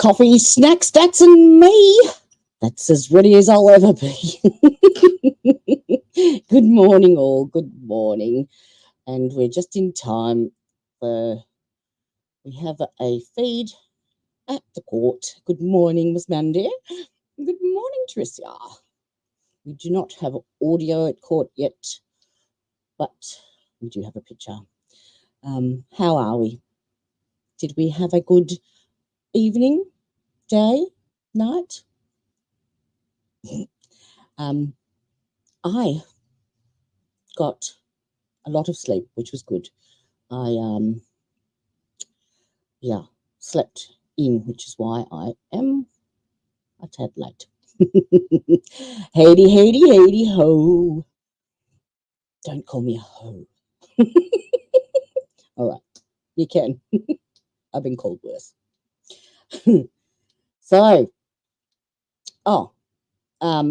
Coffee, snacks, stacks, and me. That's as ready as I'll ever be. Good morning, all. Good morning. And we're just in time for, we have a feed at the court. Good morning, Miss Mandy. Good morning, Tricia. We do not have audio at court yet, but we do have a picture. How are we? Did we have a good evening, day, night? I got a lot of sleep, which was good. I slept in, which is why I am a tad late. Hey, ho. Don't call me a ho. All right, you can. I've been called worse. So,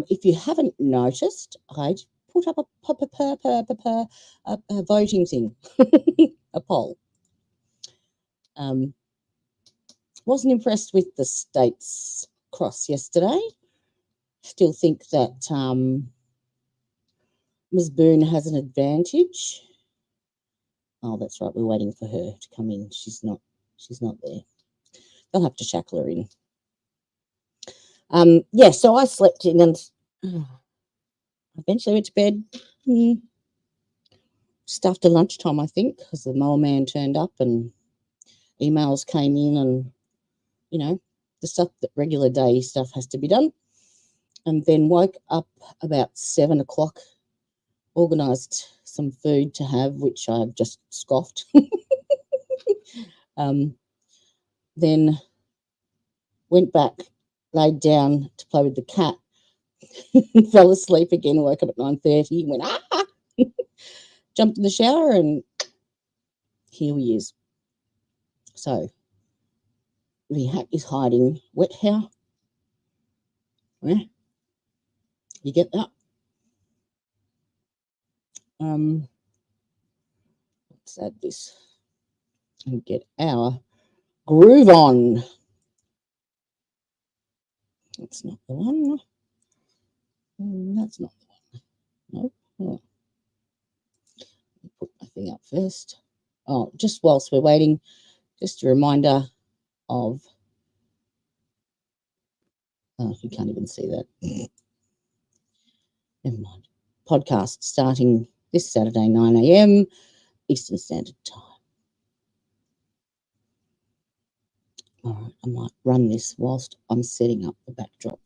if you haven't noticed, I put up a voting thing, a poll. Wasn't impressed with the states cross yesterday. Still think that Ms. Boone has an advantage. Oh, that's right. We're waiting for her to come in. She's not there. They'll have to shackle her in. So I slept in and eventually went to bed just after lunchtime, I think, because the mailman turned up and emails came in and, you know, the stuff that regular day stuff has to be done. And then woke up about 7 o'clock, organised some food to have, which I've just scoffed. Then went back, laid down to play with the cat, fell asleep again, woke up at 9:30, went, jumped in the shower, and here he is. So the hat is hiding wet hair. Yeah. You get that? Let's add this and get our groove on. That's not the one. That's not the one. Nope. Let me put my thing up first. Oh, just whilst we're waiting, just a reminder of, you can't even see that. Never mind. Podcast starting this Saturday, 9 a.m. Eastern Standard Time. All right, I might run this whilst I'm setting up the backdrop.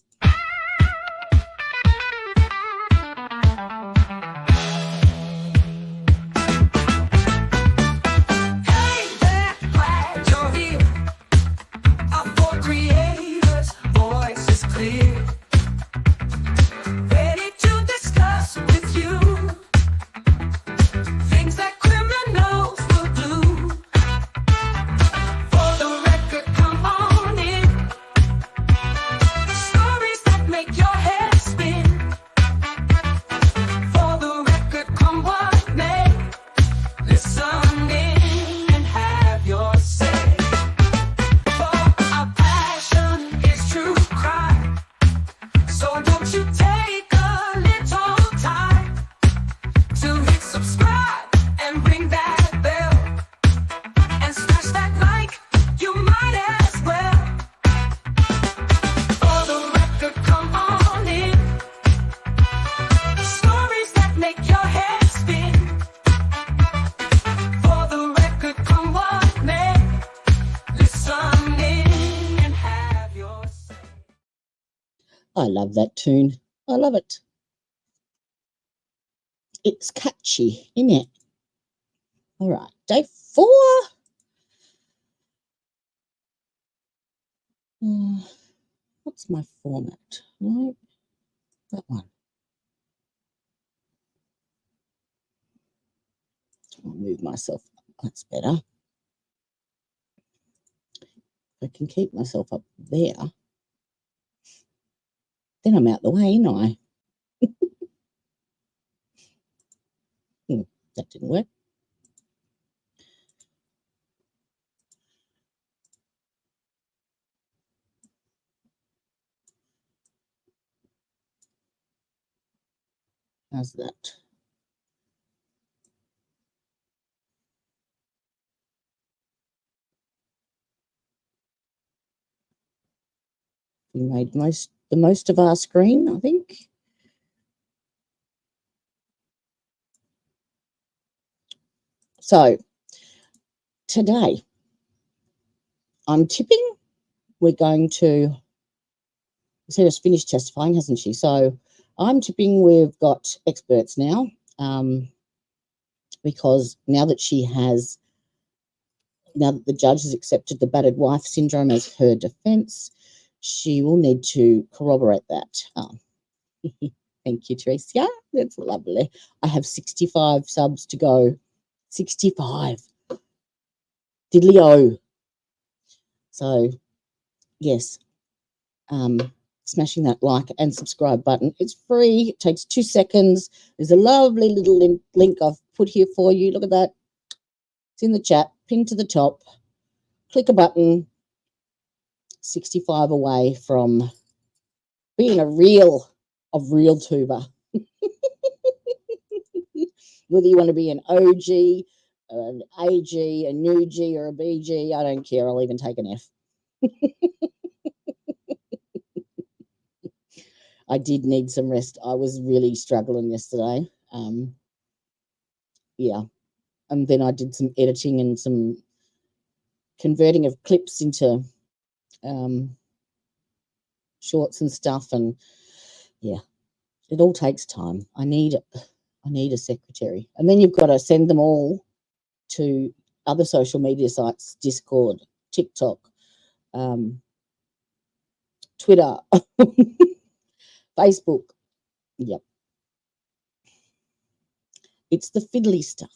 I love that tune. I love it. It's catchy, isn't it? All right, day 4. What's my format? No, that one. I'll move myself up. That's better. I can keep myself up there. Then I'm out the way, ain't I? That didn't work. How's that? We made the most of our screen, I think. So today I'm tipping we're going to, Sarah's finished testifying, hasn't she? So I'm tipping we've got experts now, because now that the judge has accepted the battered wife syndrome as her defence, she will need to corroborate that. Oh. Thank you, Teresa. That's lovely. I have 65 subs to go. 65. Diddly-o. So, yes, smashing that like and subscribe button. It's free. It takes 2 seconds. There's a lovely little link I've put here for you. Look at that. It's in the chat, pinned to the top. Click a button. 65 away from being a real tuber. Whether you want to be an OG, an AG, a new G, or a BG, I don't care. I'll even take an F. I did need some rest. I was really struggling yesterday. Yeah. And then I did some editing and some converting of clips into shorts and stuff. And yeah, it all takes time. I need a secretary. And then you've got to send them all to other social media sites, Discord, TikTok, Twitter, Facebook. Yep. It's the fiddly stuff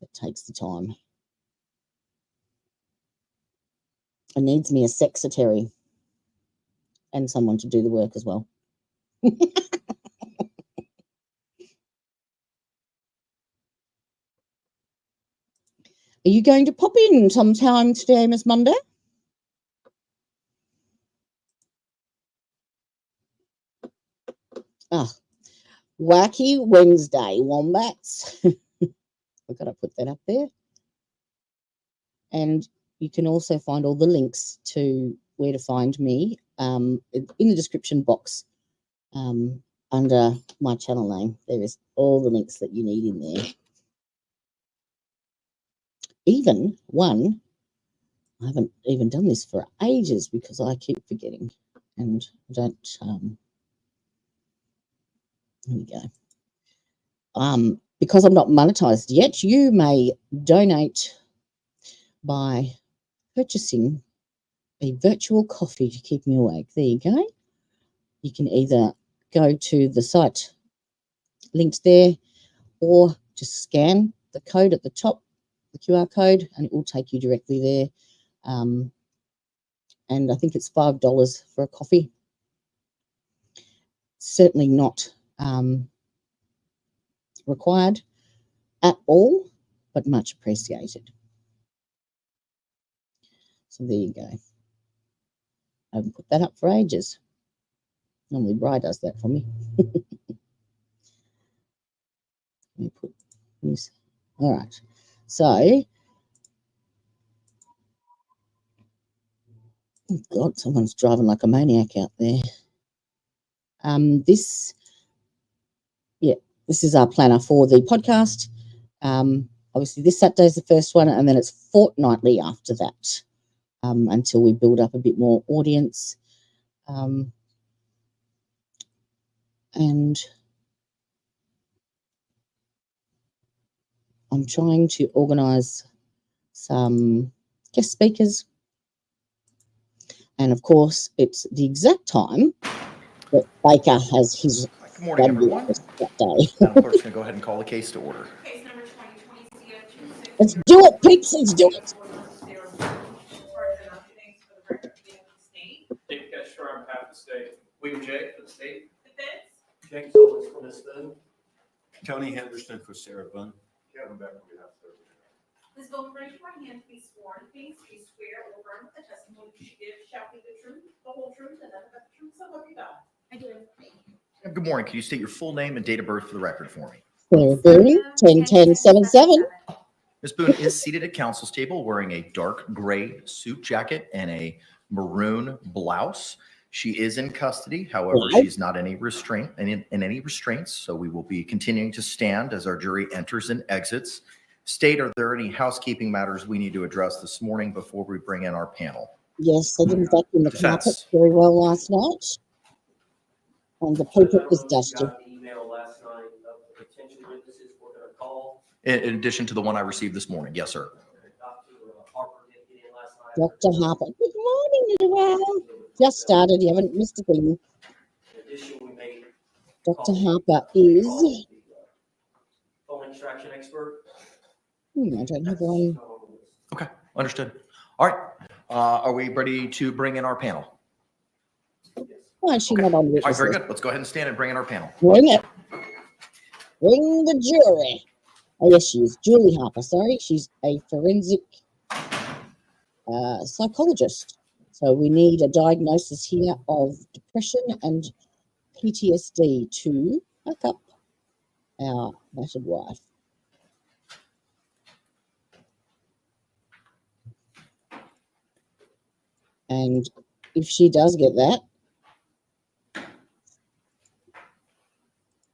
that takes the time. It needs me a secretary and someone to do the work as well. Are you going to pop in sometime today, Miss Monday? Wacky Wednesday, Wombats. I've got to put that up there. And you can also find all the links to where to find me in the description box under my channel name. There is all the links that you need in there. Even one, I haven't even done this for ages because I keep forgetting and I don't. Here we go. Because I'm not monetized yet, you may donate by purchasing a virtual coffee to keep me awake. There you go. You can either go to the site linked there or just scan the code at the top, the QR code, and it will take you directly there. And I think it's $5 for a coffee. Certainly not required at all, but much appreciated. So there you go. I haven't put that up for ages. Normally Bri does that for me. Let me put this. All right. So, oh God, someone's driving like a maniac out there. This is our planner for the podcast. Obviously, this Saturday is the first one, and then it's fortnightly after that until we build up a bit more audience. And I'm trying to organise some guest speakers. And, of course, it's the exact time that Baker has his Good morning, everyone. that day. Madam Clerk's going to go ahead and call the case to order. Case number 2020 CF 26. Let's do it, peeps. Let's do it. Sarah Boone, charged and underpinnings for the record of the state. David Ketchler on behalf of the state. William J. for the state. Defense. James Owens for Ms. Boone. Tony Henderson for Sarah Boone. Kevin Beck on behalf of Sarah Boone. Ms. Boone, raise your right hand to be sworn. Please be swear or affirm that the testimony you give shall be the truth, the whole truth, and nothing but the truth. So help you God. I do. Good morning. Can you state your full name and date of birth for the record for me? Sarah Boone, 10-10-77. Ms. Boone is seated at counsel's table wearing a dark gray suit jacket and a maroon blouse. She is in custody. However, Right. she's not in any any restraints. So we will be continuing to stand as our jury enters and exits. State, are there any housekeeping matters we need to address this morning before we bring in our panel? Yes, I didn't vacuum the Defense. carpet very well last night. And the pulpit was dusty. Got an email last night of the potential witnesses we're going to call. In addition to the one I received this morning. Yes, sir. Dr. Harper did get in last night. Dr. Harper. Good morning, little Al. Just started. You haven't missed a thing. In addition, we made Dr. Harper is. phone extraction expert. I don't have one. Okay, understood. All right. Are we ready to bring in our panel? Why is she not on the All right, witness very list? good. Let's go ahead and stand and bring in our panel. Bring it. Bring the jury. Oh, yes, she is. Julie Harper, sorry. She's a forensic psychologist. So we need a diagnosis here of depression and PTSD to back up our battered wife. And if she does get that,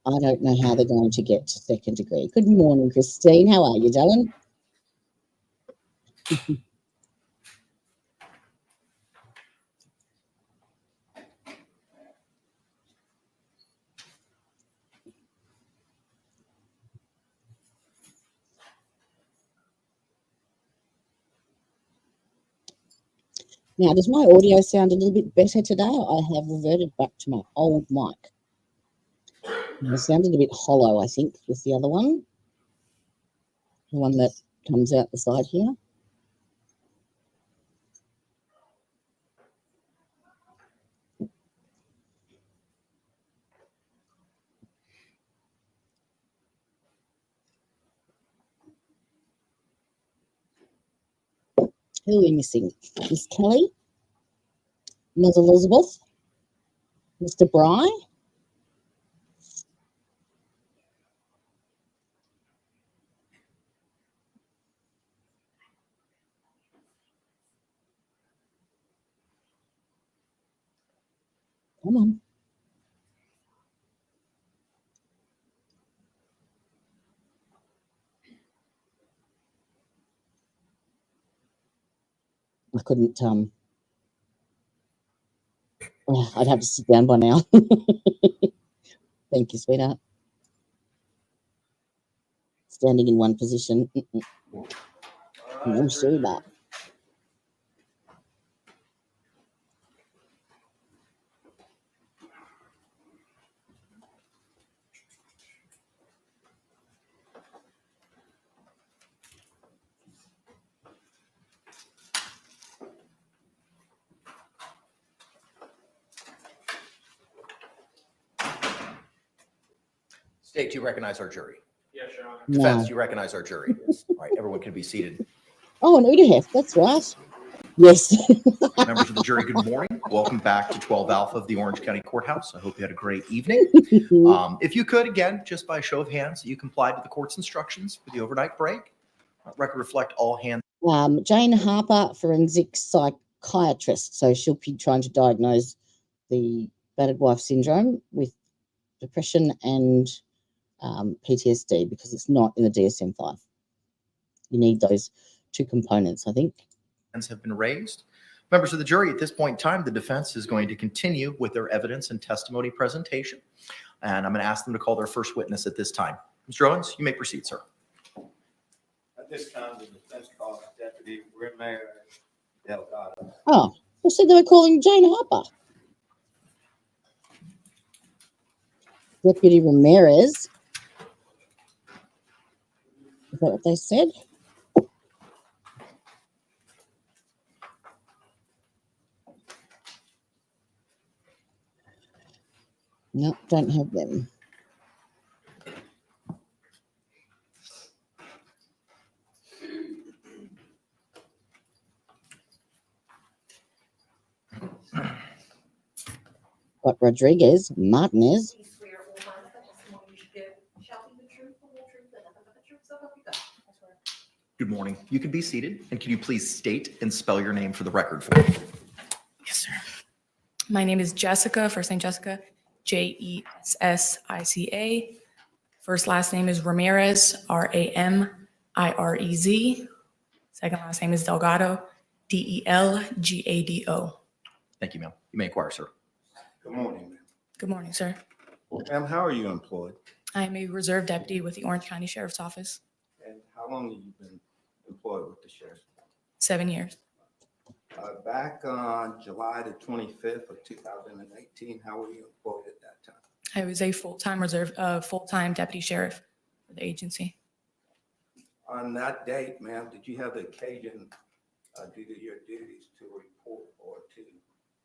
I don't know how they're going to get to second degree. Good morning, Christine. How are you, darling? Now, does my audio sound a little bit better today? I have reverted back to my old mic. It sounded a bit hollow, I think, with the other one. The one that comes out the side here. Who are we missing? Miss Kelly? Ms. Elizabeth? Mr. Bry? Come on. I couldn't, I'd have to sit down by now. Thank you, sweetheart. Standing in one position. No, sweetheart. State, do you recognize our jury? Yes, Your Honor. No. Defense, do you recognize our jury? All right, everyone can be seated. Oh, an Udahef, that's right. Yes. Members of the jury, good morning. Welcome back to 12 Alpha of the Orange County Courthouse. I hope you had a great evening. If you could, again, just by a show of hands, you complied with the court's instructions for the overnight break. Record reflect all hands. Jane Harper, forensic psychiatrist. So she'll be trying to diagnose the battered wife syndrome with depression and PTSD because it's not in the DSM-5. You need those two components, I think. Have been raised. Members of the jury, at this point in time, the defense is going to continue with their evidence and testimony presentation. And I'm going to ask them to call their first witness at this time. Mr. Owens, you may proceed, sir. At this time, the defense calls Deputy Ramirez Delgado. Oh, they said they were calling Jane Harper. Deputy Ramirez. Is that what they said? No, don't have them. Got Rodriguez, Martinez. Good morning. You can be seated. And can you please state and spell your name for the record for me? Yes, sir. My name is Jessica, first name Jessica, Jessica. First last name is Ramirez, Ramirez. Second last name is Delgado, Delgado. Thank you, ma'am. You may inquire, sir. Good morning, ma'am. Good morning, sir. Ma'am, how are you employed? I am a reserve deputy with the Orange County Sheriff's Office, And how long have you been employed with the sheriff's? 7 years. Back on July the 25th of 2018, how were you employed at that time? I was a full-time deputy sheriff for the agency. On that date, ma'am, did you have the occasion, due to your duties, to report or to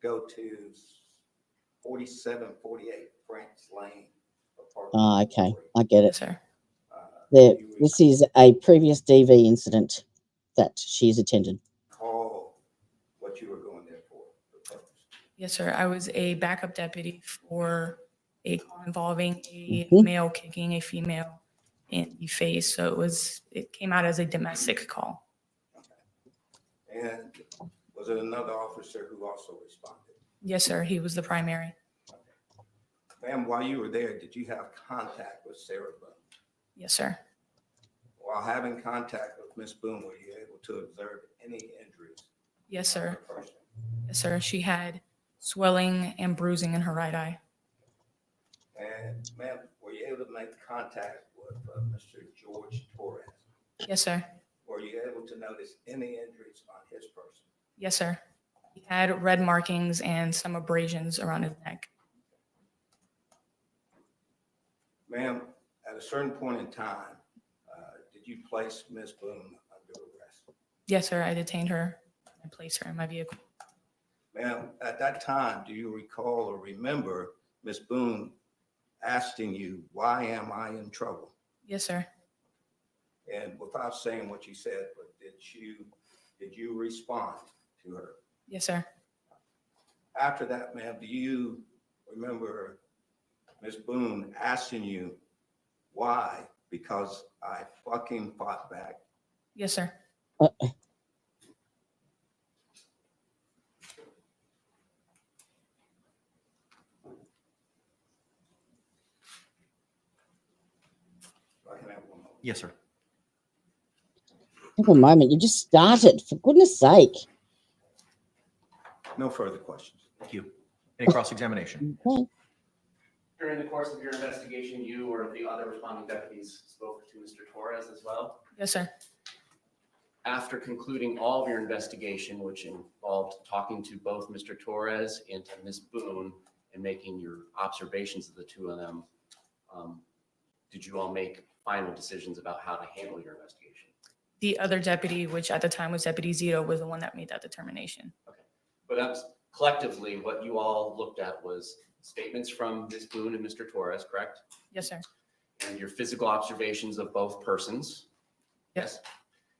go to 4748 Franks Lane? apartment Okay, 40? I get Yes, it. sir. There, Do you this is a previous DV incident that she's attended. recall what you were going there for, the purpose? Yes, sir. I was a backup deputy for a call involving a Mhm. male kicking a female in the face. So it came out as a domestic call. And was it another officer who also responded? Yes, sir. He was the primary. Ma'am, while you were there, did you have contact with Sarah Boone? Yes, sir. While having contact with Ms. Boone, were you able to observe any injuries? Yes, to her sir. person? Yes, sir. She had swelling and bruising in her right eye. And ma'am, were you able to make contact with Mr. Jorge Torres? Yes, sir. Were you able to notice any injuries on his person? Yes, sir. He had red markings and some abrasions around his neck. Ma'am, at a certain point in time, did you place Ms. Boone under arrest? Yes, sir. I detained her and placed her in my vehicle. Ma'am, at that time, do you recall or remember Ms. Boone asking you, "Why am I in trouble?" Yes, sir. And without saying what you said, but did you respond to her? Yes, sir. After that, ma'am, do you remember Ms. Boone asking you why? Because I fucking fought back. Yes, sir. I can have one more. Yes, sir. Have a moment. You just started, for goodness sake. No further questions. Thank you. Any cross-examination? Okay. During the course of your investigation, you or the other responding deputies spoke to Mr. Torres as well. Yes, sir. After concluding all of your investigation, which involved talking to both Mr. Torres and to Ms. Boone and making your observations of the two of them, did you all make final decisions about how to handle your investigation? The other deputy, which at the time was Deputy Zito, was the one that made that determination. Okay, but that was collectively what you all looked at was statements from Ms. Boone and Mr. Torres, correct? Yes, sir. And your physical observations of both persons? Yes.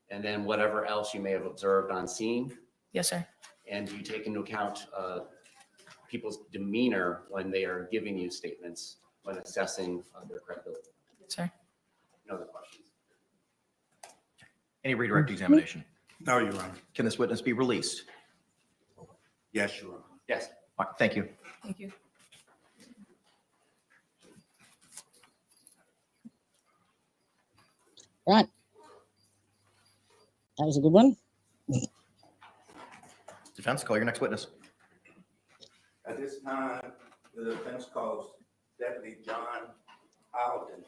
And then whatever else you may have observed on scene? Yes, sir. And do you take into account people's demeanor when they are giving you statements when assessing their credibility? Yes, sir. No other questions? Any redirect examination? No, Your Honor. Can this witness be released? Yes, Your Honor. Yes. All right, thank you. Thank you. Right. That was a good one. Defense, call your next witness. At this time, the defense calls Deputy John Alden.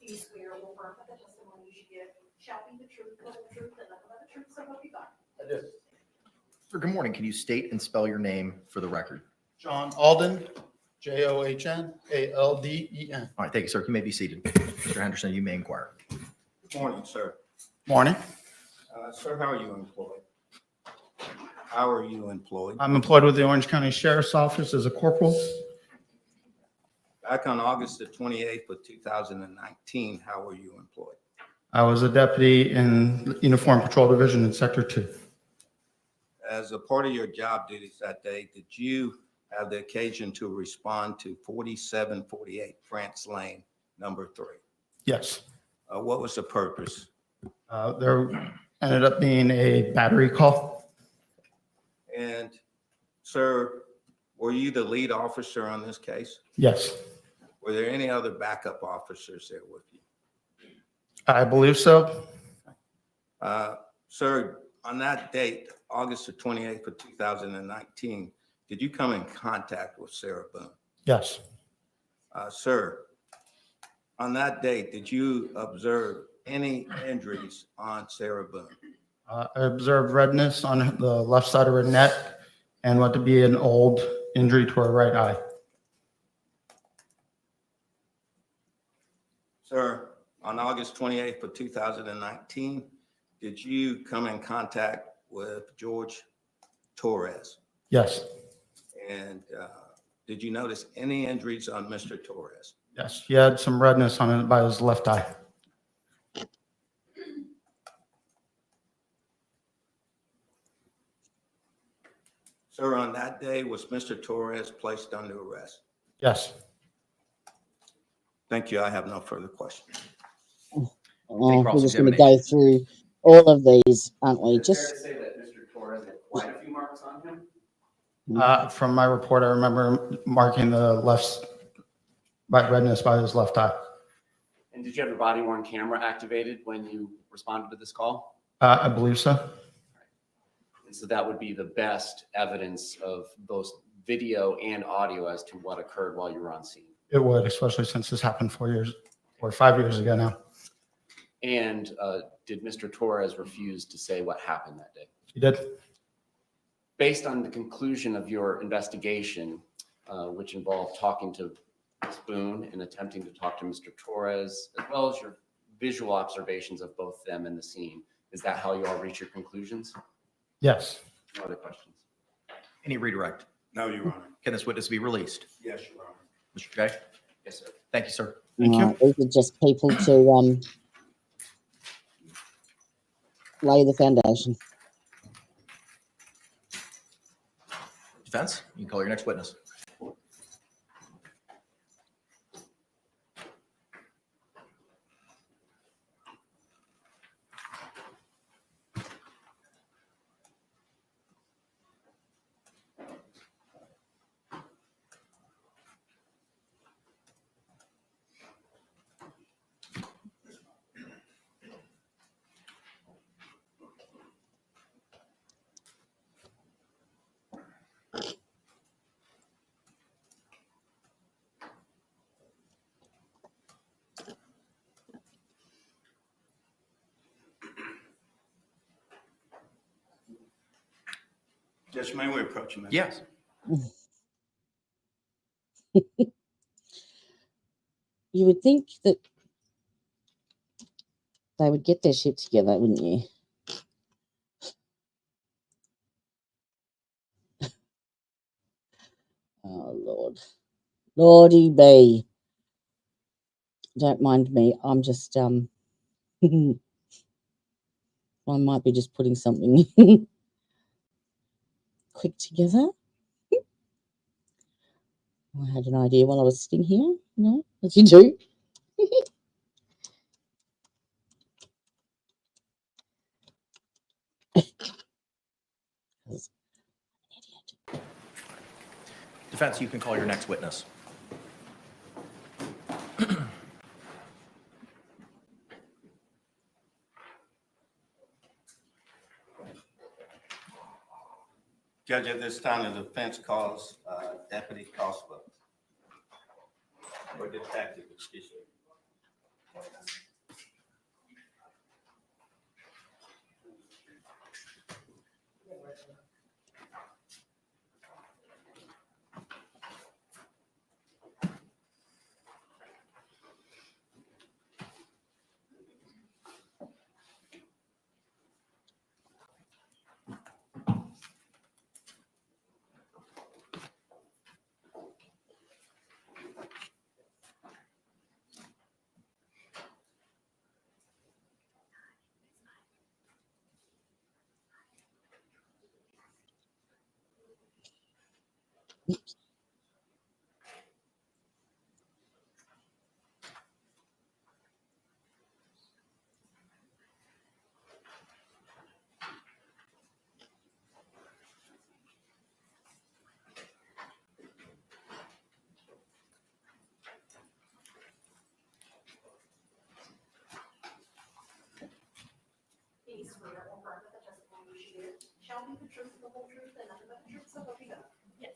Do you swear or affirm that the testimony you give shall be the truth, the whole truth, and nothing but the truth, so help you God? I do. Sir, good morning. Can you state and spell your name for the record? John Alden, John Alden. All right, thank you, sir. You may be seated. Mr. Henderson, you may inquire. Good morning, sir. Morning. Sir, how are you employed? How are you employed? I'm employed with the Orange County Sheriff's Office as a corporal. Back on August the 28th of 2019, how were you employed? I was a deputy in Uniform Patrol Division in Sector 2. As a part of your job duties that day, did you have the occasion to respond to 4748 France Lane, number 3? Yes. What was the purpose? There ended up being a battery call. And sir, were you the lead officer on this case? Yes, Were there any other backup officers there with you? I believe so. Sir, on that date, August the 28th of 2019, did you come in contact with Sarah Boone? Yes, Sir, on that date, did you observe any injuries on Sarah Boone? I observed redness on the left side of her neck and what to be an old injury to her right eye. Sir, on August 28th of 2019, did you come in contact with Jorge Torres? Yes, And did you notice any injuries on Mr. Torres? yes, he had some redness on it by his left eye. Sir, on that day, was Mr. Torres placed under arrest? Yes, Thank you. I have no further questions. We're just going to go through all of these, aren't we? Is it fair Just to say that Mr. Torres had quite a few marks on him? from my report, I remember marking the left by redness by his left eye. And did you have your body worn camera activated when you responded to this call? I believe so. And so that would be the best evidence of both video and audio as to what occurred while you were on scene. It would, especially since this happened 4 years or 5 years ago now. And did Mr. Torres refuse to say what happened that day? He did. Based on the conclusion of your investigation, which involved talking to Ms. Boone and attempting to talk to Mr. Torres, as well as your visual observations of both them and the scene, is that how you all reach your conclusions? Yes. No other questions? Any redirect? No, Your Honor. Can this witness be released? Yes, Your Honor. Mr. J? Yes, sir. Thank you, sir. Thank you. these are just people to lay the foundation. Defense, you can call your next witness. Judge, may we approach him? Yes. You would think that they would get their shit together, wouldn't you? Oh, Lord. Lordy be. Don't mind me. I'm just, I might be just putting something quick together. I had an idea while I was sitting here, as you do. Defense, you can call your next witness. Judge, at this time, the defense calls Deputy Coswell. Or Detective, excuse me. Do you swear or affirm that the testimony you give shall be the truth, the whole truth, and nothing but the truth, so help you God? Yes.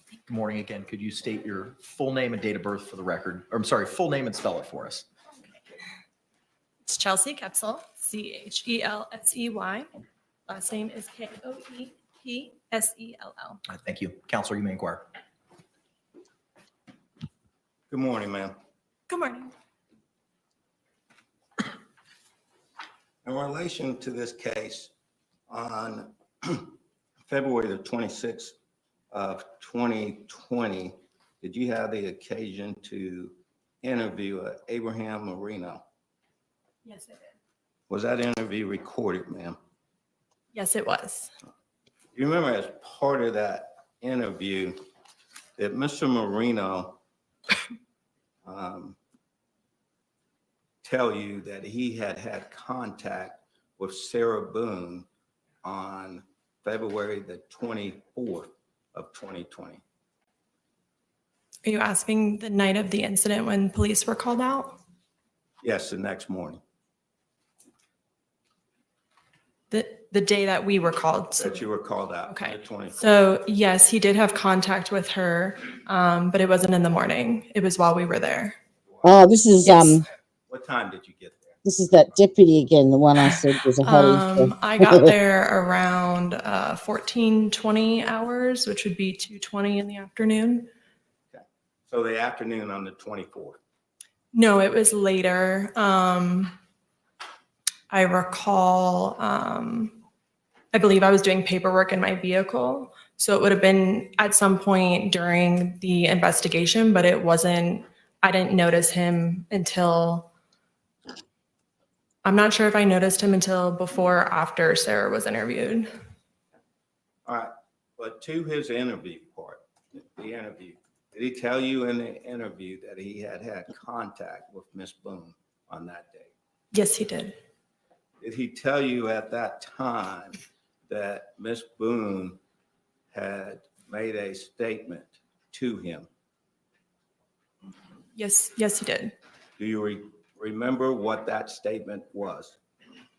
Good morning again. Could you state your full name and date of birth for the record? Or, I'm sorry, full name and spell it for us. It's Chelsea Ketzel, Chelseey. Last name is Koepsell. All right, thank you. Counselor, you may inquire. Good morning, ma'am. Good morning. In relation to this case, on February the 26th of 2020, did you have the occasion to interview Abraham Marino? Yes, I did. Was that interview recorded, ma'am? Yes, it was. You remember as part of that interview that Mr. Marino tell you that he had had contact with Sarah Boone on February the 24th of 2020? Are you asking the night of the incident when police were called out? Yes, the next morning, The day that we were called. that you were called out. Okay. The 24th. So yes, he did have contact with her, but it wasn't in the morning. It was while we were there. Oh, this is Yes. What time did you get there? this is that deputy again, the one I said was a hottie. I got there around 14:20 hours, which would be 2:20 in the afternoon. So the afternoon on the 24th. No, it was later. I recall, I believe I was doing paperwork in my vehicle. So it would have been at some point during the investigation, but it wasn't, I didn't notice him until, I'm not sure if I noticed him until before or after Sarah was interviewed. All right, but to his interview part, the interview, did he tell you in the interview that he had had contact with Miss Boone on that day? Yes, he did. Did he tell you at that time that Miss Boone had made a statement to him? Yes, he did. Do you remember what that statement was?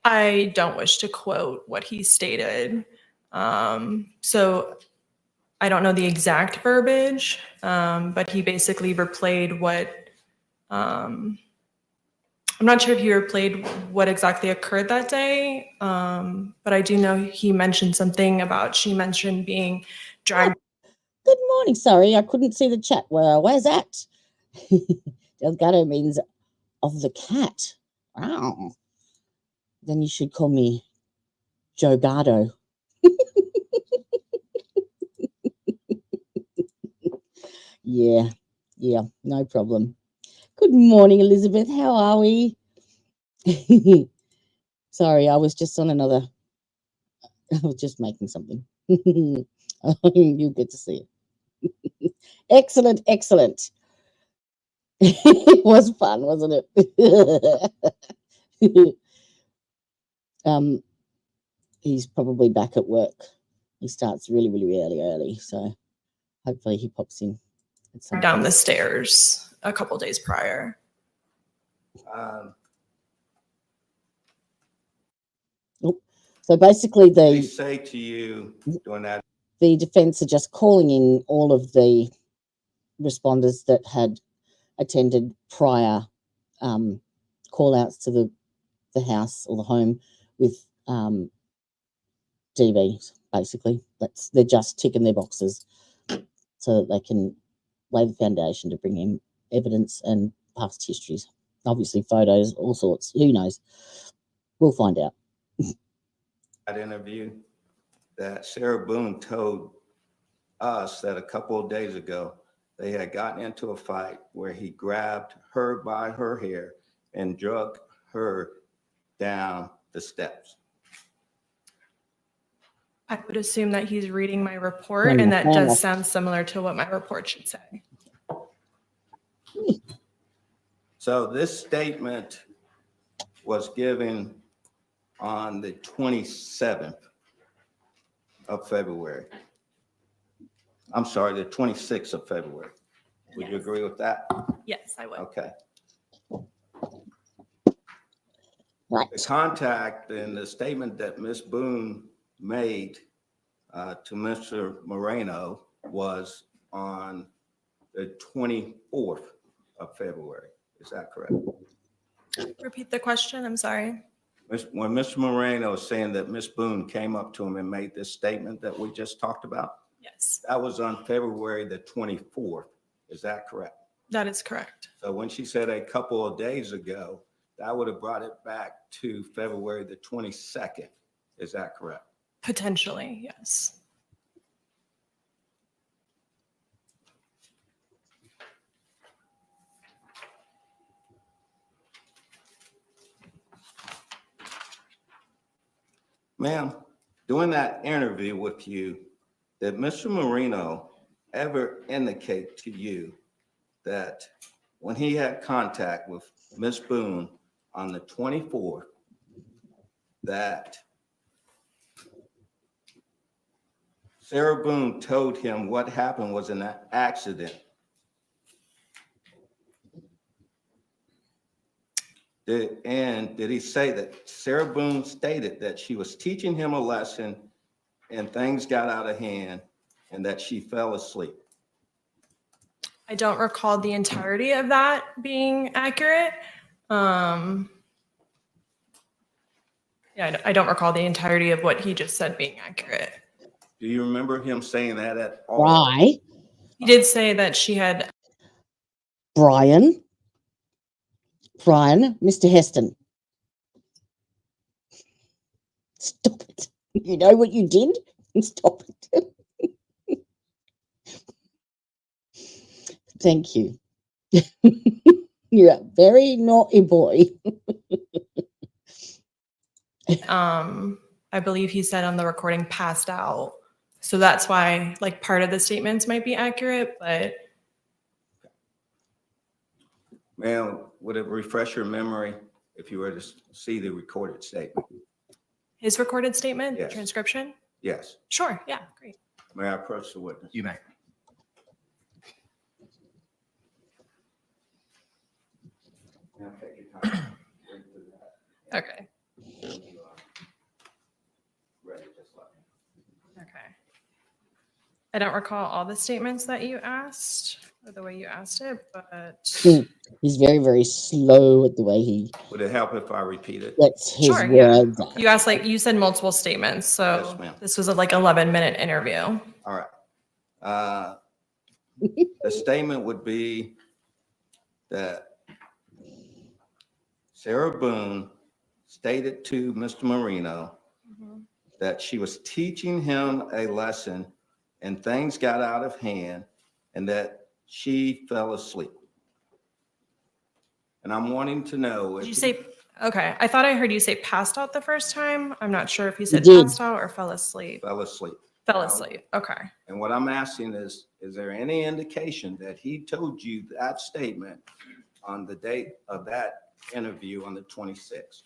I don't wish to quote what he stated. So I don't know the exact verbiage, but he basically replayed what, I'm not sure if he replayed what exactly occurred that day, but I do know he mentioned something about, she mentioned being dragged. Good morning. Sorry, I couldn't see the chat. Where's that? Delgado means of the cat. Wow. Then you should call me Jogado. Yeah, no problem. Good morning, Elizabeth. How are we? Sorry, I was just on another. I was just making something. You get to see it. Excellent. It was fun, wasn't it? He's probably back at work. He starts really early, so hopefully he pops in at some down point. the stairs a couple days prior. So basically, Did he say to you during that? the defense are just calling in all of the responders that had attended prior call outs to the house or the home with DV. Basically, they're just ticking their boxes so that they can lay the foundation to bring in evidence and past histories, obviously photos, all sorts. Who knows? We'll find out. That interview that Sarah Boone told us that a couple of days ago they had gotten into a fight where he grabbed her by her hair and dragged her down the steps. I would assume that he's reading my report, and that does sound similar to what my report should say. So this statement was given on the 27th of February. I'm sorry, the 26th of February. Would you Yes. agree with that? Yes, I would. Okay. Right. The contact and the statement that Ms. Boone made to Mr. Moreno was on the 24th of February. Is that correct? Repeat the question. I'm sorry. When Mr. Moreno is saying that Ms. Boone came up to him and made this statement that we just talked about, Yes, that was on February the 24th. Is that correct? that is correct. So when she said a couple of days ago, that would have brought it back to February the 22nd. Is that correct? Potentially, yes. Ma'am, during that interview with you, did Mr. Moreno ever indicate to you that when he had contact with Ms. Boone on the 24th, that Sarah Boone told him what happened was an accident? Did he say that Sarah Boone stated that she was teaching him a lesson and things got out of hand and that she fell asleep? I don't recall the entirety of that being accurate. Yeah, I don't recall the entirety of what he just said being accurate. Do you remember him saying that at all? Why? He did say that she had. Brian, Mr. Heston. Stop it. You know what you did? Stop it. Thank you. You're a very naughty boy. I believe he said on the recording passed out. So that's why like part of the statements might be accurate, but. Ma'am, would it refresh your memory if you were to see the recorded statement? His recorded statement, Yes. transcription? Yes. Sure, yeah, great. May I approach the witness? You may. Now take your time. Read through that. Okay, Ready, just let me. okay. I don't recall all the statements that you asked or the way you asked it, but He's very, very slow at the way he Would it help if I repeat it? gets his sure, yeah. words out. You asked like, you said multiple statements, so Yes, ma'am. this was a like 11-minute interview. All right. The statement would be that Sarah Boone stated to Mr. Moreno that she was teaching him a lesson and things got out of hand and that she fell asleep. And I'm wanting to know if Did you say, okay, I thought I heard you say passed out the first time. I'm not sure if you said did. passed out or fell asleep. fell asleep. Fell asleep, okay. And what I'm asking is there any indication that he told you that statement on the date of that interview on the 26th?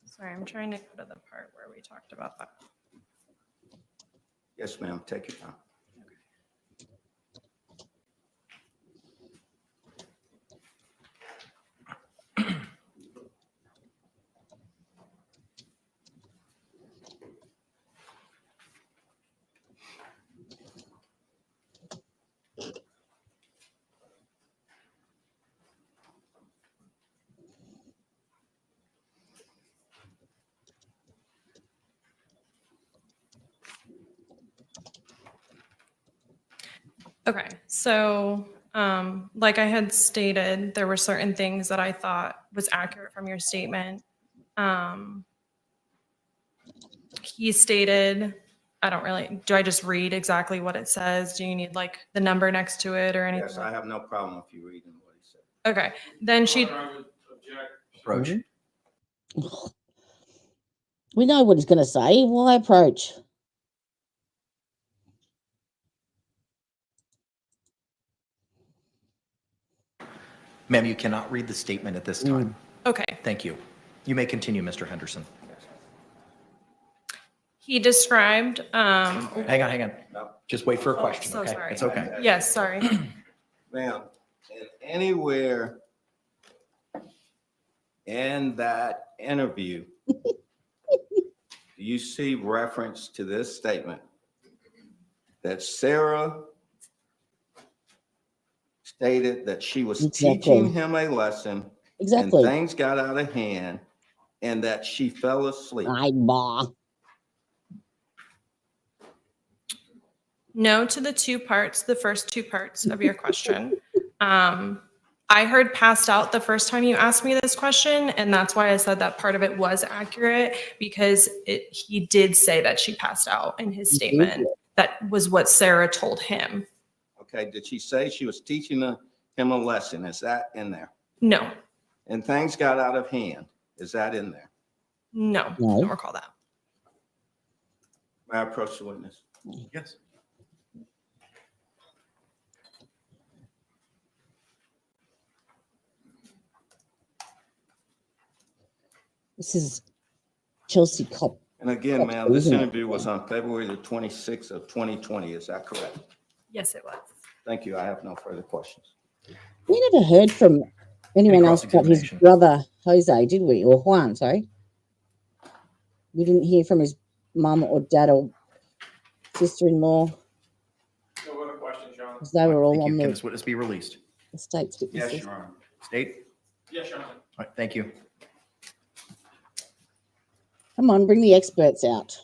Sorry, I'm trying to go to the part where we talked about that. Yes, ma'am. Take your time. Okay, so like I had stated, there were certain things that I thought was accurate from your statement. He stated I don't really, do I just read exactly what it says? Do you need like the number next to it or anything? Yes, I have no problem if you reading what he said. Okay, then she, Approach. We know what he's going to say. Why approach? Ma'am, you cannot read the statement at this time. okay. Thank you. You may continue, Mr. Henderson. He described, Hang on. No. Just wait for a Oh, question, so okay? sorry. It's okay. yes, sorry. Ma'am, and anywhere in that interview, do you see reference to this statement that Sarah stated that she was Exactly. teaching him a lesson Exactly. and things got out of hand and that she fell asleep? I bah. No to the two parts, the first two parts of your question. I heard passed out the first time you asked me this question, and that's why I said that part of it was accurate, because he did say that she passed out in his statement. That was what Sarah told him. Okay, did she say she was teaching him a lesson? Is that in there? No, And things got out of hand. Is that in there? no, No. I don't recall that. May I approach the witness? Yes. This is Chelsea Cop. And again, ma'am, this Isn't it? interview was on February the 26th of 2020. Is that correct? Yes, it was. Thank you. I have no further questions. We never heard from anyone else but his cross-examination? brother Jose, did we? Or Juan, sorry. We didn't hear from his mum or dad or sister-in-law. No other questions, Your Honor. Because they were all Thank you. on Can the this witness be released? state's witnesses. Honor. State? Yes, Your Honor. All right, thank you. Come on, bring the experts out.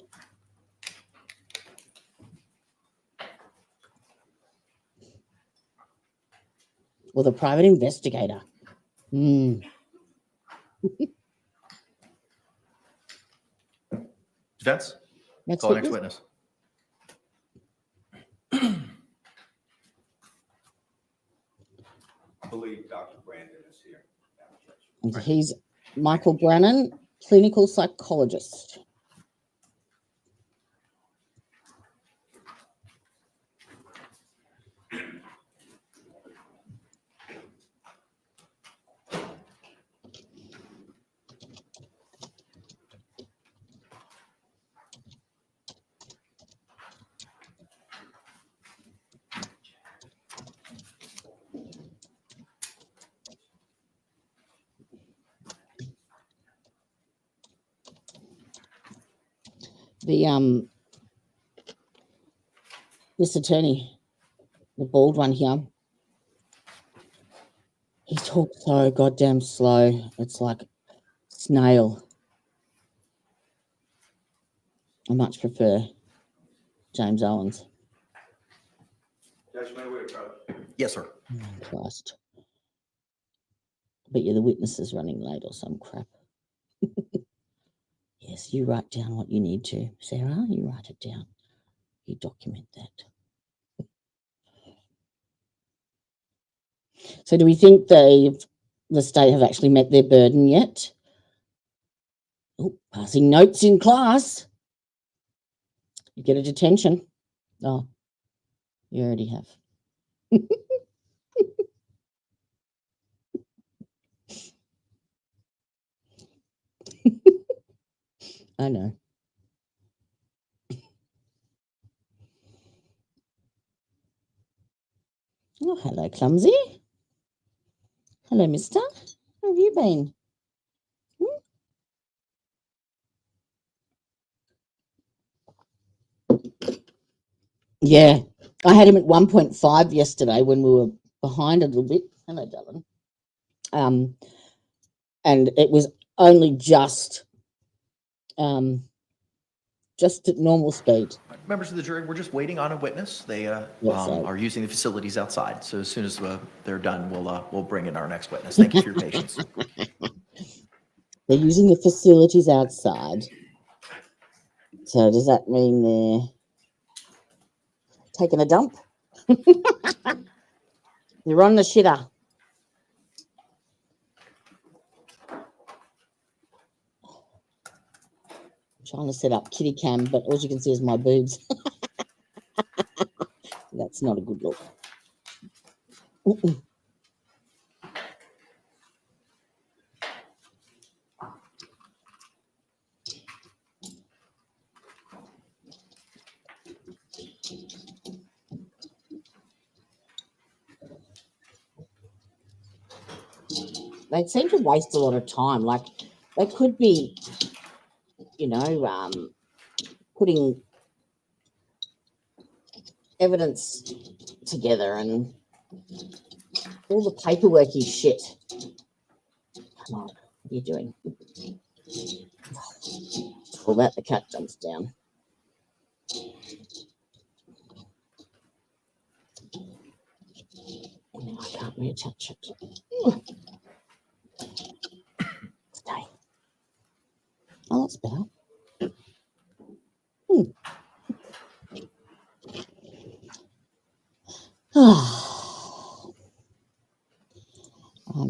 Or the private investigator. Defense? Next Call the next witness. witness. I believe Dr. Brandon is here. And he's Michael Brannon, clinical psychologist. The this attorney, the bald one here, he talks so goddamn slow. It's like snail. I much prefer James Owens. Judge, may we approach? Yes, sir. Oh, Christ. I bet you the witness is running late or some crap. Yes, you write down what you need to. Sarah, you write it down. You document that. So do we think the state have actually met their burden yet? Oh, passing notes in class. You get a detention. Oh, you already have. I know. Oh, hello, Clumsy. Hello, mister. How have you been? Yeah, I had him at 1.5 yesterday when we were behind a little bit. Hello, darling. And it was only just at normal speed. Members of the jury, we're just waiting on a witness. They sir. are using the facilities outside. So as soon as they're done, we'll bring in our next witness. Thank you for your patience. They're using the facilities outside. So does that mean they're taking a dump. You're on the shitter. I'm trying to set up kitty cam, but all you can see is my boobs. That's not a good look. They seem to waste a lot of time. Like they could be, you know, putting evidence together and all the paperworky shit. Come on, what are you doing? Pull that, the cat jumps down. Now I can't reattach it. Stay. Oh, that's better.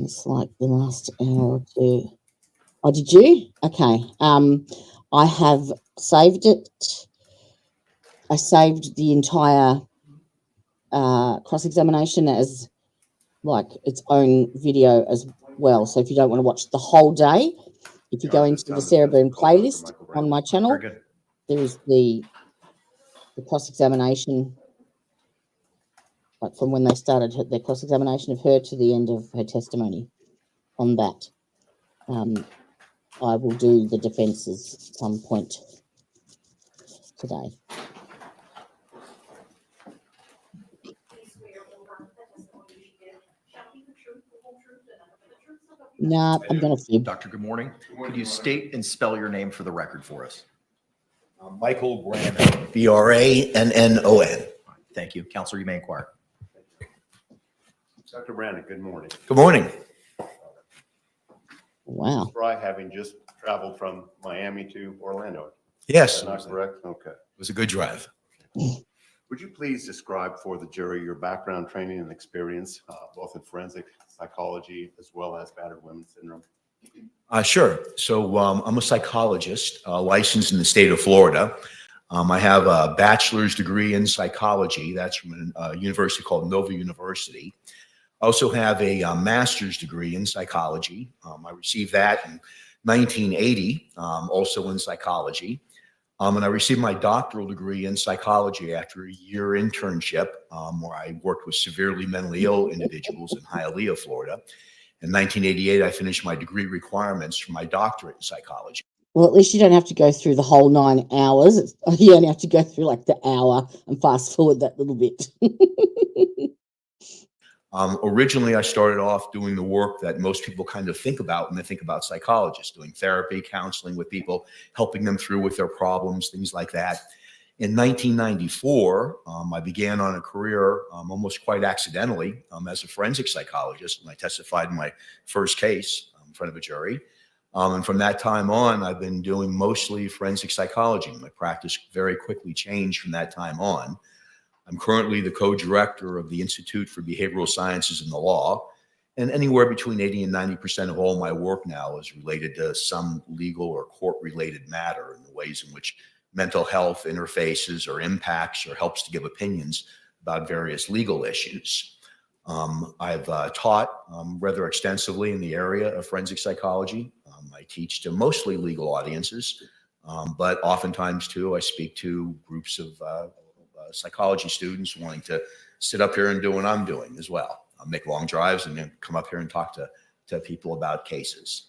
It's like the last hour or two. Oh, did you? Okay. I have saved it. I saved the entire cross-examination as like its own video as well. So if you don't want to watch the whole day, if you go into the Sarah Boone playlist on my channel, Very good. there is the cross-examination, like from when they started their cross-examination of her to the end of her testimony on that. I will do the defences at some point today. Do you swear or affirm that the testimony you give shall be the truth, the whole truth, and nothing but the truth, so help you God? Nah, I'm going to fib. Doctor, good morning. Could you state and spell your name for the record for us? Michael Kraynick, Brannon. Thank you. Counselor, you may inquire. Dr. Brandon, good morning. Good morning. Wow. Fry, having just traveled from Miami to Orlando. Yes, Is that it not correct? Okay. was a good drive. Would you please describe for the jury your background, training, and experience, both in forensic psychology as well as battered women syndrome? Sure. So I'm a psychologist licensed in the state of Florida. I have a bachelor's degree in psychology. That's from a university called Nova University. I also have a master's degree in psychology. I received that in 1980, also in psychology. And I received my doctoral degree in psychology after a year internship where I worked with severely mentally ill individuals in Hialeah, Florida. In 1988, I finished my degree requirements for my doctorate in psychology. Well, at least you don't have to go through the whole 9 hours. You only have to go through like the hour and fast forward that little bit. Originally, I started off doing the work that most people kind of think about when they think about psychologists, doing therapy, counseling with people, helping them through with their problems, things like that. In 1994, I began on a career almost quite accidentally as a forensic psychologist when I testified in my first case in front of a jury. And from that time on, I've been doing mostly forensic psychology. My practice very quickly changed from that time on. I'm currently the co-director of the Institute for Behavioral Sciences and the Law, and anywhere between 80 and 90% of all my work now is related to some legal or court-related matter in the ways in which mental health interfaces or impacts or helps to give opinions about various legal issues. I've taught rather extensively in the area of forensic psychology. I teach to mostly legal audiences, but oftentimes too, I speak to groups of psychology students wanting to sit up here and do what I'm doing as well. I'll make long drives and then come up here and talk to people about cases.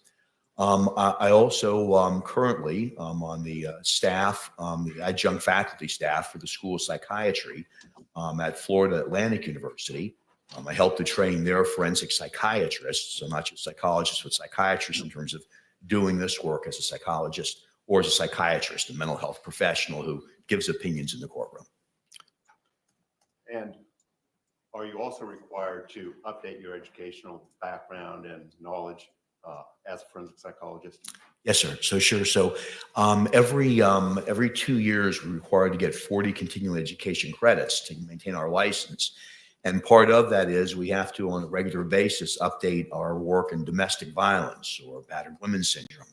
I also currently on the staff, the adjunct faculty staff for the School of Psychiatry at Florida Atlantic University. I help to train their forensic psychiatrists, so not just psychologists, but psychiatrists in terms of doing this work as a psychologist or as a psychiatrist, a mental health professional who gives opinions in the courtroom. And are you also required to update your educational background and knowledge as a forensic psychologist? Yes, sir. So sure. So every 2 years, we're required to get 40 continuing education credits to maintain our license. And part of that is we have to, on a regular basis, update our work in domestic violence or battered women syndrome.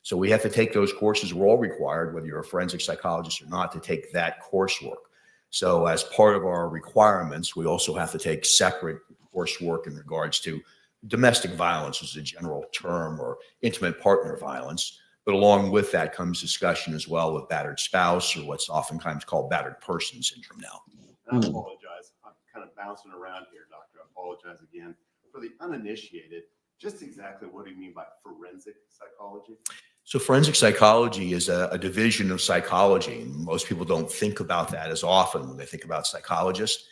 So we have to take those courses. We're all required, whether you're a forensic psychologist or not, to take that coursework. So as part of our requirements, we also have to take separate coursework in regards to domestic violence as a general term, or intimate partner violence. But along with that comes discussion as well with battered spouse, or what's oftentimes called battered person syndrome now. And I apologize. I'm kind of bouncing around here, Doctor. I apologize again. For the uninitiated, just exactly what do you mean by forensic psychology? So forensic psychology is a division of psychology. Most people don't think about that as often when they think about psychologists.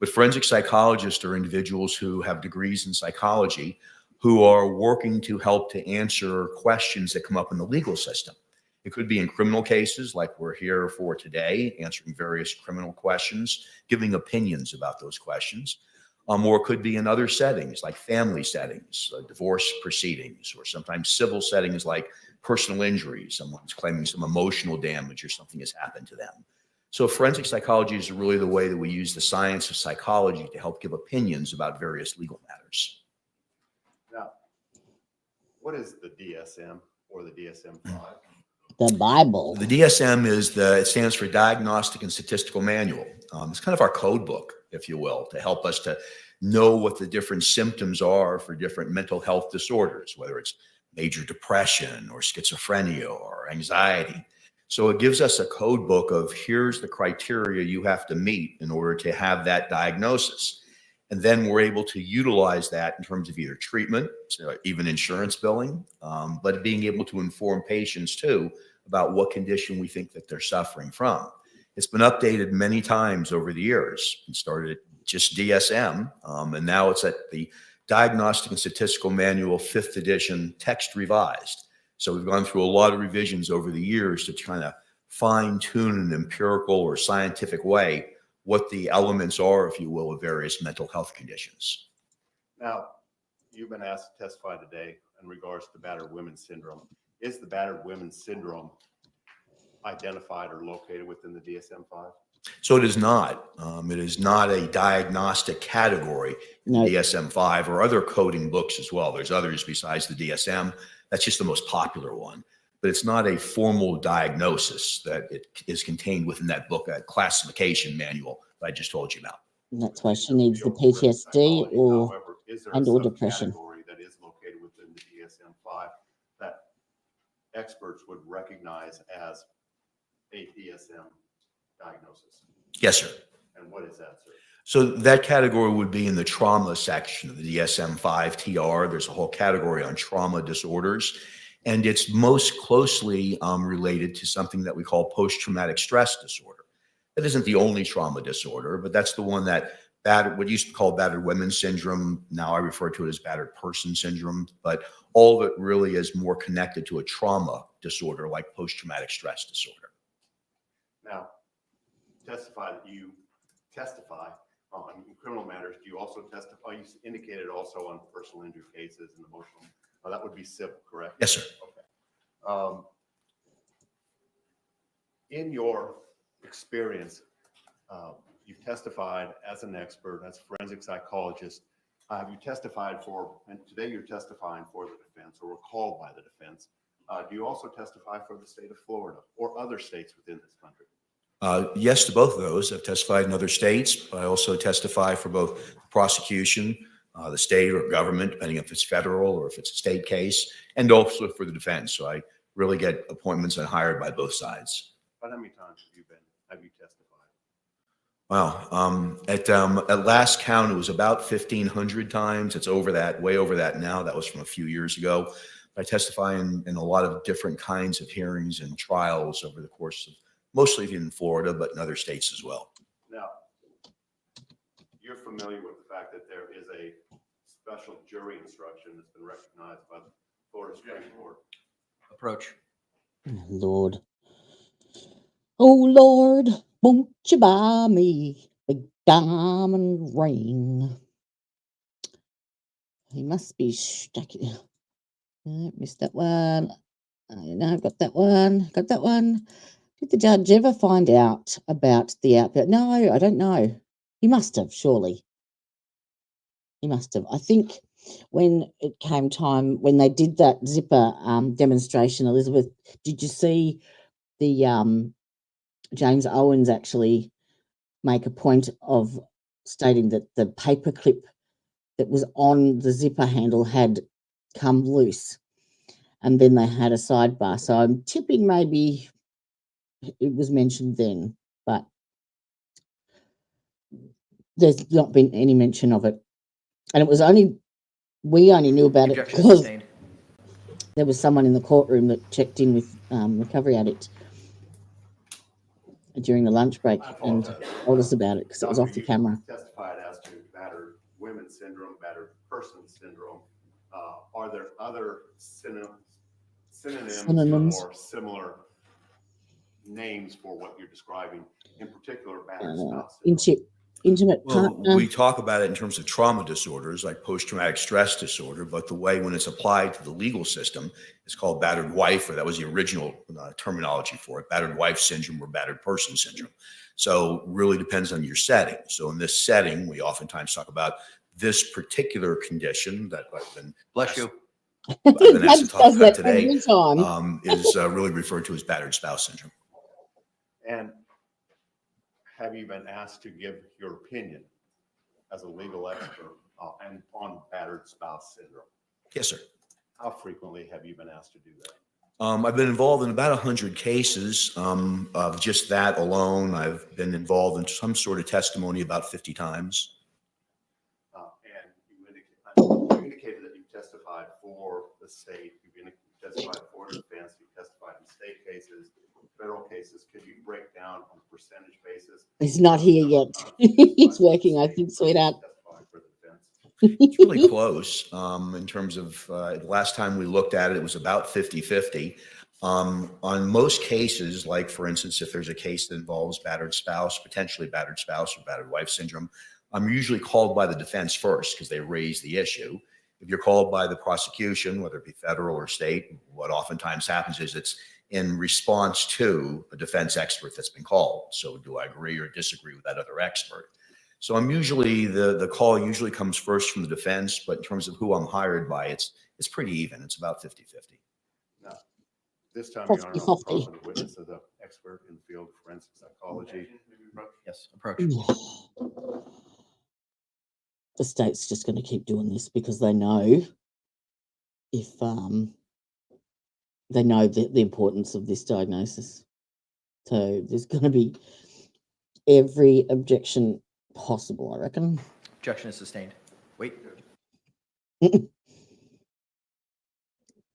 But forensic psychologists are individuals who have degrees in psychology who are working to help to answer questions that come up in the legal system. It could be in criminal cases like we're here for today, answering various criminal questions, giving opinions about those questions. Or it could be in other settings like family settings, divorce proceedings, or sometimes civil settings like personal injury. Someone's claiming some emotional damage or something has happened to them. So forensic psychology is really the way that we use the science of psychology to help give opinions about various legal matters. Now, what is the DSM or the DSM-5? The Bible. The DSM it stands for Diagnostic and Statistical Manual. It's kind of our code book, if you will, to help us to know what the different symptoms are for different mental health disorders, whether it's major depression or schizophrenia or anxiety. So it gives us a code book of here's the criteria you have to meet in order to have that diagnosis. And then we're able to utilize that in terms of either treatment, so even insurance billing, but being able to inform patients too about what condition we think that they're suffering from. It's been updated many times over the years. It started at just DSM, and now it's at the Diagnostic and Statistical Manual 5th edition, text revised. So we've gone through a lot of revisions over the years to try to fine tune in an empirical or scientific way what the elements are, if you will, of various mental health conditions. Now, you've been asked to testify today in regards to battered women's syndrome. Is the battered women's syndrome identified or located within the DSM-5? So it is not. It is not a diagnostic category in No. the DSM-5 or other coding books as well. There's others besides the DSM. That's just the most popular one. But it's not a formal diagnosis that it is contained within that book, that classification manual that I just told you about. And that's why she needs the PTSD or However, is there and a or depression. subcategory that is located within the DSM-5 that experts would recognize as a DSM diagnosis? Yes, sir. And what is that, sir? So that category would be in the trauma section of the DSM-5 TR. There's a whole category on trauma disorders, and it's most closely related to something that we call post-traumatic stress disorder. That isn't the only trauma disorder, but that's the one that what used to be called battered women's syndrome. Now I refer to it as battered person syndrome, but all of it really is more connected to a trauma disorder like post-traumatic stress disorder. Now, you testify on criminal matters. Do you also testify? You indicated also on personal injury cases and emotional. That would be civil, correct? Yes, sir. Okay. In your experience, you've testified as an expert, as a forensic psychologist. You testified for, and today you're testifying for the defense, or were called by the defense. Do you also testify for the state of Florida or other states within this country? Yes to both of those. I've testified in other states, but I also testify for both the prosecution, the state or government, depending if it's federal or if it's a state case, and also for the defense. So I really get appointments and hired by both sides. But how many times have you testified? Wow. At last count, it was about 1,500 times. It's over that, way over that now. That was from a few years ago. I testify in a lot of different kinds of hearings and trials over the course of mostly in Florida, but in other states as well. Now, you're familiar with the fact that there is a special jury instruction that's been recognized by the Florida Supreme Court. Approach. Lord. Oh, Lord, won't you buy me a diamond ring? He must be stuck. Missed that one. No, I've got that one. Got that one. Did the judge ever find out about the outburst? No, I don't know. He must have, surely. He must have. I think when it came time, when they did that zipper demonstration, Elizabeth, did you see the James Owens actually make a point of stating that the paperclip that was on the zipper handle had come loose, and then they had a sidebar. So I'm tipping maybe it was mentioned then, but there's not been any mention of it. And it was we only knew about it Objection because sustained. there was someone in the courtroom that checked in with recovery addict during the lunch break and told us about it because it was off the camera. Testified as to battered women syndrome, battered person syndrome. Are there other synonyms or similar names for what you're describing, in particular battered spouse syndrome? Intimate Well, partner. we talk about it in terms of trauma disorders like post-traumatic stress disorder, but the way when it's applied to the legal system, it's called battered wife, or that was the original terminology for it, battered wife syndrome or battered person syndrome. So really depends on your setting. So in this setting, we oftentimes talk about this particular condition that I've been Bless you. I've been asked to talk about today every time. is really referred to as battered spouse syndrome. And have you been asked to give your opinion as a legal expert and on battered spouse syndrome? Yes, sir. How frequently have you been asked to do that? I've been involved in about 100 cases of just that alone. I've been involved in some sort of testimony about 50 times. And you indicated that you testified for the state, you testified for the defense, you testified in state cases, federal cases. Could you break down on a percentage basis? He's not here yet. He's working, I think, sweetheart. It's really close in terms of the last time we looked at it, it was about 50-50. On most cases, like for instance, if there's a case that involves battered spouse, potentially battered spouse or battered wife syndrome, I'm usually called by the defense first because they raise the issue. If you're called by the prosecution, whether it be federal or state, what oftentimes happens is it's in response to a defense expert that's been called. So do I agree or disagree with that other expert? So I'm usually, the call usually comes first from the defense, but in terms of who I'm hired by, it's pretty even. It's about 50-50. Now, this time, Your Honor, I'm 50-50. calling the witness as an expert in the field of forensic psychology. Yes, approach. The state's just going to keep doing this because they know if they know the importance of this diagnosis. So there's going to be every objection possible, I reckon. Objection is sustained. Wait.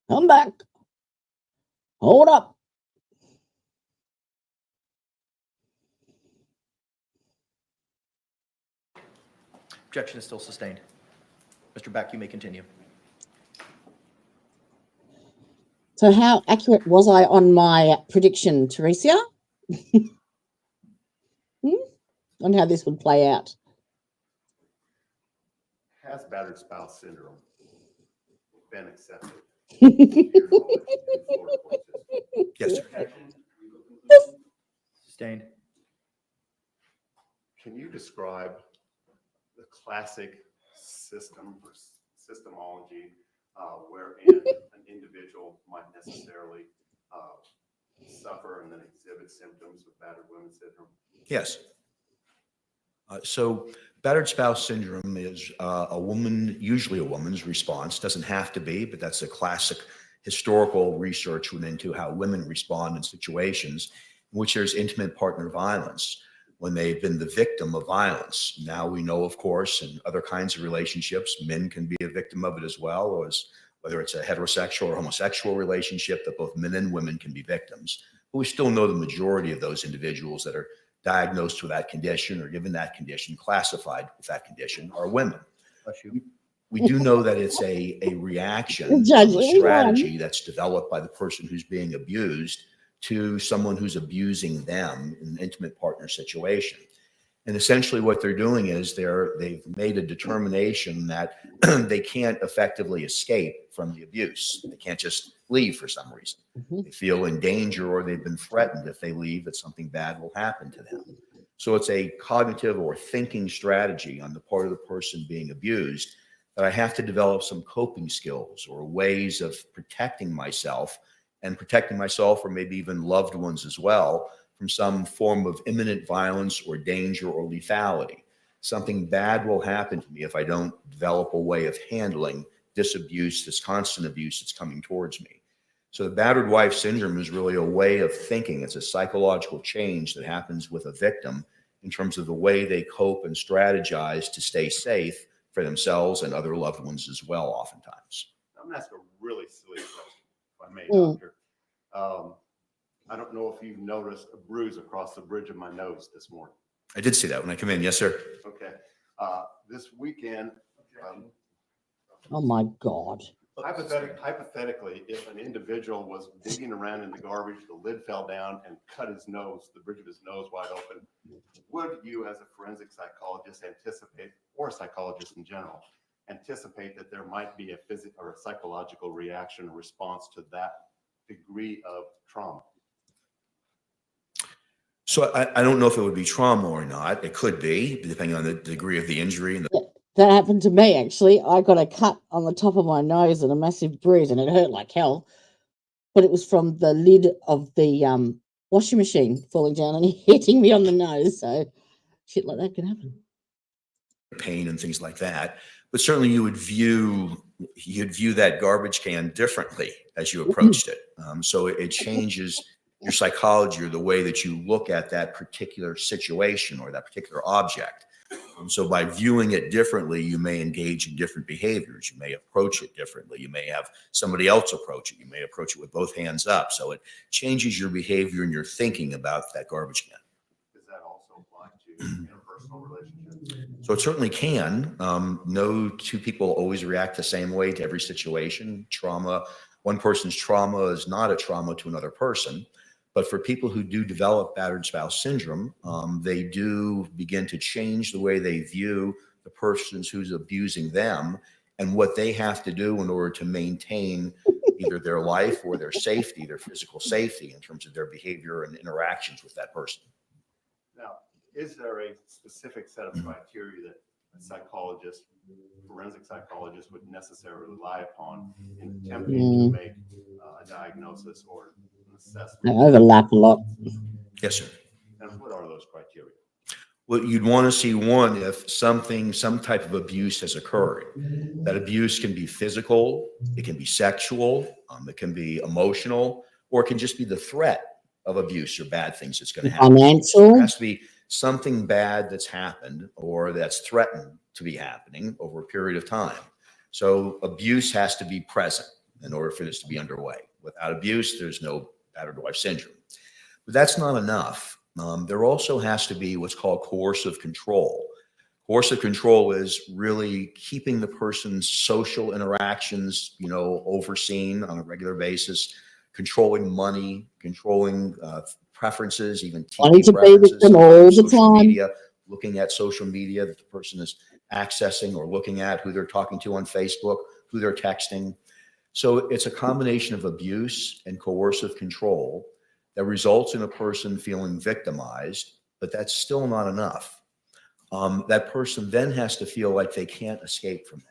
Come back. Hold up. Objection is still sustained. Mr. Beck, you may continue. So how accurate was I on my prediction, Teresia? On how this would play out? Has battered spouse syndrome been accepted? Yes, sir. Sustained. Can you describe the classic system or systemology wherein an individual might necessarily suffer and then exhibit symptoms of battered women syndrome? Yes. So battered spouse syndrome is a woman, usually a woman's response. Doesn't have to be, but that's a classic historical research went into how women respond in situations in which there's intimate partner violence, when they've been the victim of violence. Now we know, of course, in other kinds of relationships, men can be a victim of it as well, or as whether it's a heterosexual or homosexual relationship, that both men and women can be victims. But we still know the majority of those individuals that are diagnosed with that condition or given that condition, classified with that condition, are women. We do know that it's a reaction, a strategy that's developed by the person who's being abused to someone who's abusing them in an intimate partner situation. And essentially what they're doing is they've made a determination that they can't effectively escape from the abuse. They can't just leave for some reason. They feel in danger or they've been threatened if they leave that something bad will happen to them. So it's a cognitive or thinking strategy on the part of the person being abused that I have to develop some coping skills or ways of protecting myself or maybe even loved ones as well from some form of imminent violence or danger or lethality. Something bad will happen to me if I don't develop a way of handling this abuse, this constant abuse that's coming towards me. So the battered wife syndrome is really a way of thinking. It's a psychological change that happens with a victim in terms of the way they cope and strategize to stay safe for themselves and other loved ones as well, oftentimes. I'm going to ask a really silly question, if I may, Doctor. I don't know if you've noticed a bruise across the bridge of my nose this morning. I did see that when I come in. Yes, sir. Okay. This weekend, Oh my God. hypothetically, if an individual was digging around in the garbage, the lid fell down and cut his nose, the bridge of his nose wide open, would you as a forensic psychologist anticipate, or a psychologist in general, anticipate that there might be a physical or a psychological reaction or response to that degree of trauma? So I don't know if it would be trauma or not. It could be, depending on the degree of the injury. And That happened to me, actually. I got a cut on the top of my nose and a massive bruise, and it hurt like hell. But it was from the lid of the washing machine falling down and hitting me on the nose. So shit like that can happen. Pain and things like that. But certainly you'd view that garbage can differently as you approached it. So it changes your psychology or the way that you look at that particular situation or that particular object. So by viewing it differently, you may engage in different behaviors. You may approach it differently. You may have somebody else approach it. You may approach it with both hands up. So it changes your behavior and your thinking about that garbage can. Does that also apply to interpersonal relationships? So it certainly can. No two people always react the same way to every situation. Trauma, one person's trauma is not a trauma to another person. But for people who do develop battered spouse syndrome, they do begin to change the way they view the person who's abusing them and what they have to do in order to maintain either their life or their safety, their physical safety in terms of their behavior and interactions with that person. Now, is there a specific set of criteria that a psychologist, forensic psychologist, would necessarily rely upon in attempting to make a diagnosis or an assessment? They overlap a lot. Yes, sir. And what are those criteria? Well, you'd want to see one, if some type of abuse has occurred. That abuse can be physical, it can be sexual, it can be emotional, or it can just be the threat of abuse or bad things that's going to happen. Financial. There has to be something bad that's happened or that's threatened to be happening over a period of time. So abuse has to be present in order for this to be underway. Without abuse, there's no battered wife syndrome. But that's not enough. There also has to be what's called coercive control. Coercive control is really keeping the person's social interactions, overseen on a regular basis, controlling money, controlling preferences, even TV preferences, social media, looking at social media that the person is accessing or looking at, who they're talking to on Facebook, who they're texting. So it's a combination of abuse and coercive control that results in a person feeling victimized, but that's still not enough. That person then has to feel like they can't escape from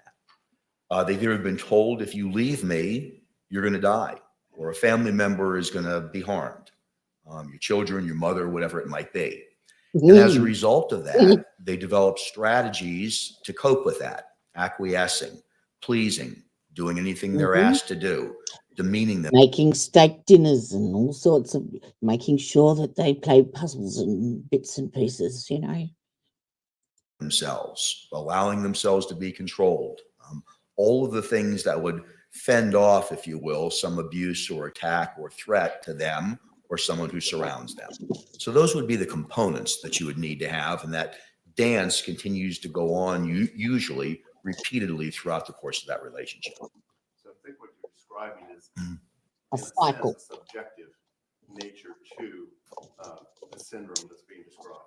that. They've either been told, if you leave me, you're going to die, or a family member is going to be harmed, your children, your mother, whatever it might be. And as a result of that, they develop strategies to cope with that, acquiescing, pleasing, doing anything they're asked to do, demeaning them. Making steak dinners and all sorts of, making sure that they play puzzles and bits and pieces, Themselves, allowing themselves to be controlled. All of the things that would fend off, if you will, some abuse or attack or threat to them or someone who surrounds them. So those would be the components that you would need to have, and that dance continues to go on usually repeatedly throughout the course of that relationship. So I think what you're describing is a cycle. a subjective nature to the syndrome that's being described.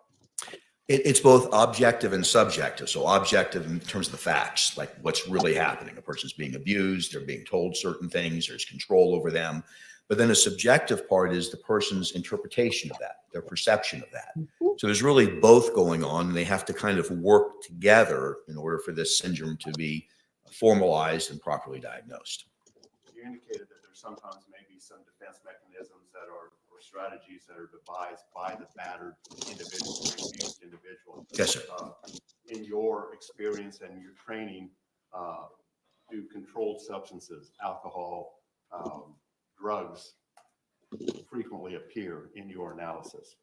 It's both objective and subjective. So objective in terms of the facts, like what's really happening. A person's being abused, they're being told certain things, there's control over them. But then a subjective part is the person's interpretation of that, their perception of that. So there's really both going on, and they have to kind of work together in order for this syndrome to be formalized and properly diagnosed. You indicated that there's sometimes maybe some defense mechanisms that are, or strategies that are devised by the battered individual, or abused individual. Yes, sir. In your experience and your training, do controlled substances, alcohol, drugs frequently appear in your analysis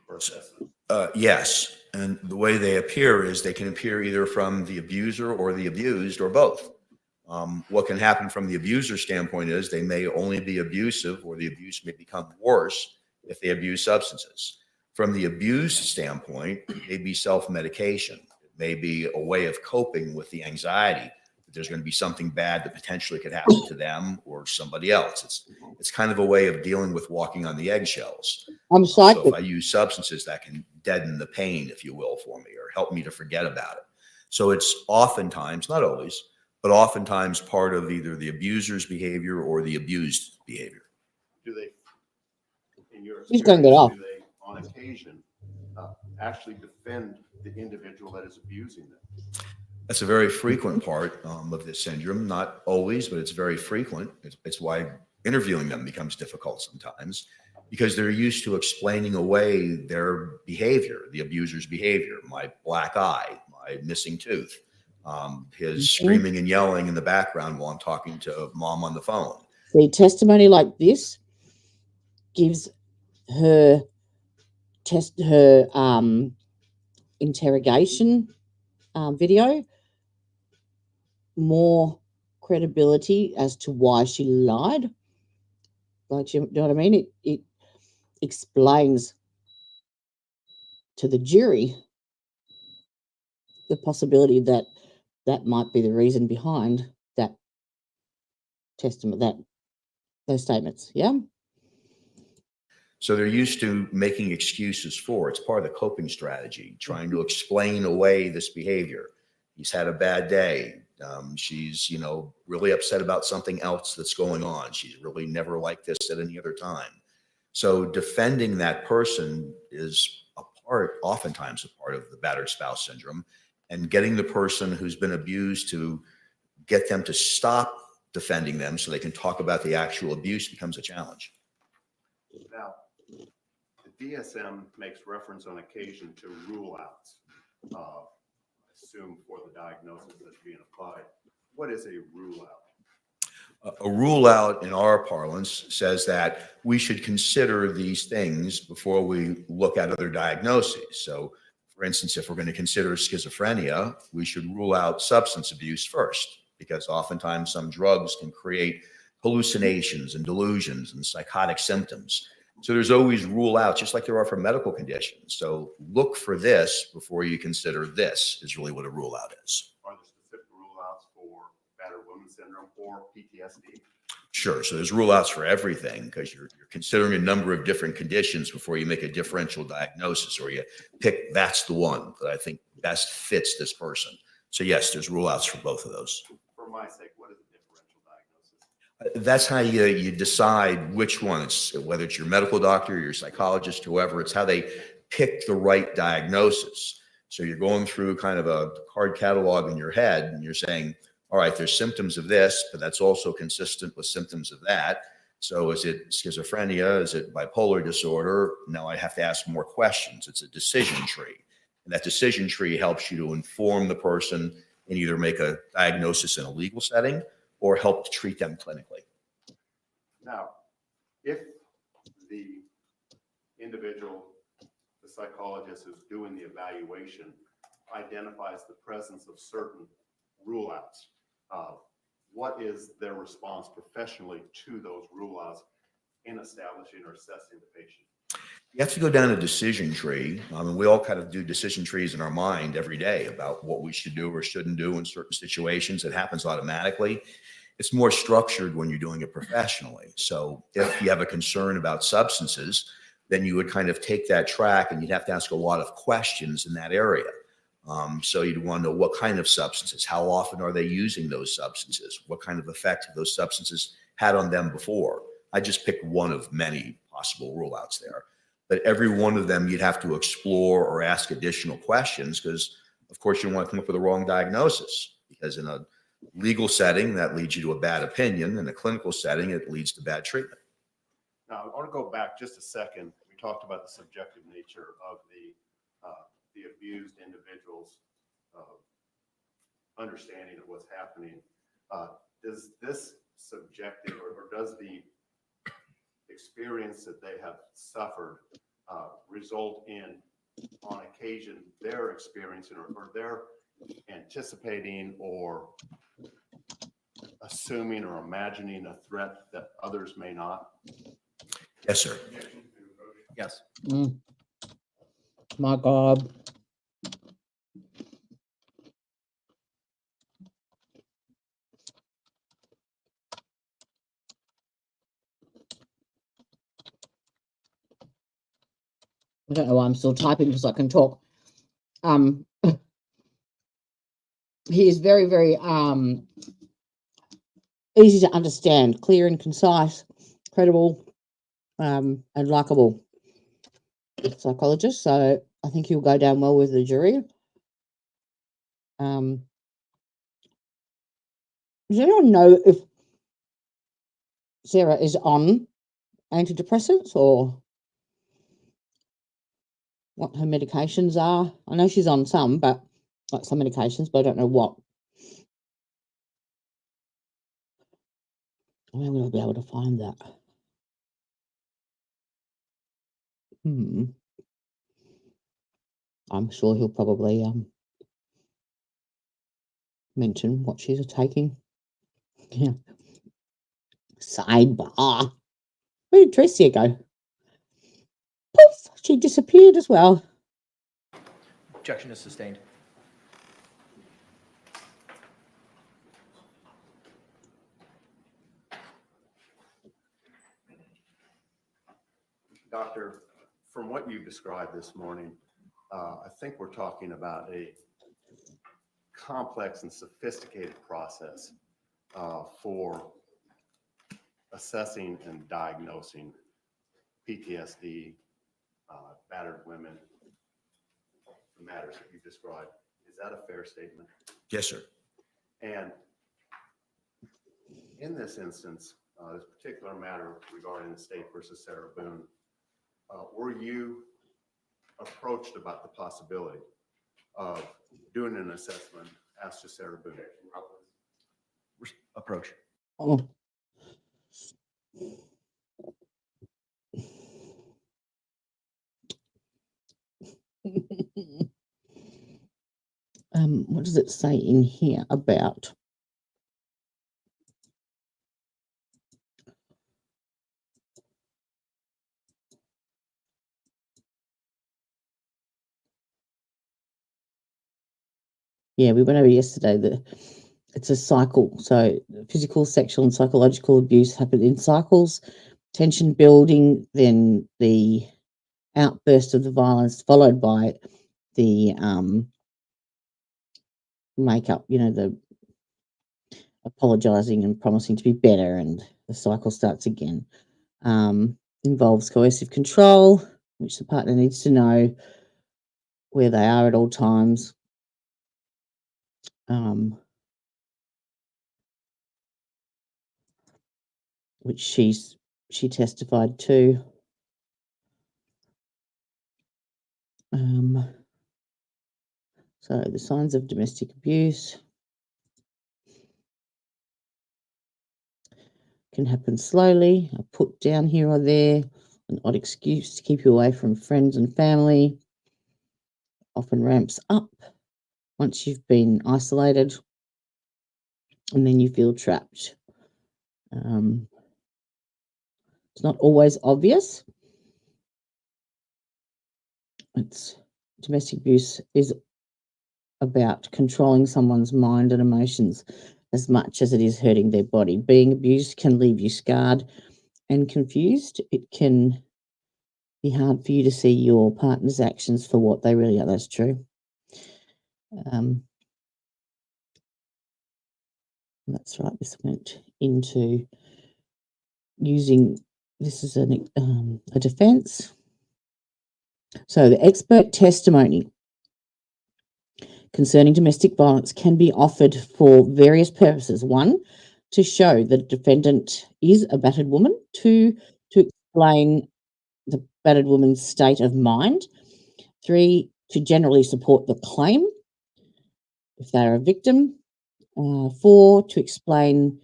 or assessment? Yes. And the way they appear is they can appear either from the abuser or the abused or both. What can happen from the abuser standpoint is they may only be abusive, or the abuse may become worse if they abuse substances. From the abused standpoint, it may be self-medication. It may be a way of coping with the anxiety that there's going to be something bad that potentially could happen to them or somebody else. It's kind of a way of dealing with walking on the eggshells. I'm So psychic. if I use substances, that can deaden the pain, if you will, for me, or help me to forget about it. So it's oftentimes, not always, but oftentimes part of either the abuser's behavior or the abused behavior. Do they, in your He's gonna get off. do they, on occasion, actually defend the individual that is abusing them? That's a very frequent part of this syndrome. Not always, but it's very frequent. It's why interviewing them becomes difficult sometimes, because they're used to explaining away their behavior, the abuser's behavior, my black eye, my missing tooth, his screaming and yelling in the background while I'm talking to mom on the phone. The testimony like this gives her interrogation video more credibility as to why she lied. Like, you know what I mean? It explains to the jury the possibility that that might be the reason behind that testimony, those statements. Yeah. So they're used to making excuses for it. It's part of the coping strategy, trying to explain away this behavior. He's had a bad day. She's, really upset about something else that's going on. She's really never liked this at any other time. So defending that person is oftentimes a part of the battered spouse syndrome, and getting the person who's been abused to get them to stop defending them so they can talk about the actual abuse becomes a challenge. Now, the DSM makes reference on occasion to rule outs, assume for the diagnosis that's being applied. What is a rule out? A rule out in our parlance says that we should consider these things before we look at other diagnoses. So, for instance, if we're going to consider schizophrenia, we should rule out substance abuse first, because oftentimes some drugs can create hallucinations and delusions and psychotic symptoms. So there's always rule out, just like there are for medical conditions. So look for this before you consider this, is really what a rule out is. Are there specific rule outs for battered woman syndrome or PTSD? Sure. So there's rule outs for everything, because you're considering a number of different conditions before you make a differential diagnosis, or you pick that's the one that I think best fits this person. So yes, there's rule outs for both of those. For my sake, what is a differential diagnosis? That's how you decide which one. It's whether it's your medical doctor, your psychologist, whoever. It's how they pick the right diagnosis. So you're going through kind of a card catalog in your head, and you're saying, all right, there's symptoms of this, but that's also consistent with symptoms of that. So is it schizophrenia? Is it bipolar disorder? Now I have to ask more questions. It's a decision tree. And that decision tree helps you to inform the person and either make a diagnosis in a legal setting or help to treat them clinically. Now, if the individual, the psychologist who's doing the evaluation, identifies the presence of certain rule outs, what is their response professionally to those rule outs in establishing or assessing the patient? You have to go down a decision tree. We all kind of do decision trees in our mind every day about what we should do or shouldn't do in certain situations. It happens automatically. It's more structured when you're doing it professionally. So if you have a concern about substances, then you would kind of take that track and you'd have to ask a lot of questions in that area. So you'd want to know what kind of substances, how often are they using those substances, what kind of effect have those substances had on them before. I just picked one of many possible rule outs there, but every one of them you'd have to explore or ask additional questions because, of course, you don't want to come up with a wrong diagnosis, because in a legal setting that leads you to a bad opinion. In a clinical setting, it leads to bad treatment. Now, I want to go back just a second. We talked about the subjective nature of the abused individual's understanding of what's happening. Does this subjective or does the experience that they have suffered result in, on occasion, their experiencing or their anticipating or assuming or imagining a threat that others may not? Yes, sir. Yes. My God. I don't know why I'm still typing because I can talk. He is very, very easy to understand, clear and concise, credible, and likable psychologist. So I think he'll go down well with the jury. Does anyone know if Sarah is on antidepressants or what her medications are? I know she's on some, but like some medications, but I don't know what. Where will I be able to find that? I'm sure he'll probably mention what she's taking. Yeah. Sidebar. Where did Tricia go? Poof! She disappeared as well. Objection is sustained. Doctor, from what you've described this morning, I think we're talking about a complex and sophisticated process for assessing and diagnosing PTSD, battered women, the matters that you've described. Is that a fair statement? Yes, sir. And in this instance, this particular matter regarding the state versus Sarah Boone, were you approached about the possibility of doing an assessment as to Sarah Boone? Approach. Oh. What does it say in here about? Yeah, we went over yesterday that it's a cycle. So physical, sexual, and psychological abuse happen in cycles. Tension building, then the outburst of the violence, followed by the makeup, the apologizing and promising to be better, and the cycle starts again. Involves coercive control, which the partner needs to know where they are at all times. Which she testified to. So the signs of domestic abuse can happen slowly, a put down here or there, an odd excuse to keep you away from friends and family, often ramps up once you've been isolated, and then you feel trapped. It's not always obvious. Domestic abuse is about controlling someone's mind and emotions as much as it is hurting their body. Being abused can leave you scarred and confused. It can be hard for you to see your partner's actions for what they really are. That's true. That's right. This went into using this as a defense. So the expert testimony concerning domestic violence can be offered for various purposes. 1, to show the defendant is a battered woman. 2, to explain the battered woman's state of mind. 3, to generally support the claim if they're a victim. 4, to explain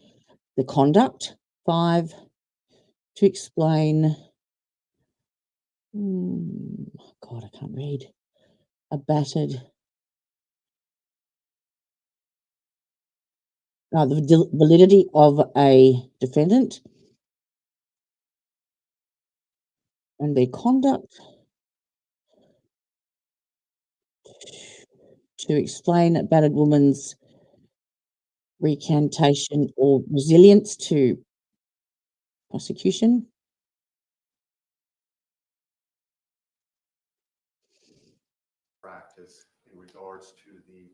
the conduct. 5, to explain, God, I can't read, a battered, the validity of a defendant and their conduct. To explain a battered woman's recantation or resilience to prosecution. Practice in regards to the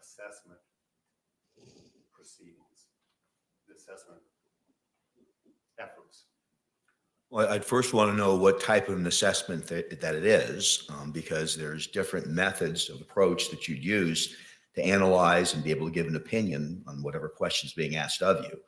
assessment proceedings, the assessment efforts. Well, I'd first want to know what type of an assessment that it is, because there's different methods of approach that you'd use to analyze and be able to give an opinion on whatever question's being asked of you.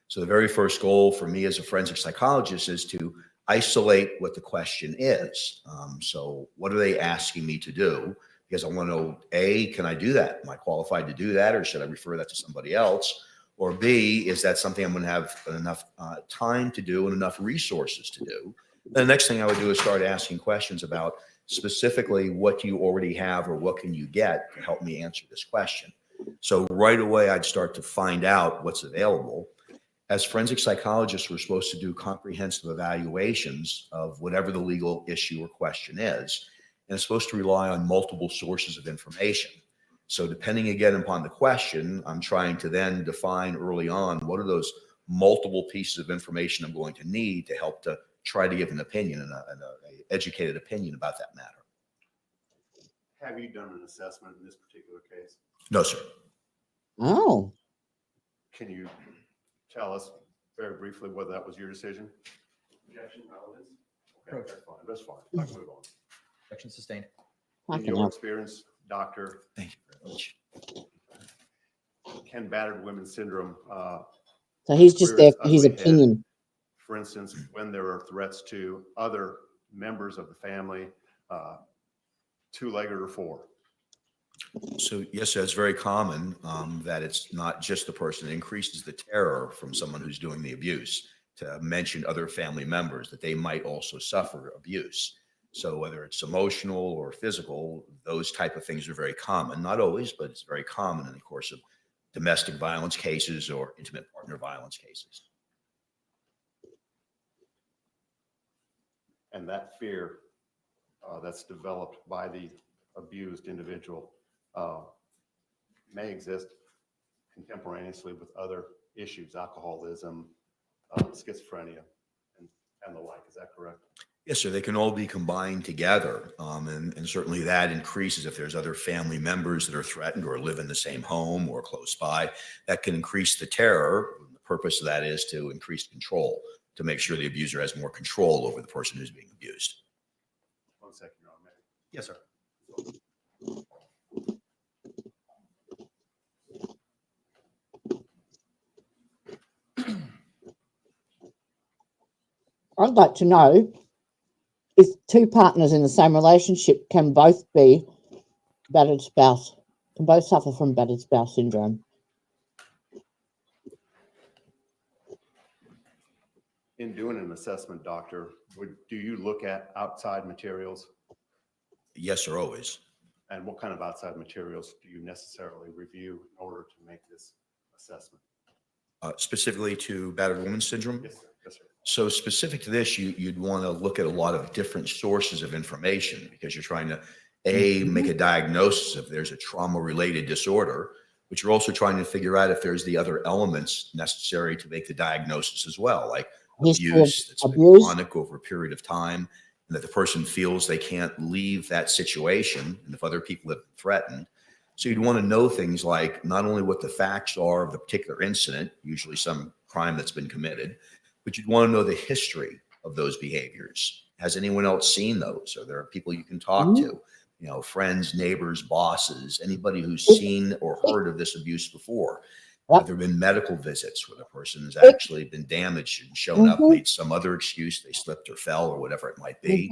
So the very first goal for me as a forensic psychologist is to isolate what the question is. So what are they asking me to do? Because I want to know, A, can I do that? Am I qualified to do that, or should I refer that to somebody else? Or B, is that something I'm going to have enough time to do and enough resources to do? The next thing I would do is start asking questions about specifically what do you already have or what can you get to help me answer this question. So right away, I'd start to find out what's available. As forensic psychologists, we're supposed to do comprehensive evaluations of whatever the legal issue or question is, and it's supposed to rely on multiple sources of information. So depending again upon the question, I'm trying to then define early on what are those multiple pieces of information I'm going to need to help to try to give an opinion and an educated opinion about that matter. Have you done an assessment in this particular case? No, sir. Oh, Can you tell us very briefly whether that was your decision? Objection, relevance. Okay, that's fine. That's fine. I can move on. Objection sustained. In your experience, doctor, Thank you very much. can battered women syndrome, so he's just rear there its for his ugly head? opinion. For instance, when there are threats to other members of the family, two-legged or four? So yes, it's very common that it's not just the person. It increases the terror from someone who's doing the abuse to mention other family members that they might also suffer abuse. So whether it's emotional or physical, those type of things are very common. Not always, but it's very common in the course of domestic violence cases or intimate partner violence cases. And that fear that's developed by the abused individual may exist contemporaneously with other issues, alcoholism, schizophrenia, and the like. Is that correct? Yes, sir. They can all be combined together. And certainly that increases if there's other family members that are threatened or live in the same home or close by. That can increase the terror. The purpose of that is to increase control, to make sure the abuser has more control over the person who's being abused. 1 second, Your Honor. Yes, sir. I'd like to know if two partners in the same relationship can both be battered spouse, can both suffer from battered spouse syndrome. In doing an assessment, doctor, do you look at outside materials? Yes, sir, always. And what kind of outside materials do you necessarily review in order to make this assessment? Specifically to battered woman syndrome? Yes, sir. Yes, sir. So specific to this, you'd want to look at a lot of different sources of information because you're trying to, make a diagnosis if there's a trauma-related disorder, but you're also trying to figure out if there's the other elements necessary to make the diagnosis as well, like abuse that's been chronic over a period of time. and that the person feels they can't leave that situation, and if other people have been threatened. So you'd want to know things like not only what the facts are of the particular incident, usually some crime that's been committed, but you'd want to know the history of those behaviors. Has anyone else seen those? Are there people you can talk to? You know, friends, neighbors, bosses, anybody who's seen or heard of this abuse before? Have there been medical visits where the person has actually been damaged and shown up, made some other excuse, they slipped or fell or whatever it might be?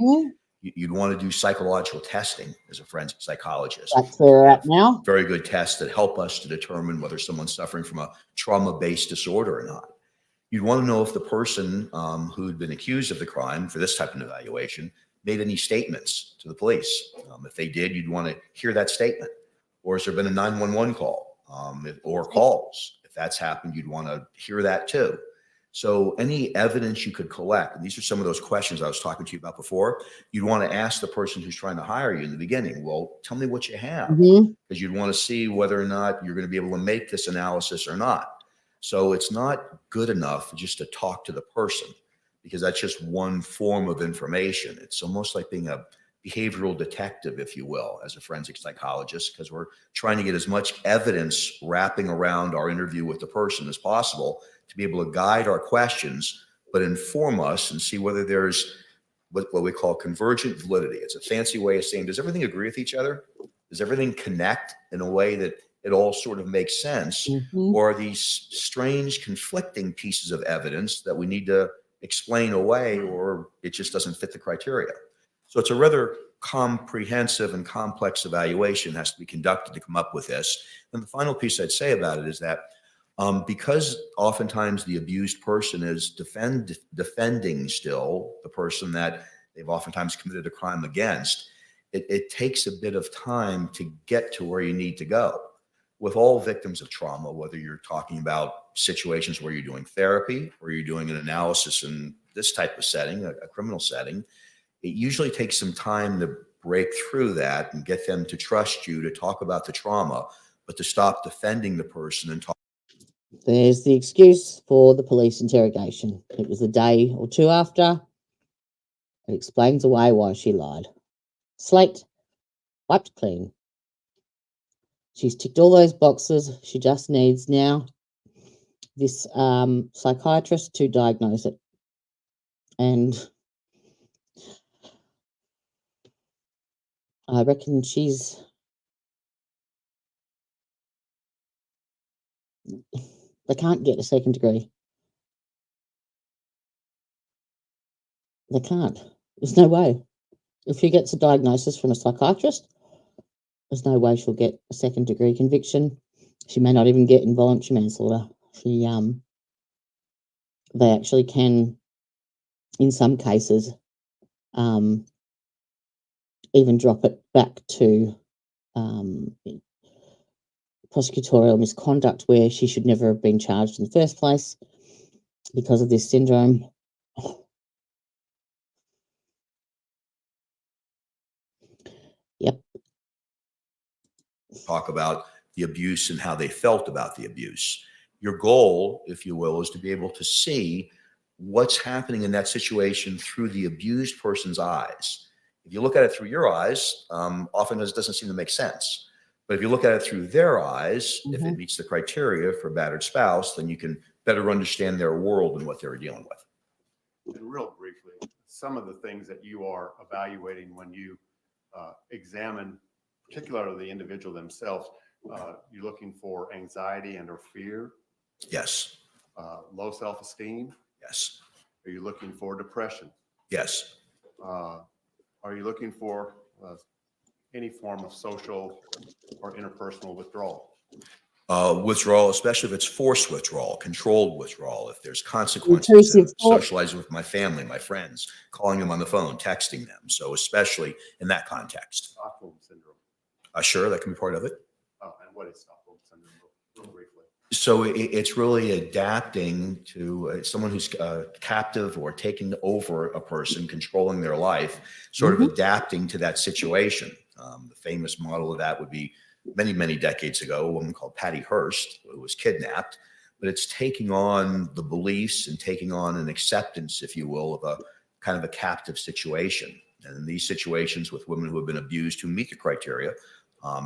You'd want to do psychological testing as a forensic psychologist. That's where we're at now. Very good tests that help us to determine whether someone's suffering from a trauma-based disorder or not. You'd want to know if the person who'd been accused of the crime for this type of evaluation made any statements to the police. If they did, you'd want to hear that statement. Or has there been a 911 call or calls? If that's happened, you'd want to hear that too. So any evidence you could collect, and these are some of those questions I was talking to you about before, you'd want to ask the person who's trying to hire you in the beginning, well, tell me what you have, because you'd want to see whether or not you're going to be able to make this analysis or not. So it's not good enough just to talk to the person, because that's just one form of information. It's almost like being a behavioral detective, if you will, as a forensic psychologist, because we're trying to get as much evidence wrapping around our interview with the person as possible to be able to guide our questions, but inform us and see whether there's what we call convergent validity. It's a fancy way of saying, does everything agree with each other? Does everything connect in a way that it all sort of makes sense? Or are these strange conflicting pieces of evidence that we need to explain away, or it just doesn't fit the criteria? So it's a rather comprehensive and complex evaluation that has to be conducted to come up with this. And the final piece I'd say about it is that because oftentimes the abused person is defending still the person that they've oftentimes committed a crime against, it takes a bit of time to get to where you need to go. With all victims of trauma, whether you're talking about situations where you're doing therapy or you're doing an analysis in this type of setting, a criminal setting, it usually takes some time to break through that and get them to trust you to talk about the trauma, but to stop defending the person and talk. There's the excuse for the police interrogation. It was a day or two after. It explains away why she lied. Slate, wiped clean. She's ticked all those boxes. She just needs now this psychiatrist to diagnose it. And I reckon they can't get a second degree. They can't. There's no way. If she gets a diagnosis from a psychiatrist, there's no way she'll get a second degree conviction. She may not even get involuntary manslaughter. They actually can, in some cases, even drop it back to prosecutorial misconduct, where she should never have been charged in the first place because of this syndrome. Yep. Talk about the abuse and how they felt about the abuse. Your goal, if you will, is to be able to see what's happening in that situation through the abused person's eyes. If you look at it through your eyes, often it doesn't seem to make sense. But if you look at it through their eyes, if it meets the criteria for a battered spouse, then you can better understand their world and what they're dealing with. And real briefly, some of the things that you are evaluating when you examine, particularly the individual themselves, you're looking for anxiety and or fear. Yes. Low self-esteem. Yes. Are you looking for depression? Yes. Are you looking for any form of social or interpersonal withdrawal? Withdrawal, especially if it's forced withdrawal, controlled withdrawal, if there's consequences, to socializing with my family, my friends, calling them on the phone, texting them. So especially in that context. Stockholm syndrome. Sure, that can be part of it. And what is Stockholm syndrome, real briefly? So it's really adapting to someone who's captive or taking over a person, controlling their life, sort of adapting to that situation. The famous model of that would be many, many decades ago, a woman called Patty Hearst, who was kidnapped. But it's taking on the beliefs and taking on an acceptance, if you will, of a kind of a captive situation. And in these situations with women who have been abused who meet the criteria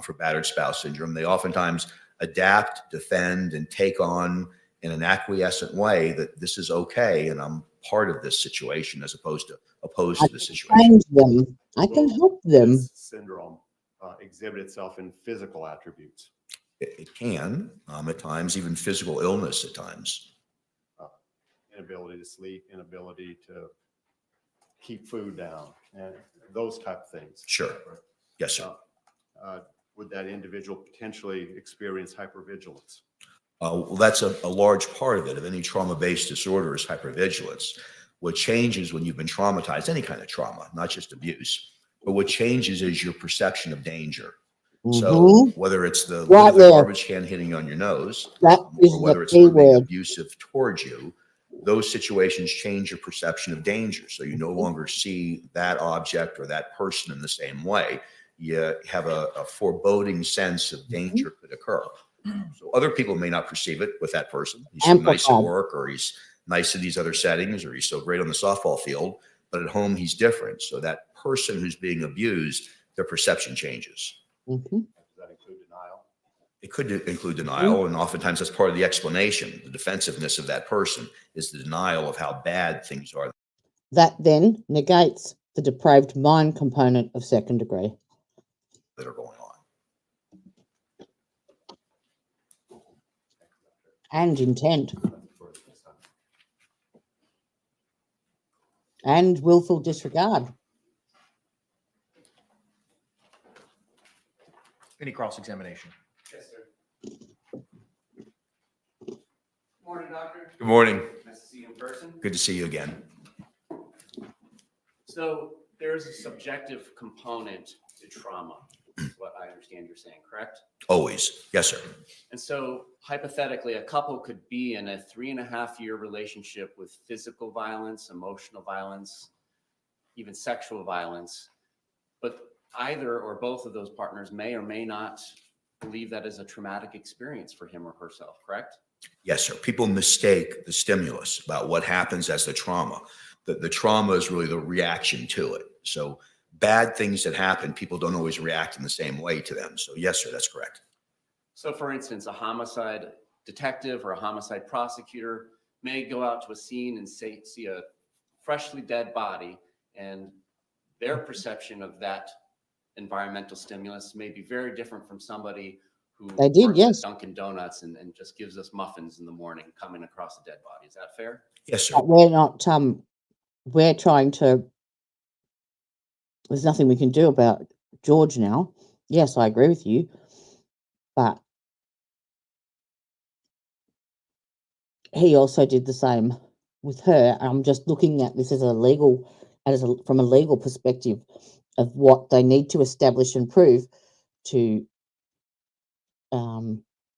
for battered spouse syndrome, they oftentimes adapt, defend, and take on in an acquiescent way that this is okay and I'm part of this situation as opposed to opposed to the situation. Change them. I can help them. This syndrome exhibit itself in physical attributes. It can, at times, even physical illness at times. Inability to sleep, inability to keep food down, and those type of things. Sure. Yes, sir. Would that individual potentially experience hypervigilance? Well, that's a large part of it. Of any trauma-based disorder is hypervigilance. What changes when you've been traumatized, any kind of trauma, not just abuse, but what changes is your perception of danger. So whether it's the lid of the garbage can hitting on your nose, or whether it's someone being abusive towards you, those situations change your perception of danger. So you no longer see that object or that person in the same way. You have a foreboding sense of danger could occur. So other people may not perceive it with that person. He's so nice at work, or he's nice in these other settings, or he's so great on the softball field, but at home he's different. So that person who's being abused, their perception changes. Does that include denial? It could include denial, and oftentimes that's part of the explanation. The defensiveness of that person is the denial of how bad things are. That then negates the depraved mind component of second degree That are going on. and intent and willful disregard. Any cross-examination? Yes, sir. Morning, doctor. Good morning. Nice to see you in person. Good to see you again. So there's a subjective component to trauma, is what I understand you're saying, correct? Always. Yes, sir. And so hypothetically, a couple could be in a 3.5-year relationship with physical violence, emotional violence, even sexual violence, but either or both of those partners may or may not believe that is a traumatic experience for him or herself, correct? Yes, sir. People mistake the stimulus about what happens as the trauma. The trauma is really the reaction to it. So bad things that happen, people don't always react in the same way to them. So yes, sir, that's correct. So for instance, a homicide detective or a homicide prosecutor may go out to a scene and see a freshly dead body, and their perception of that environmental stimulus may be very different from somebody who works at Dunkin' Donuts and just gives us muffins in the morning coming across a dead body. Is that fair? Yes, sir. But we're not, we're trying to, there's nothing we can do about George now. Yes, I agree with you, but he also did the same with her. I'm just looking at this as from a legal perspective of what they need to establish and prove to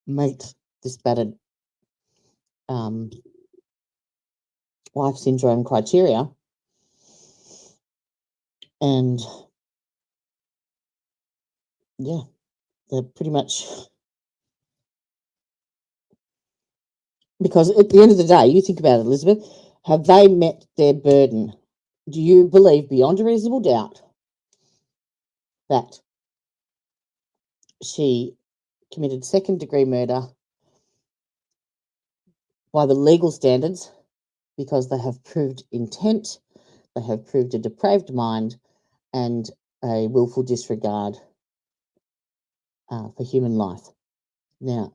meet this battered wife syndrome criteria. And yeah, they're pretty much, because at the end of the day, you think about it, Elizabeth, have they met their burden? Do you believe beyond a reasonable doubt that she committed second-degree murder by the legal standards because they have proved intent, they have proved a depraved mind, and a willful disregard for human life? Now,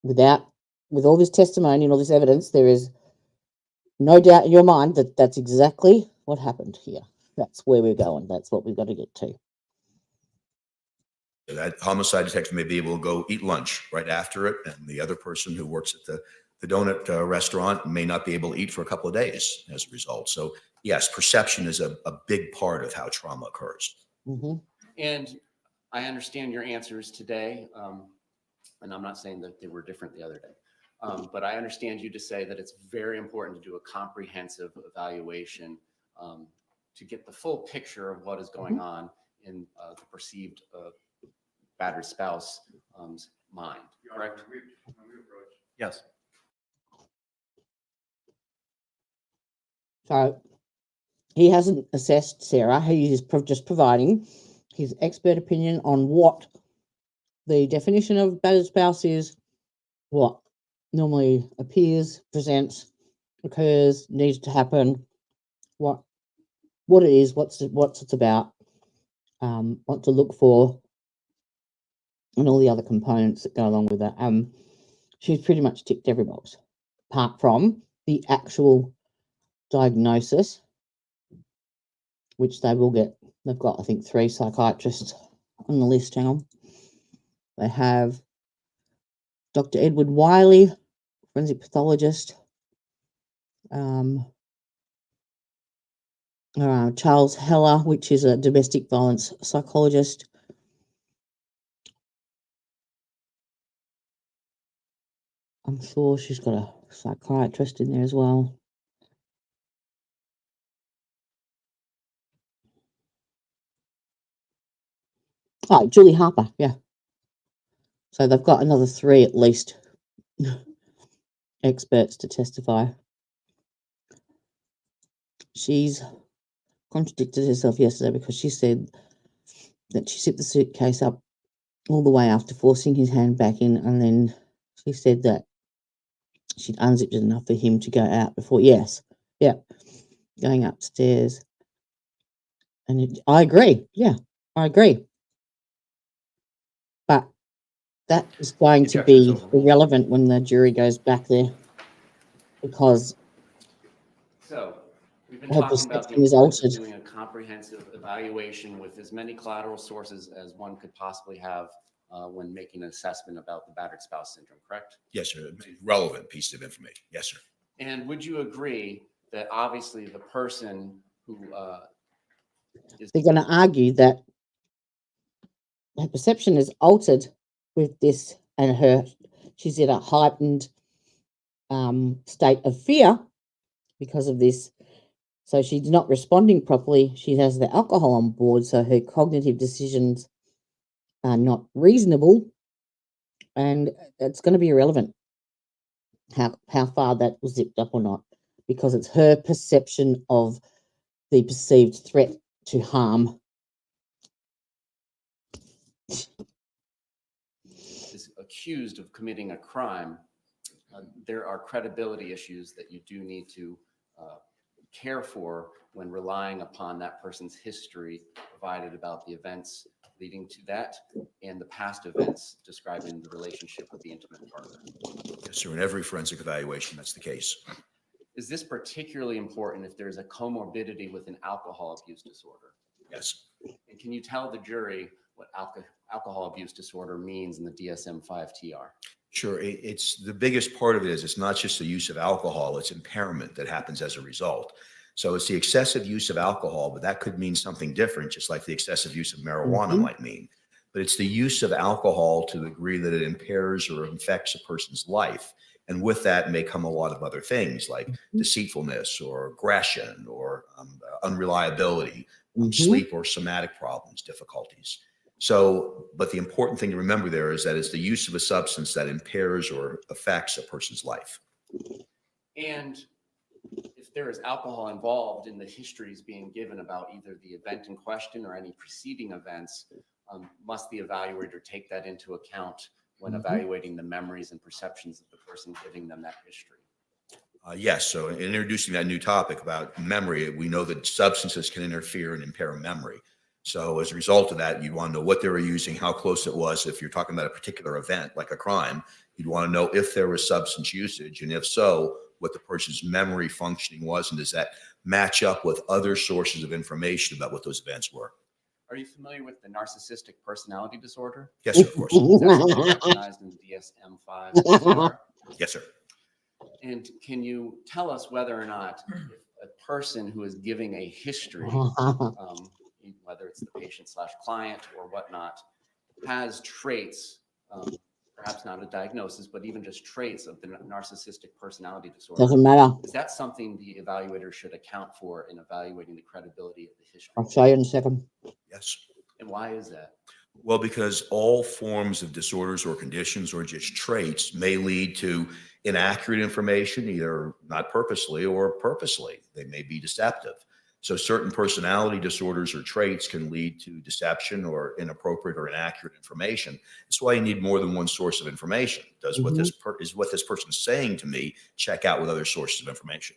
with all this testimony and all this evidence, there is no doubt in your mind that that's exactly what happened here. That's where we're going. That's what we've got to get to. That homicide detective may be able to go eat lunch right after it, and the other person who works at the donut restaurant may not be able to eat for a couple of days as a result. So yes, perception is a big part of how trauma occurs. And I understand your answers today, and I'm not saying that they were different the other day, but I understand you to say that it's very important to do a comprehensive evaluation to get the full picture of what is going on in the perceived battered spouse mind, correct? Yes. So he hasn't assessed Sarah. He is just providing his expert opinion on what the definition of battered spouse is, what normally appears, presents, occurs, needs to happen, what it is, what's it's about, what to look for, and all the other components that go along with that. She's pretty much ticked every box, apart from the actual diagnosis, which they will get. They've got, I think, 3 psychiatrists on the list. Hang on. They have Dr. Edward Wiley, forensic pathologist, Charles Heller, which is a domestic violence psychologist, I'm sure she's got a psychiatrist in there as well. Oh, Julie Harper, yeah. So they've got another 3 at least experts to testify. She's contradicted herself yesterday because she said that she zipped the suitcase up all the way after forcing his hand back in, and then she said that she'd unzipped it enough for him to go out before. Yes, yeah, going upstairs. And I agree. Yeah, I agree. But that is going to be irrelevant when the jury goes back there, because So we've been her talking about the perception is importance of altered. doing a comprehensive evaluation with as many collateral sources as one could possibly have when making an assessment about the battered spouse syndrome, correct? Yes, sir. Relevant piece of information. Yes, sir. And would you agree that obviously the person who is They're going to argue that her perception is altered with this, and she's in a heightened state of fear because of this. So she's not responding properly. She has the alcohol on board, so her cognitive decisions are not reasonable, and it's going to be irrelevant how far that was zipped up or not, because it's her perception of the perceived threat to harm. Is accused of committing a crime, there are credibility issues that you do need to care for when relying upon that person's history provided about the events leading to that and the past events describing the relationship with the intimate partner. Yes, sir. In every forensic evaluation, that's the case. Is this particularly important if there's a comorbidity with an alcohol abuse disorder? Yes. And can you tell the jury what alcohol abuse disorder means in the DSM-5 TR? Sure. It's the biggest part of it is it's not just the use of alcohol, it's impairment that happens as a result. So it's the excessive use of alcohol, but that could mean something different, just like the excessive use of marijuana might mean. But it's the use of alcohol to the degree that it impairs or affects a person's life. And with that may come a lot of other things like deceitfulness or aggression or unreliability, sleep or somatic problems, difficulties. So, but the important thing to remember there is that it's the use of a substance that impairs or affects a person's life. And if there is alcohol involved in the histories being given about either the event in question or any preceding events, must the evaluator take that into account when evaluating the memories and perceptions of the person giving them that history? Yes. So in introducing that new topic about memory, we know that substances can interfere and impair memory. So as a result of that, you'd want to know what they were using, how close it was. If you're talking about a particular event, like a crime, you'd want to know if there was substance usage, and if so, what the person's memory functioning was, and does that match up with other sources of information about what those events were. Are you familiar with the narcissistic personality disorder? Yes, sir, of course. That's recognized in the DSM-5 TR. Yes, sir. And can you tell us whether or not a person who is giving a history, whether it's the patient/client or whatnot, has traits, perhaps not a diagnosis, but even just traits of the narcissistic personality disorder? Doesn't matter. Is that something the evaluator should account for in evaluating the credibility of the history? I'll show you in a second. Yes. And why is that? Well, because all forms of disorders or conditions or just traits may lead to inaccurate information, either not purposely or purposely. They may be deceptive. So certain personality disorders or traits can lead to deception or inappropriate or inaccurate information. That's why you need more than one source of information. Does what this is what this person's saying to me check out with other sources of information?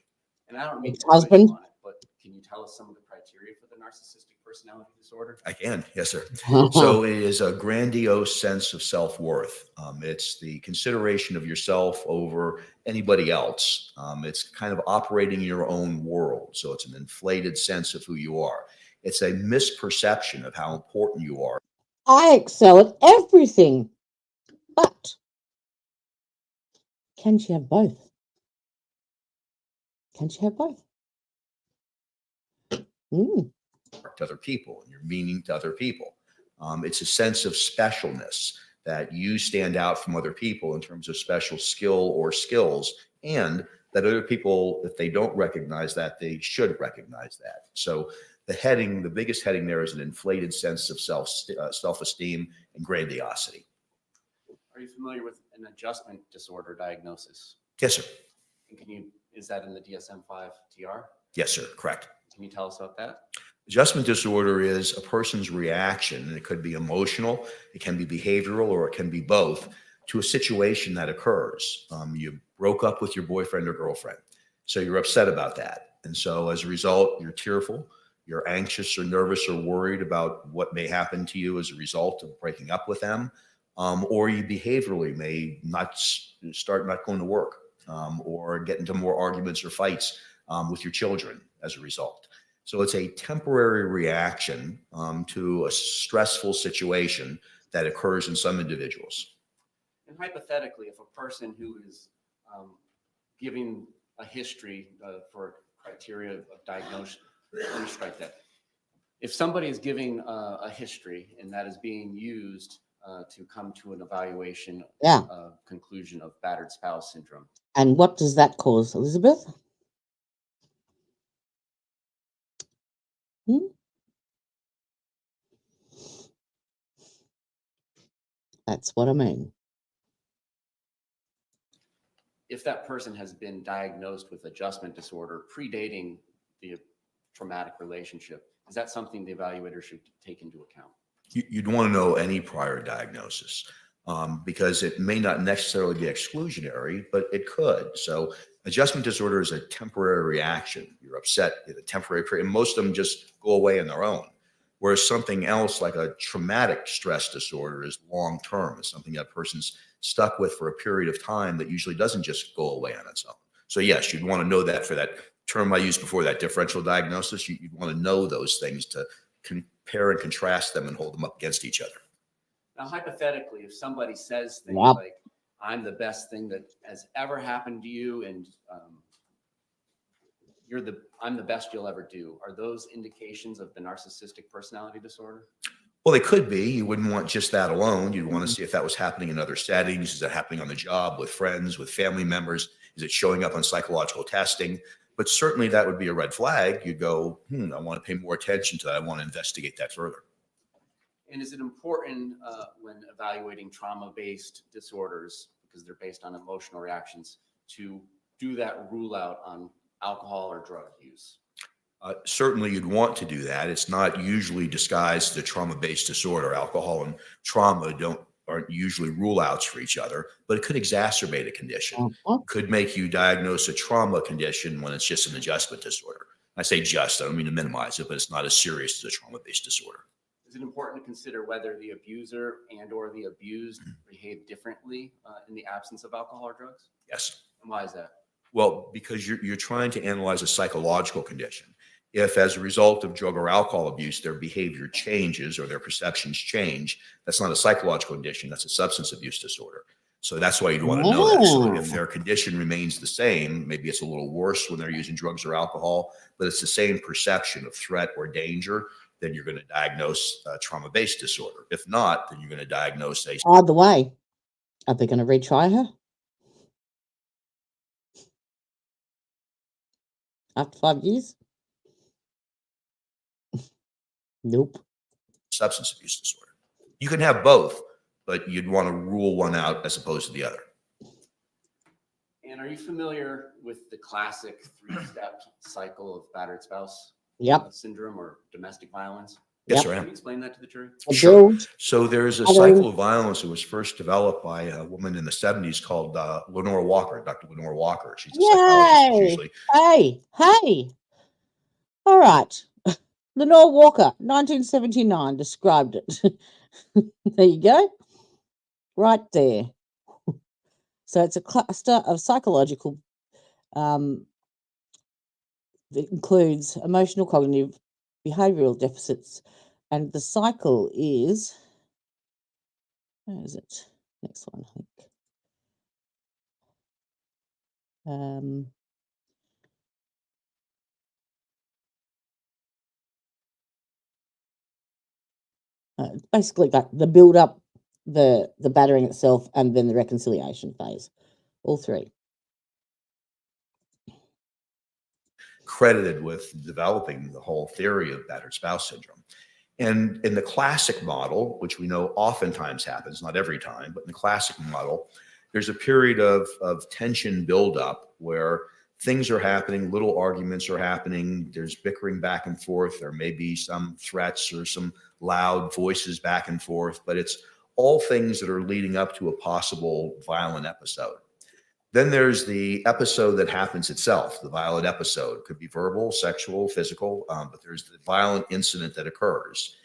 And I don't mean to Ex-husband? push you on it, but can you tell us some of the criteria for the narcissistic personality disorder? I can, yes, sir. So it is a grandiose sense of self-worth. It's the consideration of yourself over anybody else. It's kind of operating in your own world. So it's an inflated sense of who you are. It's a misperception of how important you are. I excel at everything. But can she have both? Can she have both? Mm. To other people and your meaning to other people. It's a sense of specialness that you stand out from other people in terms of special skill or skills, and that other people, if they don't recognize that, they should recognize that. So the biggest heading there is an inflated sense of self-esteem and grandiosity. Are you familiar with an adjustment disorder diagnosis? Yes, sir. And is that in the DSM-5 TR? Yes, sir. Correct. Can you tell us about that? Adjustment disorder is a person's reaction, and it could be emotional, it can be behavioral, or it can be both, to a situation that occurs. You broke up with your boyfriend or girlfriend, so you're upset about that. And so as a result, you're tearful, you're anxious or nervous or worried about what may happen to you as a result of breaking up with them, or you behaviorally may start not going to work, or get into more arguments or fights with your children as a result. So it's a temporary reaction to a stressful situation that occurs in some individuals. And hypothetically, if a person who is giving a history for criteria of diagnosis, let me strike that. If somebody is giving a history and that is being used to come to an evaluation, conclusion of battered spouse syndrome. And what does that cause, Elizabeth? That's what I mean. If that person has been diagnosed with adjustment disorder predating the traumatic relationship, is that something the evaluator should take into account? You'd want to know any prior diagnosis because it may not necessarily be exclusionary, but it could. So adjustment disorder is a temporary reaction. You're upset in a temporary period, and most of them just go away on their own. Whereas something else like a traumatic stress disorder is long-term. It's something that person's stuck with for a period of time that usually doesn't just go away on its own. So yes, you'd want to know that. For that term I used before, that differential diagnosis, you'd want to know those things to compare and contrast them and hold them up against each other. Now, hypothetically, if somebody says things like, I'm the best thing that has ever happened to you, and I'm the best you'll ever do, are those indications of the narcissistic personality disorder? Well, they could be. You wouldn't want just that alone. You'd want to see if that was happening in other settings. Is that happening on the job, with friends, with family members? Is it showing up on psychological testing? But certainly that would be a red flag. You'd go, I want to pay more attention to that. I want to investigate that further. And is it important when evaluating trauma-based disorders, because they're based on emotional reactions, to do that rule out on alcohol or drug use? Certainly you'd want to do that. It's not usually disguised as a trauma-based disorder. Alcohol and trauma aren't usually rule outs for each other, but it could exacerbate a condition. Could make you diagnose a trauma condition when it's just an adjustment disorder. I say just, I don't mean to minimize it, but it's not as serious as a trauma-based disorder. Is it important to consider whether the abuser and or the abused behave differently in the absence of alcohol or drugs? Yes. And why is that? Well, because you're trying to analyze a psychological condition. If as a result of drug or alcohol abuse, their behavior changes or their perceptions change, that's not a psychological condition, that's a substance abuse disorder. So that's why you'd want to know that. So if their condition remains the same, maybe it's a little worse when they're using drugs or alcohol, but it's the same perception of threat or danger, then you're going to diagnose a trauma-based disorder. If not, then you're going to diagnose a... By the way, are they going to retry her? After 5 years? Nope. Substance abuse disorder. You can have both, but you'd want to rule one out as opposed to the other. And are you familiar with the classic 3-step cycle of battered spouse? Yep. syndrome or domestic violence. Yes, Yep. sir, I Can am. you explain that to the jury? A Sure. build. So there's a Other- cycle of violence that was first developed by a woman in the 70s called Lenore Walker, Dr. Lenore Walker. She's a psychologist. She's Yay! usually Hey. All right. Lenore Walker, 1979, described it. There you go. Right there. So it's a cluster of psychological, that includes emotional, cognitive, behavioral deficits. And the cycle is, where is it? Next one, I think. Basically like the build up, the battering itself, and then the reconciliation phase. All three. credited with developing the whole theory of battered spouse syndrome. And in the classic model, which we know oftentimes happens, not every time, but in the classic model, there's a period of tension buildup where things are happening, little arguments are happening, there's bickering back and forth, there may be some threats or some loud voices back and forth, but it's all things that are leading up to a possible violent episode. Then there's the episode that happens itself, the violent episode. Could be verbal, sexual, physical, but there's the violent incident that occurs.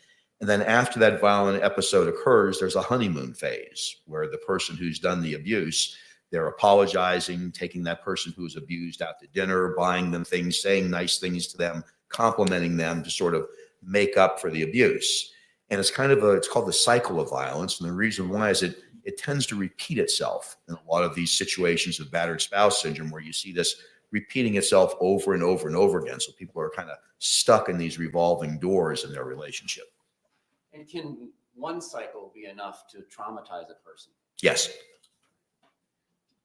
And then after that violent episode occurs, there's a honeymoon phase where the person who's done the abuse, they're apologizing, taking that person who's abused out to dinner, buying them things, saying nice things to them, complimenting them to sort of make up for the abuse. And it's kind of it's called the cycle of violence. And the reason why is it tends to repeat itself in a lot of these situations of battered spouse syndrome, where you see this repeating itself over and over and over again. So people are kind of stuck in these revolving doors in their relationship. And can one cycle be enough to traumatize a person? Yes.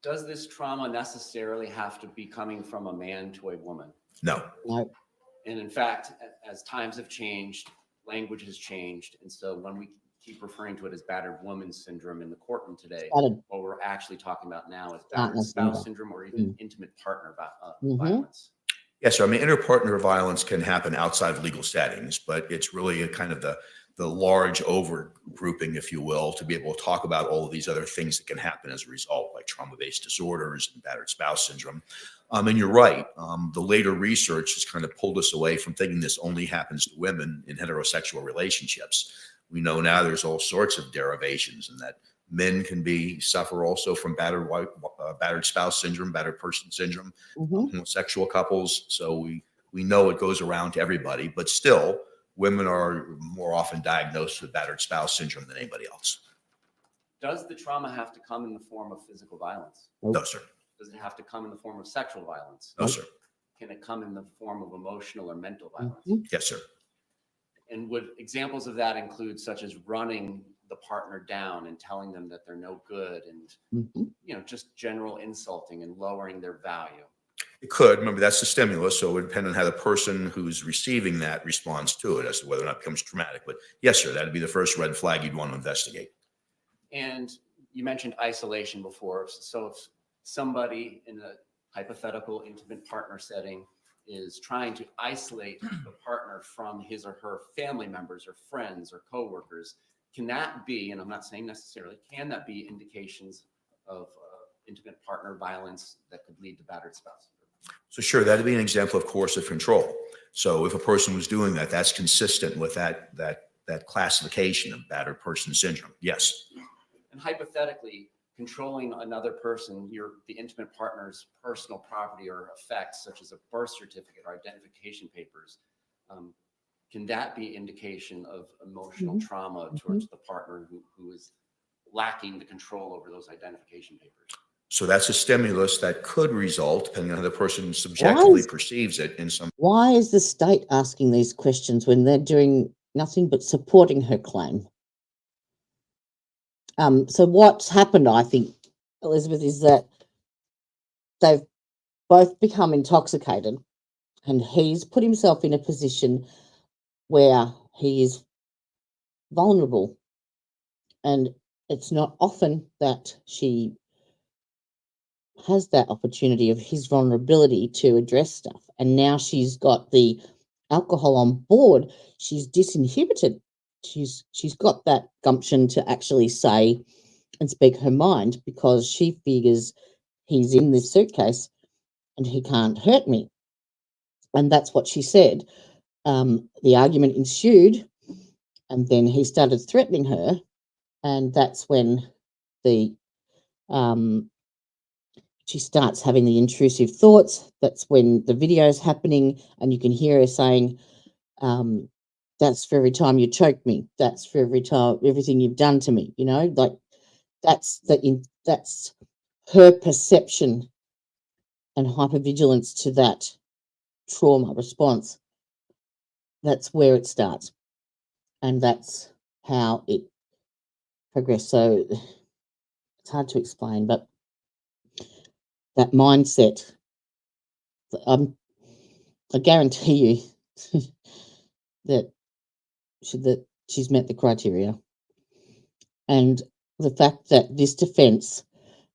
Does this trauma necessarily have to be coming from a man to a woman? No. No. And in fact, as times have changed, language has changed. And so when we keep referring to it as battered woman syndrome in the courtroom today, Battered. what we're actually talking about now is Partner battered spouse syndrome. syndrome or even intimate partner Mhm. violence. Yes, so I mean, interpartner violence can happen outside of legal settings, but it's really a kind of the large over grouping, if you will, to be able to talk about all of these other things that can happen as a result, like trauma-based disorders and battered spouse syndrome. And you're right. The later research has kind of pulled us away from thinking this only happens to women in heterosexual relationships. We know now there's all sorts of derivations, and that men can suffer also from battered spouse syndrome, battered person syndrome, homosexual couples. So we know it goes around to everybody, but still, women are more often diagnosed with battered spouse syndrome than anybody else. Does the trauma have to come in the form of physical violence? No, sir. Does it have to come in the form of sexual violence? No, sir. Can it come in the form of emotional or mental violence? Yes, sir. And would examples of that include such as running the partner down and telling them that they're no good and, just general insulting and lowering their value? It could. Remember, that's the stimulus, so it would depend on how the person who's receiving that responds to it as to whether or not it becomes traumatic. But yes, sir, that'd be the first red flag you'd want to investigate. And you mentioned isolation before. So if somebody in a hypothetical intimate partner setting is trying to isolate the partner from his or her family members or friends or coworkers, can that be, and I'm not saying necessarily, can that be indications of intimate partner violence that could lead to battered spouse? So sure, that'd be an example of coercive control. So if a person was doing that, that's consistent with that classification of battered person syndrome. Yes. And hypothetically, controlling another person, the intimate partner's personal property or effects, such as a birth certificate or identification papers, can that be indication of emotional trauma towards the partner who is lacking the control over those identification papers? So that's a stimulus that could result, depending on how the person subjectively perceives it, in some. Why is the state asking these questions when they're doing nothing but supporting her claim? So what's happened, I think, Elizabeth, is that they've both become intoxicated, and he's put himself in a position where he is vulnerable, and it's not often that she has that opportunity of his vulnerability to address stuff. And now she's got the alcohol on board, she's disinhibited. She's got that gumption to actually say and speak her mind, because she figures he's in this suitcase and he can't hurt me. And that's what she said. The argument ensued, and then he started threatening her, and that's when the she starts having the intrusive thoughts. That's when the video is happening, and you can hear her saying, that's for every time you choke me. That's for every time, everything you've done to me. You know, like that's her perception and hypervigilance to that trauma response. That's where it starts, and that's how it progressed. So it's hard to explain, but that mindset, I guarantee you that she's met the criteria. And the fact that this defense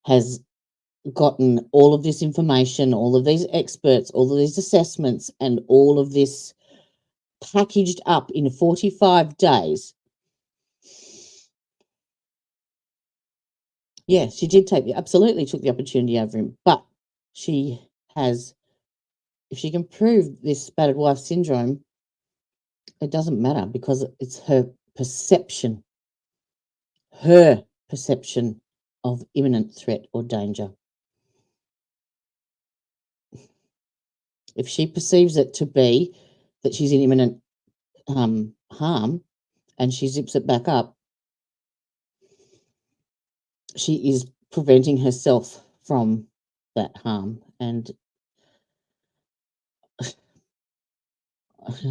has gotten all of this information, all of these experts, all of these assessments, and all of this packaged up in 45 days. Yeah, she did absolutely took the opportunity over him, but she has, if she can prove this battered wife syndrome, it doesn't matter, because it's her perception of imminent threat or danger. If she perceives it to be that she's in imminent harm and she zips it back up, she is preventing herself from that harm. And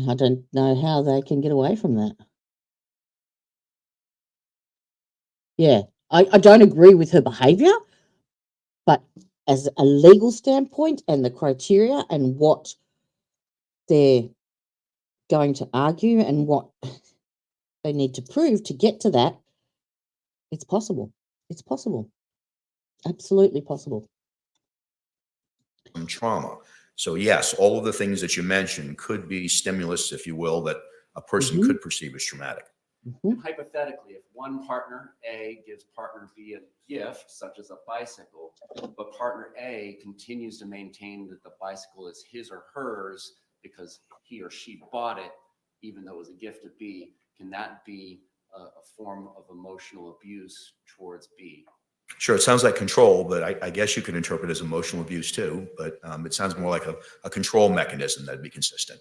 I don't know how they can get away from that. Yeah, I don't agree with her behaviour, but as a legal standpoint and the criteria and what they're going to argue and what they need to prove to get to that, it's possible. It's possible. Absolutely possible. Trauma. So yes, all of the things that you mentioned could be stimulus, if you will, that a person could perceive as traumatic. And hypothetically, if one partner A gives partner B a gift, such as a bicycle, but partner A continues to maintain that the bicycle is his or hers because he or she bought it, even though it was a gift to B, can that be a form of emotional abuse towards B? Sure, it sounds like control, but I guess you can interpret it as emotional abuse too, but it sounds more like a control mechanism that'd be consistent.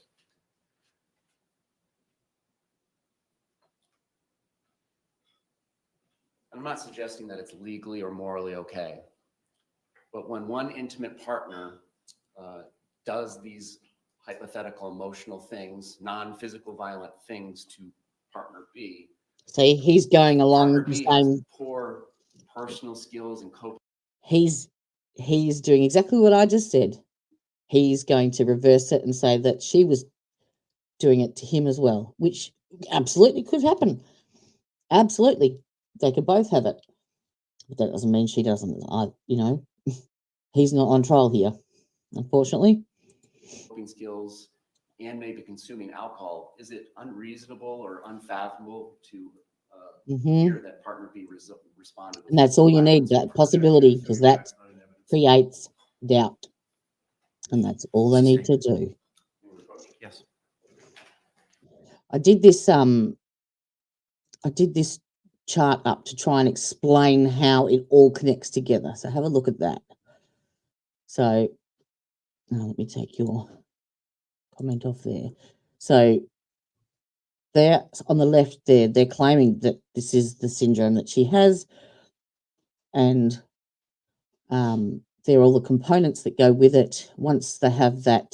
I'm not suggesting that it's legally or morally okay, but when one intimate partner does these hypothetical emotional things, non-physical violent things to partner B, so he's going along partner the B has same. poor personal skills and coping. He's doing exactly what I just said. He's going to reverse it and say that she was doing it to him as well, which absolutely could happen. Absolutely, they could both have it, but that doesn't mean she doesn't. He's not on trial here, unfortunately. Skills and maybe consuming alcohol. Is it unreasonable or unfathomable to hear that partner B responded? And that's all you need, that possibility, because that creates doubt, and that's all they need to do. Yes. I did this chart up to try and explain how it all connects together. So have a look at that. So now let me take your comment off there. So there on the left there, they're claiming that this is the syndrome that she has, and there are all the components that go with it. Once they have that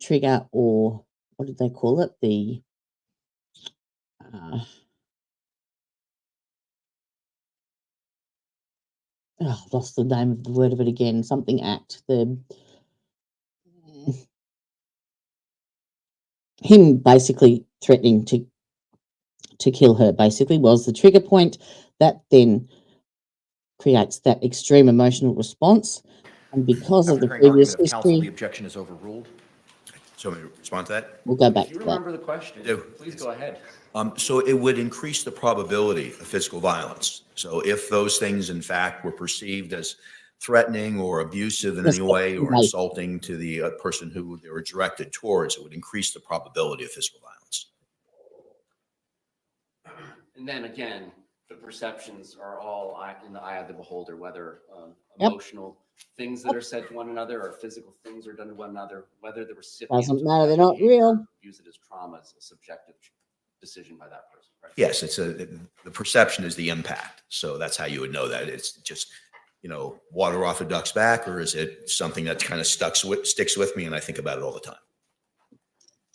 trigger, or what did they call it? The lost the name of the word of it again. Something act. Him basically threatening to kill her basically was the trigger point that then creates that extreme emotional response. And because of After the hearing previous argument of counsel, the history, objection is overruled. So let me respond to that. We'll go back If you to that. remember the question, Do. please go ahead. So it would increase the probability of physical violence. So if those things, in fact, were perceived as threatening or abusive in any way or Right. insulting to the person who they were directed towards, it would increase the probability of physical violence. And then again, the perceptions are all in the eye of the beholder, whether Yep. emotional things that are said to one another or physical things are done to one another, whether the recipient Doesn't of matter, that they're not behavior real. views it as trauma is a subjective decision by that person. Right? Yes, the perception is the impact. So that's how you would know that. It's just, water off a duck's back, or is it something that kind of sticks with me and I think about it all the time?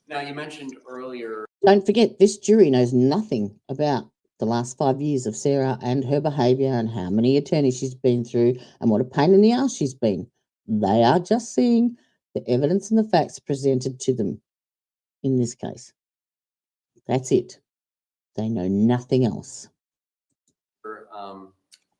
Now, you mentioned earlier. Don't forget, this jury knows nothing about the last 5 years of Sarah and her behaviour and how many attorneys she's been through and what a pain in the ass she's been. They are just seeing the evidence and the facts presented to them in this case. That's it. They know nothing else.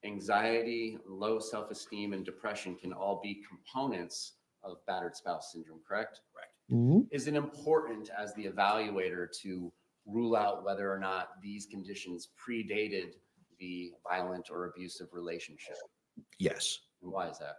Anxiety, low self-esteem, and depression can all be components of battered spouse syndrome, correct? Correct. Mm-hmm. Is it important as the evaluator to rule out whether or not these conditions predated the violent or abusive relationship? Yes. And why is that?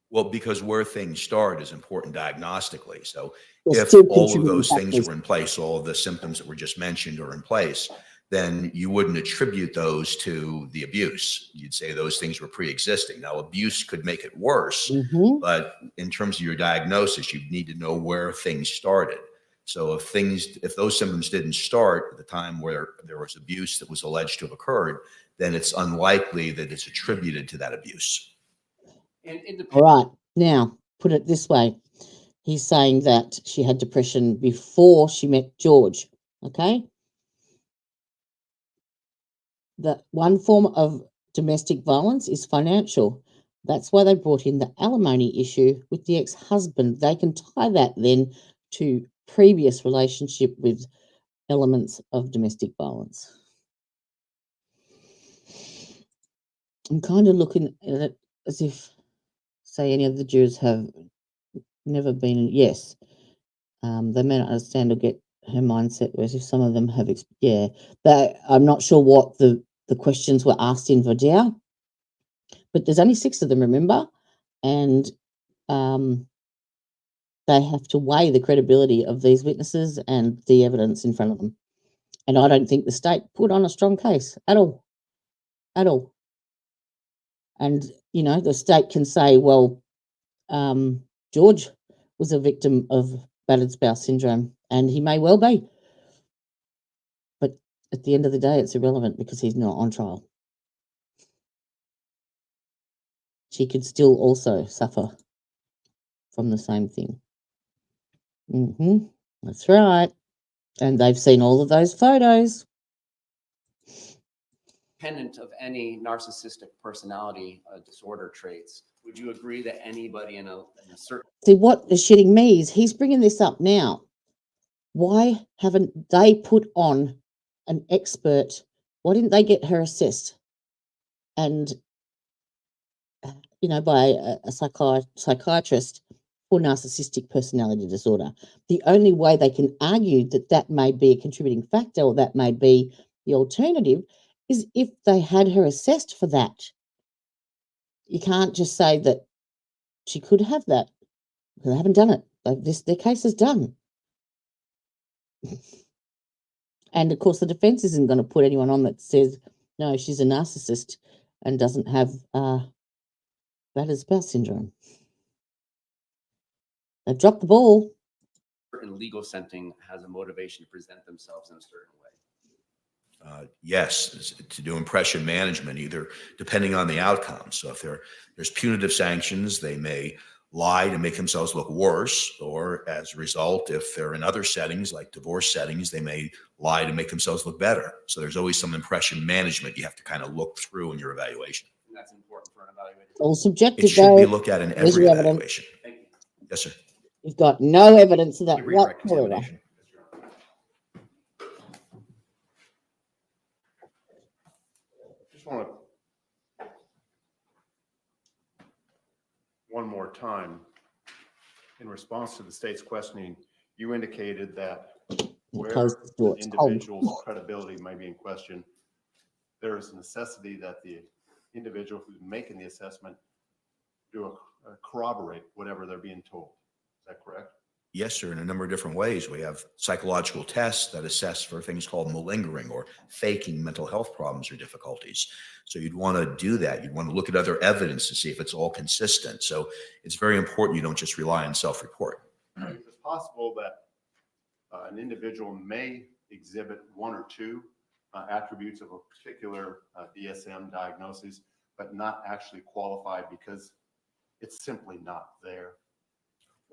Well, because where things start is important diagnostically. So They're if still all of contributing those things factors. were in place, all of the symptoms that were just mentioned are in place, then you wouldn't attribute those to the abuse. You'd say those things were pre-existing. Now, abuse could make it worse, Mm-hmm. but in terms of your diagnosis, you need to know where things started. So if those symptoms didn't start at the time where there was abuse that was alleged to have occurred, then it's unlikely that it's attributed to that abuse. All right. Now, put it this way. He's saying that she had depression before she met George. Okay? The one form of domestic violence is financial. That's why they brought in the alimony issue with the ex-husband. They can tie that then to previous relationship with elements of domestic violence. I'm kind of looking at it as if, say, any of the jurors have never been. Yes, they may not understand or get her mindset, whereas if some of them have, but I'm not sure what the questions were asked in Vidal, but there's only 6 of them, remember, and they have to weigh the credibility of these witnesses and the evidence in front of them. And I don't think the state put on a strong case at all. And, the state can say, well, George was a victim of battered spouse syndrome, and he may well be. But at the end of the day, it's irrelevant because he's not on trial. She could still also suffer from the same thing. That's right. And they've seen all of those photos. Independent of any narcissistic personality disorder traits, would you agree that anybody in a certain... See, what is shitting me is he's bringing this up now. Why haven't they put on an expert? Why didn't they get her assessed? And, by a psychiatrist for narcissistic personality disorder. The only way they can argue that that may be a contributing factor or that may be the alternative is if they had her assessed for that. You can't just say that she could have that. They haven't done it. Their case is done. And of course, the defense isn't going to put anyone on that says, no, she's a narcissist and doesn't have battered spouse syndrome. They've dropped the ball. certain legal setting has a motivation to present themselves in a certain way? Yes, to do impression management, either depending on the outcome. So if there's punitive sanctions, they may lie to make themselves look worse, or as a result, if they're in other settings like divorce settings, they may lie to make themselves look better. So there's always some impression management you have to kind of look through in your evaluation. And that's important for an evaluator. All subjective. It should be looked at in Where's every your evidence? evaluation. Thank you. Yes, sir. You've got no evidence of that Redirect whatsoever. examination. Just want to, one more time, in response to the state's questioning, you indicated that where Close the door. the It's cold. individual's credibility may be in question, there is a necessity that the individual who's making the assessment corroborate whatever they're being told. Is that correct? Yes, sir, in a number of different ways. We have psychological tests that assess for things called malingering or faking mental health problems or difficulties. So you'd want to do that. You'd want to look at other evidence to see if it's all consistent. So it's very important you don't just rely on self-report. It's possible that an individual may exhibit one or two attributes of a particular DSM diagnosis, but not actually qualify because it's simply not there.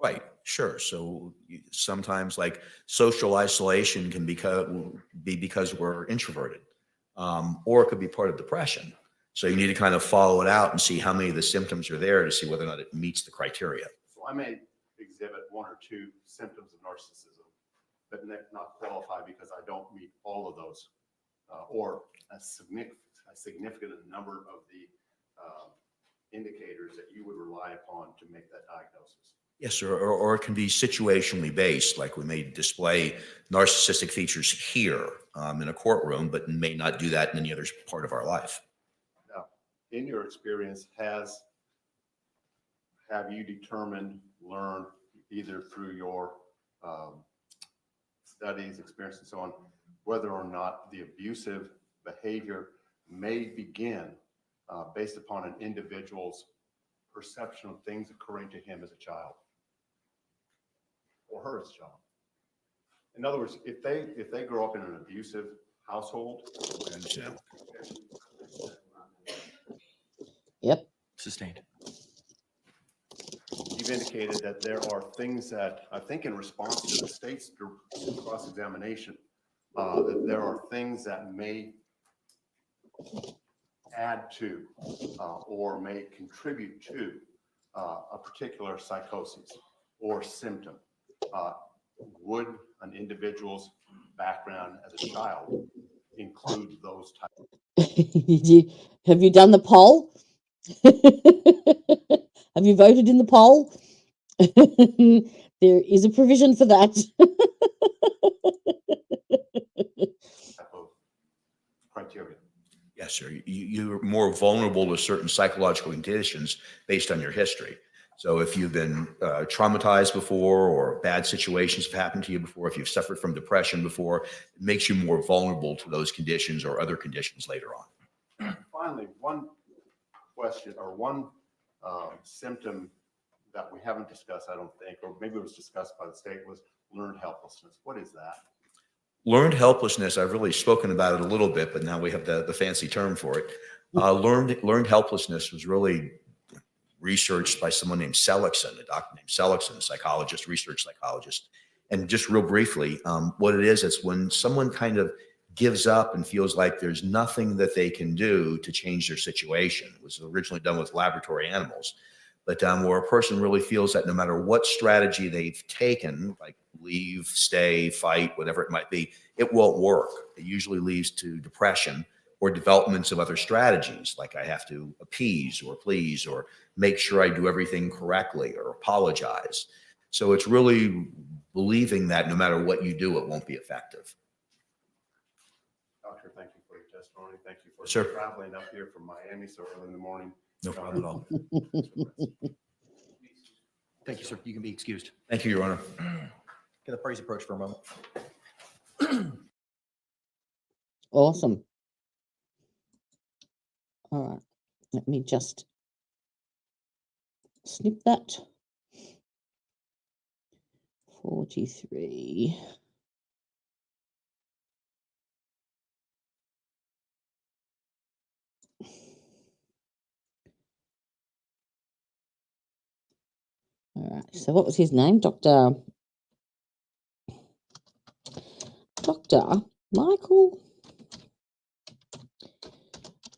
Right, sure. So sometimes like social isolation can be because we're introverted, or it could be part of depression. So you need to kind of follow it out and see how many of the symptoms are there to see whether or not it meets the criteria. So I may exhibit one or two symptoms of narcissism, but not qualify because I don't meet all of those, or a significant number of the indicators that you would rely upon to make that diagnosis. Yes, sir. Or it can be situationally based, like we may display narcissistic features here in a courtroom, but may not do that in any other part of our life. Now, in your experience, have you learned either through your studies, experience, and so on, whether or not the abusive behavior may begin based upon an individual's perception of things occurring to him as a child or her as a child? In other words, if they grow up in an abusive household, Yep. Sustained. you've indicated that there are things that I think in response to the state's cross-examination, that there are things that may add to or may contribute to a particular psychosis or symptom. Would an individual's background as a child include those types? Have you done the poll? Have you voted in the poll? There is a provision for that. Type of criteria? Yes, sir. You're more vulnerable to certain psychological conditions based on your history. So if you've been traumatized before, or bad situations have happened to you before, if you've suffered from depression before, it makes you more vulnerable to those conditions or other conditions later on. Finally, one question or one symptom that we haven't discussed, I don't think, or maybe it was discussed by the state, was learned helplessness. What is that? Learned helplessness, I've really spoken about it a little bit, but now we have the fancy term for it. Learned helplessness was really researched by someone named Seligson, a doctor named Seligson, a psychologist, research psychologist. And just real briefly, what it is, it's when someone kind of gives up and feels like there's nothing that they can do to change their situation. It was originally done with laboratory animals, but where a person really feels that no matter what strategy they've taken, like leave, stay, fight, whatever it might be, it won't work. It usually leads to depression or developments of other strategies, like I have to appease or please or make sure I do everything correctly or apologize. So it's really believing that no matter what you do, it won't be effective. Doctor, thank you for your testimony. Thank you for Sure. traveling up here from Miami so early in the morning. No problem at all. Thank you, sir. You can be excused. Thank you, Your Honor. Get the parties approach for a moment. Awesome. All right. Let me just snip that. 43. All right. So what was his name? Dr. Michael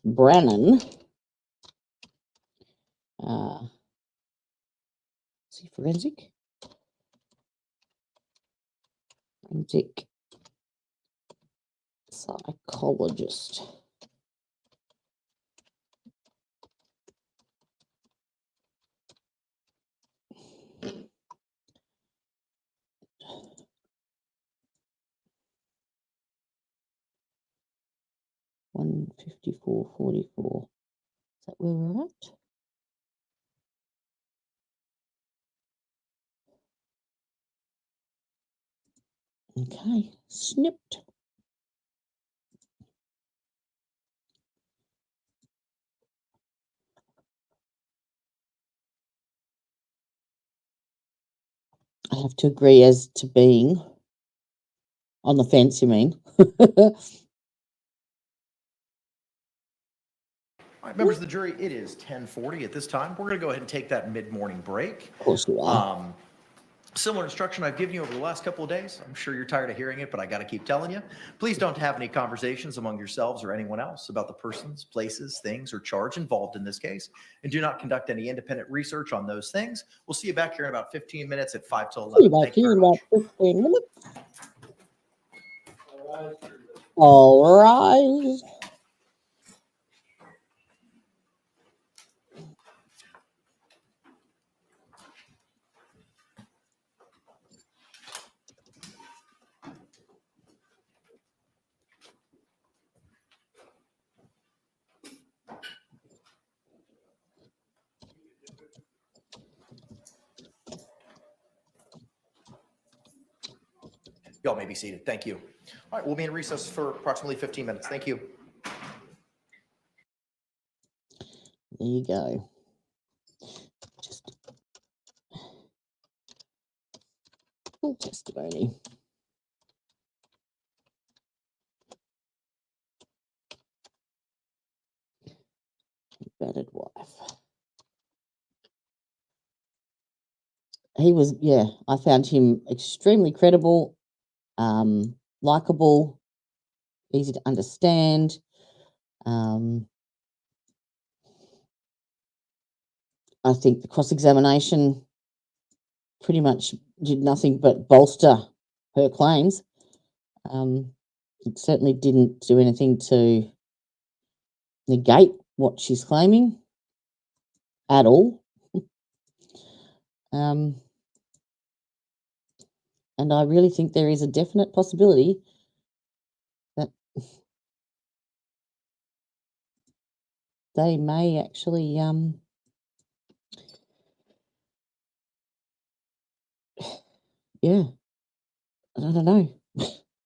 Brannon. Is he forensic? Forensic psychologist. 154.44. Is that where we're at? Okay, snipped. I have to agree as to being on the fence, you mean? All right, members of the jury, it is 10:40 at this time. We're going to go ahead and take that mid-morning break. Of course you are. Similar instruction I've given you over the last couple of days. I'm sure you're tired of hearing it, but I got to keep telling you. Please don't have any conversations among yourselves or anyone else about the persons, places, things, or charge involved in this case, and do not conduct any independent research on those things. We'll see you back here in about 15 minutes at 5 till 11. See you back Thank you here very in much. about 15 minutes. All rise. Y'all may be seated. Thank you. All right, we'll be in recess for approximately 15 minutes. Thank you. There you go. Just full testimony. Battered wife. He was, yeah, I found him extremely credible, likable, easy to understand. I think the cross-examination pretty much did nothing but bolster her claims. It certainly didn't do anything to negate what she's claiming at all. And I really think there is a definite possibility that they may actually, yeah, I don't know,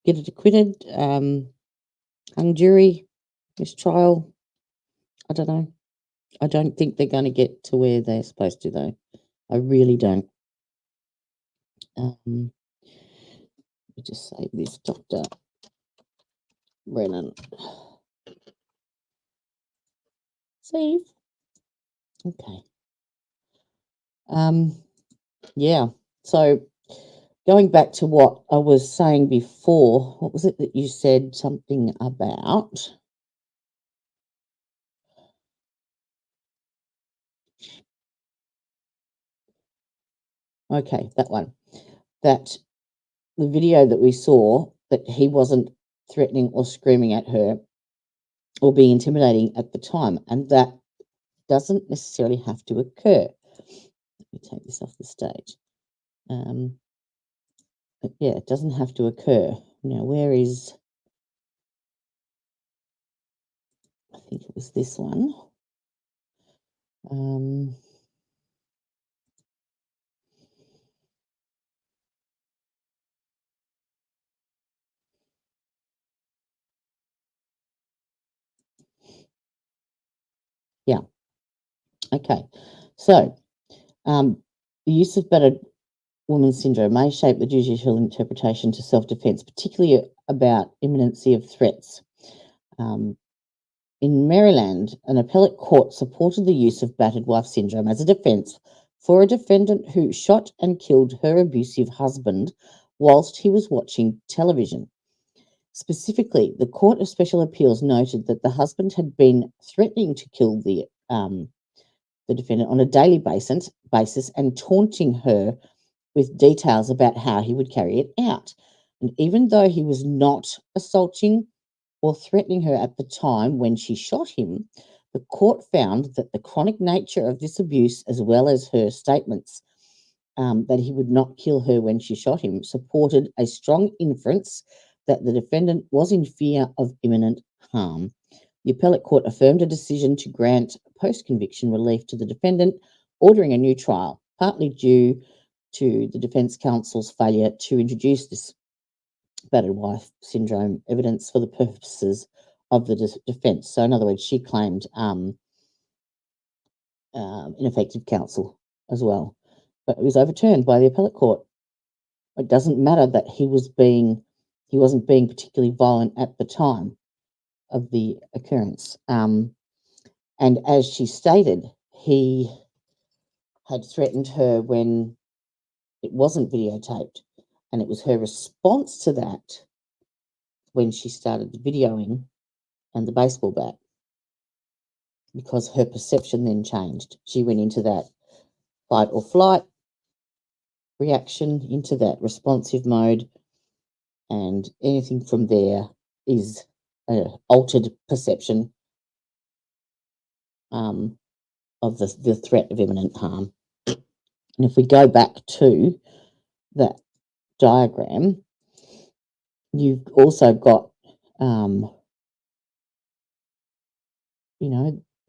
get it acquitted, hung jury, mistrial. I don't know. I don't think they're going to get to where they're supposed to, though. I really don't. Let me just say this, Dr. Brennan. Save. Okay. Yeah. So going back to what I was saying before, what was it that you said something about? Okay, that one. That the video that we saw, that he wasn't threatening or screaming at her or being intimidating at the time, and that doesn't necessarily have to occur. Let me take this off the stage. But yeah, it doesn't have to occur. Now, where is, I think it was this one. Yeah. Okay. So, the use of battered woman syndrome may shape the judicial interpretation to self-defense, particularly about imminency of threats. In Maryland, an appellate court supported the use of battered wife syndrome as a defense for a defendant who shot and killed her abusive husband whilst he was watching television. Specifically, the Court of Special Appeals noted that the husband had been threatening to kill the defendant on a daily basis and taunting her with details about how he would carry it out. And even though he was not assaulting or threatening her at the time when she shot him, the court found that the chronic nature of this abuse, as well as her statements that he would not kill her when she shot him, supported a strong inference that the defendant was in fear of imminent harm. The appellate court affirmed a decision to grant post-conviction relief to the defendant, ordering a new trial, partly due to the defence counsel's failure to introduce this battered wife syndrome evidence for the purposes of the defence. So in other words, she claimed ineffective counsel as well, but it was overturned by the appellate court. It doesn't matter that he wasn't being particularly violent at the time of the occurrence. And as she stated, he had threatened her when it wasn't videotaped, and it was her response to that when she started videoing and the baseball bat, because her perception then changed. She went into that fight or flight reaction, into that responsive mode, and anything from there is an altered perception of the threat of imminent harm. And if we go back to that diagram, you've also got,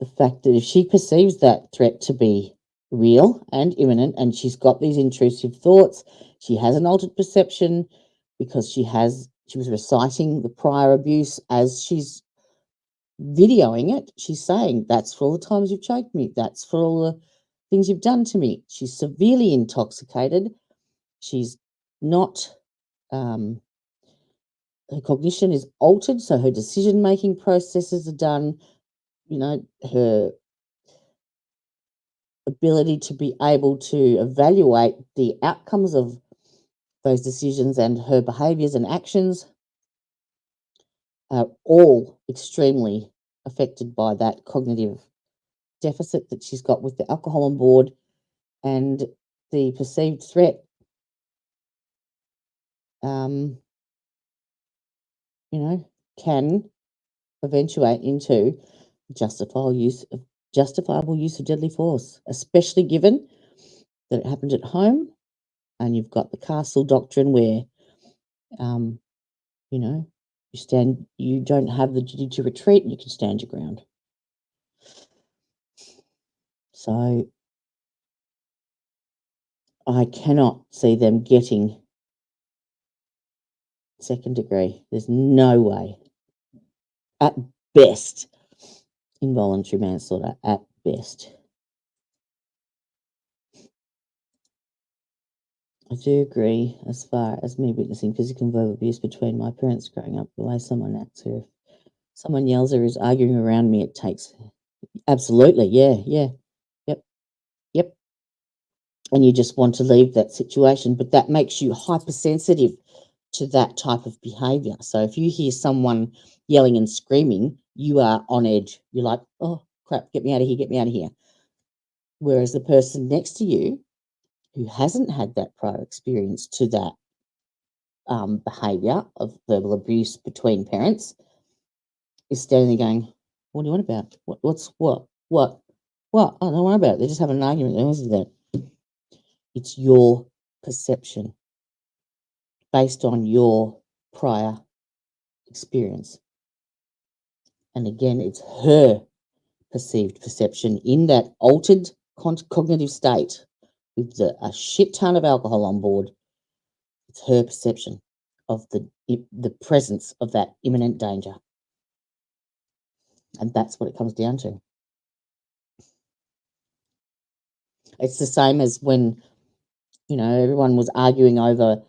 the fact that if she perceives that threat to be real and imminent, and she's got these intrusive thoughts, she has an altered perception because she was reciting the prior abuse as she's videoing it. She's saying, that's for all the times you've choked me, that's for all the things you've done to me. She's severely intoxicated. She's not, her cognition is altered, so her decision-making processes are done. Her ability to be able to evaluate the outcomes of those decisions and her behaviours and actions are all extremely affected by that cognitive deficit that she's got with the alcohol on board, and the perceived threat can eventuate into justifiable use of deadly force, especially given that it happened at home, and you've got the castle doctrine where you don't have the duty to retreat, you can stand your ground. So I cannot see them getting second degree. There's no way. At best, involuntary manslaughter, at best. I do agree as far as me witnessing physical and verbal abuse between my parents growing up, the way someone acts, or if someone yells or is arguing around me, it takes. Absolutely, yeah. Yep. And you just want to leave that situation, but that makes you hypersensitive to that type of behaviour. So if you hear someone yelling and screaming, you are on edge. You're like, oh, crap, get me out of here. Whereas the person next to you who hasn't had that prior experience to that behaviour of verbal abuse between parents is standing there going, what do you want about? What? Oh, don't worry about it. They're just having an argument. It's your perception based on your prior experience. And again, it's her perceived perception in that altered cognitive state with a shit ton of alcohol on board. It's her perception of the presence of that imminent danger. And that's what it comes down to. It's the same as when, everyone was arguing over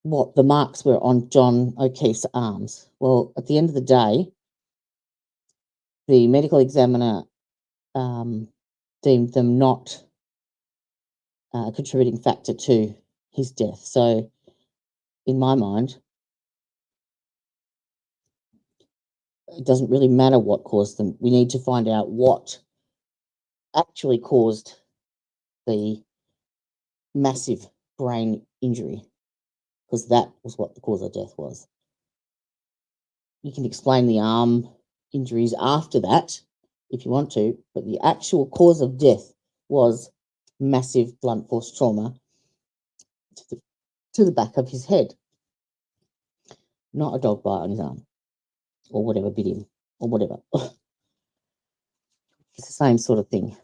what the marks were on John O'Keefe's arms. Well, at the end of the day, the medical examiner deemed them not a contributing factor to his death. So, in my mind, it doesn't really matter what caused them. We need to find out what actually caused the massive brain injury, because that was what the cause of death was. You can explain the arm injuries after that if you want to, but the actual cause of death was massive blunt force trauma to the back of his head, not a dog bite on his arm or whatever bit him. or whatever. It's the same sort of thing.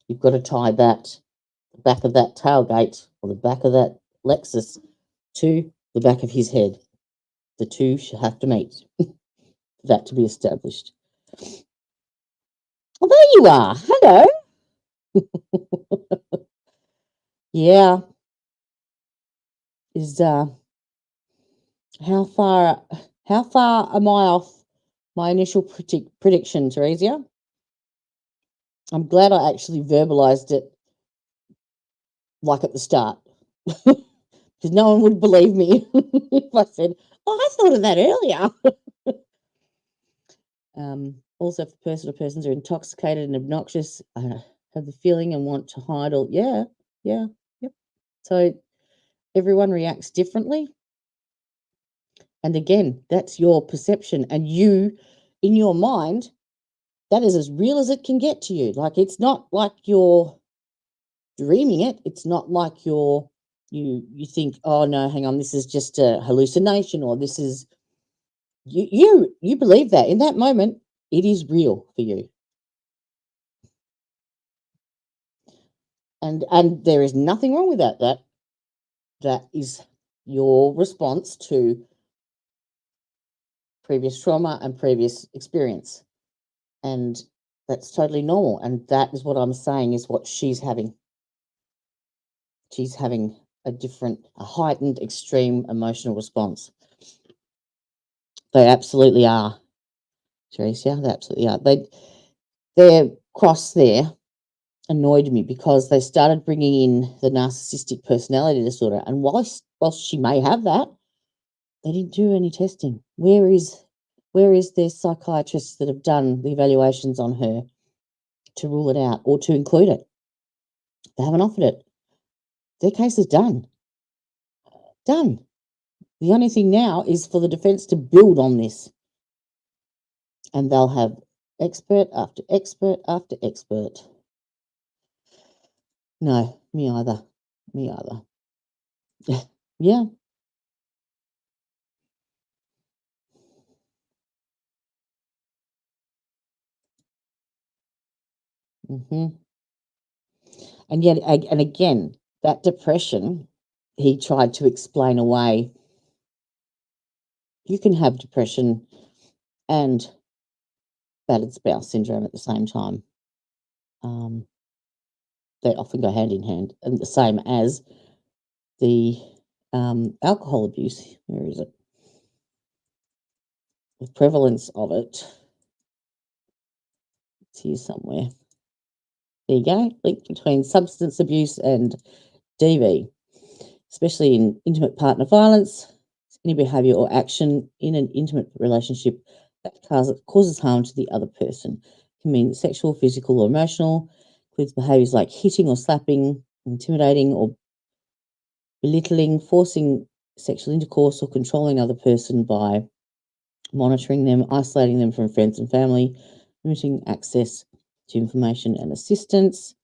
You've got to tie that, the back of that tailgate or the back of that Lexus to the back of his head. The two should have to meet for that to be established. Well, there you are. Hello. Yeah. Is how far am I off my initial prediction, Teresia? I'm glad I actually verbalized it like at the start, because no one would believe me if I said, "Oh, I thought of that earlier." Also, if the person or persons are intoxicated and obnoxious, have the feeling and want to hide all. Yep. So everyone reacts differently. And again, that's your perception. And you, in your mind, that is as real as it can get to you. Like, it's not like you're dreaming it. It's not like you think, oh no, hang on, this is just a hallucination, or this is you believe that in that moment it is real for you. And there is nothing wrong with that. That is your response to previous trauma and previous experience. And that's totally normal. And that is what I'm saying is what she's having. She's having a heightened, extreme emotional response. They absolutely are, Teresa. They absolutely are. Their cross there annoyed me because they started bringing in the narcissistic personality disorder. And whilst she may have that, they didn't do any testing. Where is their psychiatrists that have done the evaluations on her to rule it out or to include it? They haven't offered it. Their case is done. Done. The only thing now is for the defence to build on this. And they'll have expert after expert after expert. No, me either. Yeah. And yet, and again, that depression, he tried to explain away. You can have depression and battered spouse syndrome at the same time. They often go hand in hand, and the same as the alcohol abuse. Where is it? The prevalence of it. It's here somewhere. There you go. Link between substance abuse and DV, especially in intimate partner violence, any behaviour or action in an intimate relationship that causes harm to the other person. It can mean sexual, physical, or emotional. Includes behaviours like hitting or slapping, intimidating or belittling, forcing sexual intercourse, or controlling other person by monitoring them, isolating them from friends and family, limiting access to information and assistance.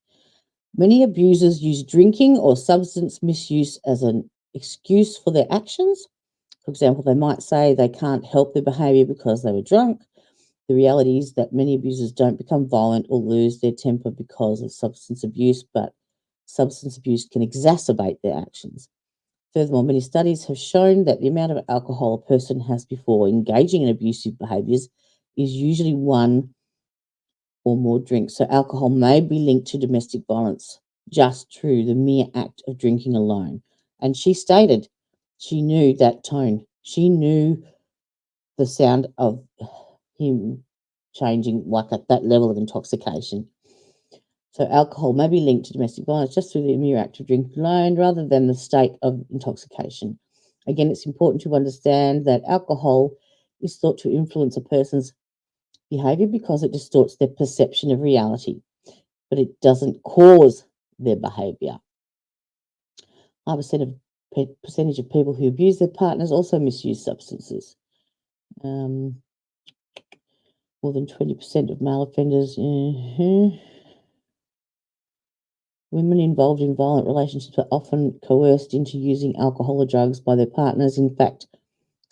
Many abusers use drinking or substance misuse as an excuse for their actions. For example, they might say they can't help their behaviour because they were drunk. The reality is that many abusers don't become violent or lose their temper because of substance abuse, but substance abuse can exacerbate their actions. Furthermore, many studies have shown that the amount of alcohol a person has before engaging in abusive behaviours is usually one or more drinks. So alcohol may be linked to domestic violence just through the mere act of drinking alone. And she stated she knew that tone. She knew the sound of him changing, like at that level of intoxication. So alcohol may be linked to domestic violence just through the mere act of drinking alone rather than the state of intoxication. Again, it's important to understand that alcohol is thought to influence a person's behaviour because it distorts their perception of reality, but it doesn't cause their behaviour. 5% percentage of people who abuse their partners also misuse substances. More than 20% of male offenders. Women involved in violent relationships are often coerced into using alcohol or drugs by their partners. In fact,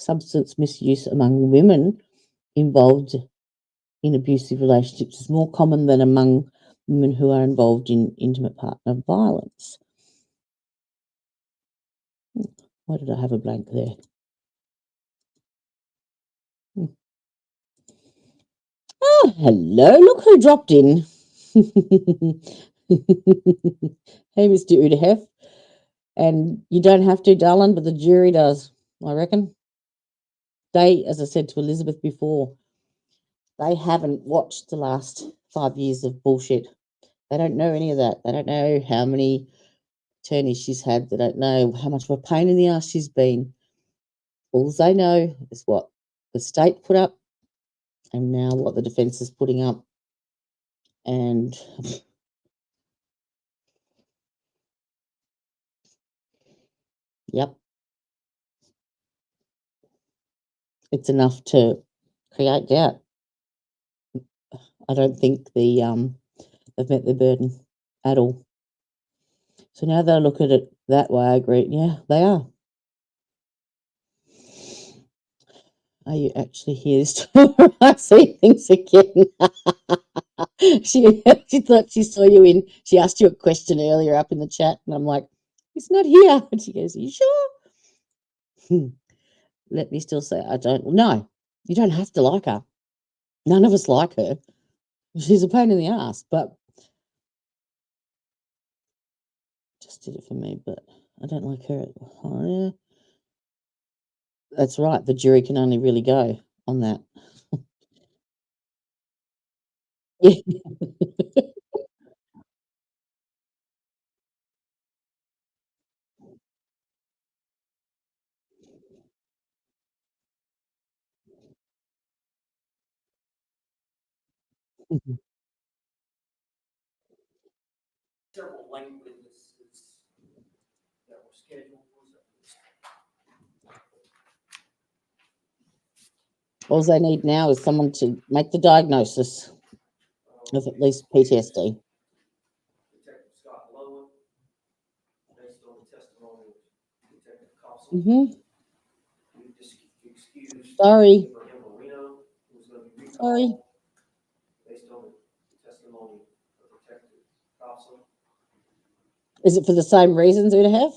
substance misuse among women involved in abusive relationships is more common than among women who are involved in intimate partner violence. Why did I have a blank there? Oh, hello, look who dropped in. Hey, Mr. Udahef. And you don't have to, darling, but the jury does, I reckon. They, as I said to Elizabeth before, they haven't watched the last 5 years of bullshit. They don't know any of that. They don't know how many attorneys she's had. They don't know how much of a pain in the ass she's been. All they know is what the state put up and now what the defence is putting up. And yep, it's enough to create doubt. I don't think they've met their burden at all. So now they'll look at it that way. I agree. Yeah, they are. Are you actually here this time? I see things again. She thought she saw you in. She asked you a question earlier up in the chat, and I'm like, he's not here. And she goes, are you sure? Let me still say I don't. No, you don't have to like her. None of us like her. She's a pain in the ass, but just did it for me. But I don't like her. Oh, yeah. That's right. The jury can only really go on that. Several late witnesses that were scheduled. All they need now is someone to make the diagnosis of at least PTSD. Detective Scott Lowen, based on the testimony of Detective Cossel. Mm-hmm. We excused Sorry. Abraham Marino, who was going to be recalled. Sorry. Based on the testimony of Detective Cossel. Is it for the same reasons we'd have?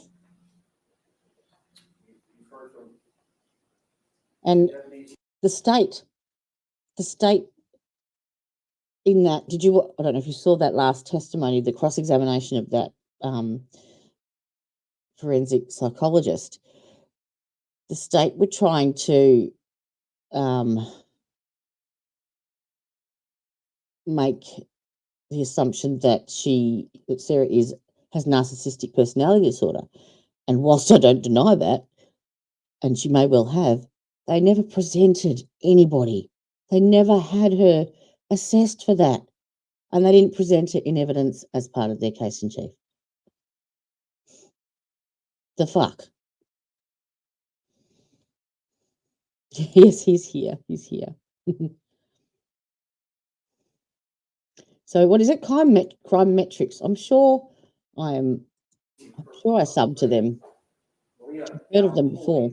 You've heard from And deputies. the state in that, I don't know if you saw that last testimony, the cross-examination of that forensic psychologist. The state were trying to make the assumption that Sarah has narcissistic personality disorder. And whilst I don't deny that, and she may well have, they never presented anybody. They never had her assessed for that. And they didn't present it in evidence as part of their case in chief. The fuck? Yes, he's here. He's here. So what is it? Crime metrics. I'm sure I subbed to them. Maria Heard of them before.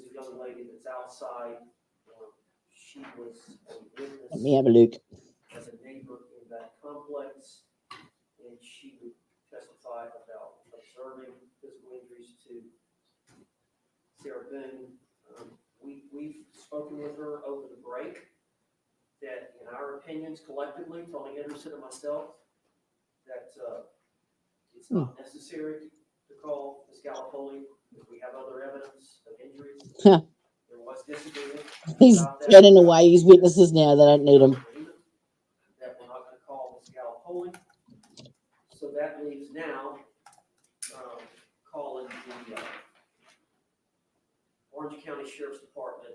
is a young lady that's outside. She was a witness. Let me have a look. As a neighbor in that complex, and she would testify about observing physical injuries to Sarah Boone. We've spoken with her over the break that, in our opinions, collectively, Tony Anderson and myself, that it's not necessary to call Ms. Gallipoli if we have other evidence of injuries. There was disagreement. He's turning away his witnesses now. They don't need them. That we're not going to call Ms. Gallipoli. So that leaves now calling the Orange County Sheriff's Department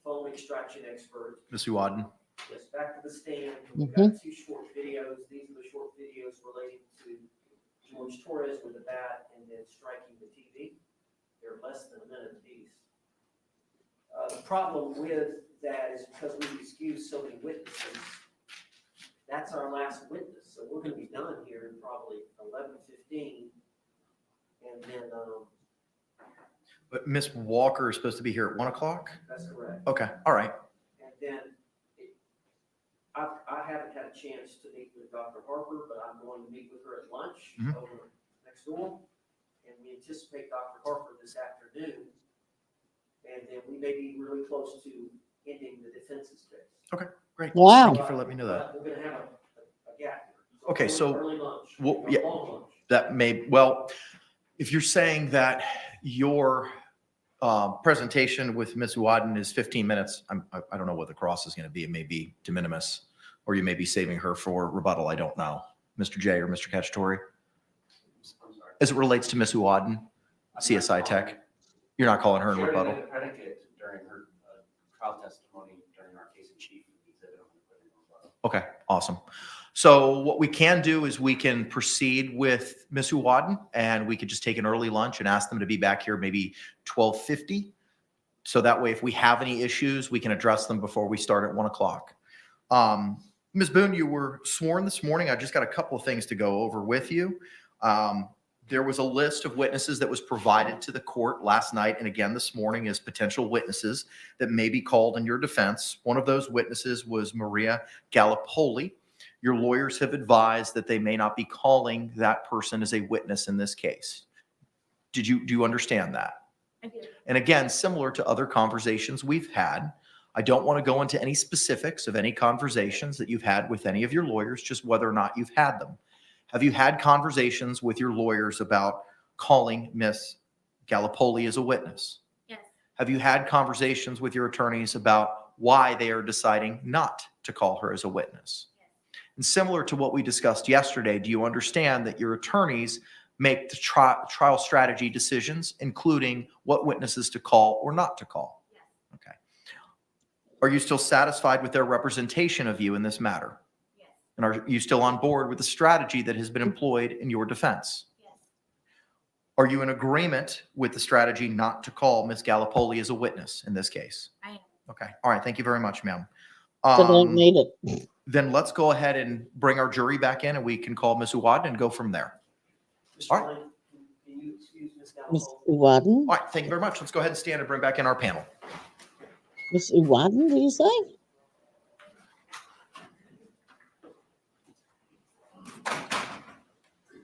phone extraction expert. Ms. Uwadden. Yes, back to the stand. We've got two short videos. These are the short videos relating to Jorge Torres with a bat and then striking the TV. They're less than a minute apiece. The problem with that is because we've excused so many witnesses, that's our last witness. So we're going to be done here in probably 11:15. And then But Miss Walker is supposed to be here at 1 o'clock? That's correct. Okay, all right. And then I haven't had a chance to meet with Dr. Harper, but I'm going to meet with her at lunch Mhm. over next door. And we anticipate Dr. Harper this afternoon. And then we may be really close to ending the defense's case. Great. Wow. Thank you for letting me know that. We're gonna have a gap here. Okay, so Early lunch. well, a yeah. long lunch. That may, well, if you're saying that your presentation with Ms. Wadden is 15 minutes, I don't know what the cross is going to be. It may be de minimis, or you may be saving her for rebuttal. I don't know. Mr. J or Mr. Cacciatore, I'm sorry. as it relates to Ms. Wadden, CSI Tech, you're not calling her in She already rebuttal? made a predicate during her trial testimony during our case in chief. Exhibit on the rebuttal. Okay, awesome. So what we can do is we can proceed with Ms. Wadden, and we could just take an early lunch and ask them to be back here maybe 12:50. So that way, if we have any issues, we can address them before we start at 1 o'clock. Ms. Boone, you were sworn this morning. I just got a couple of things to go over with you. There was a list of witnesses that was provided to the court last night and again this morning as potential witnesses that may be called in your defense. One of those witnesses was Maria Gallipoli. Your lawyers have advised that they may not be calling that person as a witness in this case. Do you understand that? I do. And again, similar to other conversations we've had, I don't want to go into any specifics of any conversations that you've had with any of your lawyers, just whether or not you've had them. Have you had conversations with your lawyers about calling Miss Gallipoli as a witness? Yes. Have you had conversations with your attorneys about why they are deciding not to call her as a witness? And similar to what we discussed yesterday, do you understand that your attorneys make the trial strategy decisions, including what witnesses to call or not to call? Yes. Okay. Are you still satisfied with their representation of you in this matter? Yes. And are you still on board with the strategy that has been employed in your defense? Yes. Are you in agreement with the strategy not to call Ms. Gallipoli as a witness in this case? I am. Okay. All right. Thank you very much, ma'am. So don't need it. Then let's go ahead and bring our jury back in and we can call Ms. Uwad and go from there. All Mr. right. Lane, can you excuse Ms. Miss Gallipoli? Uwadden? All right. Thank you very much. Let's go ahead and stand and bring back in our panel. Miss Uwadden, did you say?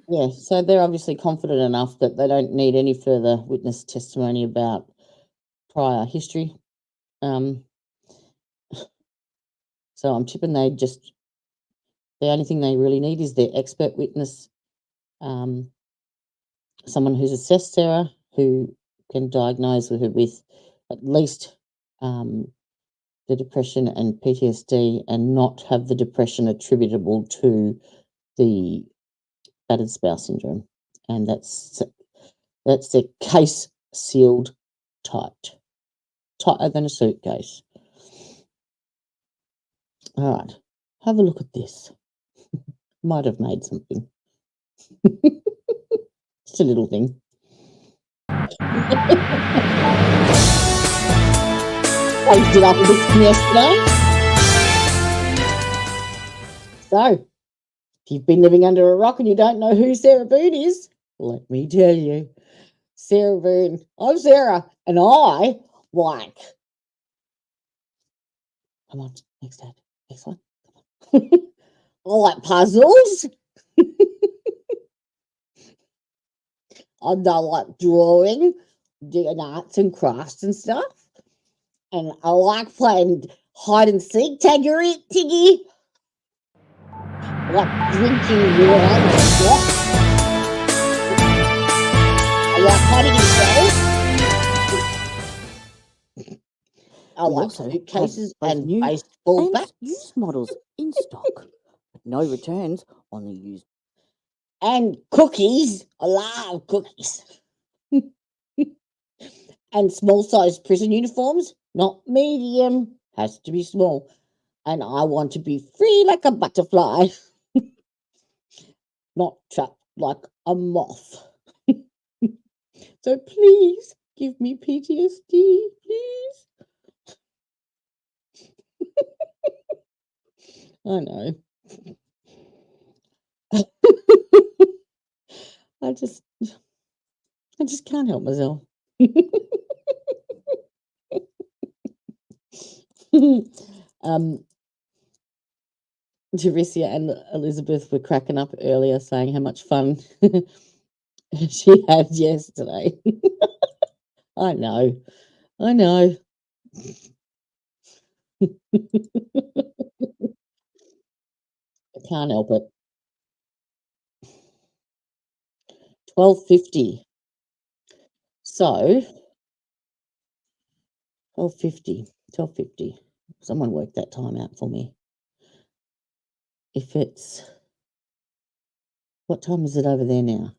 Yeah, so they're obviously confident enough that they don't need any further witness testimony about prior history. So I'm tipping the only thing they really need is their expert witness, someone who's assessed Sarah, who can diagnose her with at least the depression and PTSD and not have the depression attributable to the battered spouse syndrome. And that's their case sealed tighter than a suitcase. All right, have a look at this. Might have made something. Just a little thing. Changed it up a bit from yesterday. So, if you've been living under a rock and you don't know who Sarah Boone is, let me tell you. Sarah Boone. I'm Sarah, and I like. Come on, next ad. Next one. Come on. I like puzzles. I like drawing, doing arts and crafts and stuff. And I like playing hide and seek. Tag, you're it, Tiggy. I like drinking wine and stuff. I like hiding in cells. I We like also have suitcases both and new baseball and bats. used models in stock, but no returns on the used. And cookies. I love cookies. And small-sized prison uniforms. Not medium. Has to be small. And I want to be free like a butterfly. Not trapped like a moth. So please give me PTSD, please. I know. I just can't help myself. Jerisia and Elizabeth were cracking up earlier saying how much fun she had yesterday. I know. I can't help it. 12:50. So 12:50. Someone work that time out for me. If it's, what time is it over there now?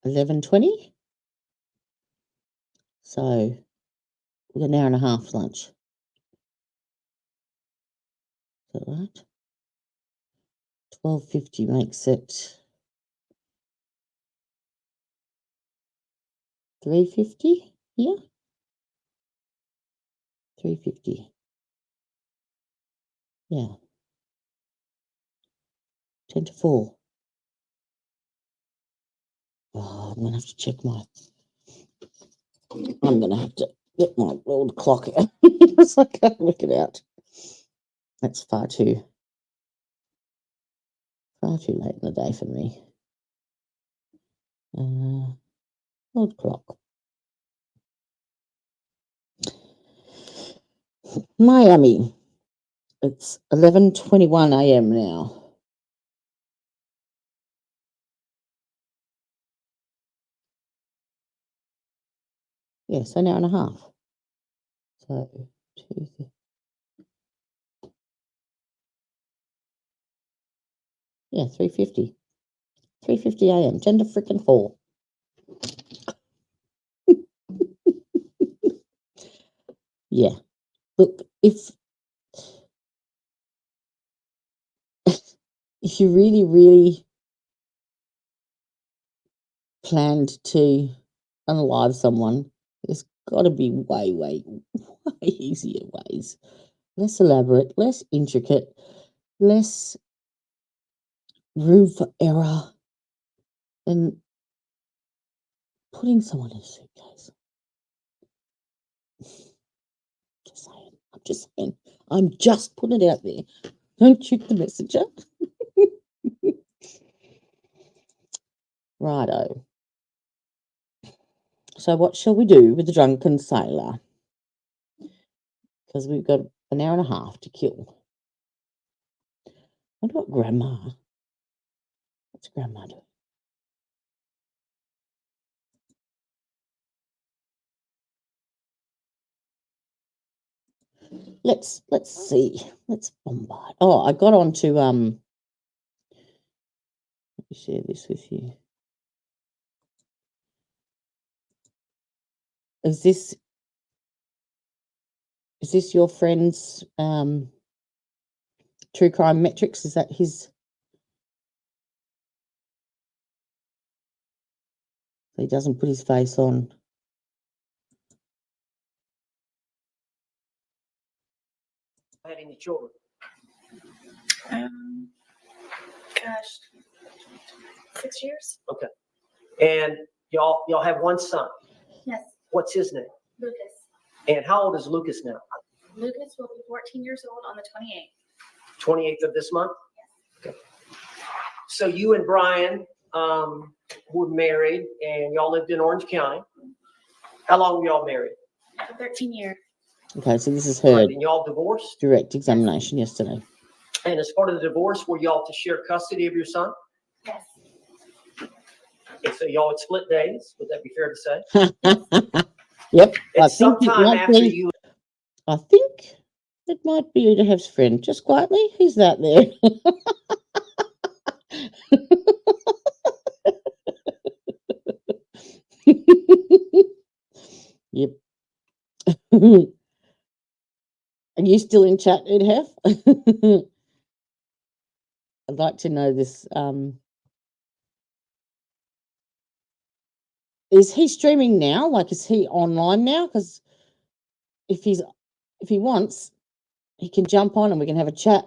11:20. So with an hour and a half lunch. Is that right? 12:50 makes it 3:50 here. 3:50. Yeah. 10 to 4. Oh, I'm gonna have to check my. I'm gonna have to get my old clock out. So I can't work it out. That's far too late in the day for me. Old clock. Miami. It's 11:21 a.m. now. Yes, an hour and a half. So 2. Yeah, 3:50. 3:50 a.m. 10 to freaking 4. Yeah. Look, if you really planned to unalive someone, there's got to be way easier ways. Less elaborate, less intricate, less room for error than putting someone in a suitcase. Just saying. I'm just putting it out there. Don't shoot the messenger. Righto. So what shall we do with the drunken sailor? Because we've got an hour and a half to kill. What about Grandma? What's Grandma doing? Let's see. Let's bombard. Oh, I got on to let me share this with you. Is this your friend's True Crime Metrics? Is that his? He doesn't put his face on. Had any children? Gosh, 6 years? Okay. And y'all have one son. Yes, What's his name? Lucas. And how old is Lucas now? Lucas will be 14 years old on the 28th. 28th of this month? Okay. So you and Brian were married and y'all lived in Orange County. How long were y'all married? For 13 years. Okay, so this is All her right, and y'all divorced? direct examination yesterday. And as part of the divorce, were y'all to share custody of your son? Yes. Okay, so y'all would split days. Would that be fair to say? Yep. And sometime after you. I think it might be Udahev's friend. Just quietly, who's that there? Yep. Are you still in chat, Udahev? I'd like to know this. Is he streaming now? Like, is he online now? Because if he wants, he can jump on and we can have a chat.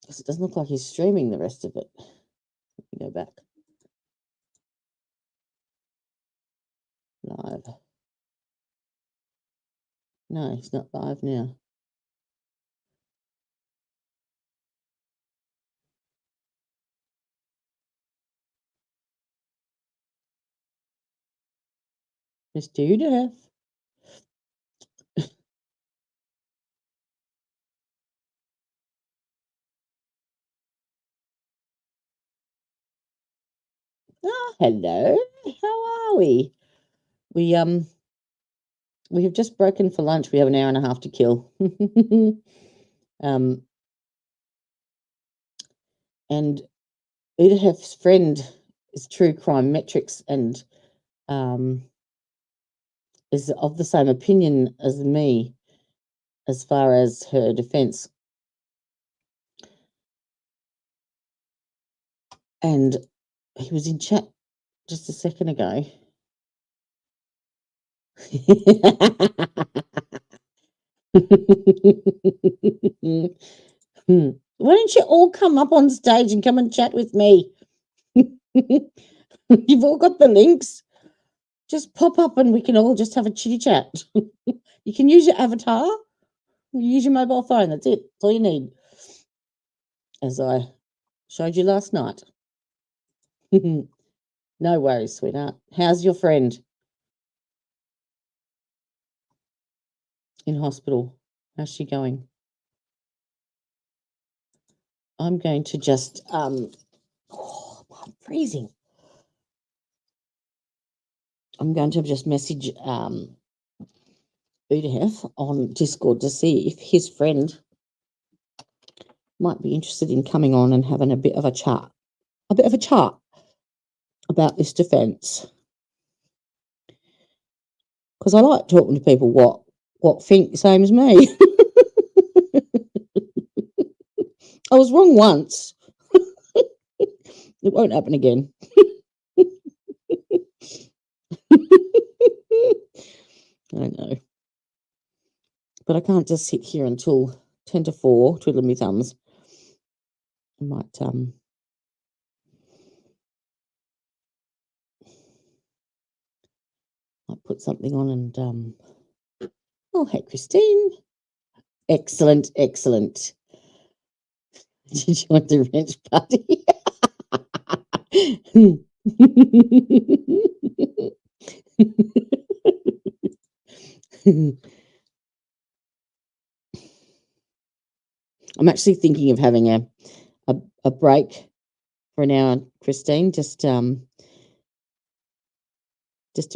Because it doesn't look like he's streaming the rest of it. Let me go back. Live. No, he's not live now. Mr. Udef. Oh, hello. How are we? We have just broken for lunch. We have an hour and a half to kill. And Udehef's friend is True Crime Metrics and is of the same opinion as me as far as her defense. And he was in chat just a second ago. Why don't you all come up on stage and come and chat with me? You've all got the links. Just pop up and we can all just have a chitty chat. You can use your avatar. You use your mobile phone. That's it. That's all you need. As I showed you last night. No worries, sweetheart. How's your friend in hospital? How's she going? I'm going to just I'm freezing. I'm going to just message Udehef on Discord to see if his friend might be interested in coming on and having a bit of a chat about this defence. Because I like talking to people what think the same as me. I was wrong once. It won't happen again. I know. But I can't just sit here until 10 to 4, twiddling my thumbs. I might put something on and oh, hey, Christine. Excellent. Did you want the wrench party? I'm actually thinking of having a break for an hour, Christine, just to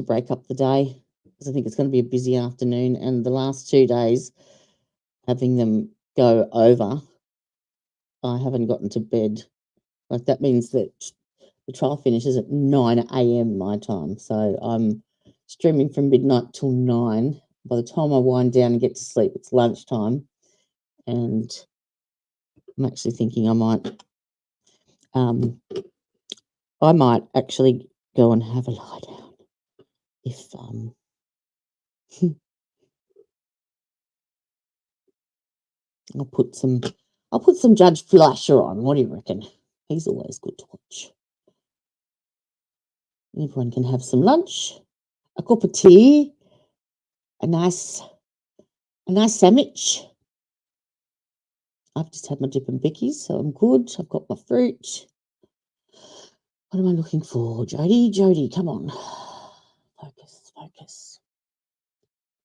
break up the day, because I think it's going to be a busy afternoon, and the last 2 days, having them go over, I haven't gotten to bed. Like, that means that the trial finishes at 9 a.m. my time, so I'm streaming from midnight till 9. By the time I wind down and get to sleep, it's lunchtime, and I'm actually thinking I might actually go and have a lie down if I'll put some Judge Fleischer on. What do you reckon? He's always good to watch. Everyone can have some lunch, a cup of tea, a nice sandwich. I've just had my dip and bickies, so I'm good. I've got my fruit. What am I looking for? Jody, come on. Focus.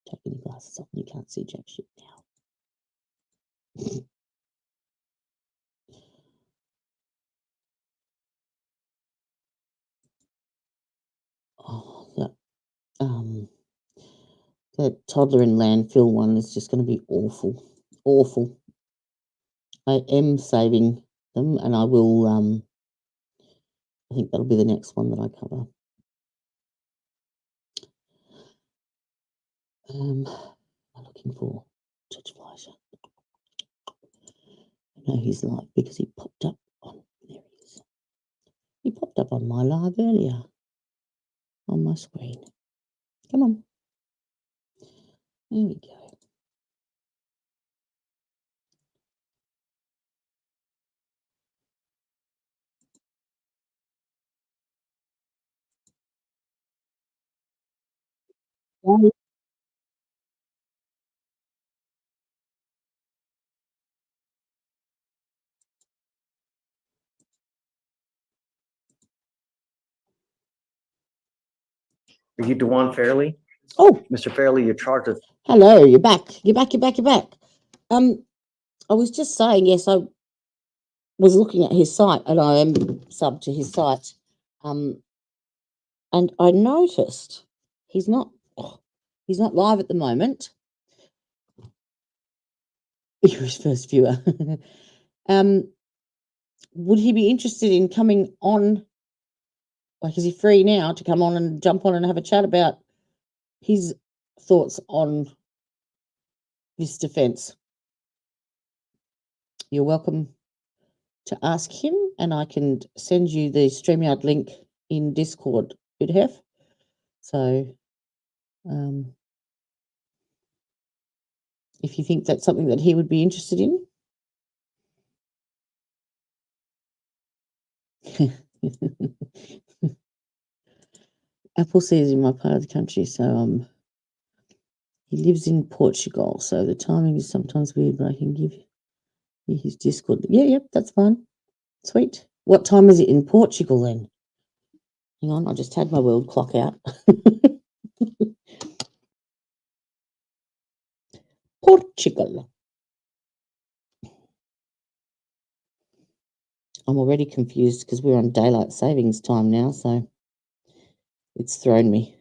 Taking your glasses off and you can't see jack shit now. Oh, that toddler in landfill one is just going to be awful. I am saving them, and I will. I think that'll be the next one that I cover. I'm looking for Judge Fleischer. I know he's live because he popped up on. There he is. He popped up on my live earlier on my screen. Come on. There we go. Are you DeJuan Fairley? Oh, Mr. Fairley, you're charged with. hello. You're back. You're back. You're back. You're back. I was just saying, yes, I was looking at his site, and I am subbed to his site. And I noticed he's not live at the moment. You're his first viewer. Would he be interested in coming on? Like, is he free now to come on and jump on and have a chat about his thoughts on this defense? You're welcome to ask him, and I can send you the StreamYard link in Discord, good Hef. So, if you think that's something that he would be interested in. Apple sees in my part of the country, so he lives in Portugal, so the timing is sometimes weird, but I can give you his Discord. Yep, that's fine. Sweet. What time is it in Portugal then? Hang on, I just had my world clock out. Portugal. I'm already confused because we're on daylight savings time now, so it's thrown me.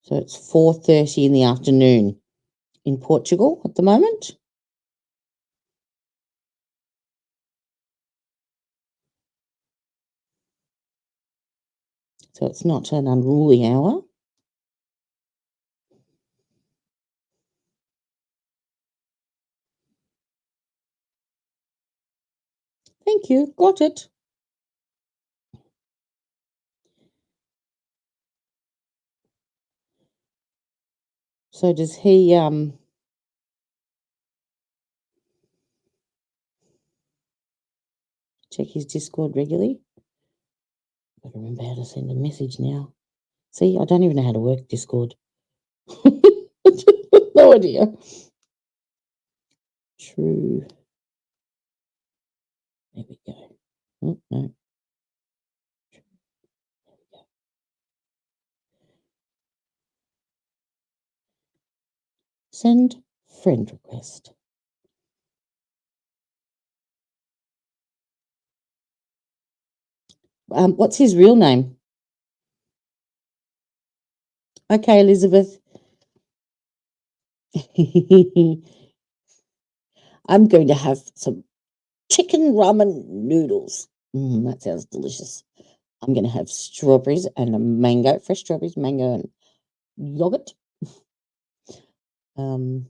So it's 4:30 in the afternoon in Portugal at the moment. So it's not an unruly hour. Thank you. Got it. So does he check his Discord regularly? I don't remember how to send a message now. See, I don't even know how to work Discord. No idea. True. There we go. Oh, no. There we go. Send friend request. What's his real name? Okay, Elizabeth. I'm going to have some chicken ramen noodles. That sounds delicious. I'm going to have strawberries and a mango, fresh strawberries, mango, and yogurt. And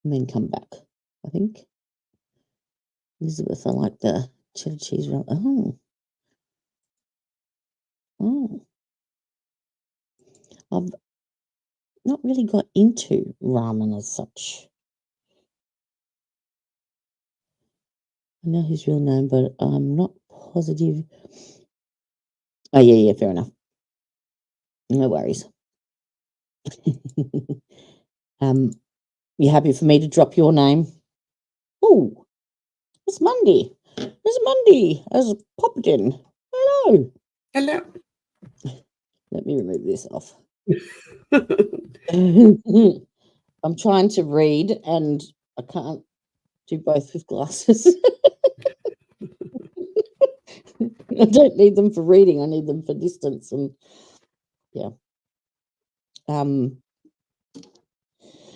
then come back, I think. Elizabeth, I like the cheddar cheese roll. Oh. I've not really got into ramen as such. I know his real name, but I'm not positive. Oh, yeah, fair enough. No worries. You happy for me to drop your name? Oh, it's Monday. It's Monday. Has popped in. Hello. Hello. Let me remove this off. I'm trying to read and I can't do both with glasses. I don't need them for reading. I need them for distance, and yeah.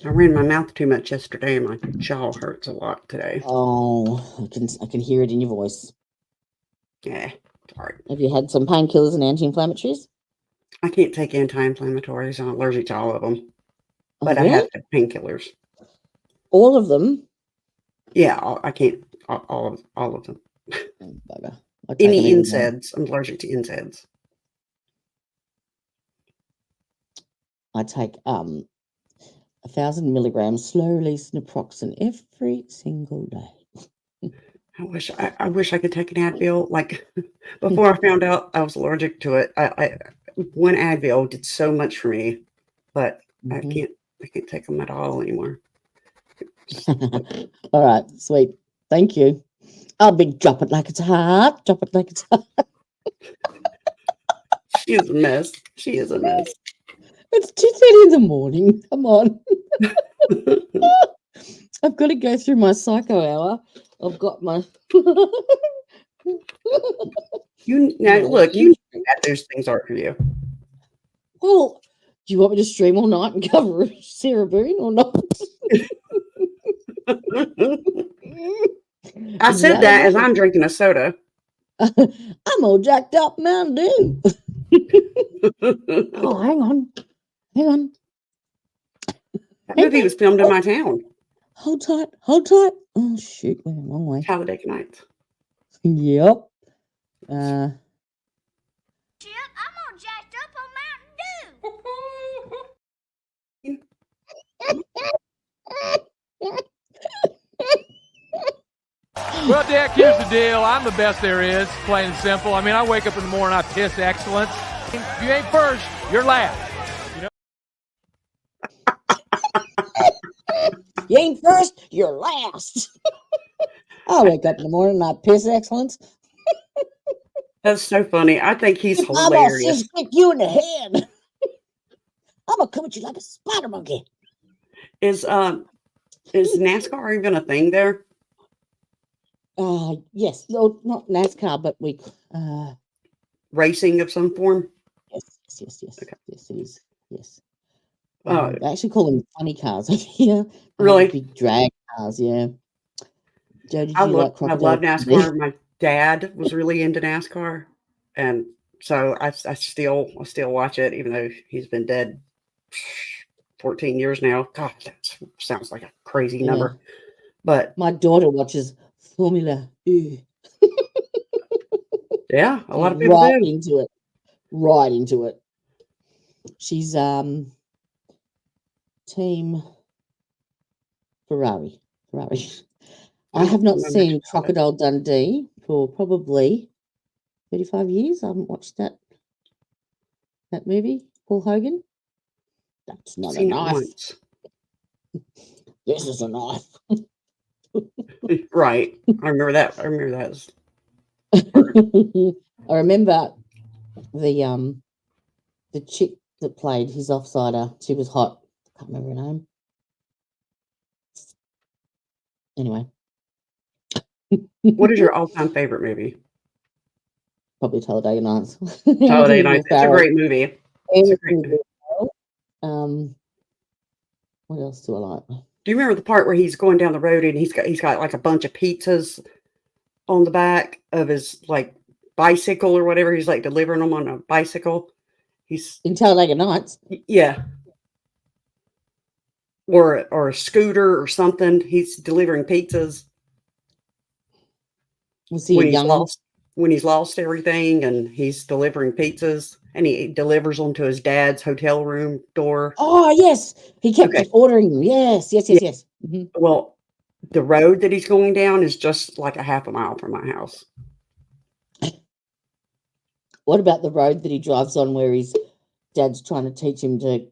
I ran my mouth too much yesterday and my jaw hurts a lot today. Oh, I can hear it in your voice. Yeah, sorry. Have you had some painkillers and anti-inflammatories? I can't take anti-inflammatories. I'm allergic to all of them. But really? I have had painkillers. All of them? Yeah, I can't. All of them. Oh, bugger. Any NSAIDs. I'm allergic to NSAIDs. I take 1,000 milligrams slow-release naproxen every single day. I wish I could take an Advil. Like before I found out I was allergic to it, one Advil did so much for me. but I Mhm. can't take them at all anymore. All right, sweet. Thank you. I'll be drop it like it's hot. Drop it like it's hot. She is a mess. She is a mess. It's 2:30 in the morning. Come on. I've got to go through my psycho hour. I've got my. You now look. You know that those things aren't for you. Well, do you want me to stream all night and cover Sarah Boone or not? I said that as I'm drinking a soda. I'm all jacked up Mountain Dew. Oh, hang on. That movie was filmed in my town. Hold tight. Oh, shoot. Went the wrong way. Talladega Nights. Yep. Chip, I'm all jacked up on Mountain Well, Dick, here's the deal. I'm the best there is, plain and simple. I mean, I wake up in the morning, I piss excellence. If you ain't first, you're last. You know? You ain't first, you're last. I wake up in the morning and I piss excellence. That's so funny. I think he's I'm gonna hilarious. stick you in the head. I'm gonna come at you like a spider monkey. Is NASCAR even a thing there? Yes. No, not NASCAR, but we Racing of some form? Yes. Okay. Yes, it is. Yes. Oh, They actually call them funny cars over here. really? Big drag cars, yeah. Joe, did I you like love crocodile? NASCAR. My dad was really into NASCAR, and so I still watch it, even though he's been dead 14 years now. God, that sounds like a crazy number. But my daughter watches Formula E. Yeah, a lot of people do. Right into it. She's team Ferrari. I have not seen Crocodile Dundee for probably 35 years. I haven't watched that movie. Paul Hogan. That's not a knife. This is a knife. Right. I remember that. I remember the chick that played his offsider. She was hot. I can't remember her name. Anyway. What is your all-time favorite movie? Probably Talladega Nights. Talladega Nights. It's a great movie. It's a great movie. What else do I like? Do you remember the part where he's going down the road and he's got like a bunch of pizzas on the back of his like bicycle or whatever? He's like delivering them on a bicycle. He's in Talladega Nights. Yeah. Or a scooter or something. He's delivering pizzas. Was he when he's lost everything and he's delivering pizzas and he delivers them to his dad's hotel room door. Oh, yes. He kept ordering them. Yes. Mm-hmm. Well, the road that he's going down is just like a half a mile from my house. What about the road that he drives on where his dad's trying to teach him to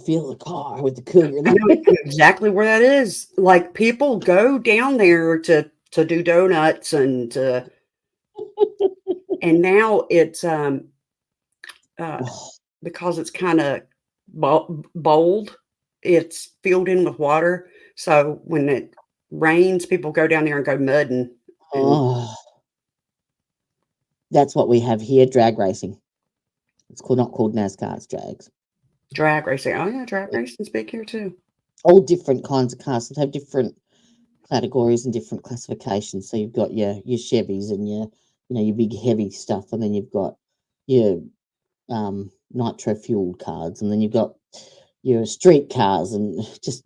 feel the car with the cougar? I know exactly where that is. Like people go down there to do donuts and and now it's because it's kind of bold, it's filled in with water. So when it rains, people go down there and go mudding. That's what we have here, drag racing. It's not called NASCAR, it's drags. Drag racing. Oh yeah, drag racing's big here too. All different kinds of cars that have different categories and different classifications. So you've got your Chevys and your big heavy stuff, and then you've got your nitro fueled cars, and then you've got your street cars, and just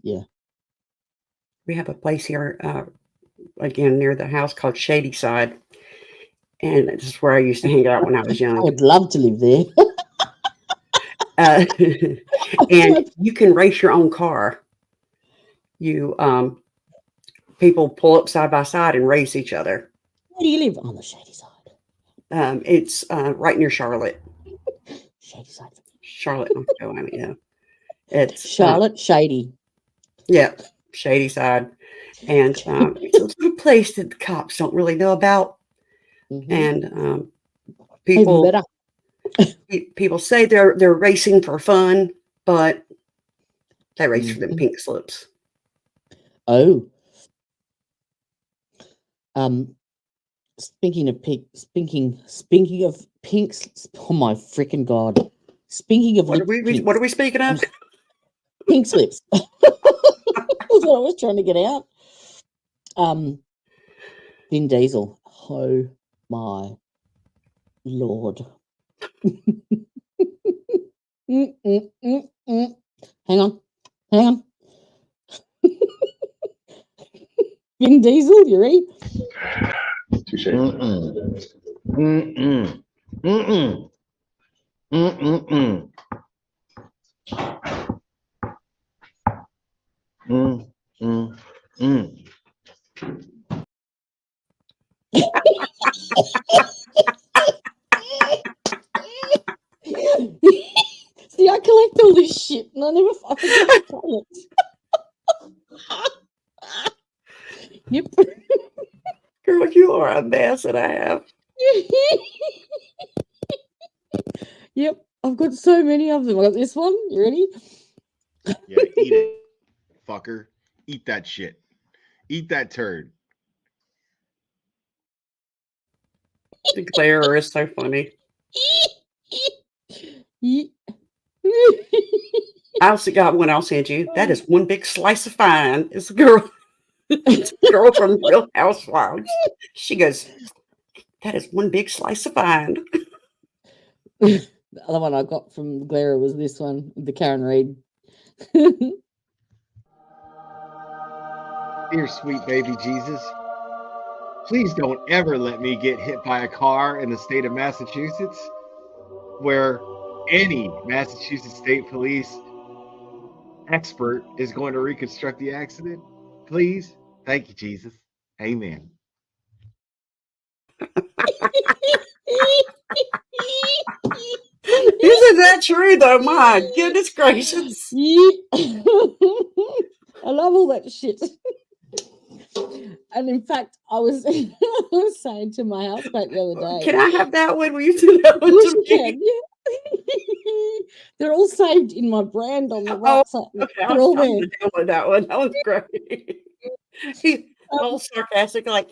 We have a place here again near the house called Shady Side, and this is where I used to hang out when I was young. I would love to live there. And you can race your own car. You people pull up side by side and race each other. Where do you live? On the Shady Side. It's right near Charlotte. Shady Side. Charlotte, North Carolina. Yeah. It's Charlotte Shady. yeah, shady side, and it's a little place that the cops don't really know about, and Even people better. people say they're racing for fun, but they race for them pink slips. Oh. Speaking of pinks, oh my freaking God. Speaking of What are we speaking of? Pink slips. That's what I was trying to get out. Vin Diesel. Oh my Lord. Hang on. Vin Diesel, you ready? Touche. Mm-mm. Mm-mm. Mm-mm. Mm-mm. Mm-mm. See, I collect all this shit and I forget to play it. Yep. Girl, you are a mess that I have. Yep, I've got so many of them. I got this one. You ready? Yeah, eat it, fucker. Eat that shit. Eat that turd. The glare is so funny. I also got one I'll send you. That is one big slice of fine. It's a girl. It's a girl from Real Housewives. She goes, that is one big slice of fine. The other one I got from Glera was this one, the Karen Reed. Dear sweet baby Jesus, please don't ever let me get hit by a car in the state of Massachusetts, where any Massachusetts State Police expert is going to reconstruct the accident. Please. Thank you, Jesus. Amen. Isn't that true, though? My goodness gracious. I love all that shit. And in fact, I was saying to my housemate the other day. Can I have that one? Will you do that one to me? Can, yeah. They're all saved in my brand on the right side. Okay, They're all there. download that one. That was great. He's all sarcastic, like,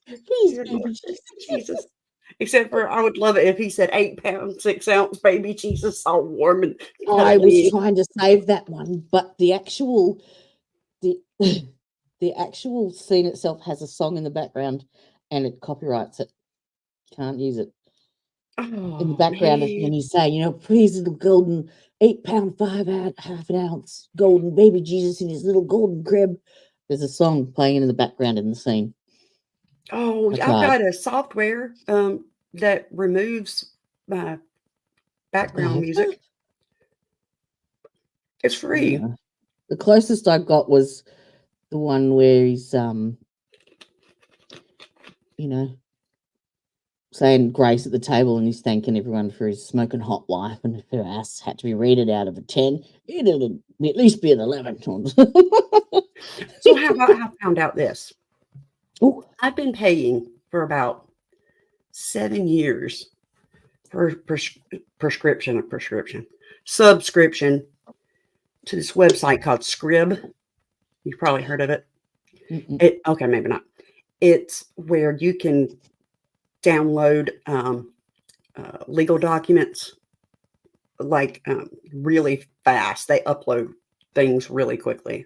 please, baby Jesus. Except for, I would love it if he said 8 pounds, 6 ounce baby Jesus, all warm and. I was trying to save that one, but the actual scene itself has a song in the background, and it copyrights it. Can't use it. In the background, and he's saying, please, little golden 8 pound, 5 half an ounce golden baby Jesus in his little golden crib. There's a song playing in the background in the scene. Oh, I've got a software that removes my background music. It's free. Yeah. The closest I got was the one where he's, saying grace at the table, and he's thanking everyone for his smoking hot wife, and if her ass had to be rated out of a 10, it'll at least be an 11. So how about I found out this? Ooh. I've been paying for about 7 years for subscription to this website called Scrib. You've probably heard of it. Okay, maybe not. It's where you can download legal documents like really fast. They upload things really quickly.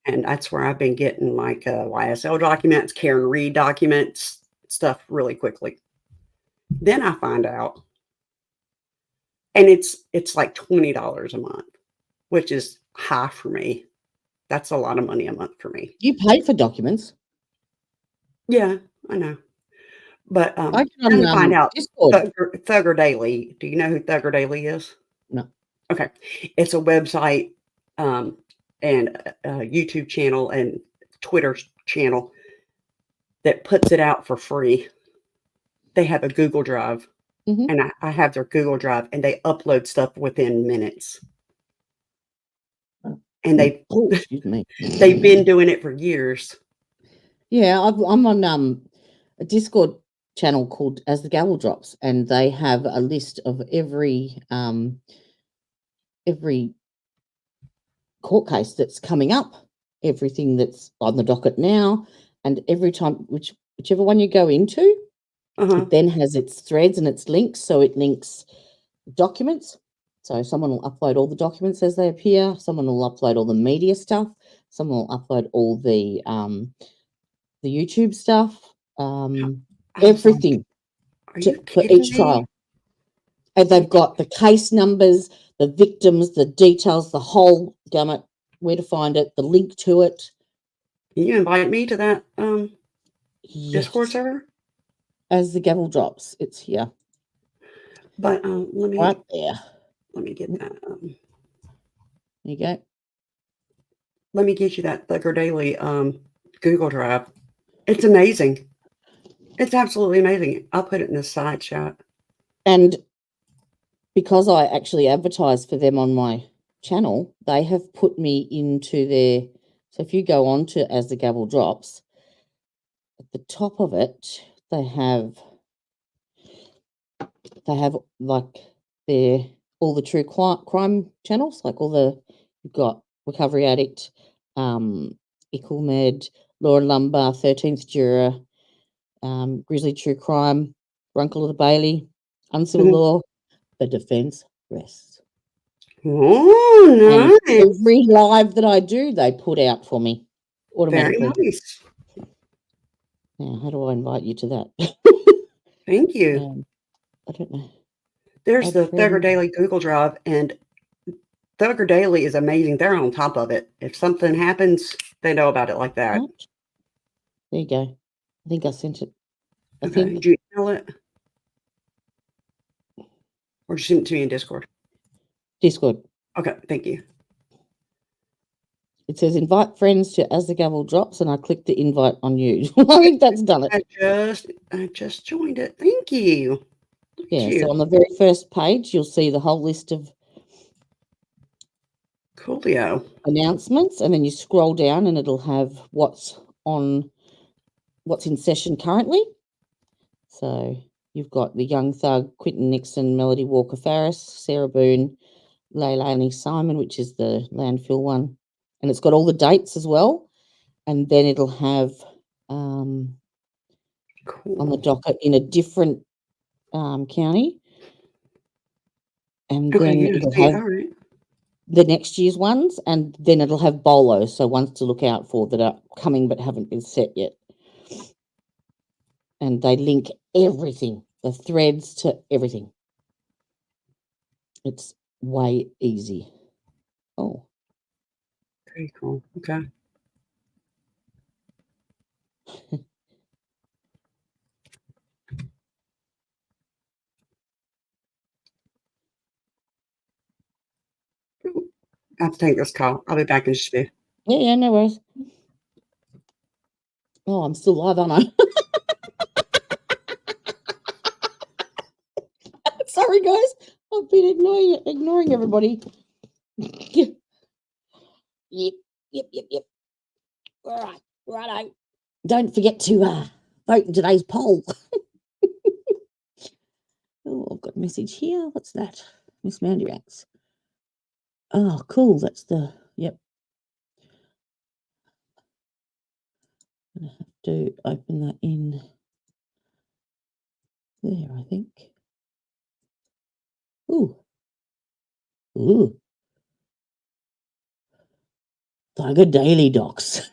And that's where I've been getting like YSL documents, Karen Reed documents, stuff really quickly. Then I find out, and it's like $20 a month, which is high for me. That's a lot of money a month for me. You pay for documents. Yeah, I know. But I can find out Discord. Thugger Daily. Do you know who Thugger Daily is? No. Okay. It's a website and a YouTube channel and Twitter channel that puts it out for free. They have a Google Drive, and I have their Google Drive, and they upload stuff within minutes. and Oh, excuse me. they've been doing it for years. Yeah, I'm on a Discord channel called As the Gavel Drops, and they have a list of every court case that's coming up, everything that's on the docket now, and every time whichever one you go into, it then has its threads and its links. So it links documents. So someone will upload all the documents as they appear. Someone will upload all the media stuff. Someone will upload all the YouTube stuff. Everything for each trial. And they've got the case numbers, the victims, the details, the whole gamut, where to find it, the link to it. Can you invite me to that Discord server? As the Gavel Drops, it's here. But let me right there. Let me get that. There you go. Let me get you that Thugger Daily Google Drive. It's amazing. It's absolutely amazing. I'll put it in the side shot. And because I actually advertise for them on my channel, they have put me into their. So if you go on to As the Gavel Drops, at the top of it, they have like all the true crime channels, like you've got Recovery Addict, Equal Med, Law and Lumber, 13th Juror, Grizzly True Crime, Runkle of the Bailey, Uncivil Law, The Defense Rests. Oh, nice. And every live that I do, they put out for me automatically. Very nice. Now, how do I invite you to that? Thank you. I don't know. There's the Thugger Daily Google Drive, and Thugger Daily is amazing. They're on top of it. If something happens, they know about it like that. There you go. I think I sent it. Okay. Did you email it? Or just send it to me in Discord? Discord. Okay, thank you. It says invite friends to As the Gavel Drops, and I clicked the invite on you. I think that's done it. I just joined it. Thank you. Yeah, so on the very first page, you'll see the whole list of Coolio announcements, and then you scroll down and it'll have what's in session currently. So you've got the Young Thug, Quentin Nixon, Melody Walker Farris, Sarah Boone, Leilani Simon, which is the landfill one. And it's got all the dates as well. And then it'll have on the docket in a different county. And then it'll have the next year's ones, and then it'll have bolos, so ones to look out for that are coming but haven't been set yet. And they link everything, the threads to everything. It's way easy. Oh. Very cool. Okay. I have to take this call. I'll be back in just a bit. Yeah, no worries. Oh, I'm still live, aren't I? Sorry, guys. I've been ignoring everybody. Yep. All right, righto. Don't forget to vote in today's poll. Oh, I've got a message here. What's that? Miss Mandy Rats. Oh, cool. That's yep. I'm going to have to open that in there, I think. Ooh. Thugger Daily Docs.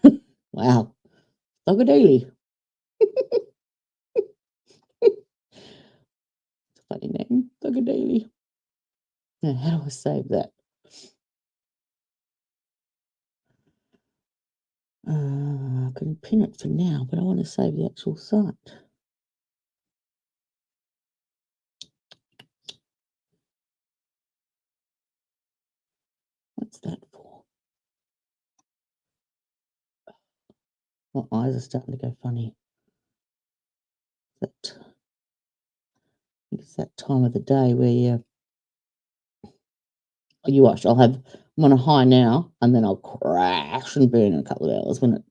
Wow. Thugger Daily. Funny name. Thugger Daily. Now, how do I save that? I can pin it for now, but I want to save the actual site. What's that for? My eyes are starting to go funny. It's that time of the day where you watch. I'll have I'm on a high now, and then I'll crash and burn in a couple of hours when it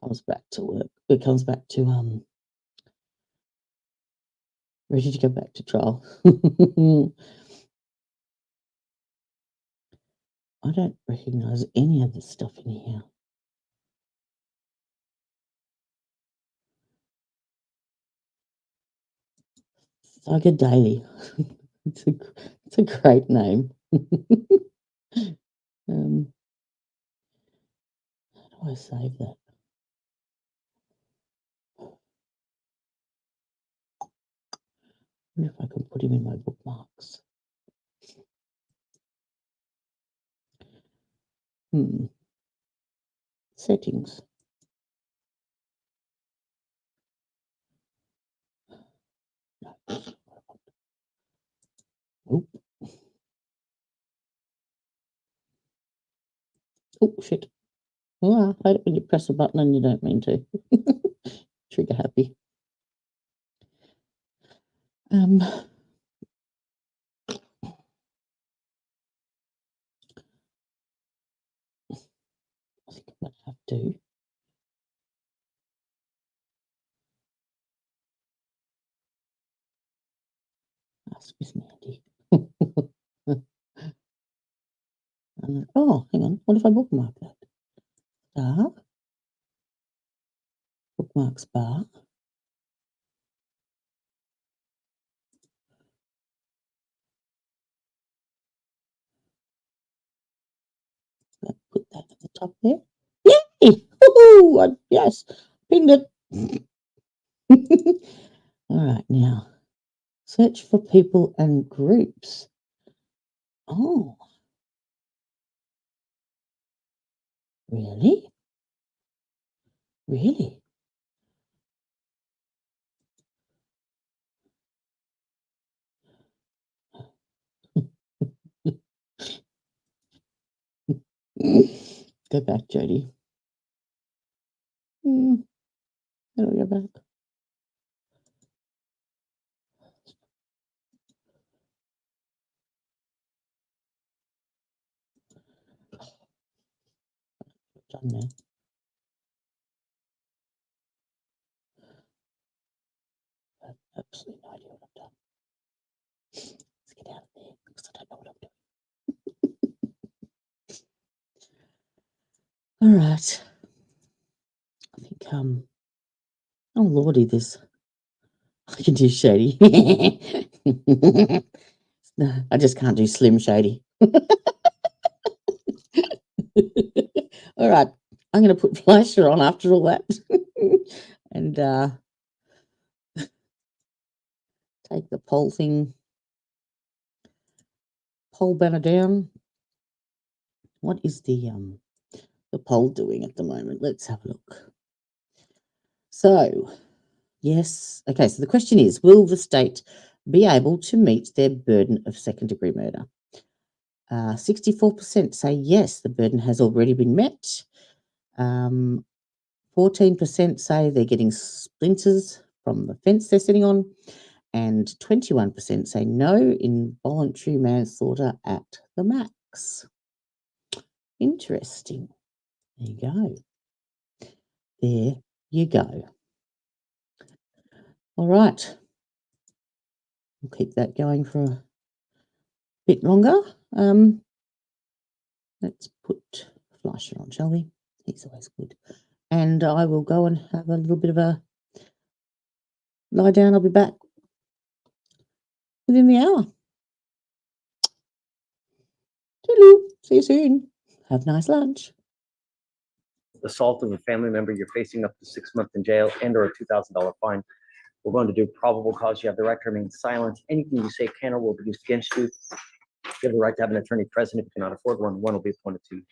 comes back to work. It comes back to ready to go back to trial. I don't recognise any of the stuff in here. Saga Daily. It's a great name. How do I save that? I wonder if I can put him in my bookmarks. Settings. Oh. Oh, shit. Oh, I hate it when you press a button and you don't mean to. Trigger happy. I think I might have to. Ask Miss Mandy. Oh, hang on. What if I bookmark that? Star. Bookmarks bar. Put that at the top there. Yay! Woohoo! Yes, pinned it. All right, now search for people and groups. Oh, really? Really? Go back, Jody. How do we go back? Done now. I have absolutely no idea what I've done. Let's get out of there because I don't know what I'm doing. All right. I think oh lordy, this I can do Shady. No, I just can't do Slim Shady. All right, I'm going to put Fleischer on after all that, and take the poll banner down. What is the poll doing at the moment? Let's have a look. So, yes, okay. So the question is: will the state be able to meet their burden of second-degree murder? 64% say yes, the burden has already been met. 14% say they're getting splinters from the fence they're sitting on, and 21% say no, involuntary manslaughter at the max. Interesting. There you go. There you go. All right. We'll keep that going for a bit longer. Let's put Fleischer on, shall we? He's always good. And I will go and have a little bit of a lie down. I'll be back within the hour. Toodaloo. See you soon. Have a nice lunch. Assault of a family member, you're facing up to 6 months in jail and or a $2,000 fine. We're going to do probable cause. You have the right to remain silent. Anything you say can or will be used against you. You have the right to have an attorney present. If you cannot afford one, one will be appointed to you.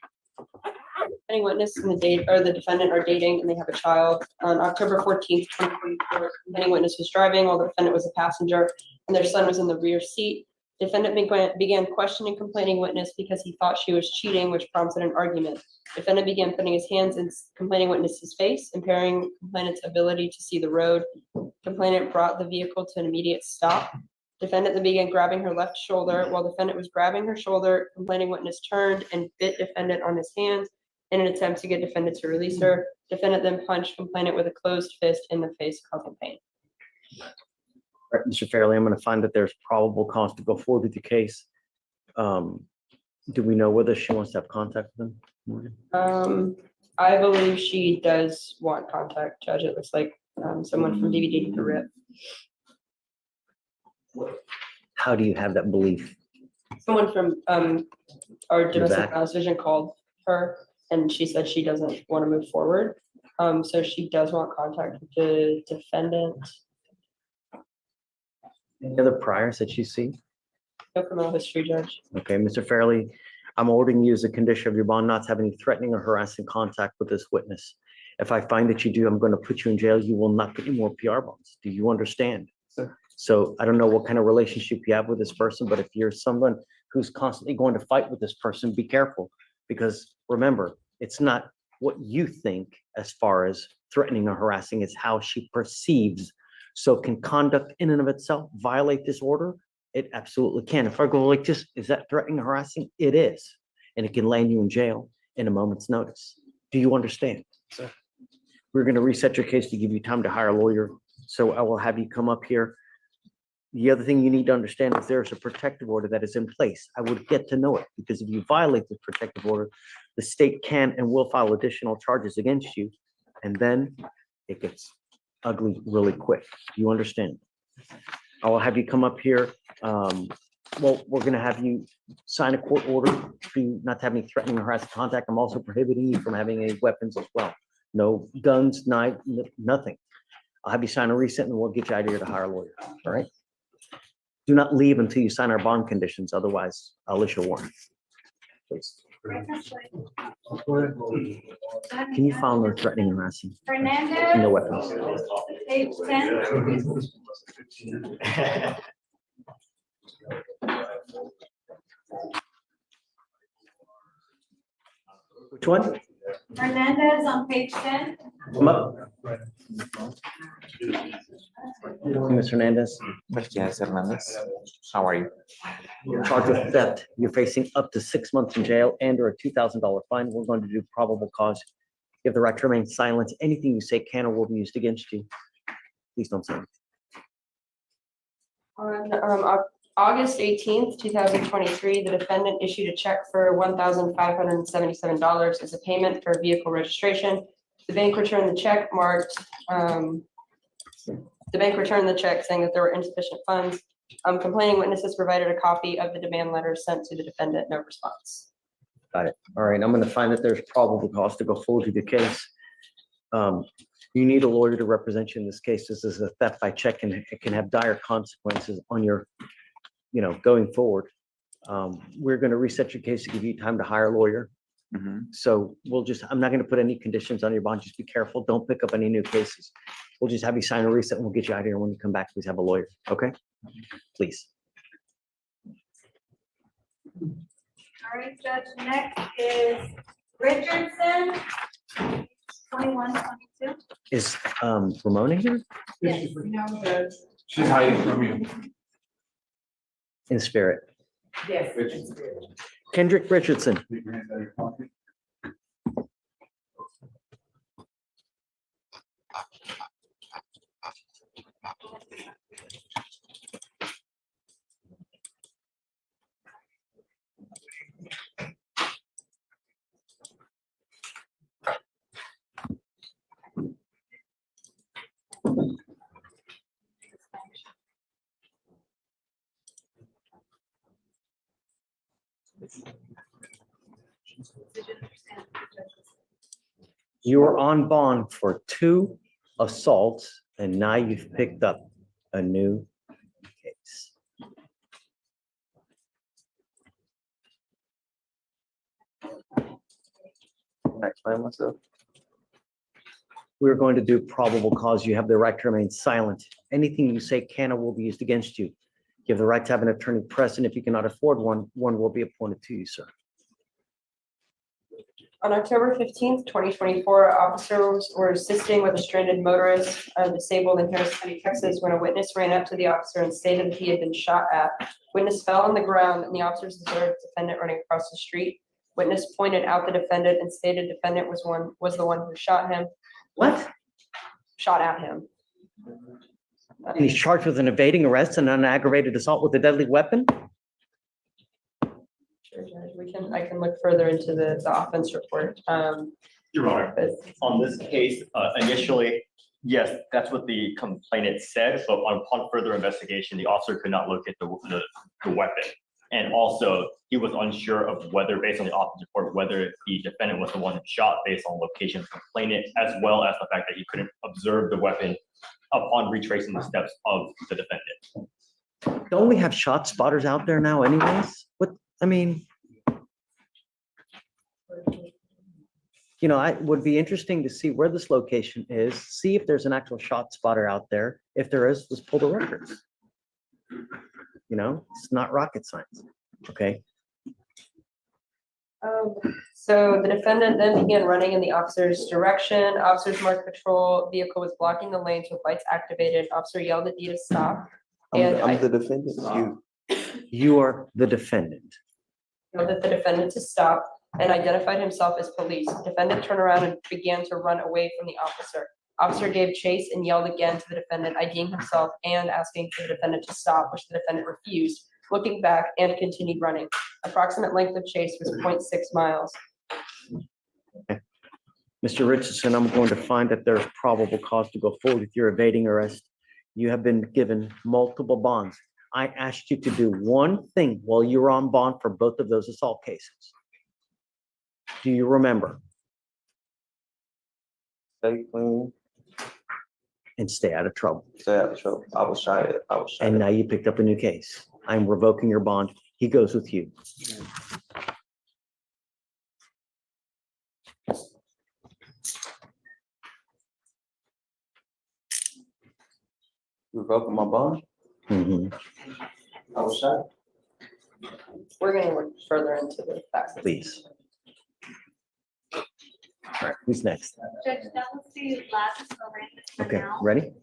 Any witness and the defendant are dating and they have a child. On October 14th, 2024, the witness was driving while the defendant was a passenger and their son was in the rear seat. Defendant began questioning complaining witness because he thought she was cheating, which prompted an argument. Defendant began putting his hands in complaining witness's face, impairing complainant's ability to see the road. Complainant brought the vehicle to an immediate stop. Defendant then began grabbing her left shoulder. While defendant was grabbing her shoulder, complaining witness turned and bit defendant on his hands in an attempt to get defendant to release her. Defendant then punched complainant with a closed fist in the face, causing pain. All right, Mr. Fairley, I'm going to find that there's probable cause to go forward with the case. Do we know whether she wants to have contact with him, Morgan? I believe she does want contact, Judge. It looks like someone from DVD to RIP. How do you have that belief? Someone from our domestic back. violence division called her, and she said she doesn't want to move forward. So she does want contact with the defendant. Any other priors that you see? No criminal history, Judge. Okay, Mr. Fairley, I'm ordering you as a condition of your bond not to have any threatening or harassing contact with this witness. If I find that you do, I'm going to put you in jail. You will not get any more PR bonds. Do you understand? Sir. So I don't know what kind of relationship you have with this person, but if you're someone who's constantly going to fight with this person, be careful. Because remember, it's not what you think as far as threatening or harassing, it's how she perceives. So can conduct in and of itself violate this order? It absolutely can. If I go like this, is that threatening or harassing? It is. And it can land you in jail in a moment's notice. Do you understand? Sir. We're going to reset your case to give you time to hire a lawyer. So I will have you come up here. The other thing you need to understand is there's a protective order that is in place. I would get to know it because if you violate this protective order, the state can and will file additional charges against you. And then it gets ugly really quick. You understand? I will have you come up here. Well, we're going to have you sign a court order for you not to have any threatening or harassing contact. I'm also prohibiting you from having any weapons as well. No guns, knife, nothing. I'll have you sign a receipt and we'll get you out of here to hire a lawyer. All right? Do not leave until you sign our bond conditions. Otherwise, I'll issue a warrant. Please. Can you file no threatening and harassing? Fernandez. No weapons. Page 10. Which one? Fernandez on page 10. Come up. Ms. Hernandez. Yes, Hernandez. How are you? You're charged with theft. You're facing up to 6 months in jail and or a $2,000 fine. We're going to do probable cause. You have the right to remain silent. Anything you say can or will be used against you. Please don't say anything. On August 18th, 2023, the defendant issued a check for $1,577 as a payment for vehicle registration. The bank returned the check saying that there were insufficient funds. Complaining witnesses provided a copy of the demand letter sent to the defendant, no response. Got it. All right, I'm going to find that there's probable cause to go forward with the case. You need a lawyer to represent you in this case. This is a theft by check and it can have dire consequences on your, going forward. We're going to reset your case to give you time to hire a lawyer. So I'm not going to put any conditions on your bond. Just be careful. Don't pick up any new cases. We'll just have you sign a reset and we'll get you out of here. When you come back, please have a lawyer. Okay? Please. All right, Judge, next is Richardson, 2122. Is Ramona here? Yes, no, Judge. She's hiding from you. In spirit. Yes. Kendrick Richardson. You are on bond for 2 assaults, and now you've picked up a new case. Can I explain myself? We're going to do probable cause. You have the right to remain silent. Anything you say can or will be used against you. You have the right to have an attorney present. If you cannot afford one, one will be appointed to you, sir. On October 15th, 2024, officers were assisting with a stranded motorist disabled in Harris County, Texas, when a witness ran up to the officer and stated that he had been shot at. Witness fell on the ground and the officers observed defendant running across the street. Witness pointed out the defendant and stated defendant was the one who shot him. What? Shot at him. And he's charged with an evading arrest and an aggravated assault with a deadly weapon? Sure, Judge. I can look further into the offense report. Your Honor, on this case, initially, yes, that's what the complainant said, but upon further investigation, the officer could not locate the weapon. And also, he was unsure of whether, based on the offense report, whether the defendant was the one who shot based on location of the complainant, as well as the fact that he couldn't observe the weapon upon retracing the steps of the defendant. Don't we have shot spotters out there now anyways? What, I mean, you know, it would be interesting to see where this location is, see if there's an actual shot spotter out there. If there is, let's pull the records. You know, it's not rocket science, okay? So the defendant then began running in the officer's direction. Officers marked patrol vehicle was blocking the lanes with lights activated. Officer yelled at D to stop. I'm the defendant. You are the defendant. Yelled at the defendant to stop and identified himself as police. Defendant turned around and began to run away from the officer. Officer gave chase and yelled again to the defendant, IDing himself and asking for the defendant to stop, which the defendant refused, looking back and continued running. Approximate length of chase was 0.6 miles. Okay. Mr. Richardson, I'm going to find that there's probable cause to go forward with your evading arrest. You have been given multiple bonds. I asked you to do one thing while you were on bond for both of those assault cases. Do you remember? Stay clean. And stay out of trouble. Stay out of trouble. I was shy. And now you picked up a new case. I'm revoking your bond. He goes with you. Revoking my bond? Mm-hmm. I was shy. We're going to look further into the facts. Please. All right, who's next? Judge, that was the last arraignment for Okay, now. ready?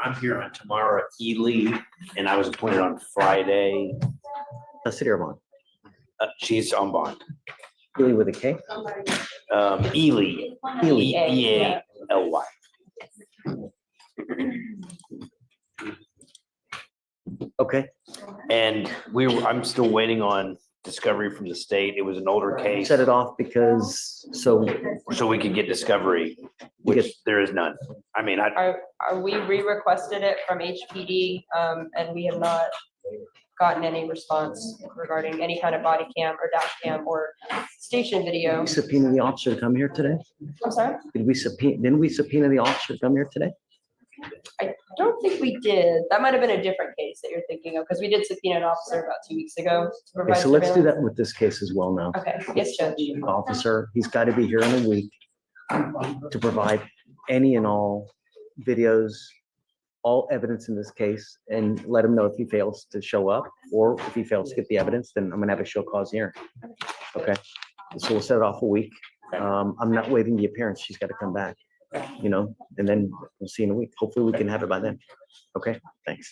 I'm here on tomorrow at Ely, and I was appointed on Friday. Custody or bond? She's on bond. Ely with a K? Ely. E-A-L-Y. Okay. And I'm still waiting on discovery from the state. It was an older case. Set it off because so we could get discovery, which there is none. I mean, We re-requested it from HPD, and we have not gotten any response regarding any kind of body cam or dash cam or station video. we subpoena the officer to come here today? I'm sorry? Didn't we subpoena the officer to come here today? I don't think we did. That might have been a different case that you're thinking of, because we did subpoena an officer about 2 weeks ago. To Okay, provide so let's do surveillance. that with this case as well now. Okay, yes, Judge. Officer, he's got to be here in a week to provide any and all videos, all evidence in this case, and let him know if he fails to show up, or if he fails to get the evidence, then I'm gonna have a show cause hearing. Okay, so we'll set it off a week. I'm not waiving the appearance. She's got to come back, you know, and then we'll see in a week. Hopefully we can have it by then. Okay, thanks.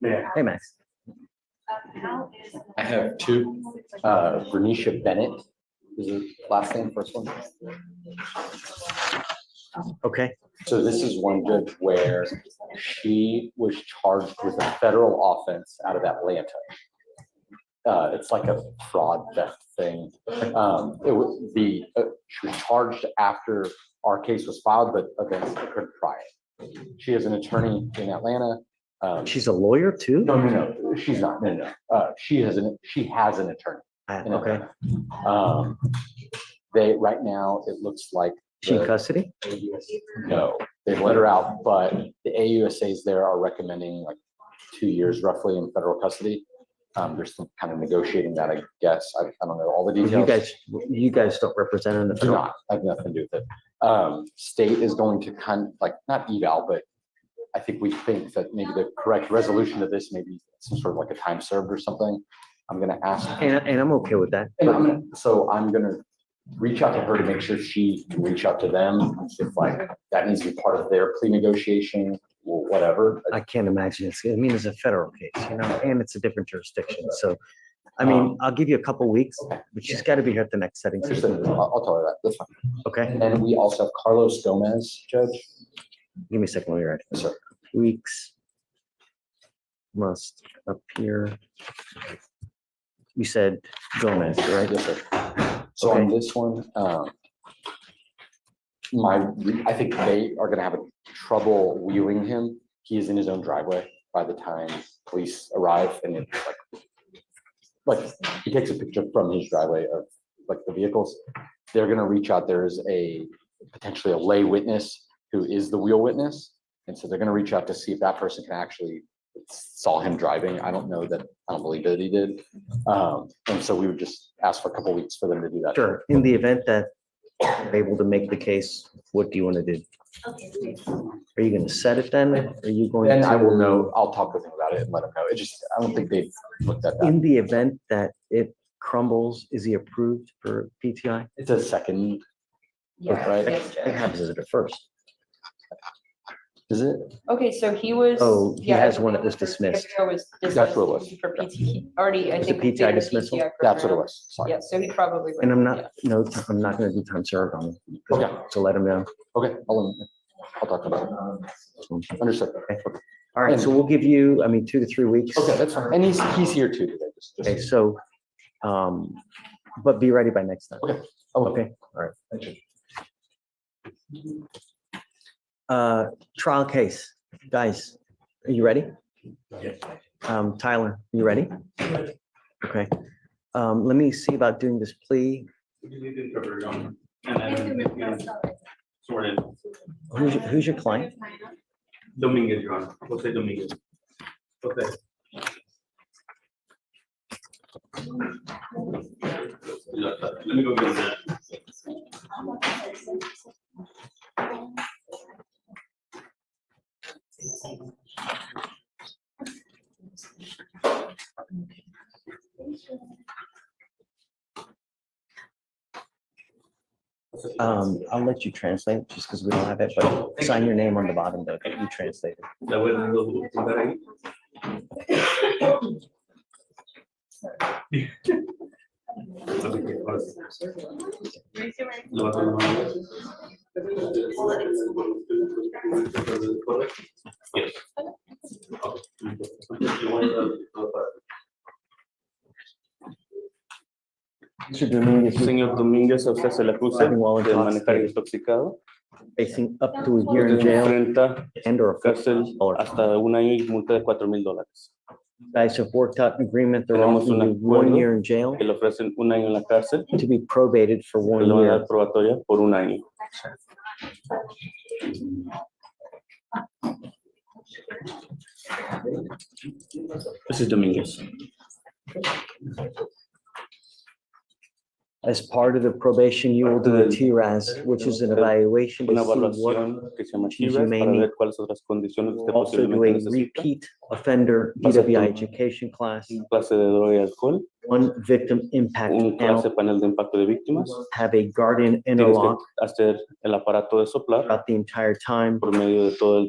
Hey, Max. I have two. Bernicia Bennett is the last name, first one. Okay. So this is one, Judge, where she was charged with a federal offense out of Atlanta. It's like a fraud theft thing. It would be, she was charged after our case was filed, but events occurred prior. She has an attorney in Atlanta. She's a lawyer too? No, she's not. No. She has an attorney. in Okay. Atlanta. They, right now, it looks like. She in custody? No, they've let her out, but the AUSAs there are recommending like 2 years roughly in federal custody. There's some kind of negotiating that, I guess. I don't know all the details. You guys don't represent her in the Do federal? not. I have nothing to do with it. State is going to kind of like, not eval, but I think we think that maybe the correct resolution of this may be some sort of like a time served or something. I'm gonna ask, And I'm okay with that. and I'm gonna reach out to her to make sure she can reach out to them if like that needs to be part of their plea negotiation or whatever. I can't imagine it's a federal case, and it's a different jurisdiction. So, I mean, I'll give you a couple weeks, but she's got to be here at the next setting. I'll tell her that. That's fine. Okay. And then we also have Carlos Gomez, Judge. Give me a second. Let me write. Yes, sir. Weeks must appear. You said Gomez, right? Yes, sir. So on this one, I think they are gonna have trouble wheeling him. He is in his own driveway by the time police arrive, and it's like he takes a picture from his driveway of like the vehicles. They're gonna reach out. There's potentially a lay witness who is the wheel witness, and so they're gonna reach out to see if that person can actually saw him driving. I don't believe that he did. And so we would just ask for a couple weeks for them to do that. Sure. In the event that you're able to make the case, what do you want to do? Are you going to set it then? Are you going And to? I will know. I'll talk with him about it and let him know. I don't think they've looked at that. In the event that it crumbles, is he approved for PTI? It's a second, Yeah. right? Yes, Judge. It happens as a first. Is it? Okay, so he was. Oh, he yeah, I has one believe that was dismissed. FBO was That's what it was. dismissed For PT, he already, I Was it think. PTI completed the dismissal? PTI That's what it program. was. Sorry. Yeah, so he probably. And I'm would, not, I'm not going to do time served on him. Okay. To let him know. Okay. I'll talk about it. Understood. Okay. All right, so we'll give you, 2 to 3 weeks. Okay, that's fine. And he's here too today. Okay, so, but be ready by next time. Okay. Okay, all right. Thank you. Trial case, guys, are you ready? Tyler, are you ready? Okay. Let me see about doing this plea. Who's your client? Dominguez, Your Honor. Jose Dominguez. Okay. Let me go get that. I'll let you translate just because we don't have it, but sign your name on the bottom that you translated. Señor Domínguez, a usted se le acusa de manejar intoxicado. Facing up to a year in jail Enfrenta and or cárcel hasta un año y multa de $4,000. guys have worked out an agreement. They're Tenemos un offering you 1 year in acuerdo jail que le ofrecen un año en la cárcel, to be probated for que 1 le van a year. dar probatoria por un año. This is Dominguez. As part of the probation, you will do a TRAS, which is an evaluation to Una see what evaluación que se llama issues TIRAS you may para need. ver cuáles otras condiciones usted Also do a posiblemente necesita. repeat offender Hacer DWI tu education class, clase de droga y alcohol, one victim impact un panel, clase panel de impacto de víctimas. have a guardian Tienes interlock que hacer el aparato de soplar throughout the entire time, por medio de todo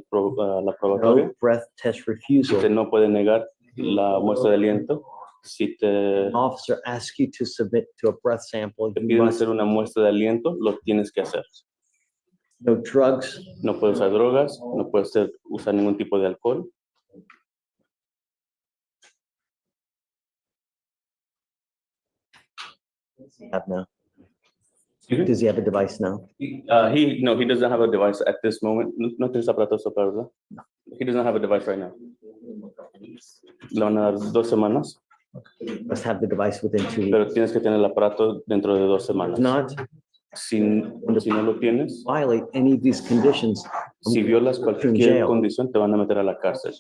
la probatoria. no breath test Usted refusal. no puede negar la muestra de aliento. Si te An officer asks you to submit to a breath sample, you piden must. hacer una muestra de aliento, lo tienes que hacer. No drugs, No puede usar drogas, no puede usar ningún tipo de alcohol. have now. Does he have a device now? He doesn't have a device at this moment. No tienes aparato de soplar, ¿verdad? He doesn't have a device right now. Le van a dar 2 semanas. Must have the device within 2 weeks. Pero tienes que tener el aparato dentro de 2 semanas. Not Si no lo tienes, violate any of these conditions. si violas cualquier jail. condición, te van a meter a la cárcel.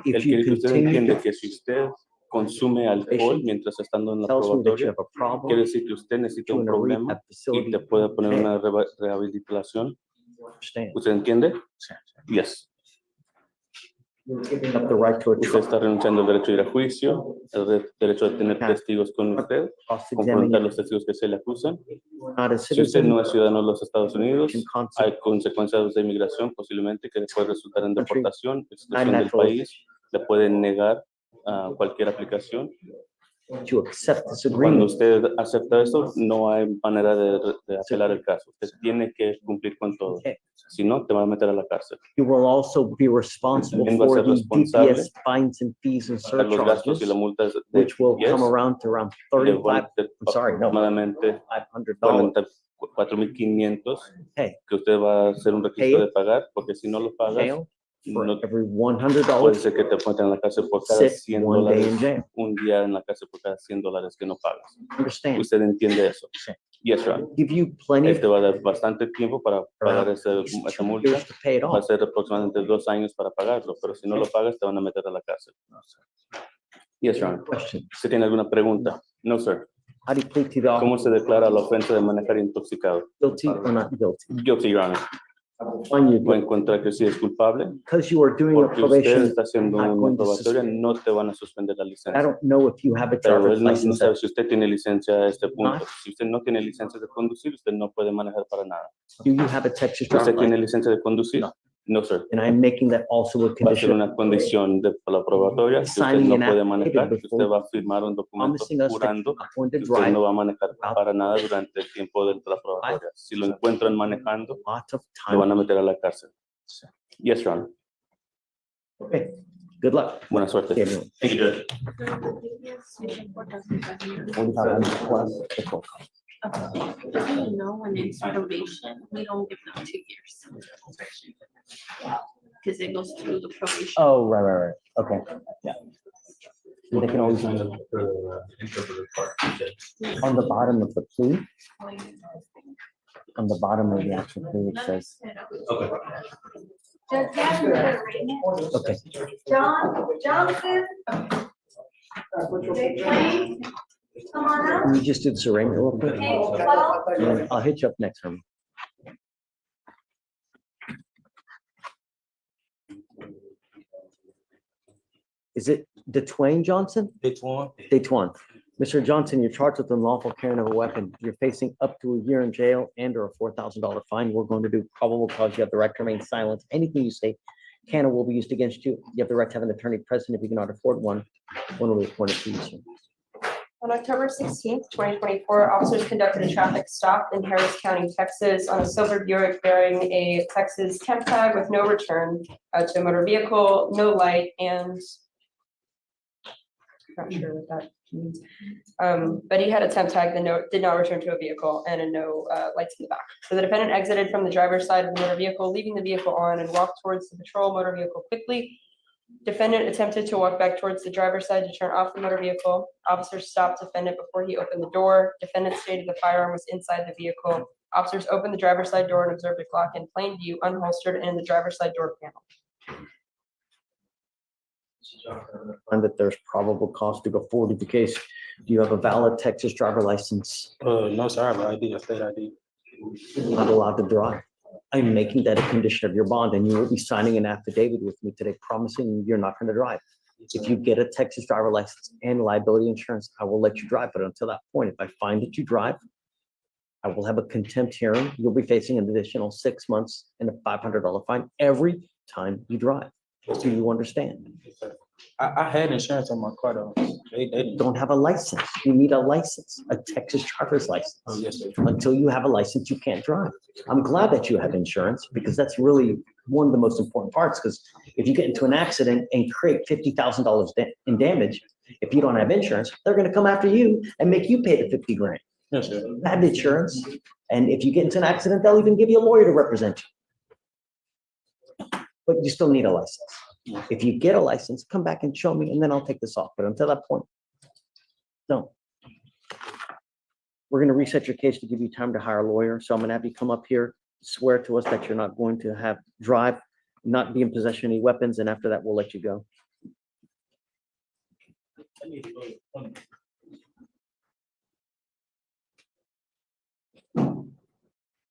If Él you quiere que usted continue entiende to- que si usted consume alcohol mientras estando en la tells me that you probatoria, have a problem, quiere decir que usted necesita un in a problema rehab y facility. te puede poner una rehabilitación. Understand? ¿Usted entiende? Yes. You're giving up the right to a Usted trial. está renunciando al derecho de ir a juicio, derecho de tener testigos con usted, confrontar los testigos que se le acusan. Si usted no es ciudadano de los Estados Unidos, hay consecuencias de inmigración posiblemente que puede resultar en deportación, exclusión del país, le pueden negar cualquier aplicación. Cuando usted acepta eso, no hay manera de apelar el caso. Usted tiene que cumplir con todo. Si no, te van a meter a la cárcel. You will also be responsible También va a for ser the responsable DPS fines and fees and para los gastos y surcharges, las multas de which will come DPS, around to around que van 35, a ser I'm sorry, no, aproximadamente $500. 4,500 Hey, que usted va a hacer un pay requisito it, de pagar, porque si no lo pagas, jail for no every puede $100, ser que te pongan en la cárcel por cada sit 100 one day in dólares, jail. un día en la cárcel por cada 100 dólares que no pagas. Understand? ¿Usted entiende eso? Yes, Ron. Give you plenty Él of te va a dar bastante tiempo para pagar esa multa. years to pay it Va a off. ser aproximadamente 2 años para pagarlo, pero si no lo pagas, te van a meter a la cárcel. Yes, Ron. Question. ¿Usted tiene alguna pregunta? No, sir. How do you plead to the ¿Cómo se declara la ofensa de manejar intoxicado? guilty or not guilty? Guilty, Your Honor. When you Voy a encontrar que sí es culpable. because you are doing a Porque usted probation, está haciendo not una going to probatoria, suspend. no te van a suspender la I licencia. don't know if you have a Pero driver's él no license. sabe si usted tiene licencia a este punto. Not. Si usted no tiene licencia de conducir, usted no puede manejar para nada. Do you have a Texas ¿Usted driver's tiene license? licencia de conducir? No, sir. And I'm making that also a Va a ser condition. una condición de la probatoria que usted Signing no an puede affidavit manejar, que before usted va a firmar un documento promising us that jurando you're not going to que usted drive no va a manejar para nada durante el tiempo de la probatoria. Si lo encuentran manejando, a lot of lo van a time. meter a la cárcel. Yes, Your Honor. Okay, good luck. Buena suerte. Okay, everyone. Thank you, Judge. You know, when it's probation, we don't give them 2 years. Because it goes through the probation. Oh, right. Okay, yeah. They can always on the bottom of the plea. On the bottom of the actual plea, it says. Okay. Johnson. Come on up. Can we just do the surrender real quick? And then I'll hit you up next time. Is it DeTwain Johnson? DeTwain. Mr. Johnson, you're charged with unlawful carrying of a weapon. You're facing up to a year in jail and or a $4,000 fine. We're going to do probable cause. You have the right to remain silent. Anything you say can or will be used against you. You have the right to have an attorney present if you cannot afford one. One will be appointed to you soon. On October 16th, 2024, officers conducted a traffic stop in Harris County, Texas on a silver Buick bearing a Texas temp tag with no return to a motor vehicle, no light, and not sure what that means. But he had a temp tag that did not return to a vehicle and a no lights in the back. So the defendant exited from the driver's side of the motor vehicle, leaving the vehicle on, and walked towards the patrol motor vehicle quickly. Defendant attempted to walk back towards the driver's side to turn off the motor vehicle. Officers stopped defendant before he opened the door. Defendant stated the firearm was inside the vehicle. Officers opened the driver's side door and observed a Glock in plain view, unholstered, and in the driver's side door panel. Find that there's probable cause to go forward with the case. Do you have a valid Texas driver license? No, sir, I have an ID, a state ID. Not allowed to drive. I'm making that a condition of your bond, and you will be signing an affidavit with me today promising you're not going to drive. If you get a Texas driver license and liability insurance, I will let you drive. But until that point, if I find that you drive, I will have a contempt hearing. You'll be facing an additional 6 months and a $500 fine every time you drive. Do you understand? I had insurance on my car though. They don't have a license. You need a license, a Texas driver's license. Oh, yes, sir. Until you have a license, you can't drive. I'm glad that you have insurance because that's really one of the most important parts. Because if you get into an accident and create $50,000 in damage, if you don't have insurance, they're going to come after you and make you pay the 50 grand. Yes, sir. Have insurance, and if you get into an accident, they'll even give you a lawyer to represent you. But you still need a license. If you get a license, come back and show me, and then I'll take this off. But until that point, no. We're going to reset your case to give you time to hire a lawyer. So I'm going to have you come up here, swear to us that you're not going to drive, not be in possession of any weapons, and after that, we'll let you go.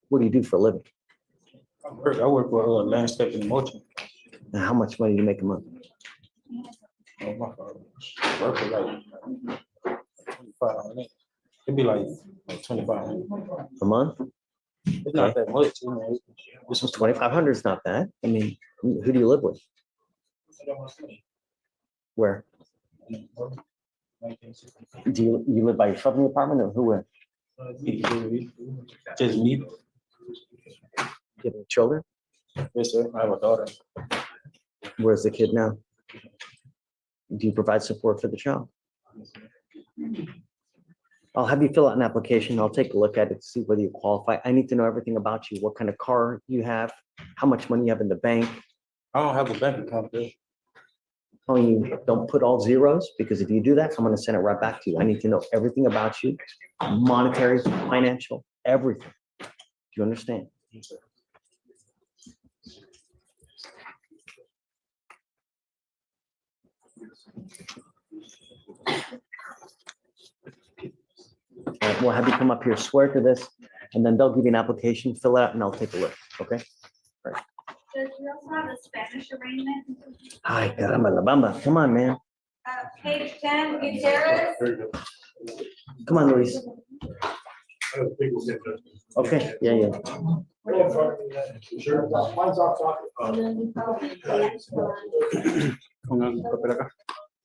What do you do for a living? I work for landscaping and mulching. And how much money do you make a month? Oh, my father. Work for like 25. It'd be like 25. A month? It's not that much, you know. This was 2,500 is not bad. I mean, who do you live with? Where? Do you live by yourself in the apartment or who with? Just me. Do you have children? Yes, sir. I have a daughter. Where's the kid now? Do you provide support for the child? I'll have you fill out an application. I'll take a look at it to see whether you qualify. I need to know everything about you, what kind of car you have, how much money you have in the bank. I don't have a bank account there. Oh, you don't put all zeros, because if you do that, I'm gonna send it right back to you. I need to know everything about you, monetary, financial, everything. Do you understand? Yes, sir. All right, we'll have you come up here, swear to this, and then they'll give you an application, fill it out, and I'll take a look, okay? All right. Does you also have a Spanish arraignment? Ay, caramba, la bamba. Come on, man. Page 10, Gutierrez. Come on, Luis. Okay, yeah.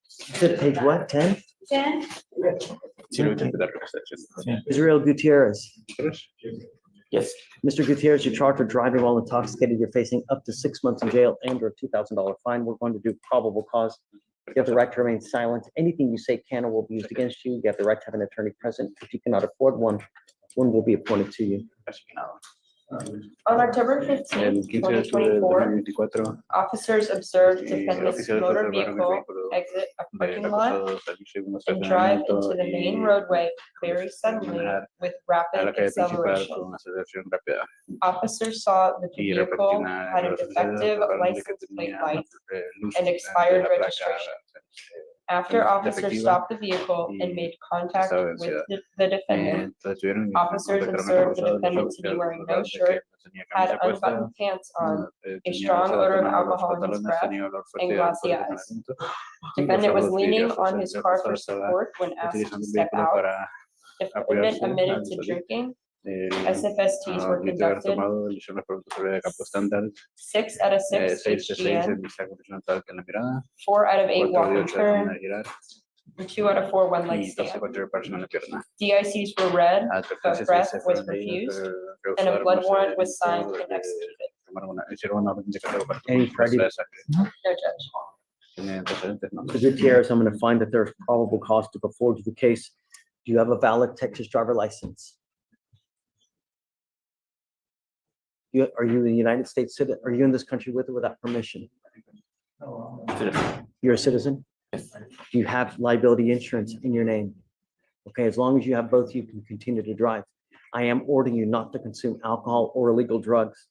Said page what, 10? 10. Israel Gutierrez. Yes, Mr. Gutierrez, you're charged with driving while intoxicated. You're facing up to 6 months in jail and or $2,000 fine. We're going to do probable cause. You have the right to remain silent. Anything you say can or will be used against you. You have the right to have an attorney present. If you cannot afford one will be appointed to you. On October 15th, 2024, officers observed defendant's motor vehicle exit a parking lot and drive into the main roadway very suddenly with rapid acceleration. Officers saw that the vehicle had a defective license plate light and expired registration. After officers stopped the vehicle and made contact with the defendant, officers observed the defendant to be wearing no shirt, had unbuttoned pants on, a strong odor of alcohol in his breath, and glassy eyes. Defendant was leaning on his car for support when asked to step out. Defendant admitted to drinking. SFSTs were conducted. 6 out of 6 HGN, 4 out of 8 walk and turn, and 2 out of 4 one-leg stand. DICs were read, but breath was refused, and a blood warrant was signed and executed. Any Freddie? No, Judge. Mr. Gutierrez, I'm going to find that there's probable cause to go forward to the case. Do you have a valid Texas driver license? Are you a United States citizen? Are you in this country with or without permission? You're a citizen? Yes. Do you have liability insurance in your name? Okay, as long as you have both, you can continue to drive. I am ordering you not to consume alcohol or illegal drugs.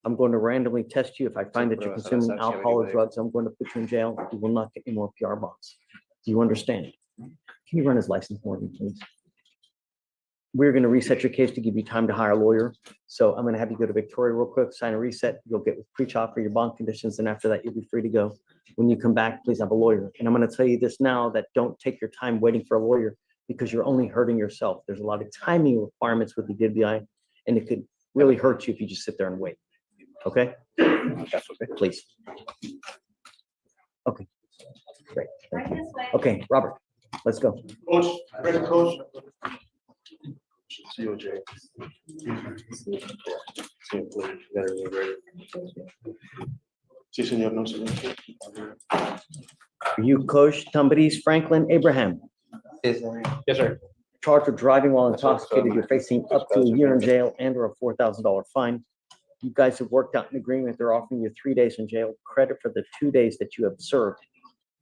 I'm going to randomly test you. If I find that you're consuming alcohol or drugs, I'm going to put you in jail. You will not get any more PR bonds. Do you understand? Can you run his license for me, please? We're going to reset your case to give you time to hire a lawyer. So I'm going to have you go to Victoria real quick, sign a reset. You'll get with pre-trial for your bond conditions. And after that, you'll be free to go. When you come back, please have a lawyer. And I'm going to tell you this now, that don't take your time waiting for a lawyer, because you're only hurting yourself. There's a lot of timing requirements with the DWI, and it could really hurt you if you just sit there and wait. Okay? That's okay. Please. Okay. Great. Okay, Robert, let's go. Coach, ready, coach? COJ. Sí, señor, no, señor. You Coach Tambadis Franklin Abraham. Yes, sir. Charged with driving while intoxicated, you're facing up to a year in jail and or a $4,000 fine. You guys have worked out an agreement. They're offering you 3 days in jail, credit for the 2 days that you have served.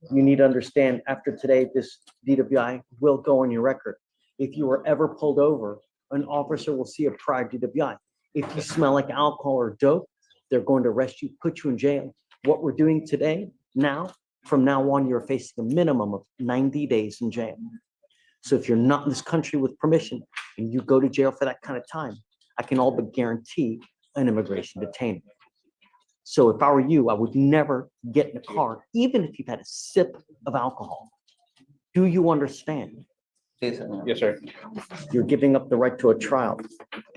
You need to understand, after today, this DWI will go on your record. If you were ever pulled over, an officer will see a prior DWI. If you smell like alcohol or dope, they're going to arrest you, put you in jail. What we're doing today, from now on, you're facing a minimum of 90 days in jail. So if you're not in this country with permission and you go to jail for that kind of time, I can all but guarantee an immigration detainment. So if I were you, I would never get in a car, even if you've had a sip of alcohol. Do you understand? Yes, sir. You're giving up the right to a trial,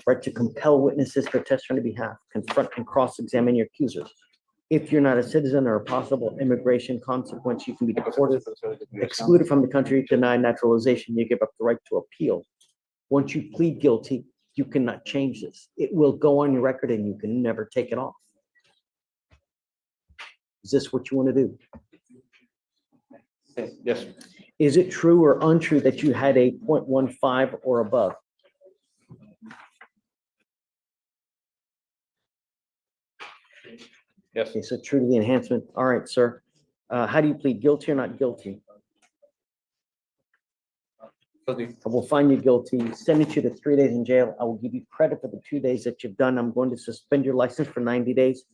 right to compel witnesses to testify on your behalf, confront and cross-examine your accusers. If you're not a citizen or a possible immigration consequence, you can be deported, excluded from the country, denied naturalization. You give up the right to appeal. Once you plead guilty, you cannot change this. It will go on your record and you can never take it off. Is this what you want to do? Yes. Is it true or untrue that you had a 0.15 or above? Yes. Okay, so true to the enhancement. All right, sir. How do you plead, guilty or not guilty? Guilty. I will find you guilty, sentence you to 3 days in jail. I will give you credit for the 2 days that you've done. I'm going to suspend your license for 90 days.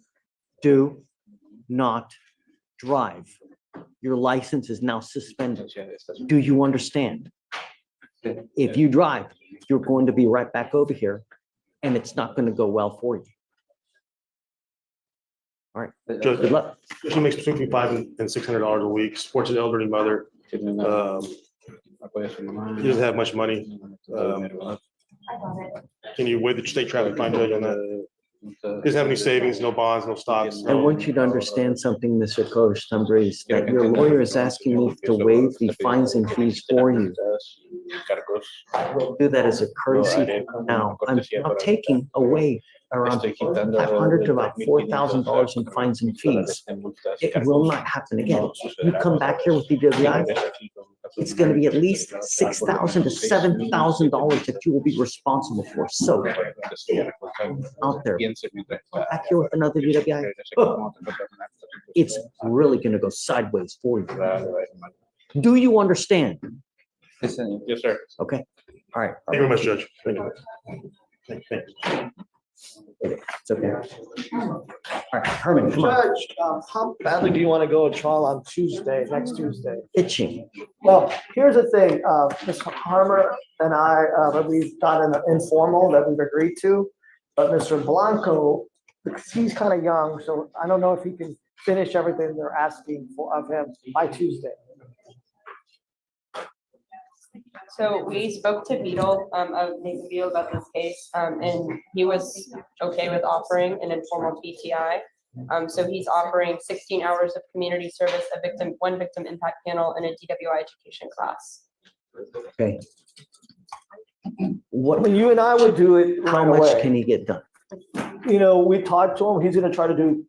Do not drive. Your license is now suspended. Do you understand? If you drive, you're going to be right back over here, and it's not going to go well for you. All right. Judge, Good luck. she makes between $500 and $600 a week, supports an elderly mother. He doesn't have much money. Can you waive the state traffic fine, Judge, on that? Doesn't have any savings, no bonds, no stocks. I want you to understand something, Mr. Costambre, that your lawyer is asking me to waive the fines and fees for you. I will do that as a courtesy now. I'm not taking away around $500 to about $4,000 in fines and fees. It will not happen again. You come back here with DWI, it's going to be at least $6,000 to $7,000 that you will be responsible for. So out there, back here with another DWI, it's really going to go sideways for you. Do you understand? Yes, sir. Okay. All right. Thank you very much, Judge. Thank you. Thank you. It's okay. All right, Herman, come on. Judge, how badly do you want to go to trial on Tuesday, next Tuesday? Itching. Well, here's the thing, Mr. Harmer and I, we've got an informal that we've agreed to, but Mr. Blanco, because he's kind of young, so I don't know if he can finish everything they're asking for of him by Tuesday. So we spoke to Beadle, Nathan Beadle about this case, and he was okay with offering an informal PTI. So he's offering 16 hours of community service, one victim impact panel, and a DWI education class. Okay. What, when you and I would do it How right much away. can he get done? You know, we talked to him, he's gonna try to do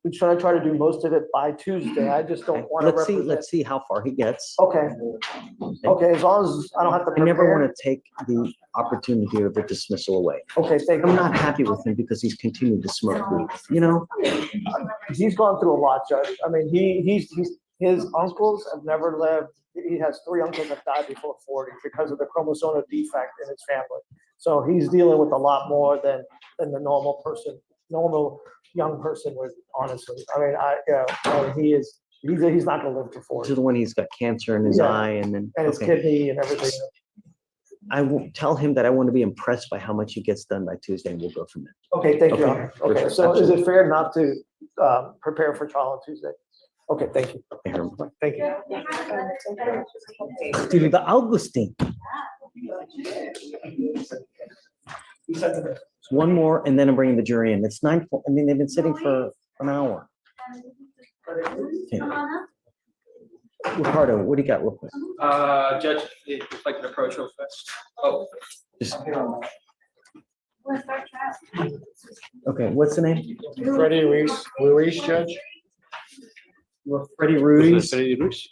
most of it by Tuesday. I just don't want to represent. Let's see how far he gets. Okay. Okay, as long as I don't have to I never prepare. want to take the opportunity of a dismissal away. Okay, thank you. I'm not happy with him because he's continued to smoke weed, you know? He's gone through a lot, Judge. I mean, his uncles have never lived, he has 3 uncles that died before 40 because of the chromosomal defect in his family. So he's dealing with a lot more than the normal young person would, honestly. I mean, he's not gonna live to 40. This is the one he's got cancer in his eye and then. And his okay. kidney and everything. I will tell him that I want to be impressed by how much he gets done by Tuesday and we'll go from there. Okay, thank you. Okay, for Okay, sure. so is Absolutely. it fair not to prepare for trial on Tuesday? Okay, thank you. Okay, Herman. Thank you. Silva Augustine. One more and then I'm bringing the jury in. It's 9, I mean, they've been sitting for an hour. Okay. Ricardo, what do you got real quick? Judge, if I can approach real fast. Oh. Just- Okay, what's the name? Freddie Ruiz, Judge. Freddie Ruiz. Freddie Ruiz?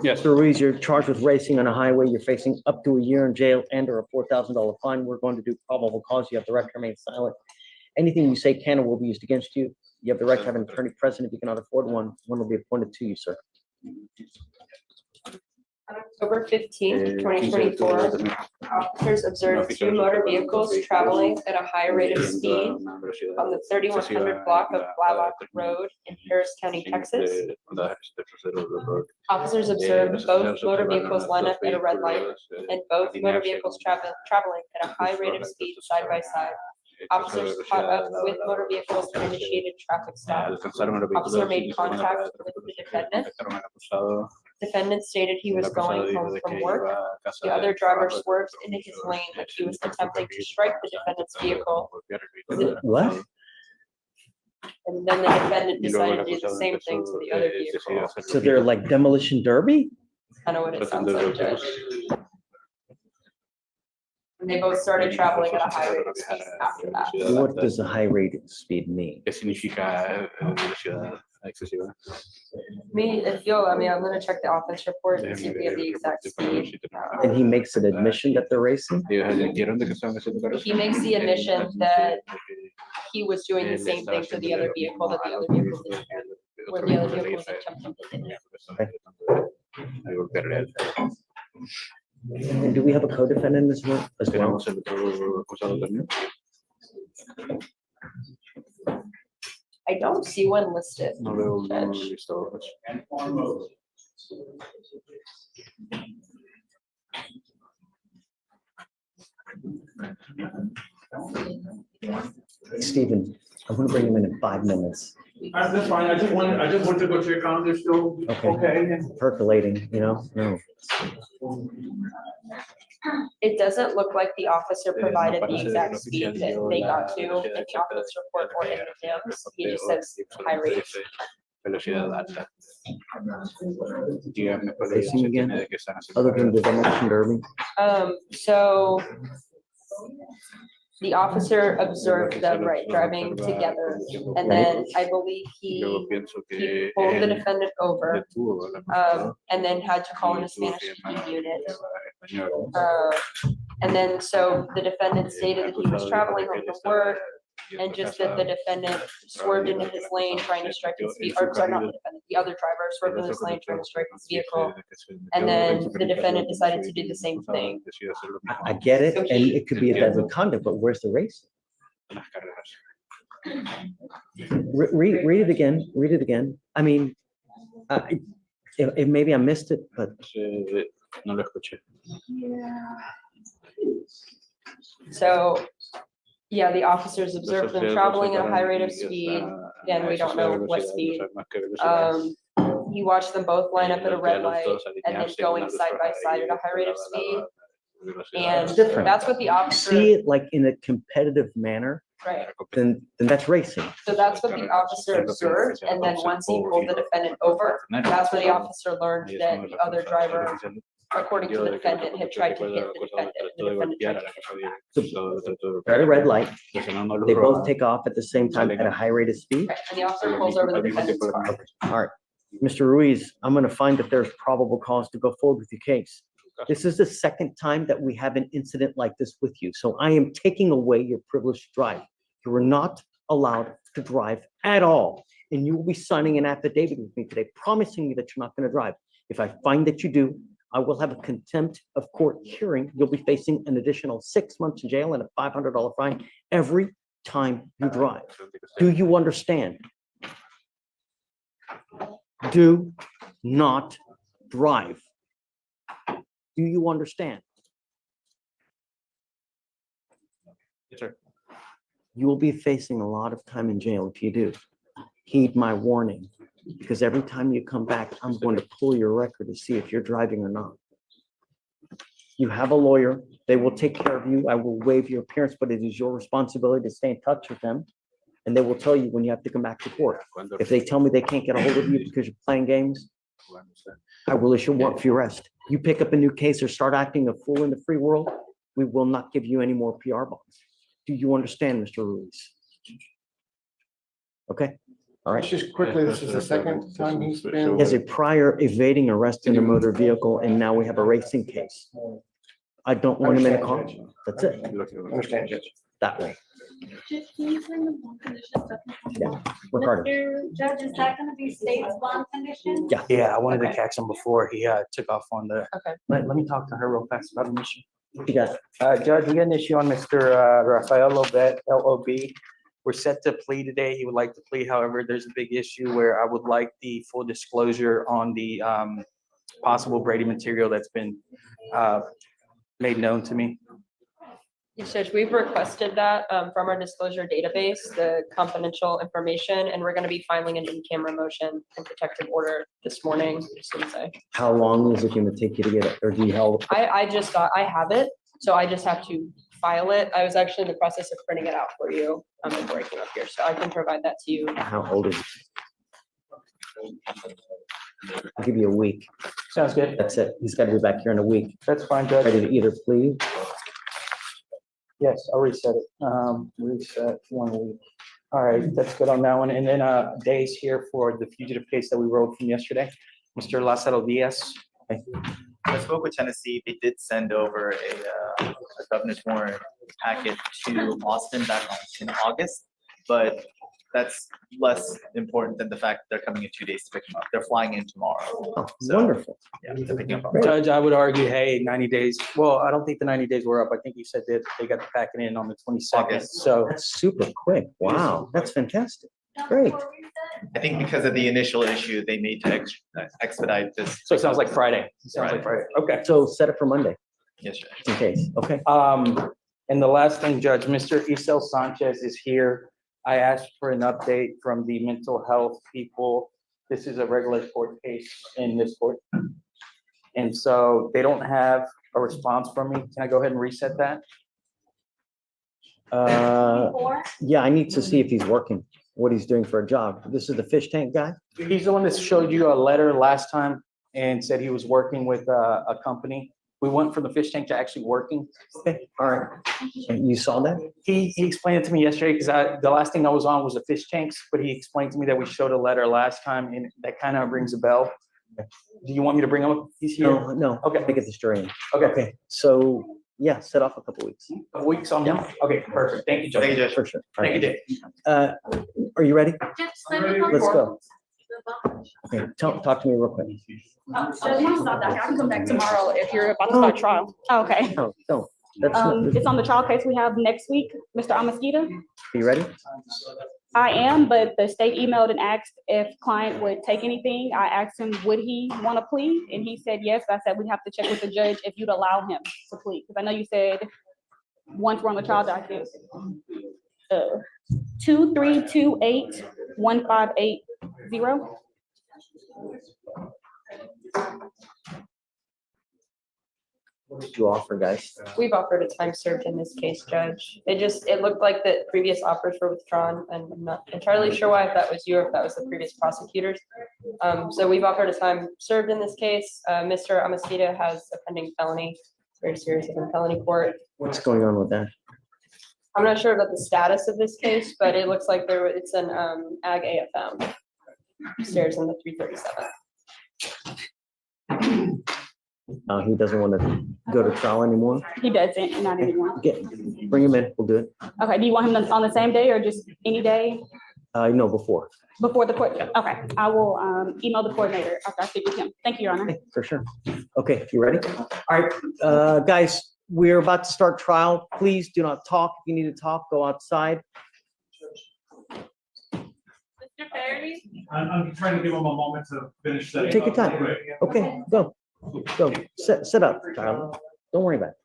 Yes. Mr. Ruiz, you're charged with racing on a highway. You're facing up to a year in jail and or a $4,000 fine. We're going to do probable cause. You have the right to remain silent. Anything you say can or will be used against you. You have the right to have an attorney present. If you cannot afford one will be appointed to you, sir. On October 15th, 2024, officers observed 2 motor vehicles traveling at a high rate of speed on the 3100 block of Blalock Road in Harris County, Texas. Officers observed both motor vehicles line up at a red light and both motor vehicles traveling at a high rate of speed side by side. Officers caught up with motor vehicles and initiated traffic stop. Officer made contact with the defendant. Defendant stated he was going home from work. The other driver swerved into his lane like he was attempting to strike the defendant's vehicle. What? And then the defendant decided to do the same thing to the other vehicle. So they're like demolition derby? I know what it sounds like, Judge. And they both started traveling at a high rate of speed after that. What does a high rate of speed mean? I mean, I'm gonna check the offense report and see if we have the exact speed. And he makes an admission that they're racing? He makes the admission that he was doing the same thing to the other vehicle that the other vehicle did, where the other vehicle was attempting to hit him. And do we have a co-defendant as well? I don't see one listed. Judge. Stephen, I'm gonna bring him in 5 minutes. That's fine. I just wanted to go check on this still. Okay. Percolating, No. It doesn't look like the officer provided the exact speed that they got to in the offense report or in the NIMS. He just says high rate. Racing again? Other than the demolition derby? So the officer observed them driving together, and then I believe he pulled the defendant over, and then had to call in a Spanish speaking unit. And then so the defendant stated that he was traveling home from work, and just that the defendant swerved into his lane trying to strike his vehicle, or sorry, not the defendant, the other driver swerved into his lane trying to strike his vehicle. And then the defendant decided to do the same thing. I get it, and it could be a deadly conduct, but where's the race? Read it again, read it again. I mean, maybe I missed it, but. So, yeah, the officers observed them traveling at a high rate of speed. Again, we don't know what speed. He watched them both line up at a red light and then going side by side at a high rate of speed. And Different. that's what the officer. See it like in a competitive manner, Right. then that's racing. So that's what the officer observed, and then once he pulled the defendant over, that's where the officer learned that the other driver, according to the defendant, had tried to hit the defendant. And the defendant tried to hit back. So they're at a red light. They both take off at the same time at a high rate of speed. Right, and the officer pulls over the defendant's car. All right, Mr. Ruiz, I'm gonna find that there's probable cause to go forward with your case. This is the second time that we have an incident like this with you, so I am taking away your privilege to drive. You are not allowed to drive at all, and you will be signing an affidavit with me today, promising me that you're not gonna drive. If I find that you do, I will have a contempt of court hearing. You'll be facing an additional 6 months in jail and a $500 fine every time you drive. Do you understand? Do not drive. Do you understand? Yes, sir. You will be facing a lot of time in jail if you do. Heed my warning, because every time you come back, I'm going to pull your record to see if you're driving or not. You have a lawyer. They will take care of you. I will waive your appearance, but it is your responsibility to stay in touch with them. And they will tell you when you have to come back to court. If they tell me they can't get a hold of you because you're playing games, I will issue a warrant for your arrest. You pick up a new case or start acting a fool in the free world, we will not give you any more PR bonds. Do you understand, Mr. Ruiz? Okay, all right. Just quickly, this is the second time he's been. He has a prior evading arrest in a motor vehicle, and now we have a racing case. I don't want him in a car. That's it. Understand, Judge. That way. Can you turn the bond conditions up? Yeah, Ricardo. Mr. Judge, is that gonna be state's bond condition? Yeah. Yeah, I wanted to Okay. catch him before he took off on the. Okay. Let me talk to her real fast about an issue. You got Judge, we got an issue on Mr. Rafael Lobet, LOB. We're set to plea today. He would like to plea. However, there's a big issue where I would like the full disclosure on the possible Brady material that's been made known to me. Yes, Judge, we've requested that from our disclosure database, the confidential information, and we're going to be filing an in-camera motion and protective order this morning, as soon as How long is it going to take you to get it, or do you help? I have it, so I just have to file it. I was actually in the process of printing it out for you before I came up here, so I can provide that to you. How old is it? I'll give you a week. Sounds good. That's it. He's got to be back here in a week. That's fine, Judge. Ready to either plead. Yes, I'll reset it. Reset 1 week. All right, that's good on that one. And then days here for the fugitive case that we wrote from yesterday. Mr. Lázaro Diaz. I spoke with Tennessee. They did send over a governor's warrant packet to Austin back in August, but that's less important than the fact that they're coming in 2 days to pick them up. They're flying in tomorrow. Oh, wonderful. Yeah, they're picking up. Judge, I would argue, hey, 90 days. Well, I don't think the 90 days were up. I think you said that they got the packet in on the 22nd. So That's super quick. Wow, that's fantastic. Great. I think because of the initial issue, they need to expedite this. So it sounds like Friday. It sounds like Friday. Okay. So set it for Monday, Yes, Judge. in case. Okay. And the last thing, Judge, Mr. Isel Sanchez is here. I asked for an update from the mental health people. This is a regular court case in this court. And so they don't have a response from me. Can I go ahead and reset that? Yeah, I need to see if he's working, what he's doing for a job. This is the fish tank guy? He's the one that showed you a letter last time and said he was working with a company. We went from the fish tank to actually working. Okay, all right. And you saw that? He explained it to me yesterday because the last thing I was on was the fish tanks, but he explained to me that we showed a letter last time and that kind of rings a bell. Do you want me to bring him up? He's here. No. Okay. I get the story in. Okay. Okay, so, yeah, set off a couple weeks. A week's on him? Okay, perfect. Thank you, Judge. Thank you, Judge. For sure. All Thank right. you, Dave. Are you ready? Let's Let's go. Okay, talk to me real quick. I can come back tomorrow if you're about to start trial. Okay. No, that's not, It's on the trial case we have next week, Mr. Amasquita. you ready? I am, but the state emailed and asked if client would take anything. I asked him, would he want to plead? And he said yes. I said, we have to check with the judge if you'd allow him to plead. Because I know you said once we're on the trial docket, 2328-1580. What did you offer, guys? We've offered a time served in this case, Judge. It looked like the previous offers were withdrawn, and I'm not entirely sure why, if that was you or if that was the previous prosecutors. So we've offered a time served in this case. Mr. Amasquita has a pending felony, very serious in felony court. What's going on with that? I'm not sure about the status of this case, but it looks like it's an ag AFM upstairs in the 337. He doesn't want to go to trial anymore? He doesn't, not anymore. Bring him in, we'll do it. Okay, do you want him on the same day or just any day No, before. before the court? Okay, I will email the coordinator after I speak with him. Thank you, Your Honor. For sure. Okay, you ready? All right, guys, we're about to start trial. Please do not talk. If you need to talk, go outside. Mr. Fairley? I'm trying to give him a moment to finish setting Take your up time. real quick. Okay, go. Go. Sit up, Tyler. Don't worry about it.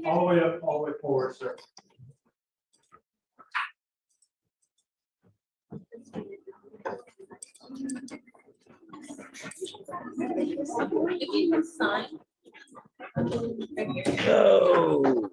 All the way up, all the way forward, sir. Go.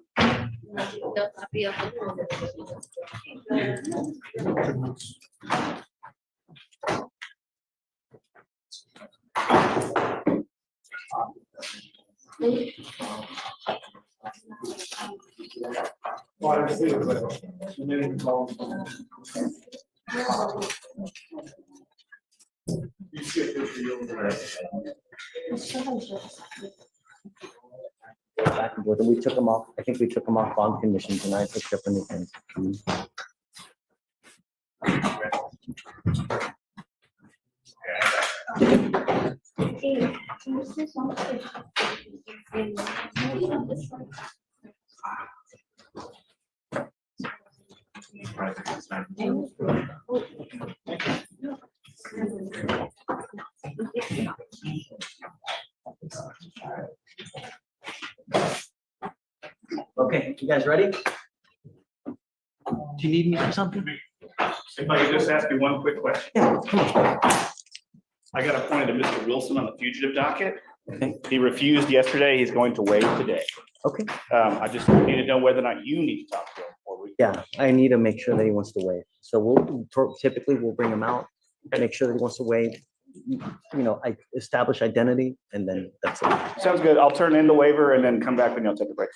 Back and forth. And we took them off. I think we took them off bond conditions and I picked up anything. Okay, you guys ready? Do you need me for something? If I could just ask you one quick question. Yeah, come on. I got appointed to Mr. Wilson on the fugitive docket. Okay. He refused yesterday. He's going to waive today. Okay. I just need to know whether or not you need to talk to him before we. Yeah, I need to make sure that he wants to waive. So typically we'll bring him out, make sure that he wants to waive. I establish identity and then that's it. Sounds good. I'll turn in the waiver and then come back when you'll take a break.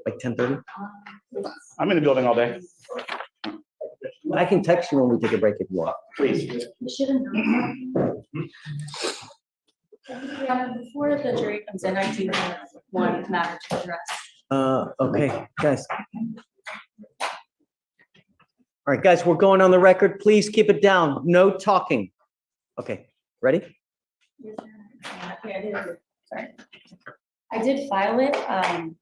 Like 10:30? I'm in the building all day. I can text you when we take a break if you want. Please. Before the jury comes in, I do have one matter to address. Okay, guys. All right, guys, we're going on the record. Please keep it down. No talking. Okay, ready? Sorry. I did file it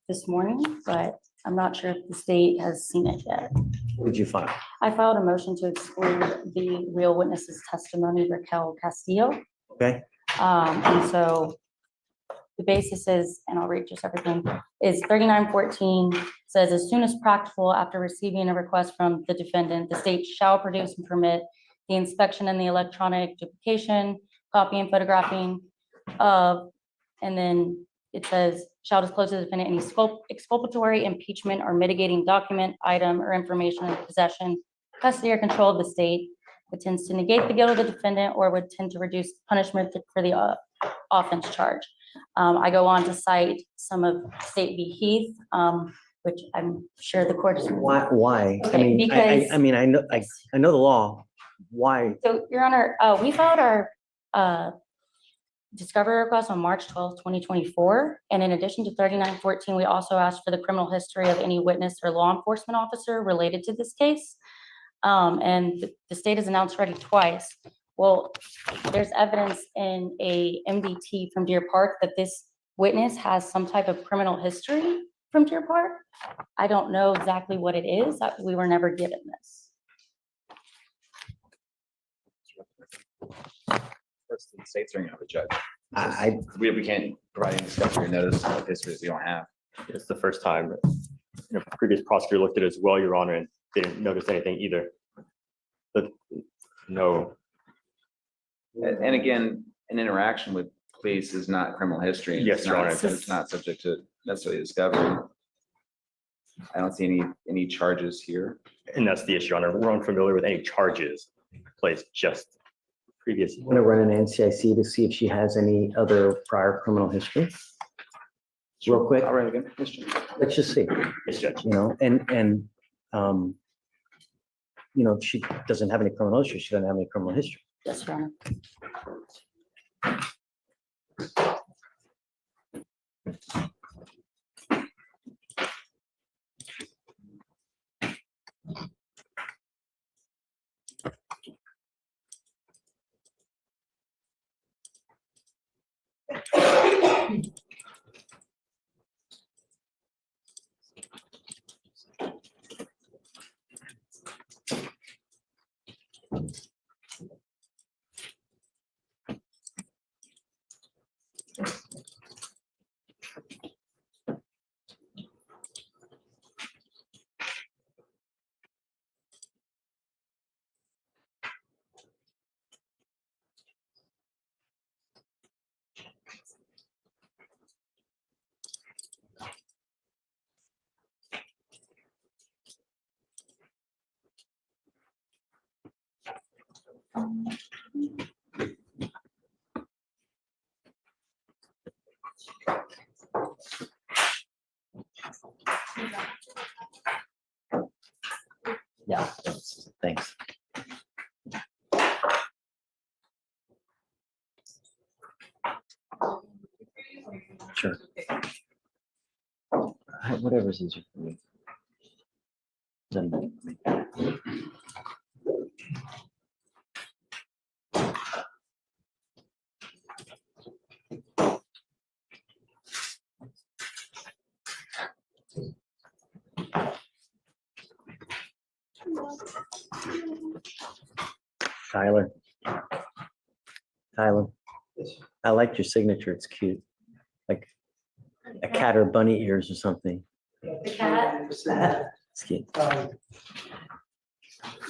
this morning, but I'm not sure if the state has seen it yet. What did you file? I filed a motion to exclude the real witness's testimony, Raquel Castillo. Okay. And so the basis is, and I'll read just everything, is 3914 says, as soon as practical after receiving a request from the defendant, the state shall produce and permit the inspection and the electronic duplication, copying, photographing of, and then it says, shall disclose to the defendant any exculpatory, impeachment, or mitigating document, item, or information in possession, custody, or control of the state that tends to negate the guilt of the defendant or would tend to reduce punishment for the offense charge. I go on to cite some of State v. Heath, which I'm sure the court is. Why? Okay, because- I know the law. Why? So, Your Honor, we filed our discovery request on March 12th, 2024. And in addition to 3914, we also asked for the criminal history of any witness or law enforcement officer related to this case. And the state has announced already twice. Well, there's evidence in a MDT from Deer Park that this witness has some type of criminal history from Deer Park. I don't know exactly what it is. We were never given this. First, the state's ringing up a judge. We can't provide any discovery or notice of history that we don't have. It's the first time. Previous prosecutor looked at it as well, Your Honor, and didn't notice anything either. But no. And again, an interaction with police is not criminal history. Yes, Your Honor. It's not subject to necessarily discovery. I don't see any charges here. And that's the issue, Your Honor. We're unfamiliar with any charges placed, just previous. I'm gonna run an NCIC to see if she has any other prior criminal history. Real quick. All right, again. Let's just see. Yes, Judge. If she doesn't have any criminal history, she doesn't have any criminal history. Yes, Your Honor. Yeah, thanks. Sure. Whatever's easier for me. Then- Tyler. I like your signature. It's cute. Like, A cat or bunny ears or something. The cat. It's cute.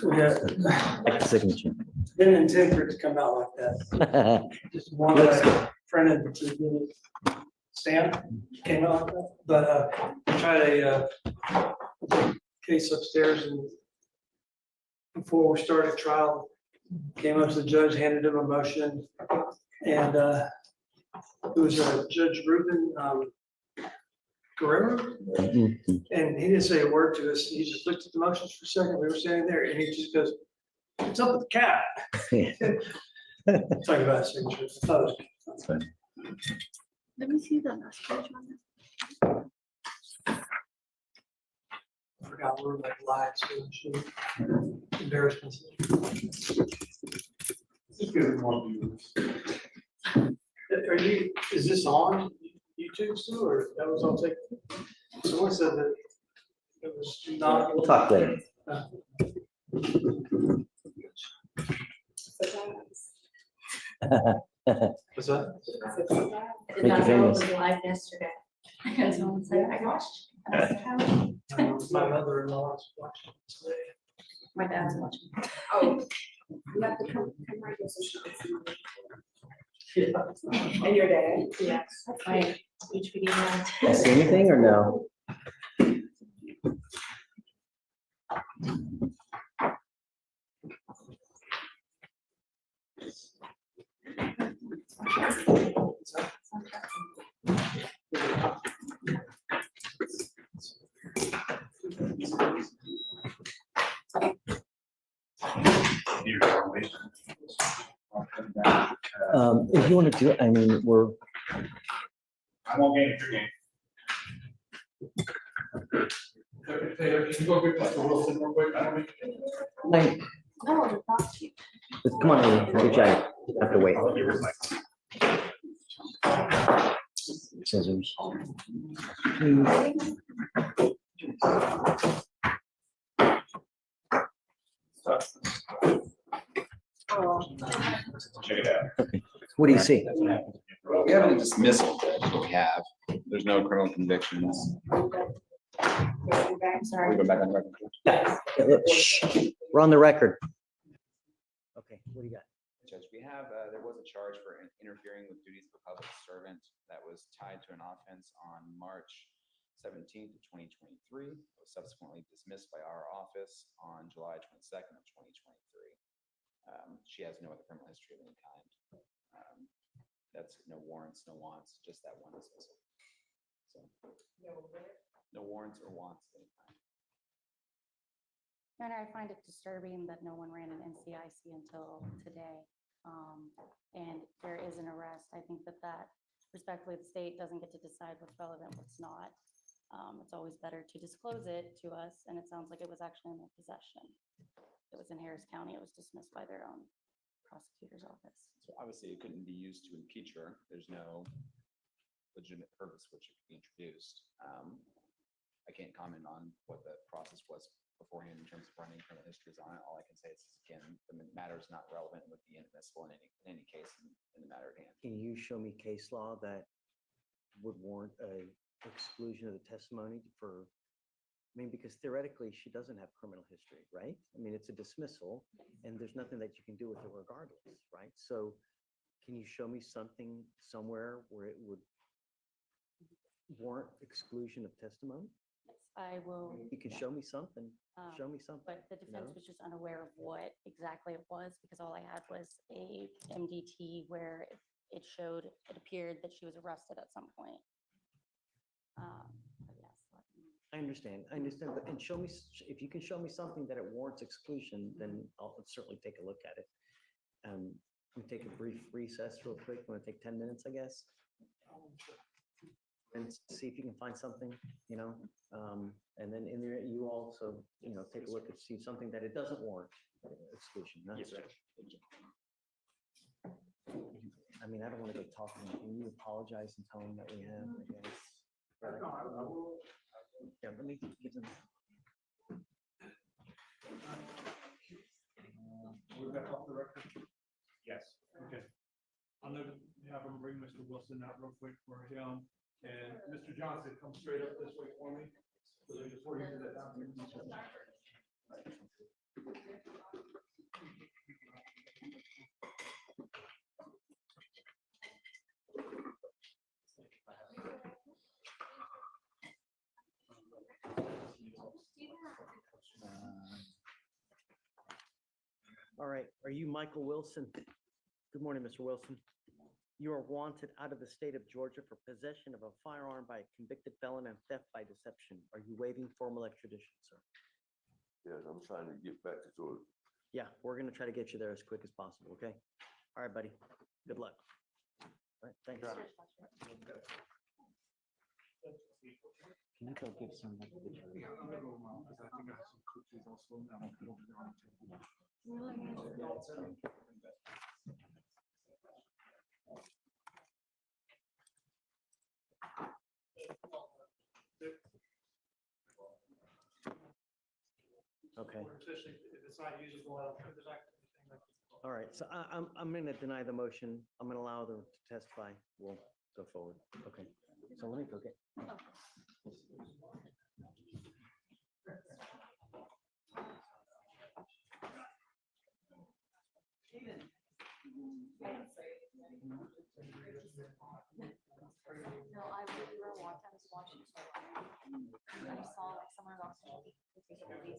We got, Like the signature. didn't intend for it to come out like that. Just one that I printed to do it. Stamp came out, like that. But I tried a case upstairs and before we started trial, came up to the judge, handed him a motion, and it was Judge Reuben Guerrero, and he didn't say a word to us. He just looked at the motions for a second. We were standing there, and he just goes, "What's up with the cat?" Talking about his signature. I thought it was fun. Let me see the last page on this. I forgot we're like live, so embarrassment. Are you, is this on YouTube still, or that was on TikTok? Someone said that it was not. We'll talk later. What's that? I did not know it was live yesterday. I got someone say, I watched. I said, "How?" My mother-in-law is watching today. My dad's watching. Oh, you have to come right here so she can see. And your dad? Yes, that's my HPD dad. I see anything or no? If you want to do it, I mean, we're. I won't game your game. Can you go get Mr. Wilson real quick? I don't think. Like, No, that's you. come on, Amy, good job. You have to wait. Scissors. Check it out. Okay. What do you see? We haven't dismissal, we have. There's no criminal convictions. Sorry. We go back on record. Shh. We're on the record. Okay, what do you got? Judge, we have, there was a charge for interfering with duties of a public servant that was tied to an offense on March 17th of 2023. It was subsequently dismissed by our office on July 22nd of 2023. She has no other criminal history of any kind. That's no warrants, no wants, just that one dismissal. So, no warrants or wants of any kind. And I find it disturbing that no one ran an NCIC until today. And there is an arrest. I think that respectfully, the state doesn't get to decide what's relevant, what's not. It's always better to disclose it to us, and it sounds like it was actually in their possession. It was in Harris County. It was dismissed by their own prosecutor's office. So obviously it couldn't be used to impeach her. There's no legitimate purpose which it could be introduced. I can't comment on what the process was beforehand in terms of running criminal histories on it. All I can say is, again, the matter is not relevant and would be inadmissible in any case in the matter at hand. Can you show me case law that would warrant a exclusion of the testimony for, I mean, because theoretically she doesn't have criminal history, right? I mean, it's a dismissal and there's nothing that you can do with it regardless, right? So can you show me something somewhere where it would warrant exclusion of testimony? I will. You can show me something. Show me something. But the defense was just unaware of what exactly it was, because all I had was a MDT where it appeared that she was arrested at some point. But yes. I understand, but and show me, if you can show me something that it warrants exclusion, then I'll certainly take a look at it. We'll take a brief recess real quick. Want to take 10 minutes, I guess? And see if you can find something, and then in there, you also, take a look and see something that it doesn't warrant exclusion. Yes, sir. I mean, I don't want to go talking. Can you apologize and tell them that we have, I guess? Yeah, let me give them. We're back off the record? Yes. Okay. I'm gonna have him bring Mr. Wilson out real quick for him. And Mr. Johnson, come straight up this way for me. So then before you do that, All right, are you Michael Wilson? Good morning, Mr. Wilson. You are wanted out of the state of Georgia for possession of a firearm by a convicted felon and theft by deception. Are you waiving formal extradition, sir? Yes, I'm trying to get back to Georgia. Yeah, we're gonna try to get you there as quick as possible, okay? All right, buddy. Good luck. All right, thanks. Can you go give some? Yeah, I'm gonna go around because I think I have some cookies also. Okay. Especially if it's not usable, if there's not anything like. All right, so I'm gonna deny the motion. I'm gonna allow them to testify. We'll go forward. Okay, so let me go get. No, I really were watching, I was watching. I saw like someone watching. Okay. Okay.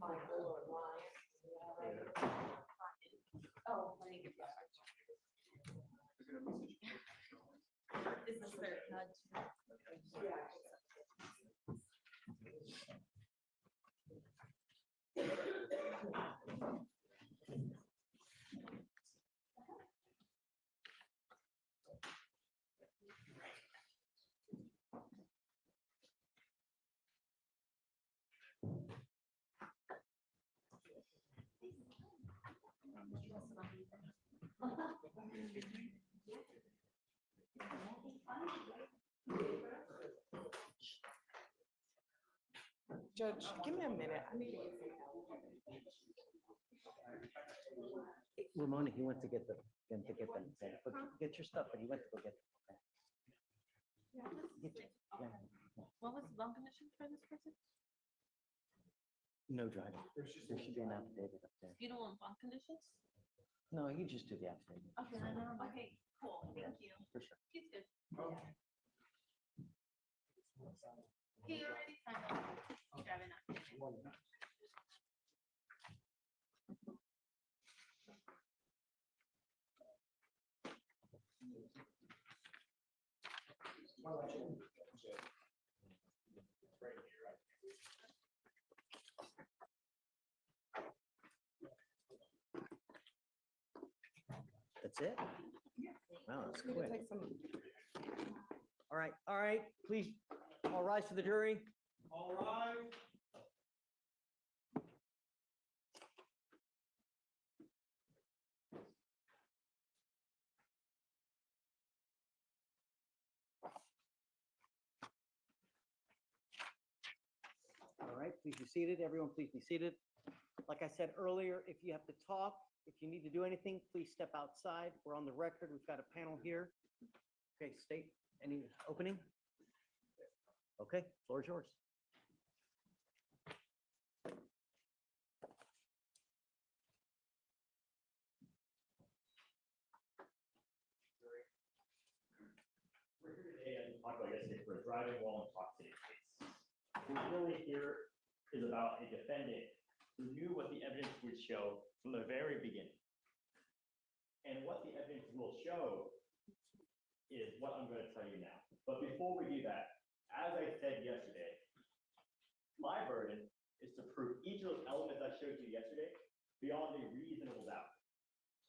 I was oh, let me give you a Is this their nudge? Judge, give me a minute. Ramona, he went to get them, but get your stuff, but he went to go get them. What was the bond condition for this person? No driving. There should be an affidavit up there. You don't want bond conditions? No, you just do the affidavit. Okay, okay, cool, thank you. For sure. He's good. He already signed up. Driving up. That's it? Wow, that's quick. All right, please, all rise to the jury. All right. All right, please be seated. Everyone, please be seated. Like I said earlier, if you have to talk, if you need to do anything, please step outside. We're on the record. We've got a panel here. Okay, state, any opening? Okay, floor is yours. We're here today, as we talked about yesterday, for a driving while intoxicated case. What really here is about a defendant who knew what the evidence would show from the very beginning. And what the evidence will show is what I'm going to tell you now. But before we do that, as I said yesterday, my burden is to prove each of those elements I showed you yesterday beyond a reasonable doubt.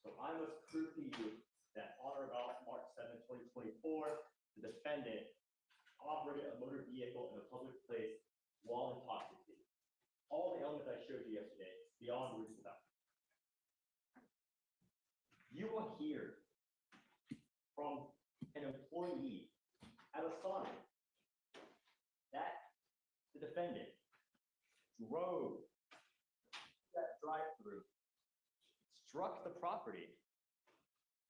So I must prove to you that on or about March 7, 2024, the defendant operated a motor vehicle in a public place while intoxicated. All the elements I showed you yesterday beyond reasonable doubt. You will hear an employee at a Sonic that the defendant drove that drive-through, struck the property,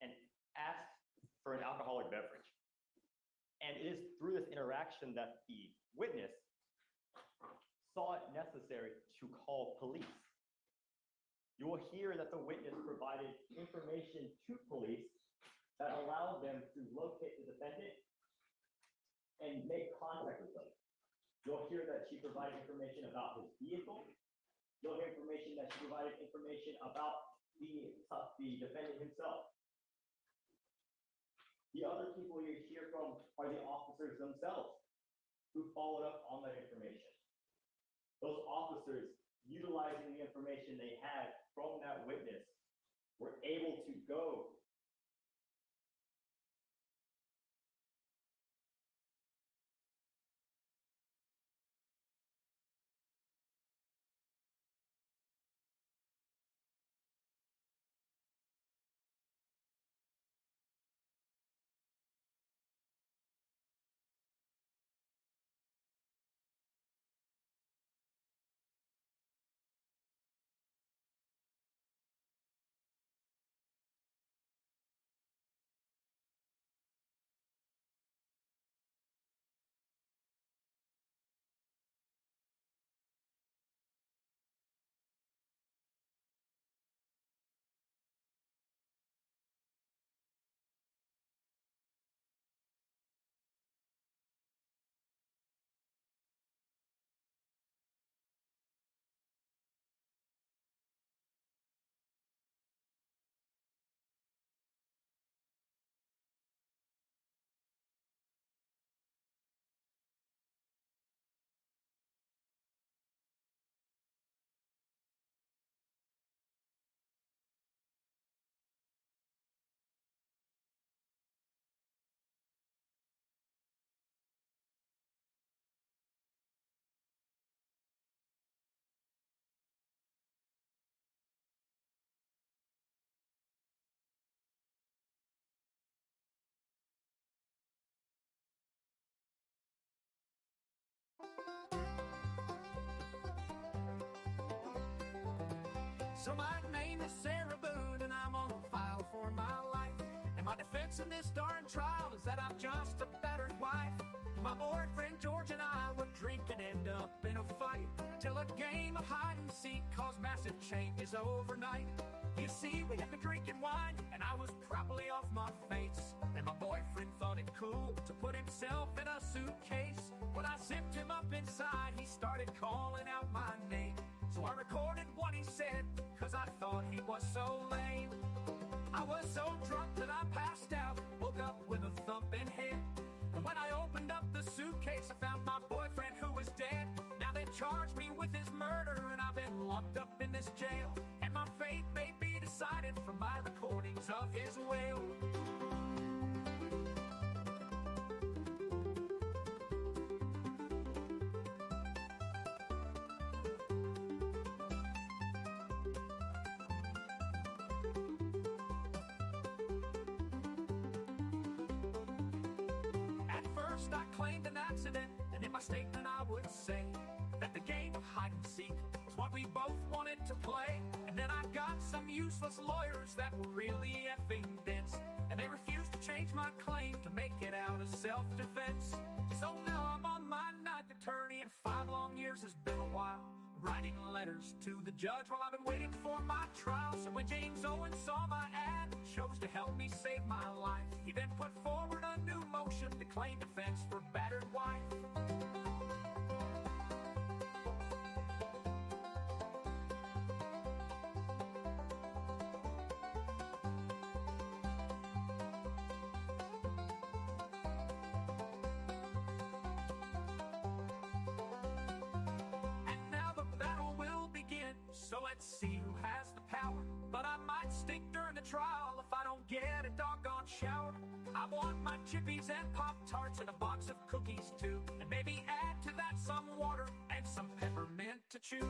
and asked for an alcoholic beverage. And it is through this interaction that the witness saw it necessary to call police. You will hear that the witness provided information to police that allowed them to locate the defendant and make contact with them. You'll hear that she provided information about his vehicle. You'll hear information that she provided information about the defendant himself. The other people you hear from are the officers themselves who followed up on that information. Those officers, utilizing the information they had from that witness, were able to go So my name is Sarah Boone, and I'm on file for my life. And my defense in this darn trial is that I'm just a battered wife. My boyfriend George and I would drink and end up in a fight, till a game of hide and seek caused massive changes overnight. You see, we had been drinking wine, and I was probably off my face. And my boyfriend thought it cool to put himself in a suitcase. When I zipped him up inside, he started calling out my name. So I recorded what he said, cause I thought he was so lame. I was so drunk that I passed out, woke up with a thumping head. And when I opened up the suitcase, I found my boyfriend who was dead. Now they charged me with his murder, and I've been locked up in this jail. And my fate may be decided from my recordings of his wail. And in my statement I would say that the game of hide and seek is what we both wanted to play. And then I got some useless lawyers that were really effing dense, and they refused to change my claim to make it out of self-defense. So now I'm on my ninth attorney, and 5 long years has been a while, writing letters to the judge while I've been waiting for my trial. So when James Owen saw my ad, chose to help me save my life. He then put forward a new motion to claim defense for battered wife. So let's see who has the power. But I might stink during the trial if I don't get a doggone shower. I want my chippies and Pop-Tarts and a box of cookies too, and maybe add to that some water and some peppermint to chew.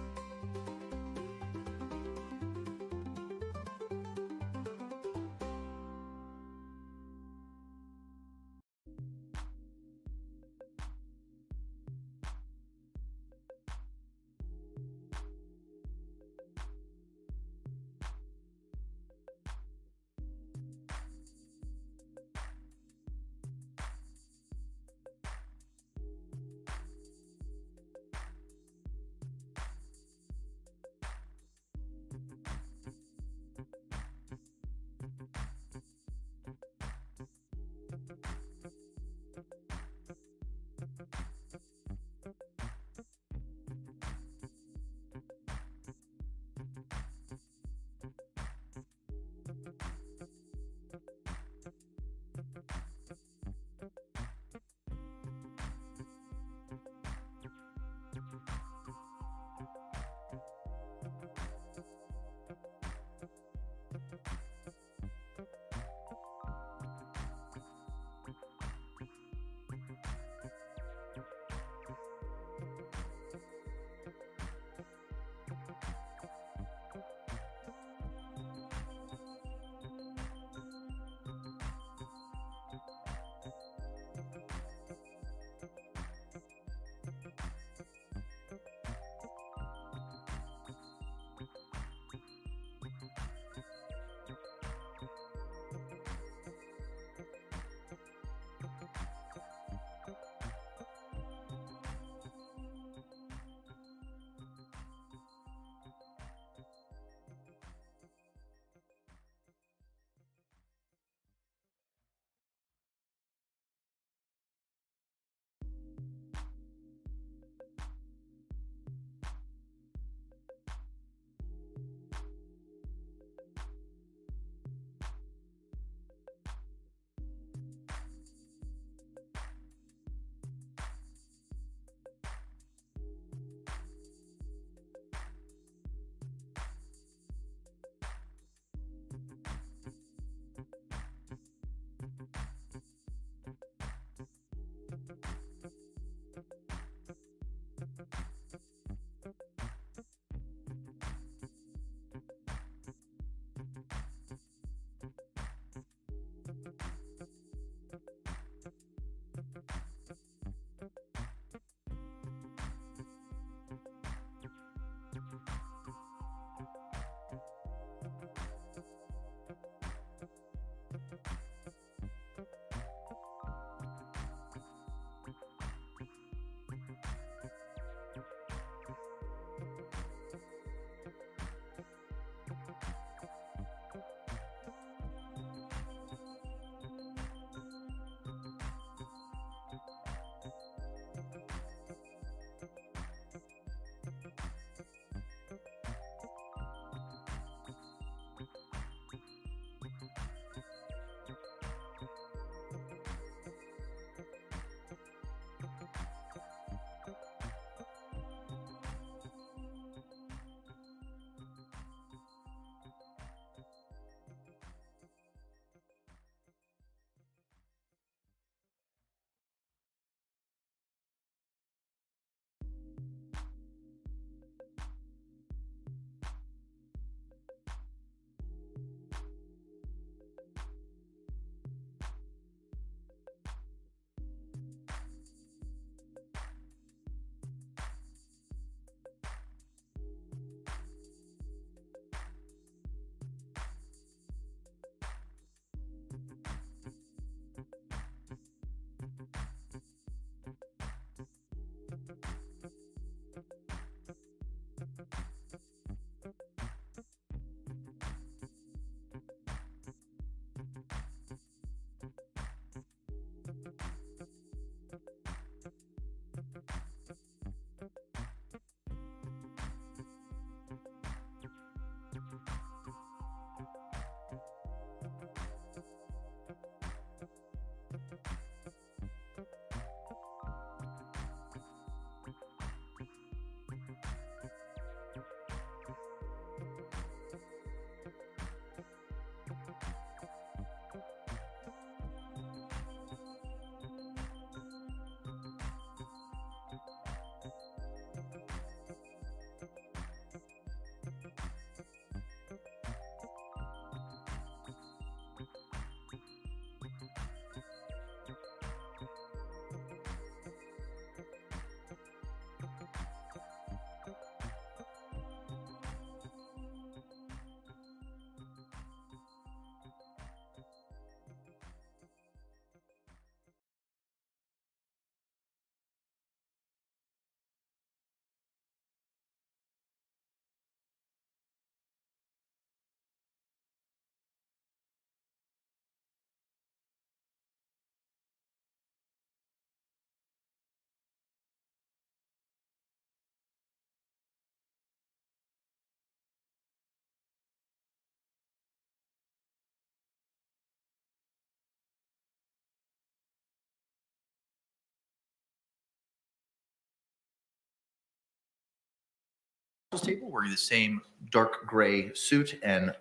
Table wearing the same dark gray suit and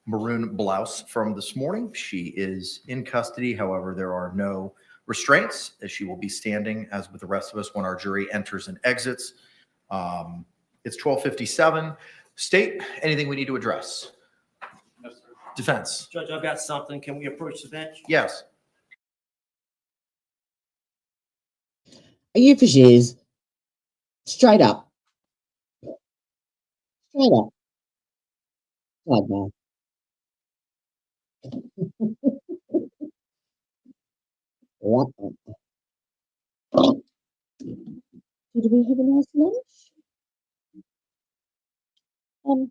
maroon blouse from this morning. She is in custody. However, there are no restraints as she will be standing as with the rest of us when our jury enters and exits. It's 12:57. State, anything we need to address? Defense. Judge, I've got something. Can we approach the bench? Yes. Are you for shoes? Straight up. Straight up. Sidebar. What? Did we have a nice lunch? One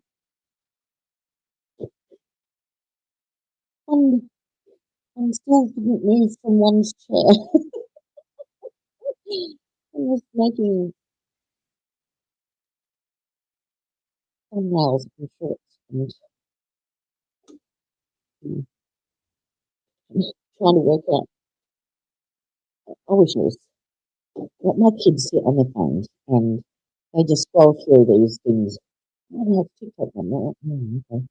still didn't move from one's chair. I was making thumbnails and shorts and trying to work out. I wish it was like my kids sit on their phones and they just scroll through these things. I don't have TikTok on that. Okay.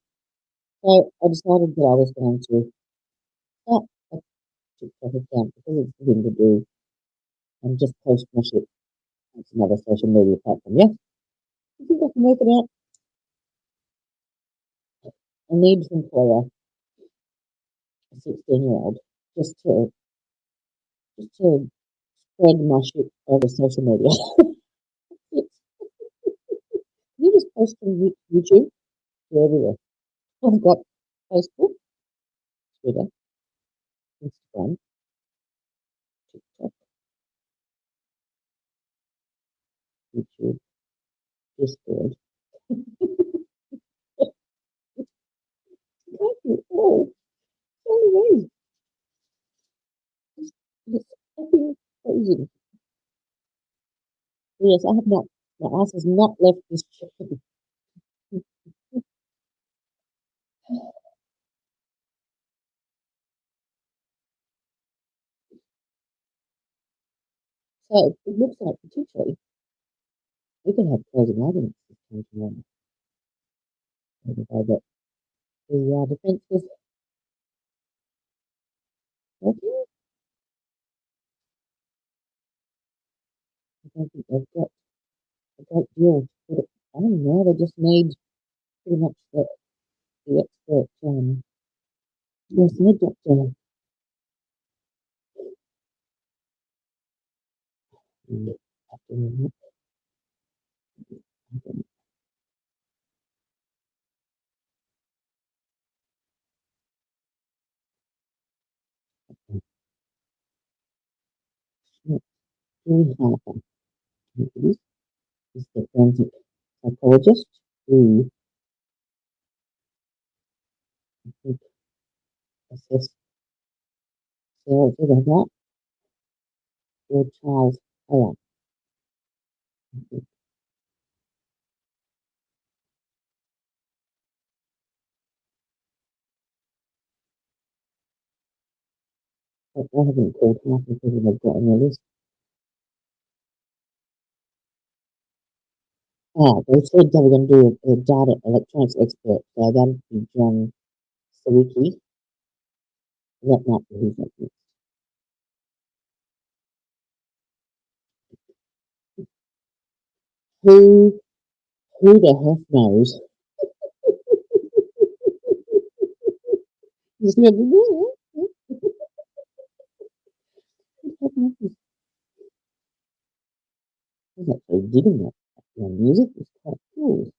So I decided that I was going to start a TikTok account because it's nothing to do and just post my shit. It's another social media platform. Yeah, I think I can work it out. I need to employ a 16-year-old just to spread my shit over social media. You just post on YouTube to everywhere. I've got Facebook, Twitter, Instagram, TikTok, YouTube, Discord. Thank you all. So many ways. It's fucking crazy. Yes, I have not. My ass has not left this chair. So it looks like potentially we can have closing arguments this time tomorrow. But the defense was working. I don't think they've got a great deal to put it on now. They just need pretty much the expert. Yes, and they've got after Julie Harper. This is the forensic psychologist who I think assessed Sarah Boone or Charles Taylor. But I haven't called half the people they've got on their list. They said they were going to do a data electronics expert, so that'd be John Sawicki. That might be his next. Who the heck knows? Just never know. I was actually digging that. The music is quite cool.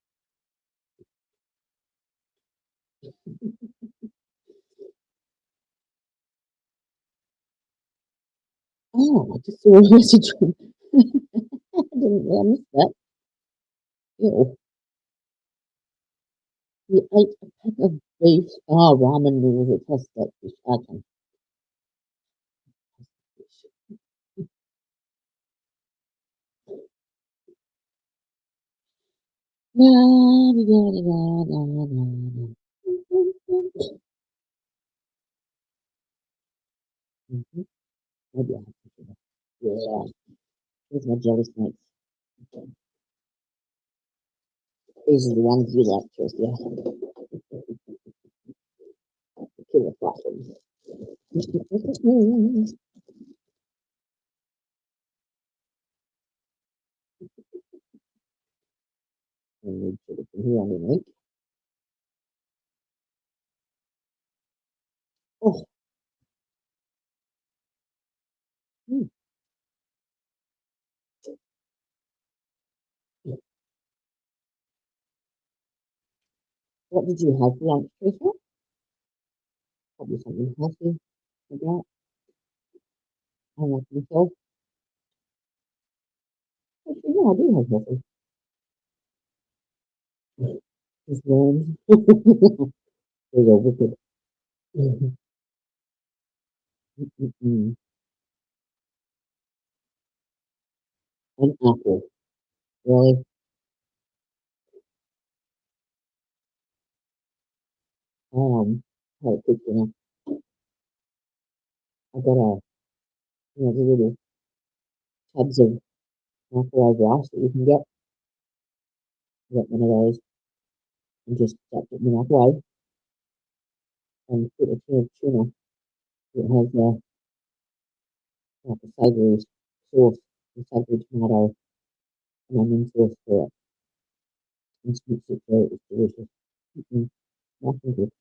Oh, I just saw a message from. I missed that. Ew. You ate a pack of beef. Oh, ramen noodles. It has that fish. Okay. La, la, la, la, la, la. Maybe I have to do that. Yeah. Here's my jelly snakes. These are the ones you like, Chris, yeah. Killer Flappers. And we put it here underneath. Oh. Hmm. What did you have for lunch, Teresa? Probably something healthy like that. I like myself. Actually, yeah, I do have healthy. Just worms. There's a wicked. An apple. Really? Had a quick dinner. I got the little tubs of microwave rice that you can get. I got one of those and just stuffed it in the microwave and put a tin of tuna. It has like a savoury sauce, a savoury tomato and onion sauce for it. And mix it through. It's delicious. Nice and good.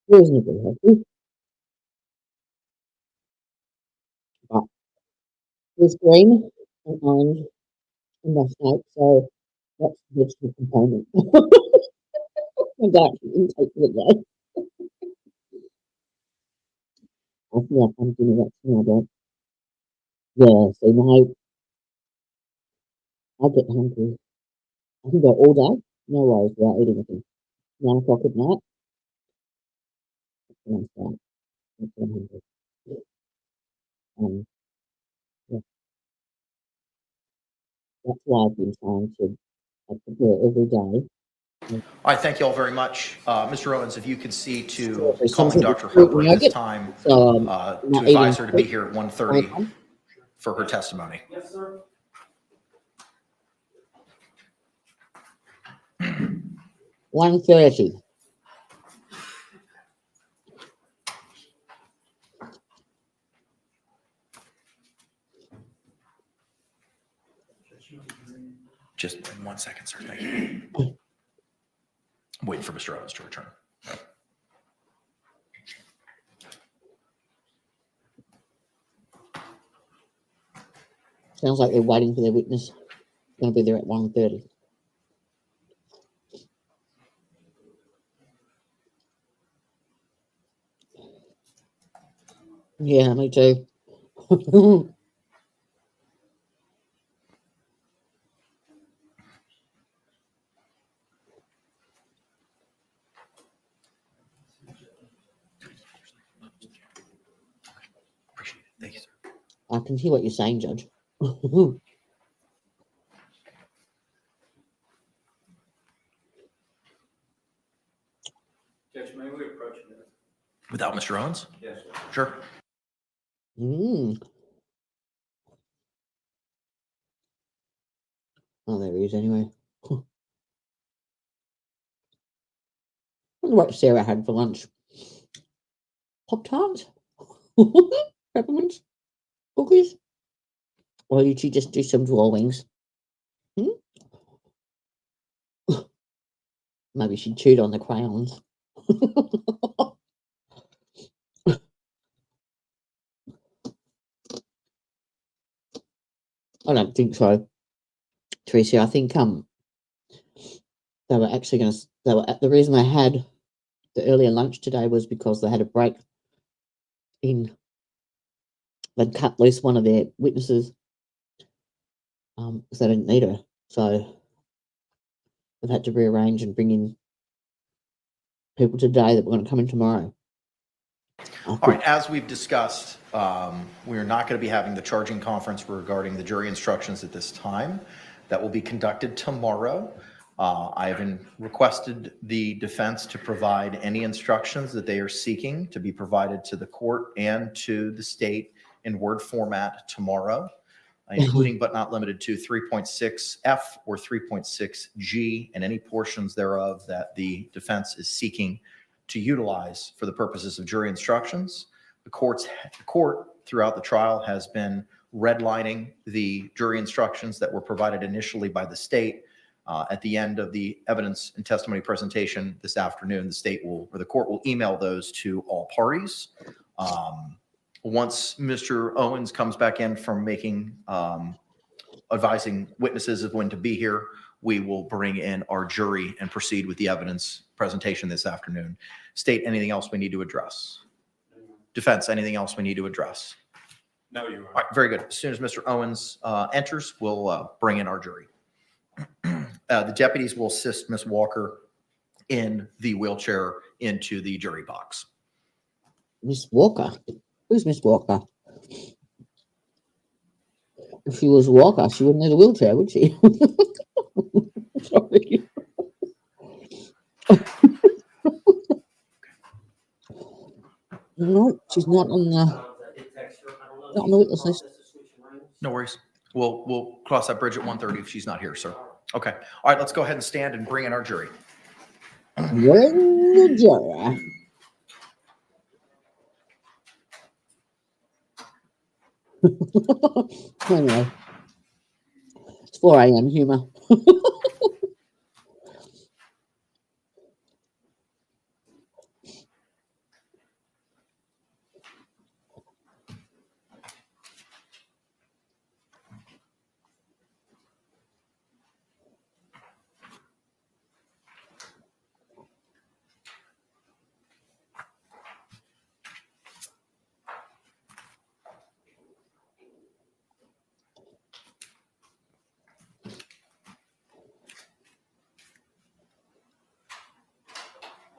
Reasonably healthy. But there's green and orange in my steak, so that's the vegetable component. My diet intake for the day. I feel like I'm doing that now, don't. Yeah, so now I get hungry. I can go all day, no worries without eating anything. 9 o'clock at night, that's when I start. That's when I'm hungry. Yeah, that's why I've been trying to prepare every day. All right, thank you all very much. Mr. Owens, if you could see to There's calling something Dr. to fruit Harper at nugget, this time so to not advise eating her to be fruit here at all 1:30 the time. for her testimony. Yes, sir. 1:30. Just 1 second, sir. Thank you. I'm waiting for Mr. Owens to return. Sounds like they're waiting for their witness. Going to be there at 1:30. Yeah, me too. Appreciate it. Thank you, sir. I can hear what you're saying, Judge. Judge, may we approach it? Without Mr. Owens? Yes, sir. Sure. Oh, there he is anyway. Wonder what Sarah had for lunch. Pop-Tarts? Peppermints? Cookies? Or did she just do some drawings? Maybe she chewed on the crayons. I don't think so, Teresa. I think they were actually going to. The reason they had the earlier lunch today was because they had a break in. They'd cut loose one of their witnesses because they didn't need her, so they've had to rearrange and bring in people today that were going to come in tomorrow. All right, as we've discussed, we are not going to be having the charging conference regarding the jury instructions at this time. That will be conducted tomorrow. I have requested the defense to provide any instructions that they are seeking to be provided to the court and to the state in Word format tomorrow. including but not limited to 3.6F or 3.6G and any portions thereof that the defense is seeking to utilize for the purposes of jury instructions. The court throughout the trial has been redlining the jury instructions that were provided initially by the state. At the end of the evidence and testimony presentation this afternoon, the court will email those to all parties. Once Mr. Owens comes back in from advising witnesses of when to be here, we will bring in our jury and proceed with the evidence presentation this afternoon. State, anything else we need to address? Defense, anything else we need to address? No, you are. All right, very good. As soon as Mr. Owens enters, we'll bring in our jury. The deputies will assist Ms. Walker in the wheelchair into the jury box. Miss Walker? Who's Miss Walker? If she was Walker, she wouldn't need a wheelchair, would she? Sorry. No, she's not on the witness list. No worries. We'll cross that bridge at 1:30 if she's not here, sir. Okay. All right, let's go ahead and stand and bring in our jury. Bring the jury. Anyway, it's 4 a.m. humour.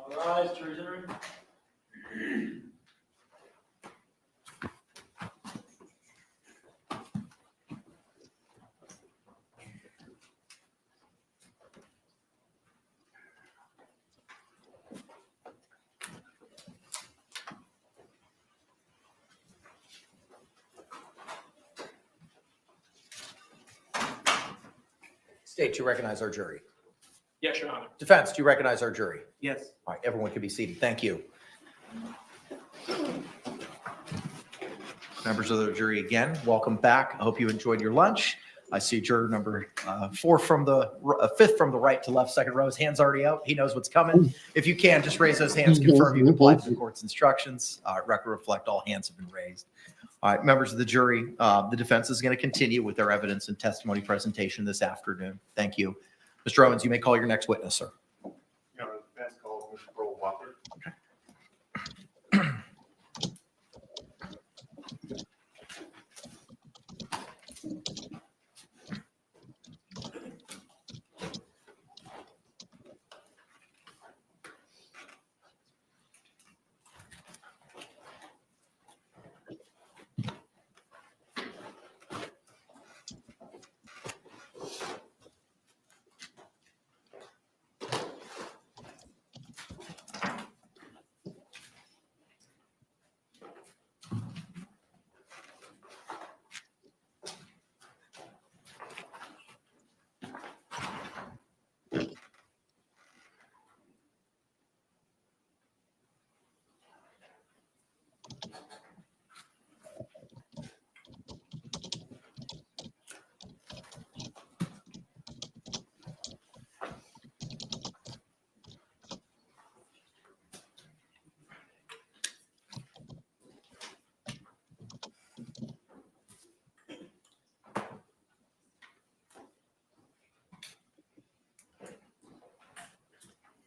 All rise, jury. State, do you recognize our jury? Yes, Your Honor. Defense, do you recognize our jury? Yes. All right, everyone can be seated. Thank you. Members of the jury, again, welcome back. I hope you enjoyed your lunch. I see juror number 4 from the 5th from the right to left, second row. His hand's already out. He knows what's coming. If you can, just raise those hands, confirm you complied to the court's instructions. Record reflect all hands have been raised. All right, members of the jury, the defense is going to continue with their evidence and testimony presentation this afternoon. Thank you. Mr. Owens, you may call your next witness, sir. Your Honor, the defense calls Mr. Earl Walker. Okay.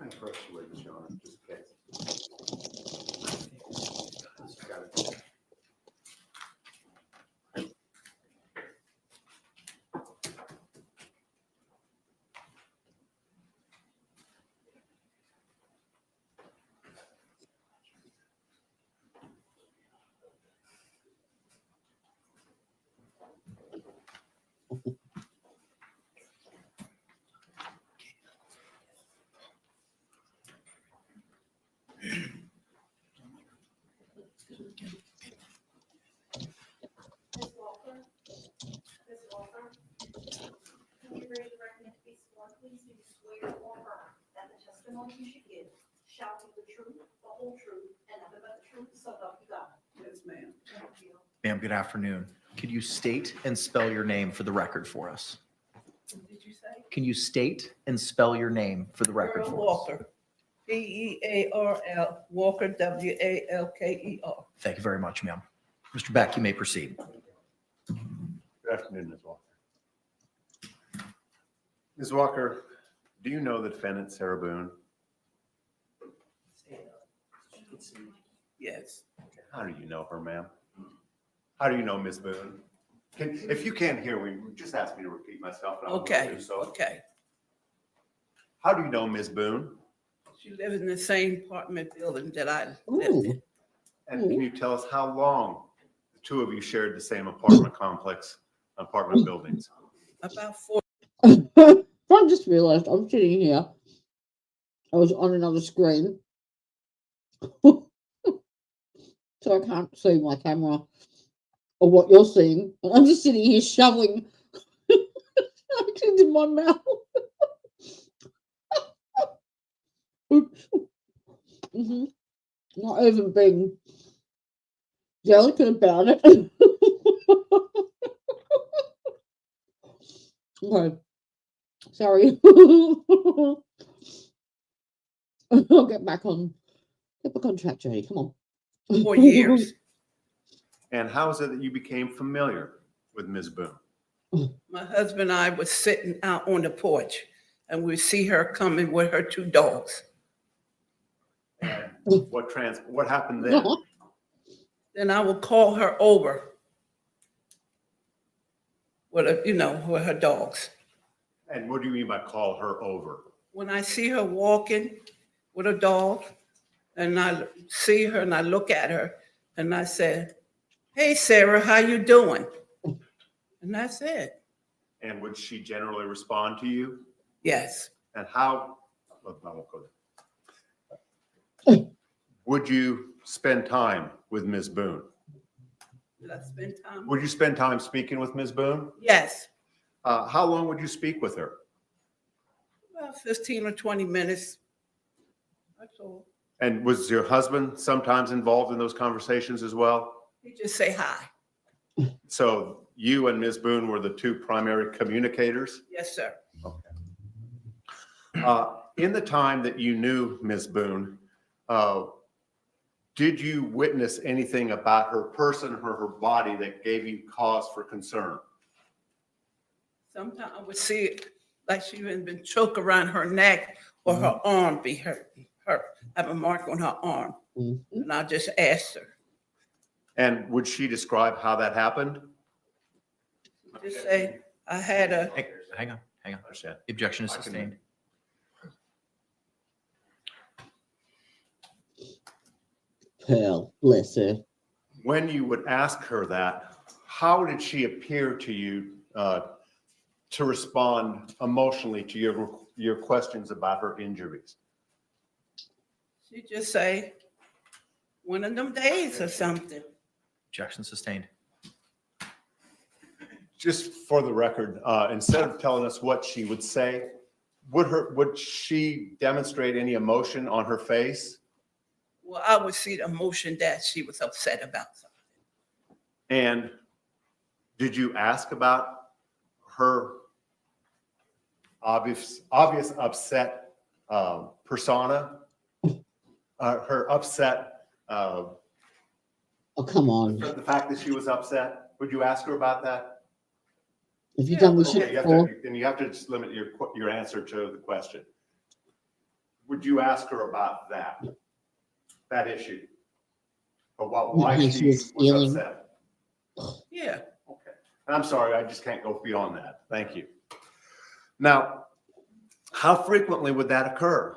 I'm approach the witness, Your Honor, just in case. Got it. testimony you should give, shall be the truth, the whole truth, and nothing but the truth, so help you God. Yes, ma'am. Thank you. Ma'am, good afternoon. Could you state and spell your name for the record for us? What did you say? Can you state and spell your name for the record Earl for us? Walker, Pearl, Walker, Walker. Thank you very much, ma'am. Mr. Beck, you may proceed. Good afternoon, Ms. Walker. Ms. Walker, do you know the defendant, Sarah Boone? Yes. How do you know her, ma'am? How do you know Ms. Boone? If you can't hear me, just ask me to repeat myself. and I'll Okay, do so. okay. How do you know Ms. Boone? She lived in the same apartment building that I lived in. And can you tell us how long the two of you shared the same apartment complex, apartment buildings? About 4. I just realized I'm sitting here. I was on another screen. So I can't see my camera or what you're seeing. I'm just sitting here shoveling into my mouth. Oops. Not even being delicate about it. Okay. Sorry. I'll get back on track, Jenny. Come on. 4 years. And how is it that you became familiar with Ms. Boone? My husband and I was sitting out on the porch and we see her coming with her 2 dogs. What happened then? Then I would call her over with with her dogs. And what do you mean by call her over? When I see her walking with a dog and I see her and I look at her and I said, "Hey, Sarah, how you doing?" And that's it. And would she generally respond to you? Yes. And how, I won't go there. Would you spend time with Ms. Boone? Did I spend time? Would you spend time speaking with Ms. Boone? Yes. How long would you speak with her? About 15 or 20 minutes. That's all. And was your husband sometimes involved in those conversations as well? He just say hi. So you and Ms. Boone were the 2 primary communicators? Yes, sir. In the time that you knew Ms. Boone, did you witness anything about her person or her body that gave you cause for concern? Sometimes I would see it like she had been choked around her neck or her arm be hurt. Have a mark on her arm. And I just asked her. And would she describe how that happened? Just say, I had a. Hang on. Objection is sustained. Pearl, bless her. When you would ask her that, how did she appear to you to respond emotionally to your questions about her injuries? She just say, one of them days or something. Objection sustained. Just for the record, instead of telling us what she would say, would she demonstrate any emotion on her face? Well, I would see the emotion that she was upset about something. And did you ask about her obvious upset persona? Her upset. Oh, come on. The fact that she was upset. Would you ask her about that? Have you done this Okay, before? and you have to just limit your answer to the question. Would you ask her about that issue? Or why she was upset? Yeah. Okay. And I'm sorry, I just can't go beyond that. Thank you. Now, how frequently would that occur?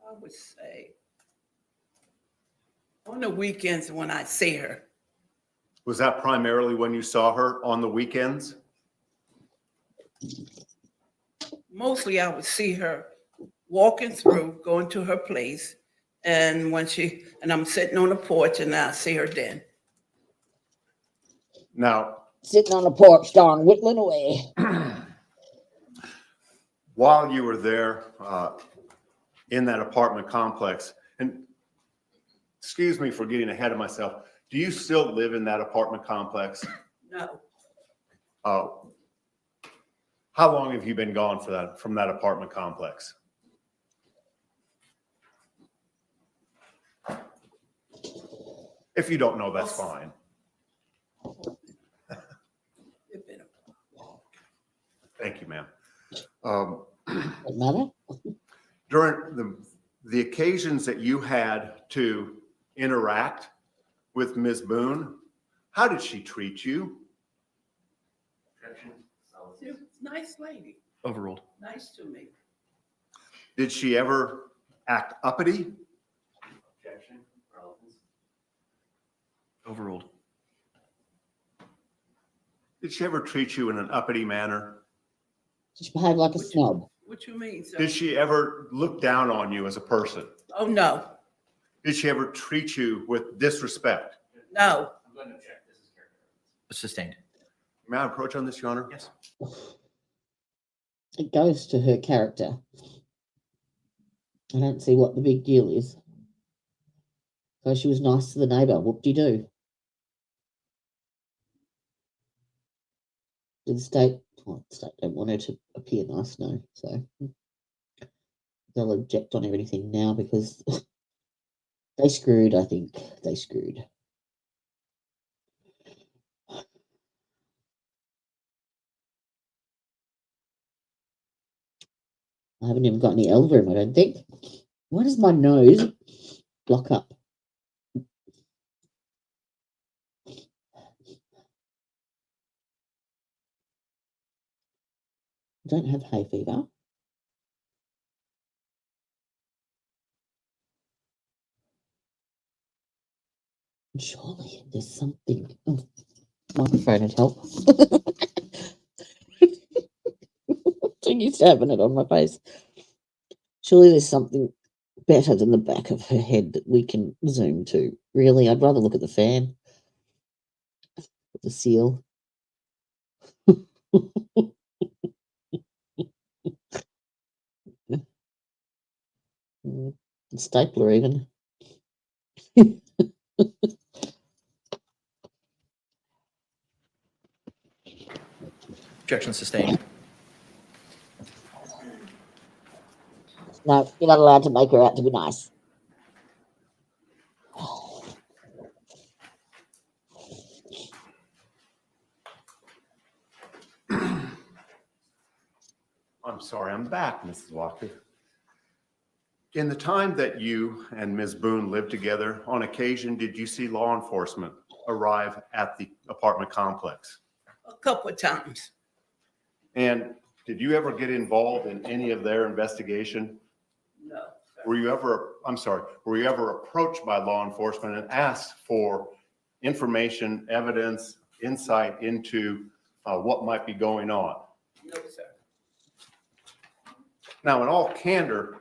I would say on the weekends when I see her. Was that primarily when you saw her on the weekends? Mostly I would see her walking through, going to her place. And I'm sitting on the porch and I see her then. Now, Sitting on the porch, darn, whittling away. while you were there in that apartment complex, and excuse me for getting ahead of myself, do you still live in that apartment complex? No, How long have you been gone from that apartment complex? If you don't know, that's fine. it's been Thank you, ma'am. Doesn't matter. During the occasions that you had to interact with Ms. Boone, how did she treat you? she was a nice lady, Overruled. nice to me. Did she ever act uppity? Overruled. Did she ever treat you in an uppity manner? Did she behave like a snob? What you mean, sir? Did she ever look down on you as a person? Oh, no, Did she ever treat you with disrespect? no. I'm going to check. This is character. Sustained. May I approach on this, Your Honor? Yes. It goes to her character. I don't see what the big deal is. So she was nice to the neighbour. Whoop-de-doo. Did the state, well, the state don't want her to appear nice, no. So they'll object on everything now because they screwed, I think. They screwed. I haven't even got any elder room, I don't think. Why does my nose block up? I don't have hay fever. Surely there's something. Oh, microphone would help. I'm used to having it on my face. Surely there's something better than the back of her head that we can zoom to. Really, I'd rather look at the fan. The seal. The stapler even. Objection sustained. No, you're not allowed to make her out to be nice. I'm sorry, I'm back, Mrs. Walker. In the time that you and Ms. Boone lived together, on occasion, did you see law enforcement arrive at the apartment complex? A couple of times. And did you ever get involved in any of their investigation? No. Were you ever approached by law enforcement and asked for information, evidence, insight into what might be going on? No, sir. Now, in all candor,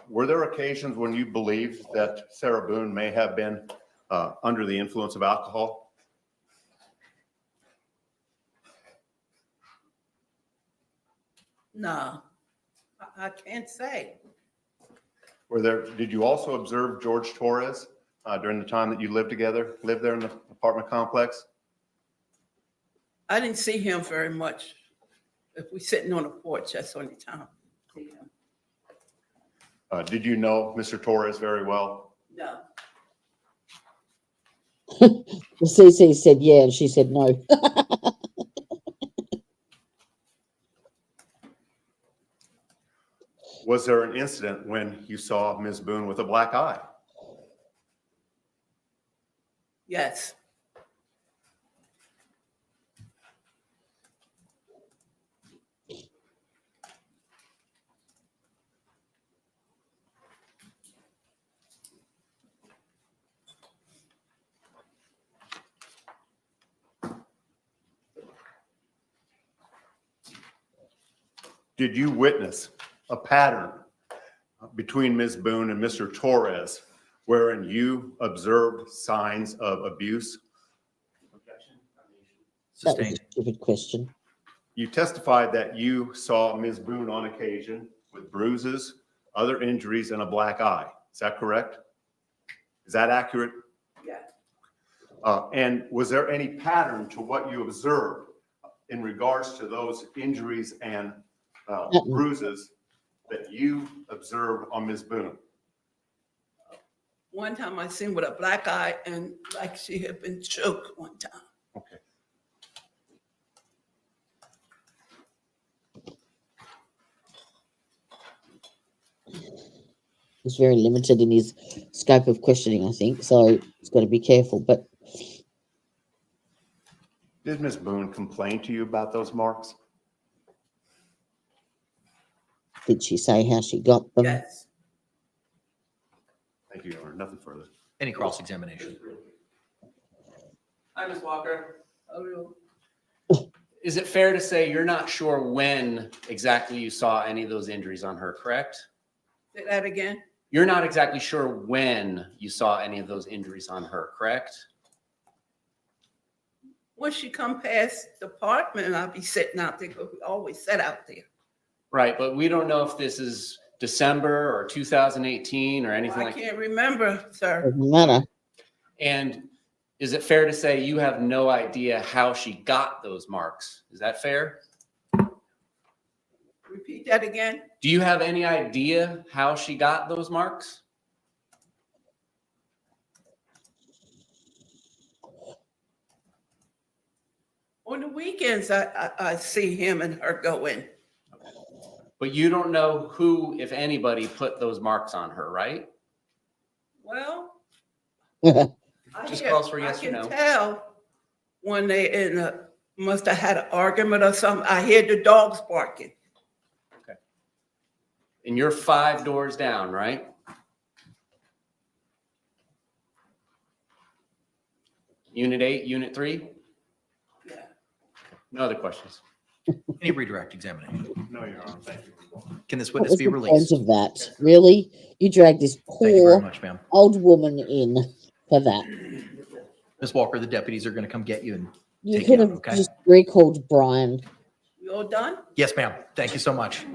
were there occasions when you believed that Sarah Boone may have been under the influence of alcohol? No, I can't say. Did you also observe Jorge Torres during the time that you lived there in the apartment complex? I didn't see him very much. If we're sitting on the porch, that's the only time. I see him. Did you know Mr. Torres very well? No. The CC said yeah, and she said no. Was there an incident when you saw Ms. Boone with a black eye? Yes. Did you witness a pattern between Ms. Boone and Mr. Torres wherein you observed signs of abuse? That was a stupid question. You testified that you saw Ms. Boone on occasion with bruises, other injuries, and a black eye. Is that correct? Is that accurate? Yeah. And was there any pattern to what you observed in regards to those injuries and bruises that you observed on Ms. Boone? One time I seen with a black eye and like she had been choked one time. Okay. He's very limited in his scope of questioning, I think, so he's got to be careful. But Did Ms. Boone complain to you about those marks? did she say how she got them? Yes. Thank you, Your Honor. Nothing further. Any cross-examination? Hi, Ms. Walker. Oh, Is it fair to say you're not sure when exactly you saw any of those injuries on her, correct? say that again? You're not exactly sure when you saw any of those injuries on her, correct? When she come past the apartment, I'll be sitting out there, because we always sit out there. Right, but we don't know if this is December or 2018 or anything I like that. can't remember, sir. Doesn't matter. And is it fair to say you have no idea how she got those marks? Is that fair? Repeat that again? Do you have any idea how she got those marks? On the weekends, I see him and her go in. But you don't know who, if anybody, put those marks on her, right? Well, Just calls for yes or no. I can tell when they must have had an argument or something. I hear the dogs barking. And you're 5 doors down, right? Unit 8, Unit 3? Yeah. No other questions? Any redirect examination? No, Your Honor. Thank you. Can this What witness was be the released? point of that? Really? You dragged this Thank you very poor much, ma'am. old woman in for that. Ms. Walker, the deputies are going to come get you and You take could you out, have okay? just recalled Brian. You all done? Yes, ma'am. Thank you so much.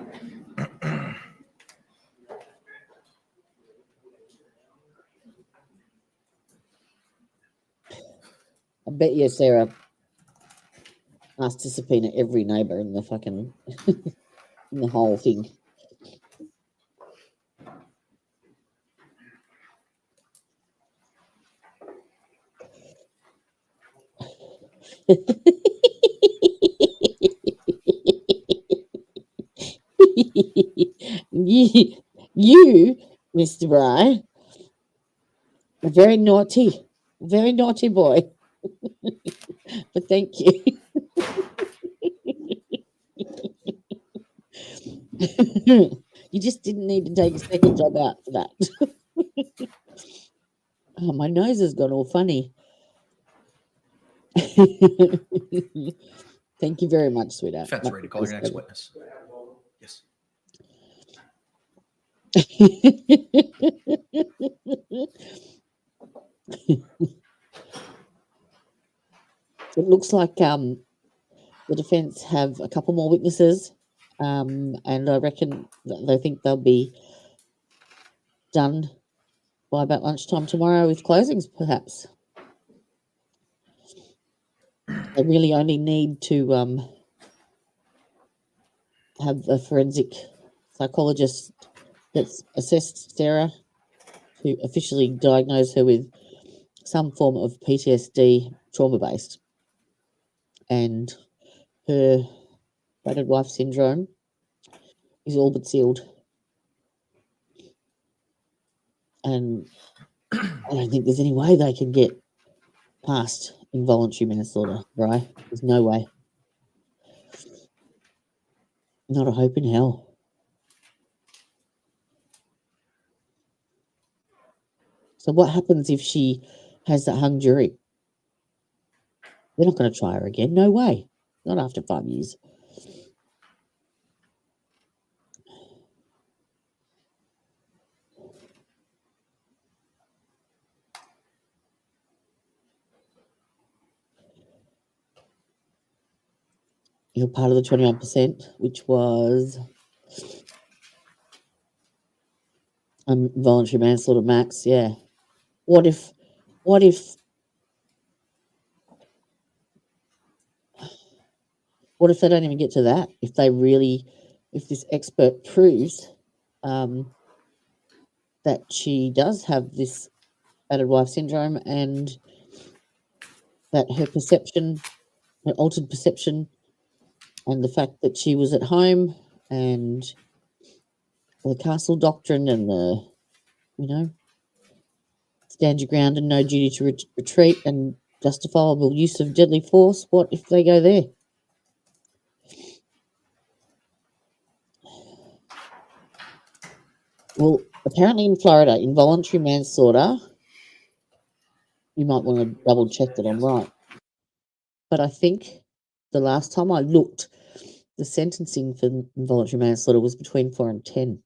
I bet you Sarah asked to subpoena every neighbor in the fucking in the whole thing. you, Mr. Bry, a very naughty boy. But thank you. You just didn't need to take a second job out for that. Oh, my nose has gone all funny. Thank you very much, sweetheart. Defense ready to call your next witness. Yes. It looks like the defense have a couple more witnesses, and I reckon that they think they'll be done by about lunchtime tomorrow with closings, perhaps. They really only need to have a forensic psychologist that's assessed Sarah to officially diagnose her with some form of PTSD, trauma-based, and her battered wife syndrome is all but sealed. And I don't think there's any way they can get past involuntary manslaughter, right? There's no way. Not a hope in hell. So what happens if she has that hung jury? They're not going to try her again. No way. Not after 5 years. you're part of the 21%, which was voluntary manslaughter max. Yeah. What if they don't even get to that? If this expert proves that she does have this battered wife syndrome and that her altered perception, and the fact that she was at home, and the castle doctrine, and stand your ground and no duty to retreat, and justifiable use of deadly force. What if they go there? Well, apparently in Florida, involuntary manslaughter, you might want to double check that I'm right. But I think the last time I looked, the sentencing for involuntary manslaughter was between 4 and 10.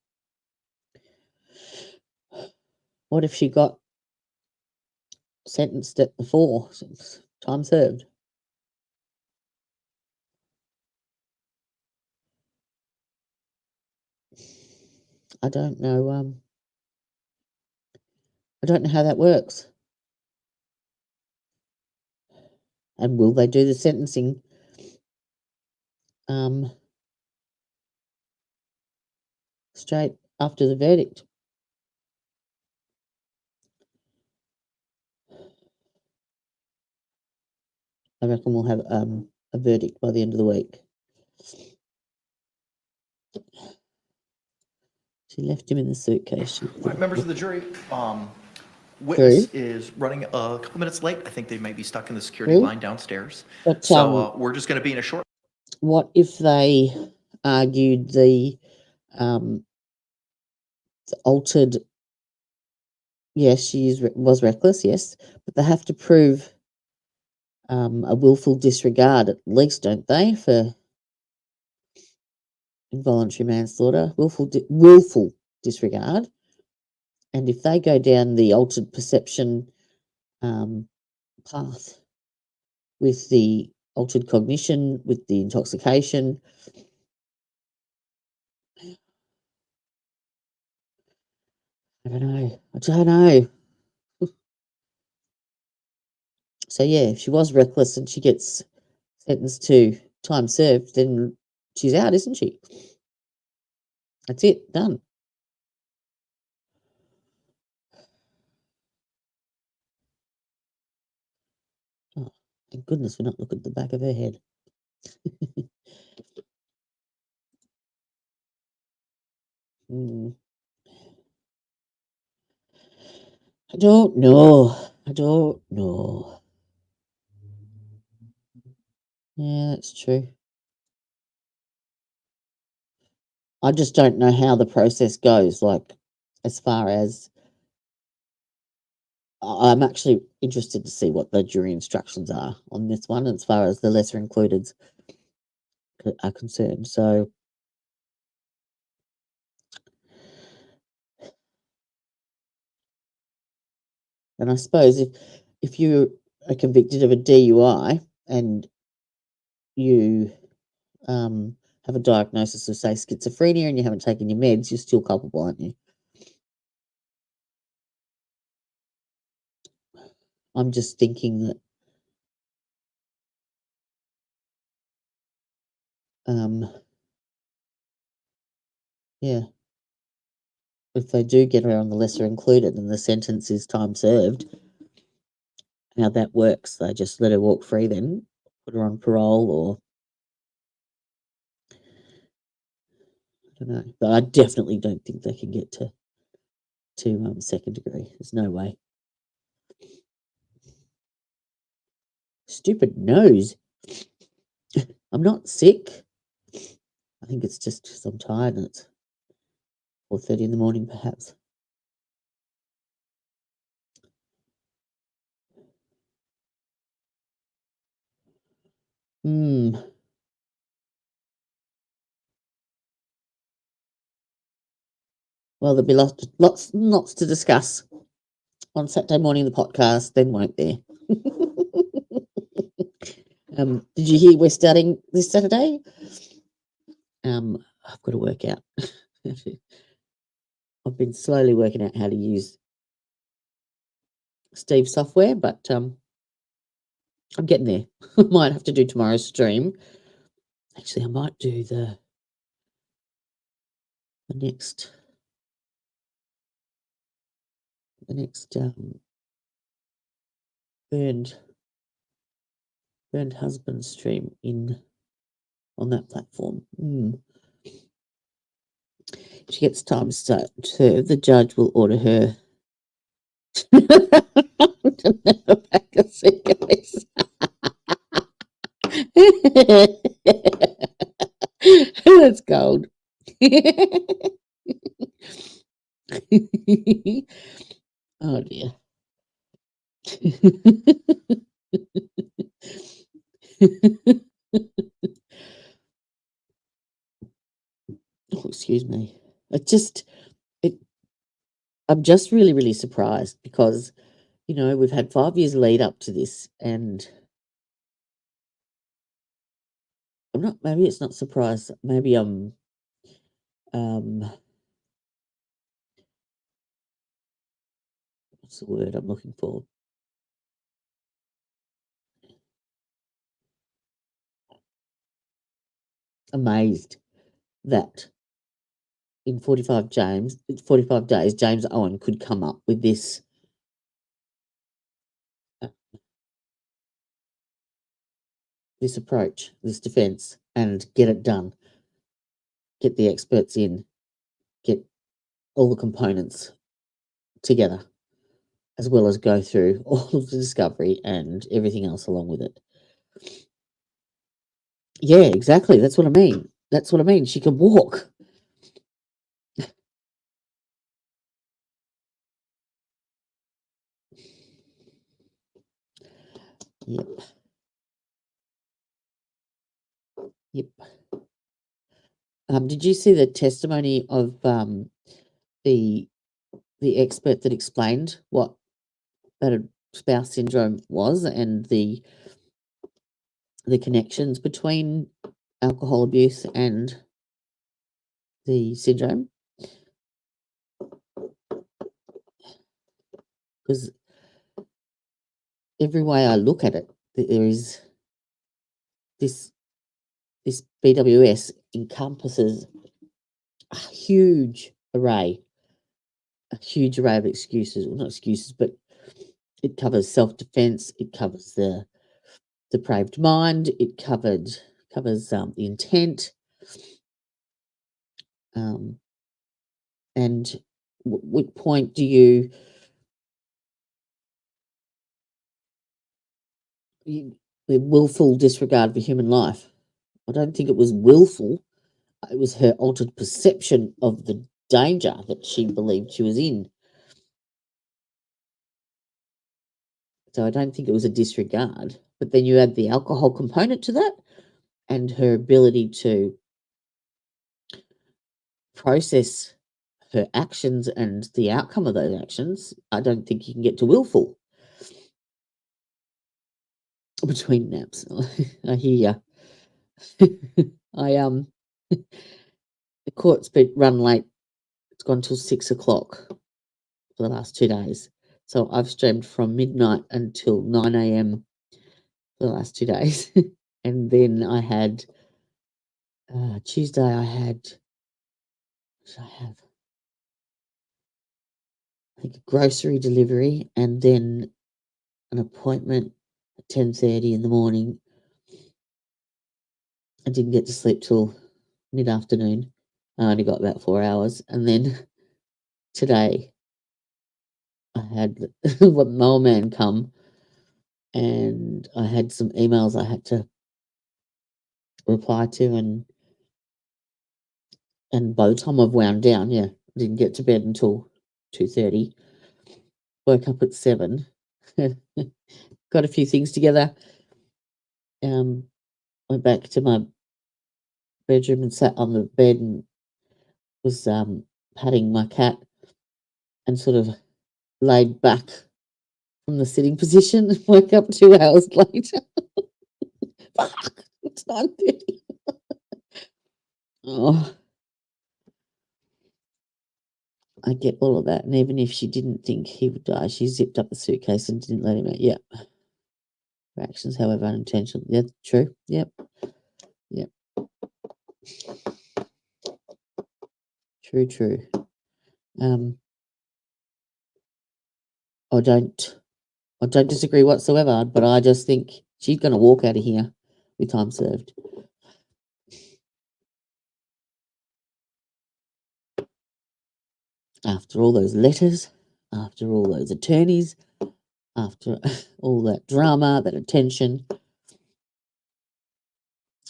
What if she got sentenced at the 4, time served? I don't know. I don't know how that works. And will they do the sentencing straight after the verdict? I reckon we'll have a verdict by the end of the week. She left him in the suitcase. Right, members of the jury, witness is running a couple minutes late. I think they may be stuck in the security line downstairs. But, so we're just going to be in a short. What if they argued the altered? Yes, she was reckless. Yes, but they have to prove a willful disregard at least, don't they, for involuntary manslaughter? Willful disregard. And if they go down the altered perception path with the altered cognition, with the intoxication, I don't know. So yeah, if she was reckless and she gets sentenced to time served, then she's out, isn't she? That's it, done. Oh, thank goodness we're not looking at the back of her head. I don't know. Yeah, that's true. I just don't know how the process goes, like, as far as I'm actually interested to see what the jury instructions are on this one as far as the lesser includeds are concerned. So and I suppose if you are convicted of a DUI and you have a diagnosis of, say, schizophrenia, and you haven't taken your meds, you're still culpable, aren't you? I'm just thinking that yeah, if they do get her on the lesser included and the sentence is time served, how that works. They just let her walk free then, put her on parole, or I don't know. But I definitely don't think they can get to second degree. There's no way. Stupid nose. I'm not sick. I think it's just because I'm tired and it's 4:30 in the morning, perhaps. Well, there'll be lots to discuss on Saturday morning, the podcast, then, won't there? Did you hear we're starting this Saturday? I've got to work out. I've been slowly working out how to use Steve's software, but I'm getting there. I might have to do tomorrow's stream. Actually, I might do the next burned husband stream on that platform. She gets time served. The judge will order her. That's gold. Oh dear. Oh, excuse me. I'm just really, really surprised because, we've had 5 years lead up to this, and maybe it's not surprised. Maybe I'm, what's the word I'm looking for? Amazed that in 45 days, James Owen could come up with this approach, this defense, and get it done. Get the experts in, get all the components together, as well as go through all of the discovery and everything else along with it. Yeah, exactly. That's what I mean. She can walk. Yep. Did you see the testimony of the expert that explained what battered spouse syndrome was and the connections between alcohol abuse and the syndrome? Because every way I look at it, there is this BWS encompasses a huge array of excuses, well, not excuses, but it covers self-defense, it covers the depraved mind, it covers the intent, and what point do you the willful disregard for human life? I don't think it was willful. It was her altered perception of the danger that she believed she was in. So I don't think it was a disregard. But then you add the alcohol component to that and her ability to process her actions and the outcome of those actions. I don't think you can get to willful between naps. I hear you. The court's been run late. It's gone till 6 o'clock for the last 2 days. So I've streamed from midnight until 9 a.m. for the last 2 days. And then I had Tuesday what did I have? I think a grocery delivery and then an appointment at 10:30 in the morning. I didn't get to sleep till mid-afternoon. I only got about 4 hours. And then today I had what mailman come and I had some emails I had to reply to, and by the time I've wound down, I didn't get to bed until 2:30. Woke up at 7. Got a few things together. Went back to my bedroom and sat on the bed and was patting my cat and sort of laid back from the sitting position. Woke up 2 hours later. Fuck, it's 9:30. Oh, I get all of that. And even if she didn't think he would die, she zipped up the suitcase and didn't let him out. Yep. Her actions, however unintentional. Yeah, true. Yep. Yep. True. I don't disagree whatsoever, but I just think she's going to walk out of here with time served. After all those letters, after all those attorneys, after all that drama, that attention,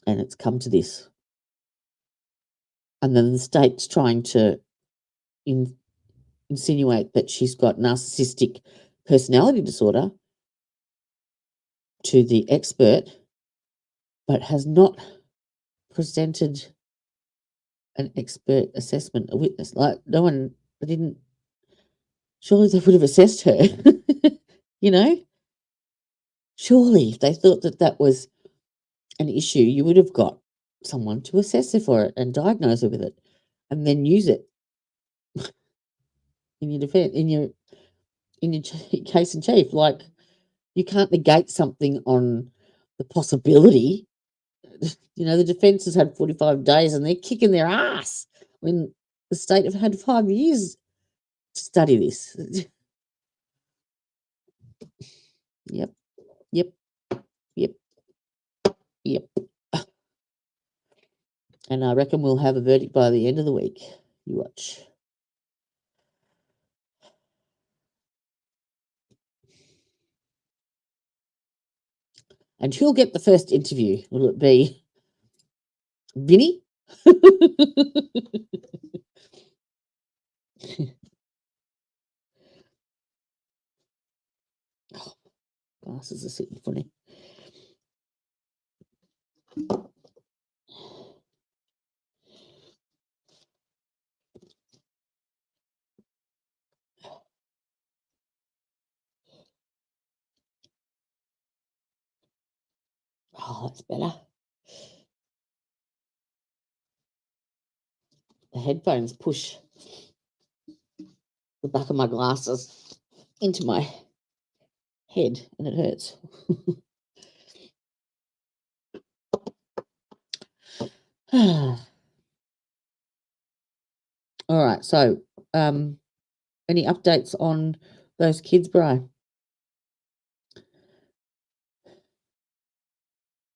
and it's come to this. And then the state's trying to insinuate that she's got narcissistic personality disorder to the expert, but has not presented an expert assessment, a witness. Like, no one, they didn't, surely they would have assessed her, you know? Surely, if they thought that that was an issue, you would have got someone to assess her for it and diagnose her with it, and then use it in your defense, in your case in chief. Like, you can't negate something on the possibility. You know, the defense has had 45 days and they're kicking their ass when the state have had 5 years to study this. Yep. And I reckon we'll have a verdict by the end of the week. You watch. And who'll get the first interview? Will it be Vinny? Oh, glasses are sitting funny. Oh, that's better. The headphones push the back of my glasses into my head and it hurts. All right, so any updates on those kids, bro?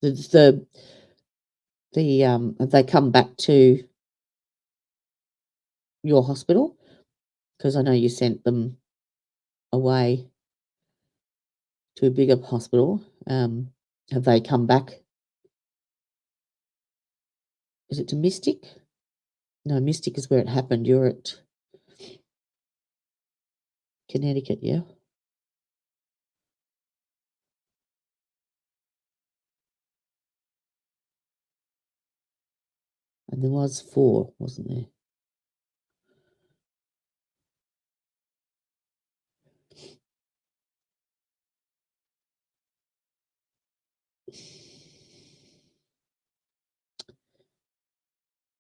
The have they come back to your hospital? Because I know you sent them away to a bigger hospital. Have they come back? Is it to Mystic? No, Mystic is where it happened. You're at Connecticut, yeah? And there was 4, wasn't there?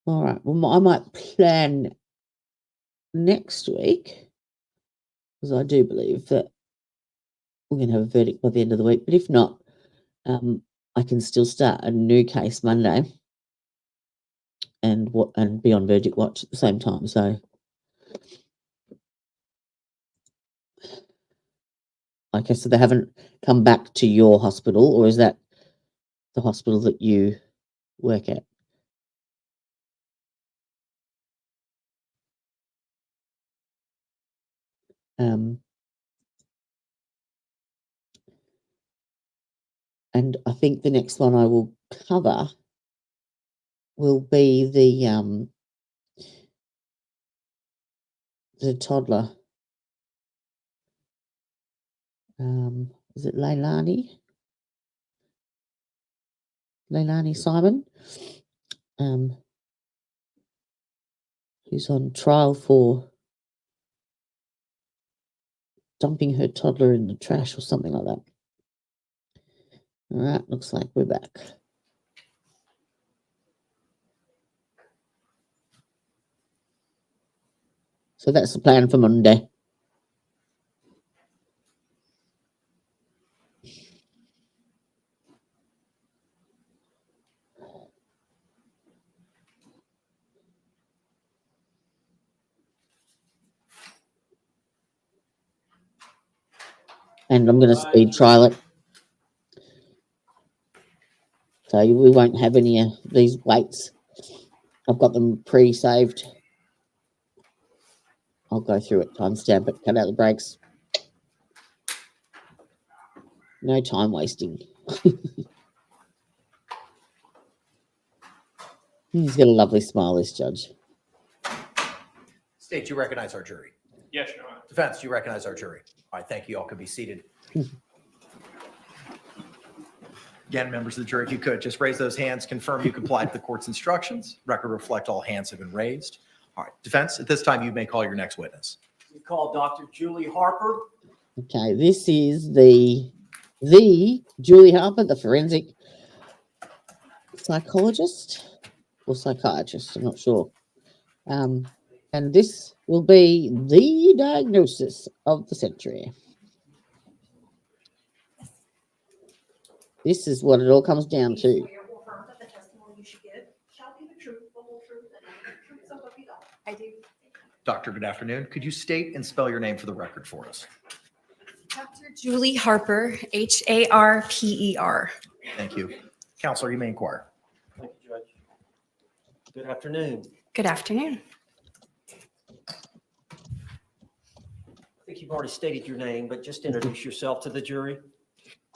All right. Well, I might plan next week, because I do believe that we're going to have a verdict by the end of the week. But if not, I can still start a new case Monday and be on verdict watch at the same time. So, okay, so they haven't come back to your hospital, or is that the hospital that you work at? And I think the next one I will cover will be the toddler. Is it Leilani Simon? Who's on trial for dumping her toddler in the trash or something like that. All right, looks like we're back. So that's the plan for Monday. And I'm going to speed trial it. So we won't have any of these waits. I've got them pre-saved. I'll go through it, timestamp it, cut out the breaks. No time wasting. He's got a lovely smile, this judge. State, you recognize our jury. Yes, Your Honor. Defense, you recognize our jury. All right, thank you. All could be seated. Again, members of the jury, if you could just raise those hands, confirm you complied with the court's instructions. Record reflect all hands have been raised. All right, defense, at this time, you may call your next witness. We call Dr. Julie Harper. Okay, this is the Julie Harper, the forensic psychologist or psychiatrist, I'm not sure. And this will be the diagnosis of the century. This is what it all comes down to. I do. Doctor, good afternoon. Could you state and spell your name for the record for us? Dr. Julie Harper, Harper. Thank you. Counselor, you may inquire. Thank you, Judge. Good afternoon. Good afternoon. I think you've already stated your name, but just introduce yourself to the jury.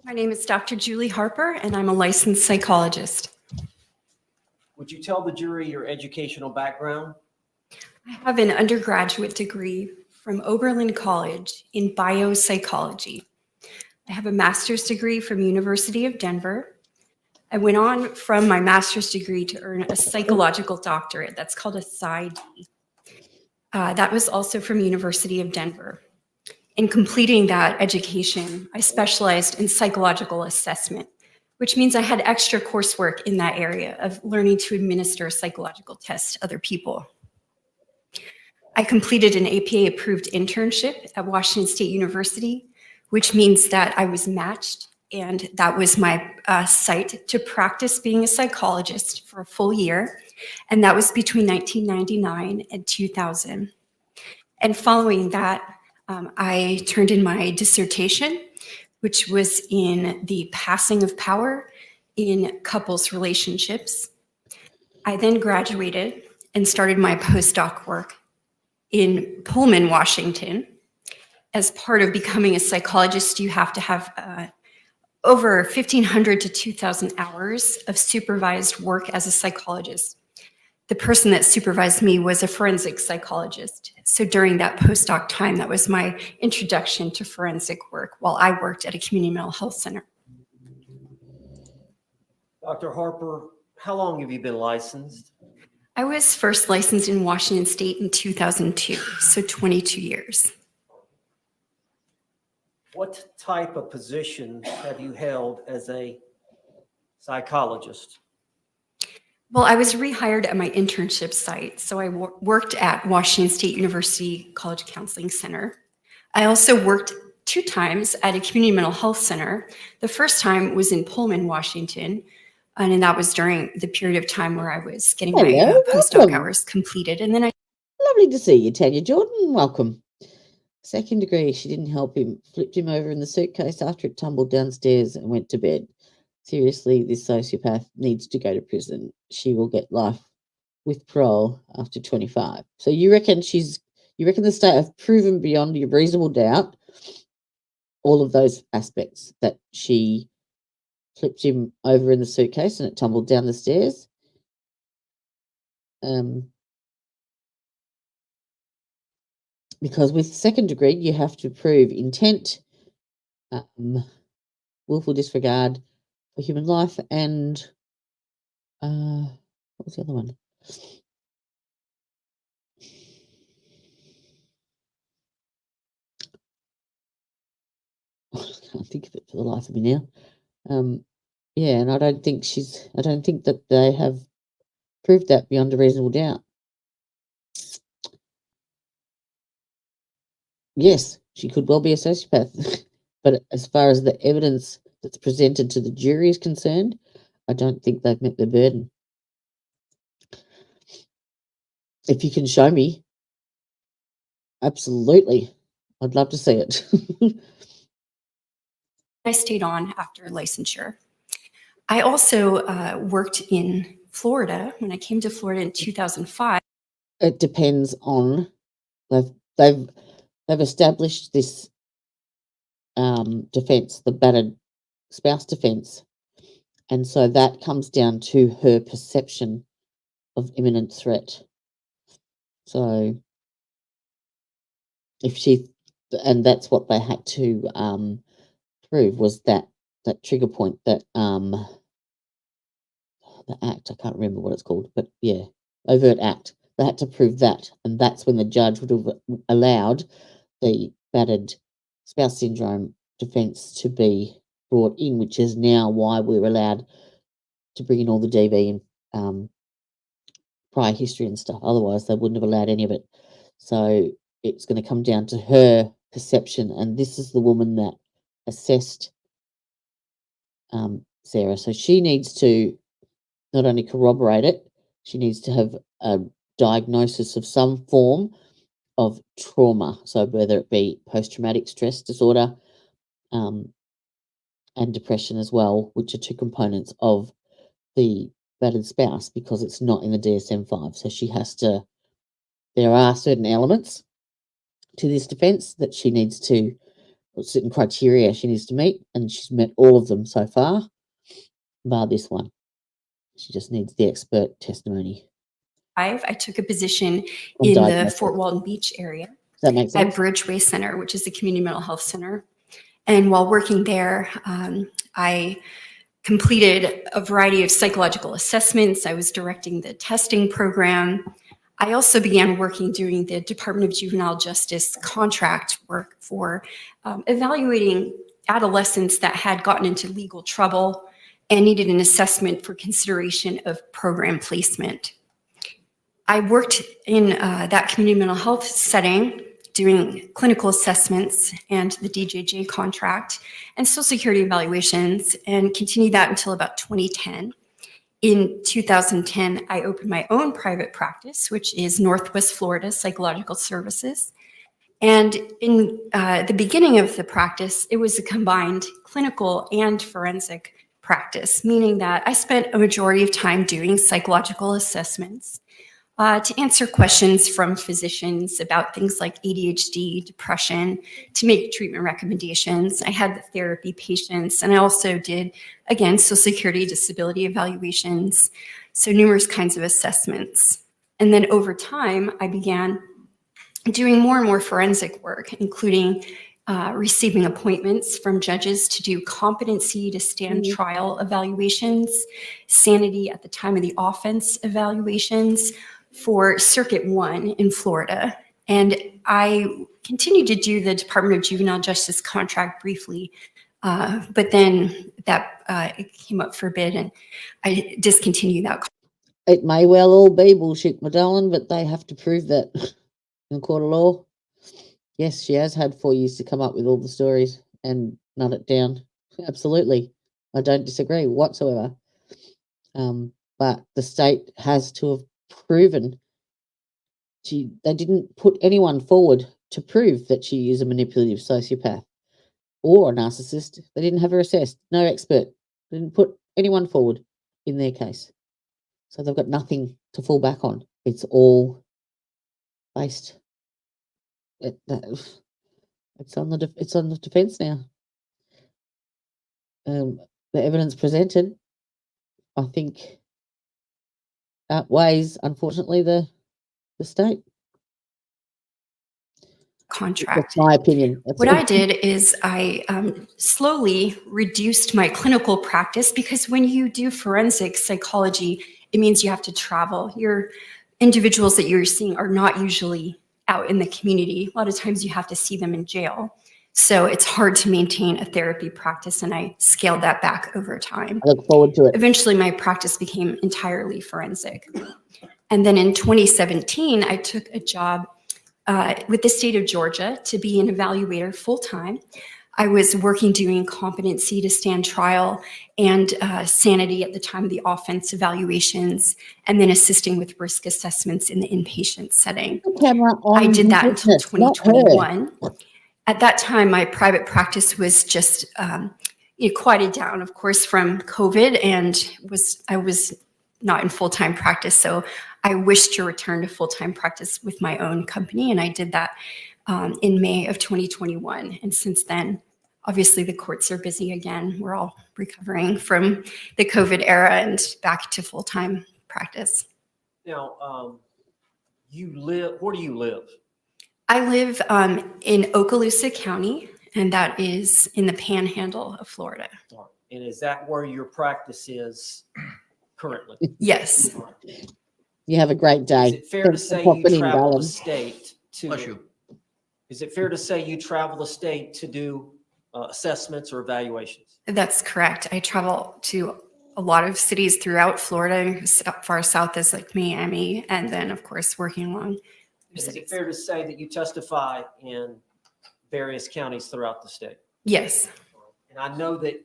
My name is Dr. Julie Harper, and I'm a licensed psychologist. Would you tell the jury your educational background? I have an undergraduate degree from Oberlin College in biopsychology. I have a master's degree from University of Denver. I went on from my master's degree to earn a psychological doctorate. That's called a PsyD. That was also from University of Denver. In completing that education, I specialized in psychological assessment, which means I had extra coursework in that area of learning to administer psychological tests to other people. I completed an APA-approved internship at Washington State University, which means that I was matched, and that was my site to practice being a psychologist for a full year, and that was between 1999 and 2000. And following that, I turned in my dissertation, which was in the passing of power in couples relationships. I then graduated and started my postdoc work in Pullman, Washington. As part of becoming a psychologist, you have to have over 1,500 to 2,000 hours of supervised work as a psychologist. The person that supervised me was a forensic psychologist. So during that postdoc time, that was my introduction to forensic work while I worked at a community mental health center. Dr. Harper, how long have you been licensed? I was first licensed in Washington State in 2002, so 22 years. What type of position have you held as a psychologist? Well, I was rehired at my internship site, so I worked at Washington State University College Counseling Center. I also worked 2 times at a community mental health center. The first time was in Pullman, Washington, and that was during the period of time where I was getting my postdoc welcome. hours completed. And then I Lovely to see you, Tanya Jordan. Welcome. Second degree, she didn't help him, flipped him over in the suitcase after it tumbled downstairs and went to bed. Seriously, this sociopath needs to go to prison. She will get life with parole after 25. So you reckon the state have proven beyond your reasonable doubt all of those aspects, that she flipped him over in the suitcase and it tumbled down the stairs? Because with second degree, you have to prove intent, willful disregard for human life, and what was the other one? I can't think of it for the life of me now. Yeah, and I don't think that they have proved that beyond a reasonable doubt. Yes, she could well be a sociopath, but as far as the evidence that's presented to the jury is concerned, I don't think they've met their burden. If you can show me, absolutely, I'd love to see it. I stayed on after licensure. I also worked in Florida when I came to Florida in 2005. It depends on they've established this defense, the battered spouse defense, and so that comes down to her perception of imminent threat. So if she, and that's what they had to prove, was that trigger point, that the act, I can't remember what it's called, but yeah, overt act. They had to prove that, and that's when the judge would have allowed the battered spouse syndrome defense to be brought in, which is now why we're allowed to bring in all the DV and prior history and stuff. Otherwise, they wouldn't have allowed any of it. So it's going to come down to her perception, and this is the woman that assessed Sarah. So she needs to not only corroborate it, she needs to have a diagnosis of some form of trauma. So whether it be post-traumatic stress disorder and depression as well, which are two components of the battered spouse, because it's not in the DSM-5. So she has to, there are certain elements to this defense that she needs to, or certain criteria she needs to meet, and she's met all of them so far, bar this one. She just needs the expert testimony. I took a position On in the diagnosis. Fort Walton Beach area. Does that make sense? At Bridgeway Center, which is a community mental health center. And while working there, I completed a variety of psychological assessments. I was directing the testing program. I also began working during the Department of Juvenile Justice contract work for evaluating adolescents that had gotten into legal trouble and needed an assessment for consideration of program placement. I worked in that community mental health setting doing clinical assessments and the DJJ contract and Social Security evaluations, and continued that until about 2010. In 2010, I opened my own private practice, which is Northwest Florida Psychological Services. And in the beginning of the practice, it was a combined clinical and forensic practice, meaning that I spent a majority of time doing psychological assessments to answer questions from physicians about things like ADHD, depression, to make treatment recommendations. I had the therapy patients, and I also did, again, Social Security disability evaluations, so numerous kinds of assessments. And then over time, I began doing more and more forensic work, including receiving appointments from judges to do competency to stand trial evaluations, sanity at the time of the offense evaluations for Circuit 1 in Florida. And I continued to do the Department of Juvenile Justice contract briefly, but then that it came up for bid and I discontinued that. It may well all be bullshit, my darling, but they have to prove that in the court of law. Yes, she has had 4 years to come up with all the stories and nut it down. Absolutely. I don't disagree whatsoever. But the state has to have proven they didn't put anyone forward to prove that she is a manipulative sociopath or a narcissist. They didn't have her assessed. No expert. They didn't put anyone forward in their case. So they've got nothing to fall back on. It's all based. It's on the defense now. The evidence presented, I think, outweighs, unfortunately, the state. Contract. That's my opinion. What I did is I slowly reduced my clinical practice, because when you do forensic psychology, it means you have to travel. Your individuals that you're seeing are not usually out in the community. A lot of times you have to see them in jail. So it's hard to maintain a therapy practice, and I scaled that back over time. I look forward to it. Eventually, my practice became entirely forensic. And then in 2017, I took a job with the state of Georgia to be an evaluator full-time. I was working doing competency to stand trial and sanity at the time of the offense evaluations, and then assisting with risk assessments in the inpatient setting. Camera on I did that the until witness, not her. 2021. At that time, my private practice was just quieted down, of course, from COVID, and I was not in full-time practice. So I wished to return to full-time practice with my own company, and I did that in May of 2021. And since then, obviously the courts are busy again. We're all recovering from the COVID era and back to full-time practice. Now, where do you live? I live in Okaloosa County, and that is in the panhandle of Florida. And is that where your practice is currently? Yes. You have a great day. Is it fair to Thanks for say popping you in, travel the darling. state to? Bless you. Is it fair to say you travel the state to do assessments or evaluations? That's correct. I travel to a lot of cities throughout Florida, as far south as like Miami, and then of course working along. Is it fair to say that you testify in various counties throughout the state? Yes. And I know that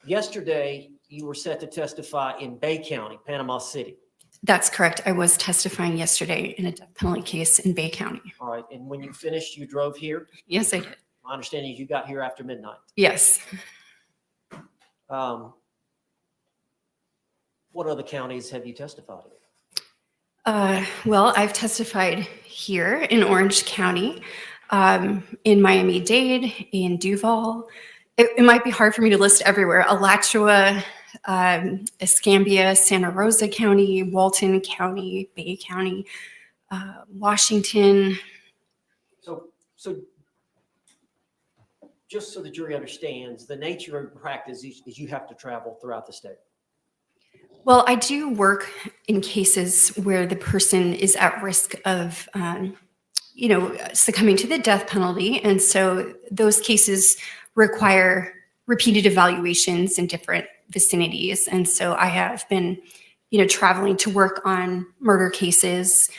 yesterday you were set to testify in Bay County, Panama City. That's correct. I was testifying yesterday in a death penalty case in Bay County. All right. And when you finished, you drove here? Yes, I did. My understanding is you got here after midnight. Yes. What other counties have you testified in? Well, I've testified here in Orange County, in Miami-Dade, in Duval. It might be hard for me to list everywhere. Alachua, Escambia, Santa Rosa County, Walton County, Bay County, Washington. So just so the jury understands, the nature of your practice is you have to travel throughout the state. Well, I do work in cases where the person is at risk of, succumbing to the death penalty. And so those cases require repeated evaluations in different vicinities. And so I have been, traveling to work on murder cases.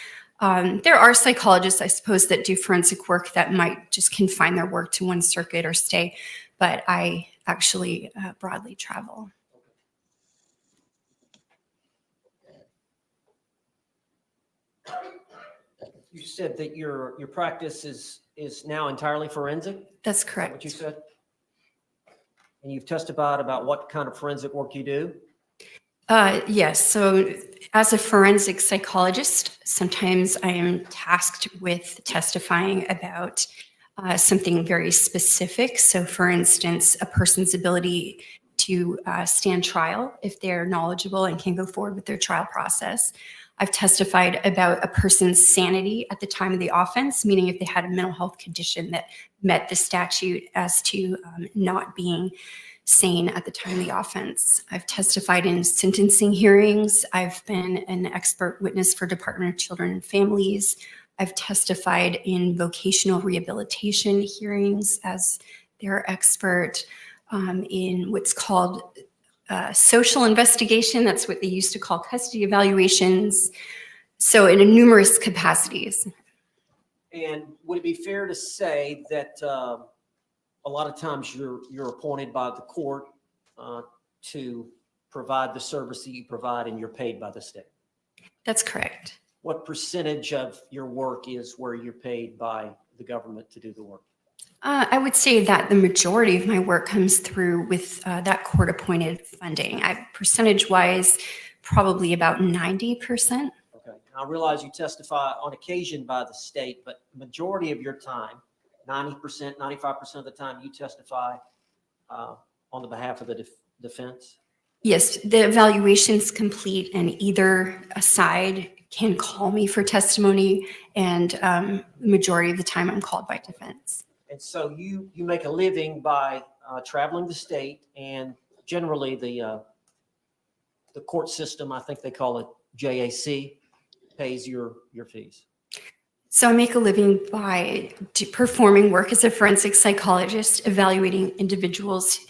There are psychologists, I suppose, that do forensic work that might just confine their work to one circuit or stay, but I actually broadly travel. You said that your practice is now entirely forensic? That's Is that correct. what you said? And you've testified about what kind of forensic work you do? Yes. So as a forensic psychologist, sometimes I am tasked with testifying about something very specific. So for instance, a person's ability to stand trial if they're knowledgeable and can go forward with their trial process. I've testified about a person's sanity at the time of the offense, meaning if they had a mental health condition that met the statute as to not being sane at the time of the offense. I've testified in sentencing hearings. I've been an expert witness for Department of Children and Families. I've testified in vocational rehabilitation hearings as their expert, in what's called social investigation. That's what they used to call custody evaluations. So in numerous capacities. And would it be fair to say that a lot of times you're appointed by the court to provide the service that you provide and you're paid by the state? That's correct. What percentage of your work is where you're paid by the government to do the work? I would say that the majority of my work comes through with that court-appointed funding. Percentage-wise, probably about 90%. Okay. I realize you testify on occasion by the state, but majority of your time, 90%, 95% of the time, you testify on the behalf of the defense? Yes, the evaluation's complete and either side can call me for testimony, and the majority of the time I'm called by defense. And so you make a living by traveling the state, and generally the court system, I think they call it JAC, pays your fees. So I make a living by performing work as a forensic psychologist, evaluating individuals,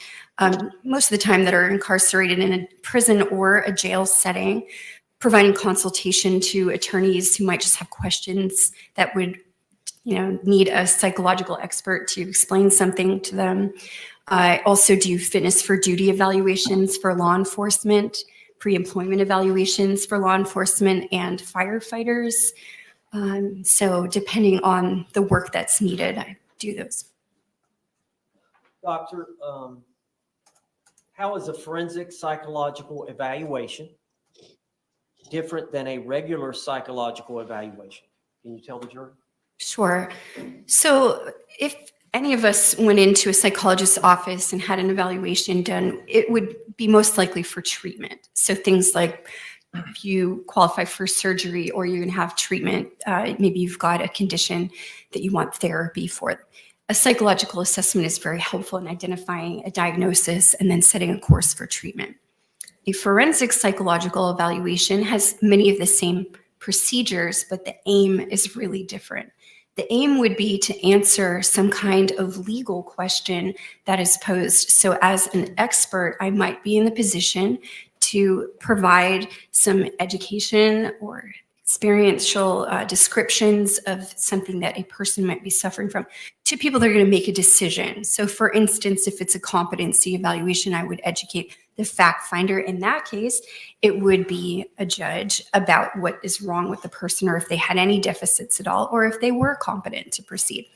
most of the time that are incarcerated in a prison or a jail setting, providing consultation to attorneys who might just have questions that would, need a psychological expert to explain something to them. I also do fitness for duty evaluations for law enforcement, pre-employment evaluations for law enforcement and firefighters. So depending on the work that's needed, I do those. Doctor, how is a forensic psychological evaluation different than a regular psychological evaluation? Can you tell the jury? Sure. So if any of us went into a psychologist's office and had an evaluation done, it would be most likely for treatment. So things like if you qualify for surgery or you're going to have treatment, maybe you've got a condition that you want therapy for. A psychological assessment is very helpful in identifying a diagnosis and then setting a course for treatment. A forensic psychological evaluation has many of the same procedures, but the aim is really different. The aim would be to answer some kind of legal question that is posed. So as an expert, I might be in the position to provide some education or experiential descriptions of something that a person might be suffering from to people that are going to make a decision. So for instance, if it's a competency evaluation, I would educate the fact finder. In that case, it would be a judge about what is wrong with the person or if they had any deficits at all, or if they were competent to proceed.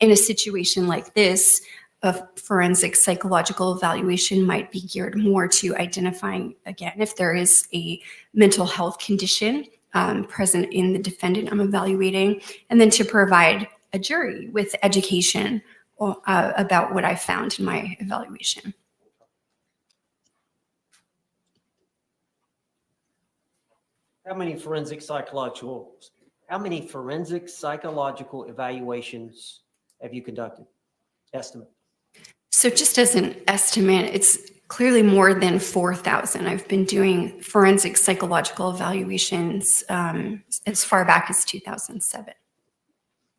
In a situation like this, a forensic psychological evaluation might be geared more to identifying, again, if there is a mental health condition present in the defendant I'm evaluating, and then to provide a jury with education about what I found in my evaluation. How many forensic psychological evaluations have you conducted? Estimate. So just as an estimate, it's clearly more than 4,000. I've been doing forensic psychological evaluations as far back as 2007.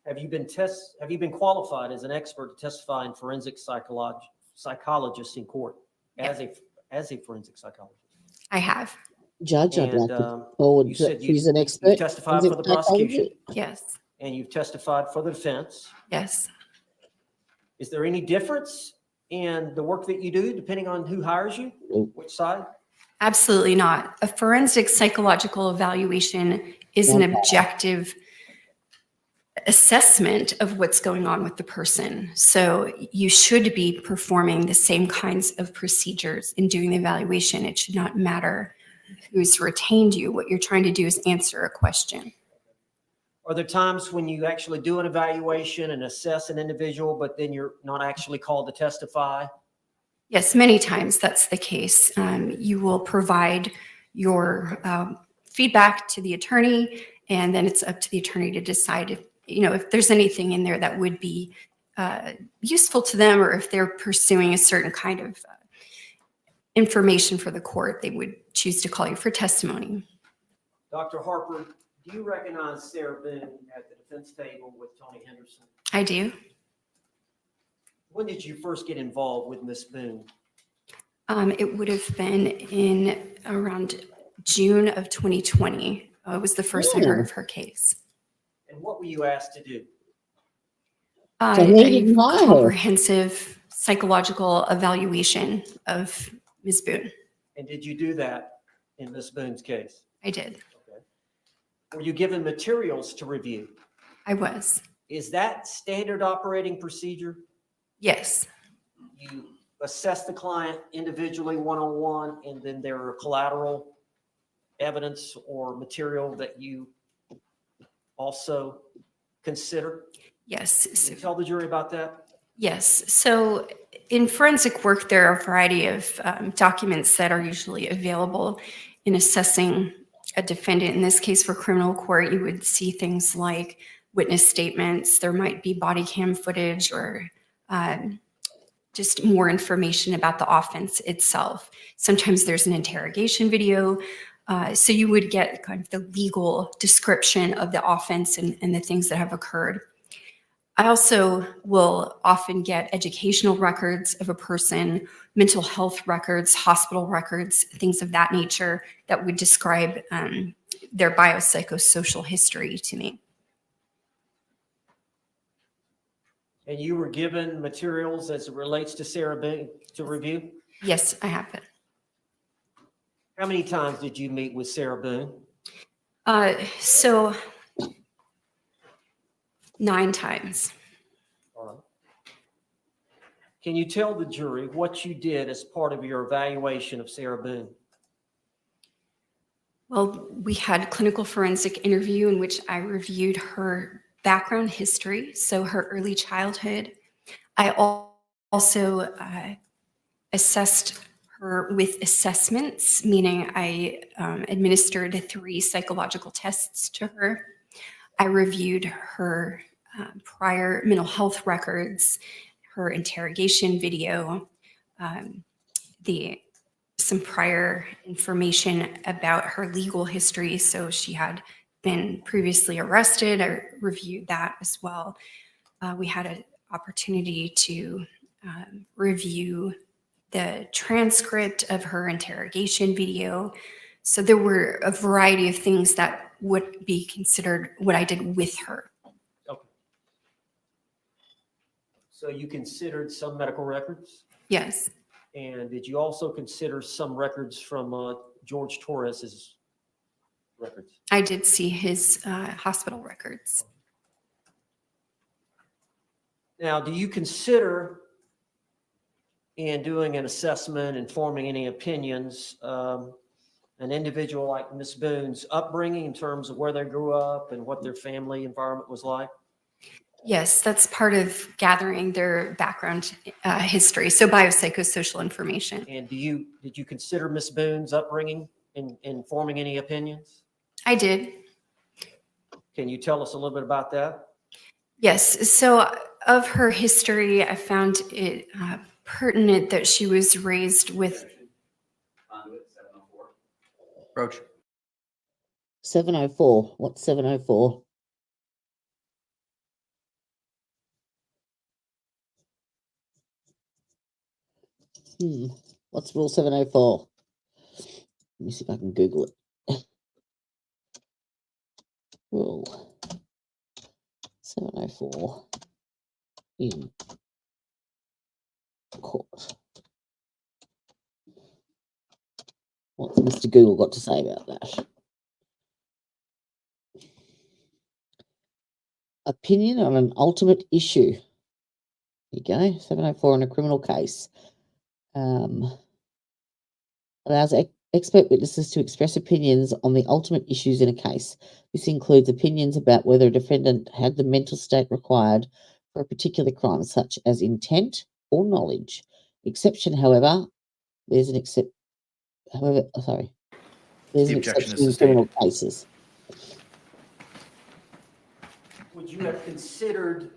Have you been qualified as an expert to testify in forensic psychologist in court as a forensic psychologist? I have. Judge, I'd like to forward you said he's an you expert. testified in for the prosecution. Yes. And you've testified for the defense. Yes. Is there any difference in the work that you do depending on who hires you? Which side? Absolutely not. A forensic psychological evaluation is an objective assessment of what's going on with the person. So you should be performing the same kinds of procedures in doing the evaluation. It should not matter who's retained you. What you're trying to do is answer a question. Are there times when you actually do an evaluation and assess an individual, but then you're not actually called to testify? Yes, many times that's the case. You will provide your feedback to the attorney, and then it's up to the attorney to decide if there's anything in there that would be useful to them, or if they're pursuing a certain kind of information for the court, they would choose to call you for testimony. Dr. Harper, do you recognize Sarah Boone at the defense table with Tony Henderson? I do. When did you first get involved with Miss Boone? It would have been in around June of 2020. It was the first I heard of her case. And what were you asked to do? A comprehensive psychological evaluation of Ms. Boone. And did you do that in Miss Boone's case? I did. Okay. Were you given materials to review? I was. Is that standard operating procedure? Yes. You assess the client individually, one-on-one, and then there are collateral evidence or material that you also consider? Yes. Can you tell the jury about that? Yes. So in forensic work, there are a variety of documents that are usually available in assessing a defendant. In this case, for criminal court, you would see things like witness statements. There might be body cam footage or just more information about the offense itself. Sometimes there's an interrogation video. So you would get kind of the legal description of the offense and the things that have occurred. I also will often get educational records of a person, mental health records, hospital records, things of that nature that would describe their biopsychosocial history to me. And you were given materials as it relates to Sarah Boone to review? Yes, I have it. How many times did you meet with Sarah Boone? So 9 times. All right. Can you tell the jury what you did as part of your evaluation of Sarah Boone? Well, we had clinical forensic interview in which I reviewed her background history, so her early childhood. I also assessed her with assessments, meaning I administered 3 psychological tests to her. I reviewed her prior mental health records, her interrogation video, some prior information about her legal history. So she had been previously arrested. I reviewed that as well. We had an opportunity to review the transcript of her interrogation video. So there were a variety of things that would be considered what I did with her. Okay. So you considered some medical records? Yes. And did you also consider some records from Jorge Torres's records? I did see his hospital records. Now, do you consider in doing an assessment and forming any opinions, an individual like Ms. Boone's upbringing in terms of where they grew up and what their family environment was like? Yes, that's part of gathering their background history, so biopsychosocial information. And did you consider Ms. Boone's upbringing in forming any opinions? I did. Can you tell us a little bit about that? Yes, so of her history, I found it pertinent that she was raised with. Roach. 704. What's 704? What's rule 704? Let me see if I can Google it. Rule 704 in court. What's Mr. Google got to say about that? Opinion on an ultimate issue. There you go, 704 in a criminal case. Allows expert witnesses to express opinions on the ultimate issues in a case. This includes opinions about whether a defendant had the mental state required for a particular crime, such as intent or knowledge. Exception, however, there's an exception in criminal cases. Would you have considered,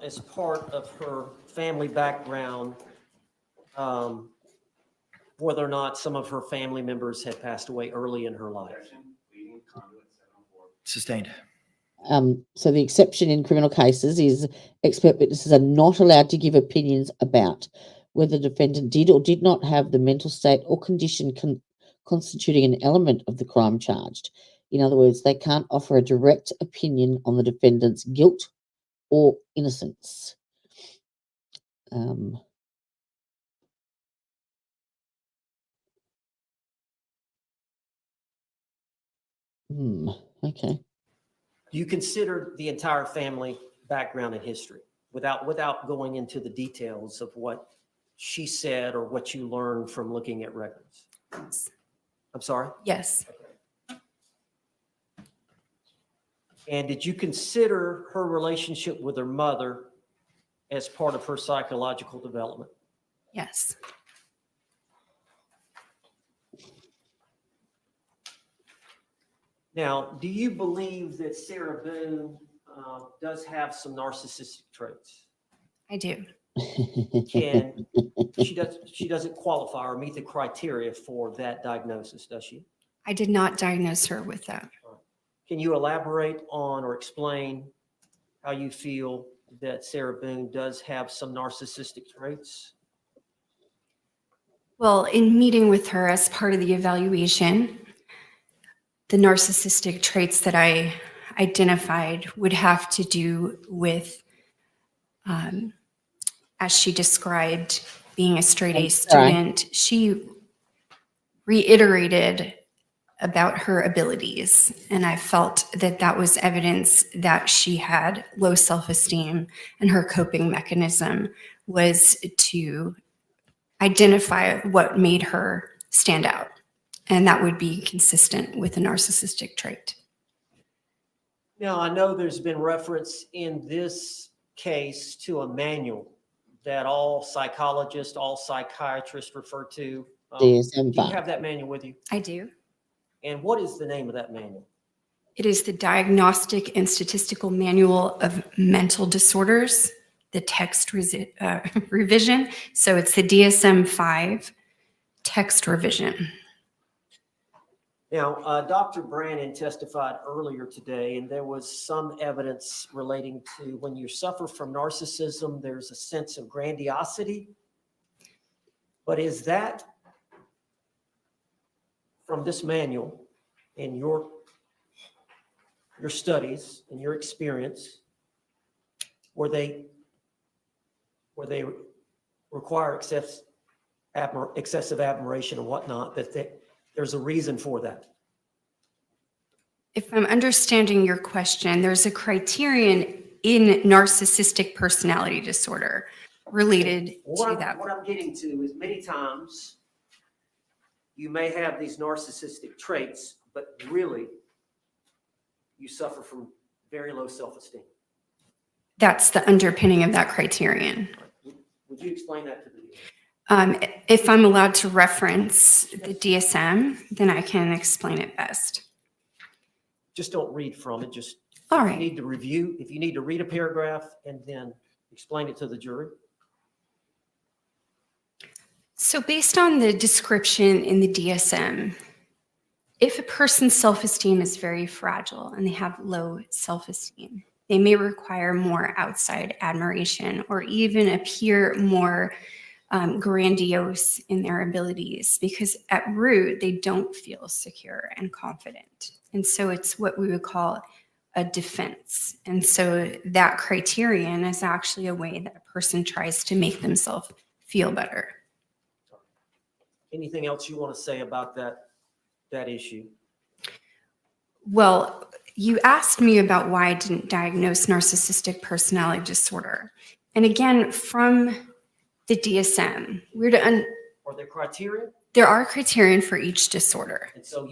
as part of her family background, whether or not some of her family members had passed away early in her life? Sustained. So the exception in criminal cases is expert witnesses are not allowed to give opinions about whether the defendant did or did not have the mental state or condition constituting an element of the crime charged. In other words, they can't offer a direct opinion on the defendant's guilt or innocence. Okay. You considered the entire family background and history without going into the details of what she said or what you learned from looking at records? Yes. I'm sorry? Yes. And did you consider her relationship with her mother as part of her psychological development? Yes. Now, do you believe that Sarah Boone does have some narcissistic traits? I do. She doesn't qualify or meet the criteria for that diagnosis, does she? I did not diagnose her with that. Can you elaborate on or explain how you feel that Sarah Boone does have some narcissistic traits? Well, in meeting with her as part of the evaluation, the narcissistic traits that I identified would have to do with, as she described, being a straight A student. She reiterated about her abilities, and I felt that that was evidence that she had low self-esteem, and her coping mechanism was to identify what made her stand out, and that would be consistent with a narcissistic trait. Now, I know there's been reference in this case to a manual that all psychologists, all psychiatrists refer to. Do you have that manual with you? I do. And what is the name of that manual? It is the Diagnostic and Statistical Manual of Mental Disorders, the text revision. So it's the DSM-5 text revision. Now, Dr. Brannon testified earlier today, and there was some evidence relating to when you suffer from narcissism, there's a sense of grandiosity. But is that from this manual in your studies and your experience, where they require excessive admiration and whatnot, that there's a reason for that? If I'm understanding your question, there's a criterion in narcissistic personality disorder related to that. What I'm getting to is many times you may have these narcissistic traits, but really you suffer from very low self-esteem. That's the underpinning of that criterion. Would you explain that to me? If I'm allowed to reference the DSM, then I can explain it best. Just don't read from it. Just all if right. You need to review, if you need to read a paragraph and then explain it to the jury. So based on the description in the DSM, if a person's self-esteem is very fragile and they have low self-esteem, they may require more outside admiration or even appear more grandiose in their abilities, because at root, they don't feel secure and confident. And so it's what we would call a defense. And so that criterion is actually a way that a person tries to make themselves feel better. Anything else you want to say about that issue? Well, you asked me about why I didn't diagnose narcissistic personality disorder. And again, from the DSM, Are there criteria? There are criterion for each disorder. And so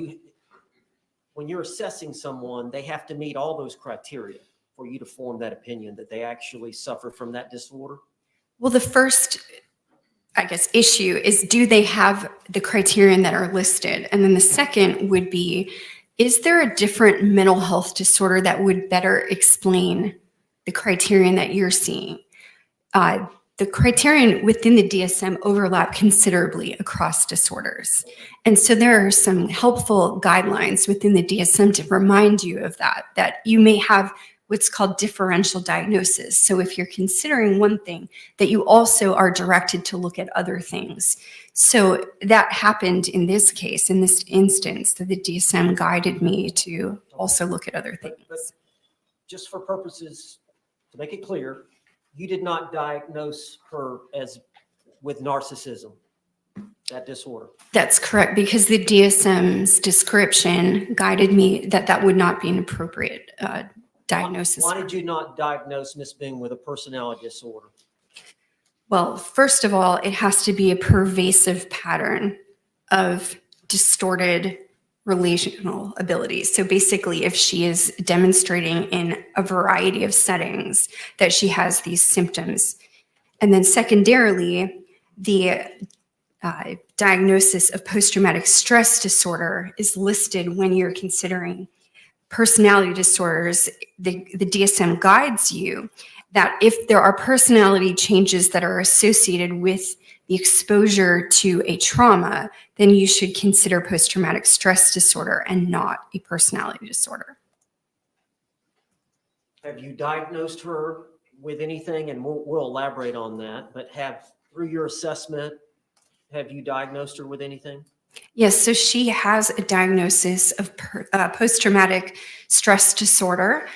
when you're assessing someone, they have to meet all those criteria for you to form that opinion that they actually suffer from that disorder? Well, the first, I guess, issue is, do they have the criterion that are listed? And then the second would be, is there a different mental health disorder that would better explain the criterion that you're seeing? The criterion within the DSM overlap considerably across disorders. And so there are some helpful guidelines within the DSM to remind you of that you may have what's called differential diagnosis. So if you're considering one thing, that you also are directed to look at other things. So that happened in this case, in this instance, that the DSM guided me to also look at other things. But just for purposes, to make it clear, you did not diagnose her with narcissism, that disorder. That's correct, because the DSM's description guided me that would not be an appropriate diagnosis. Why did you not diagnose Ms. Bing with a personality disorder? Well, first of all, it has to be a pervasive pattern of distorted relational abilities. So basically, if she is demonstrating in a variety of settings that she has these symptoms. And then secondarily, the diagnosis of post-traumatic stress disorder is listed when you're considering personality disorders. The DSM guides you that if there are personality changes that are associated with the exposure to a trauma, then you should consider post-traumatic stress disorder and not a personality disorder. Have you diagnosed her with anything? And we'll elaborate on that, but through your assessment, have you diagnosed her with anything? Yes, so she has a diagnosis of post-traumatic stress disorder.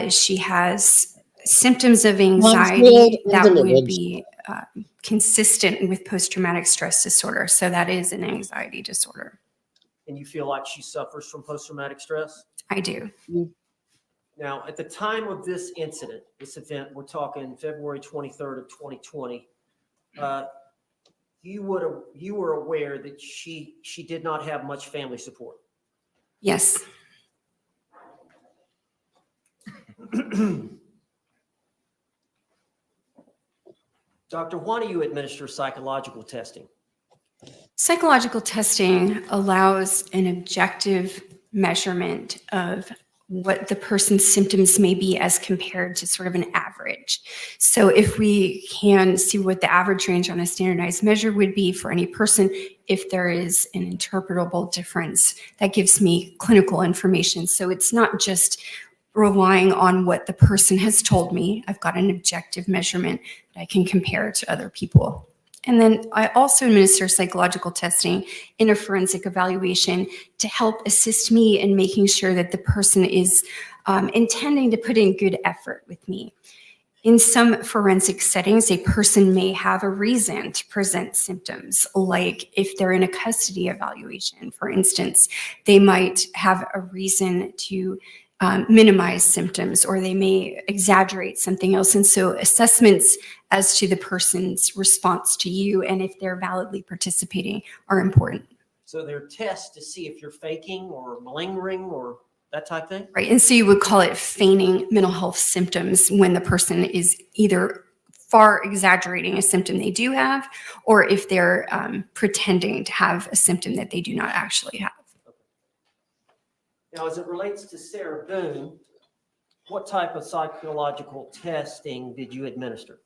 She has symptoms of anxiety that would be consistent with post-traumatic stress disorder. So that is an anxiety disorder. And you feel like she suffers from post-traumatic stress? I do. Now, at the time of this incident, this event, we're talking February 23rd of 2020, you were aware that she did not have much family support. Yes. Doctor, why do you administer psychological testing? Psychological testing allows an objective measurement of what the person's symptoms may be as compared to sort of an average. So if we can see what the average range on a standardized measure would be for any person, if there is an interpretable difference, that gives me clinical information. So it's not just relying on what the person has told me. I've got an objective measurement that I can compare to other people. And then I also administer psychological testing in a forensic evaluation to help assist me in making sure that the person is intending to put in good effort with me. In some forensic settings, a person may have a reason to present symptoms, like if they're in a custody evaluation, for instance, they might have a reason to minimize symptoms, or they may exaggerate something else. And so assessments as to the person's response to you and if they're validly participating are important. So there are tests to see if you're faking or malingering or that type thing? Right. And so you would call it feigning mental health symptoms when the person is either far exaggerating a symptom they do have, or if they're pretending to have a symptom that they do not actually have. Now, as it relates to Sarah Boone, what type of psychological testing did you administer?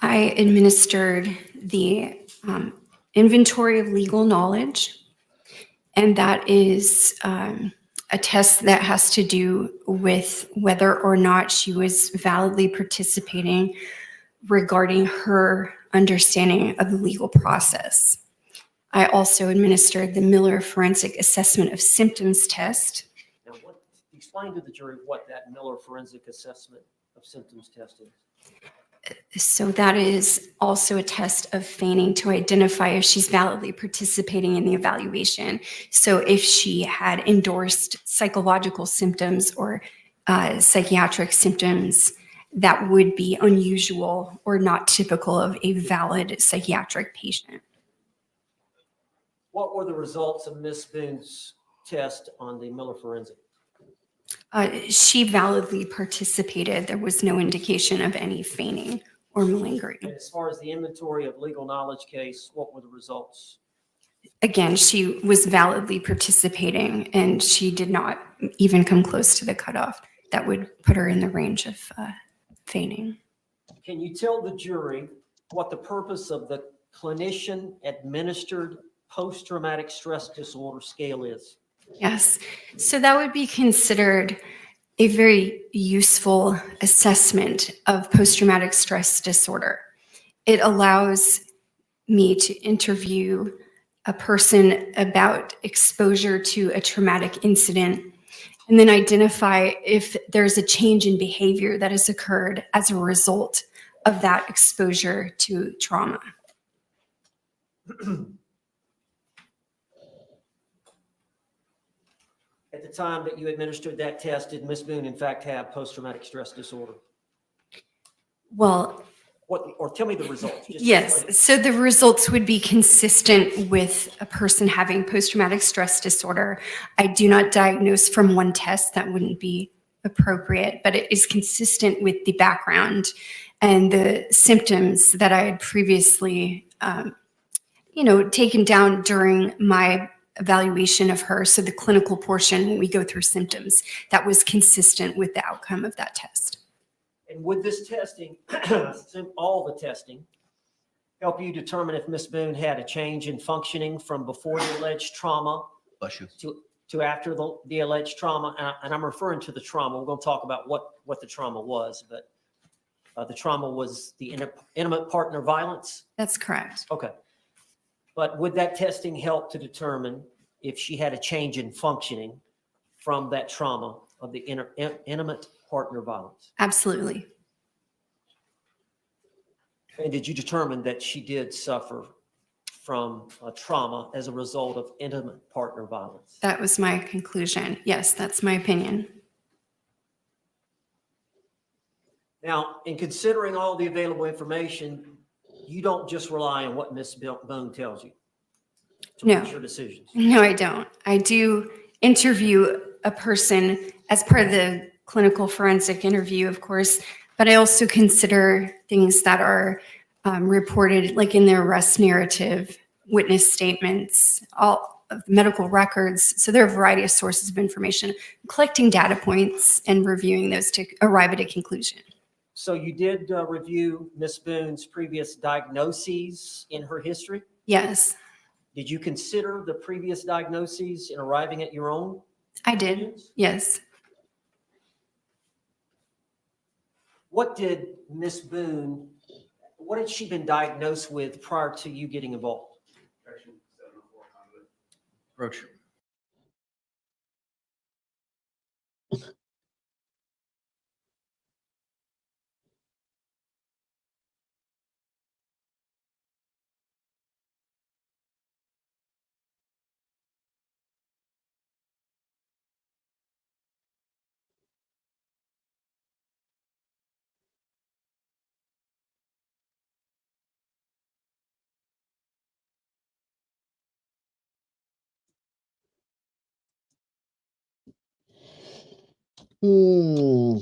I administered the inventory of legal knowledge, and that is a test that has to do with whether or not she was validly participating regarding her understanding of the legal process. I also administered the Miller Forensic Assessment of Symptoms test. Now, explain to the jury what that Miller Forensic Assessment of Symptoms test is. So that is also a test of feigning to identify if she's validly participating in the evaluation. So if she had endorsed psychological symptoms or psychiatric symptoms that would be unusual or not typical of a valid psychiatric patient. What were the results of Ms. Boone's test on the Miller Forensic? She validly participated. There was no indication of any feigning or malingering. And as far as the inventory of legal knowledge case, what were the results? Again, she was validly participating, and she did not even come close to the cutoff that would put her in the range of feigning. Can you tell the jury what the purpose of the clinician administered post-traumatic stress disorder scale is? Yes. So that would be considered a very useful assessment of post-traumatic stress disorder. It allows me to interview a person about exposure to a traumatic incident and then identify if there's a change in behavior that has occurred as a result of that exposure to trauma. At the time that you administered that test, did Ms. Boone in fact have post-traumatic stress disorder? Well, or tell me the results. Just yes. So the results would be consistent with a person having post-traumatic stress disorder. I do not diagnose from one test. That wouldn't be appropriate, but it is consistent with the background and the symptoms that I had previously, taken down during my evaluation of her. So the clinical portion, when we go through symptoms, that was consistent with the outcome of that test. And with this testing, all the testing, help you determine if Ms. Boone had a change in functioning from before the alleged trauma Bless you. to after the alleged trauma? And I'm referring to the trauma. We're going to talk about what the trauma was, but the trauma was the intimate partner violence? That's correct. Okay. But would that testing help to determine if she had a change in functioning from that trauma of the intimate partner violence? Absolutely. And did you determine that she did suffer from a trauma as a result of intimate partner violence? That was my conclusion. Yes, that's my opinion. Now, in considering all the available information, you don't just rely on what Ms. Boone tells you to No. make your decisions. No, I don't. I do interview a person as part of the clinical forensic interview, of course, but I also consider things that are reported, like in their arrest narrative, witness statements, all of the medical records. So there are a variety of sources of information, collecting data points and reviewing those to arrive at a conclusion. So you did review Ms. Boone's previous diagnoses in her history? Yes, Did you consider the previous diagnoses in arriving at your own? I did. Yes. What did Ms. Boone, what had she been diagnosed with prior to you getting involved? Roach. Hmm.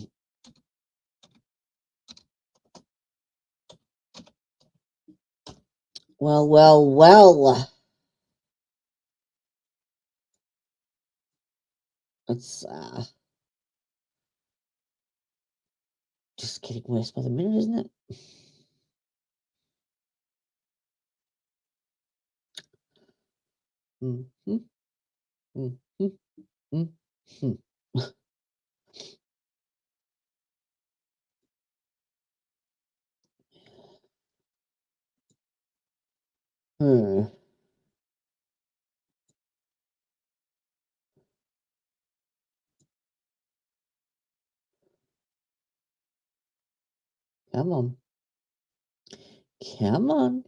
Well. It's just getting worse by the minute, isn't it? Mm-hmm. Mm-hmm. Mm-hmm. Hmm. Come on. Come on.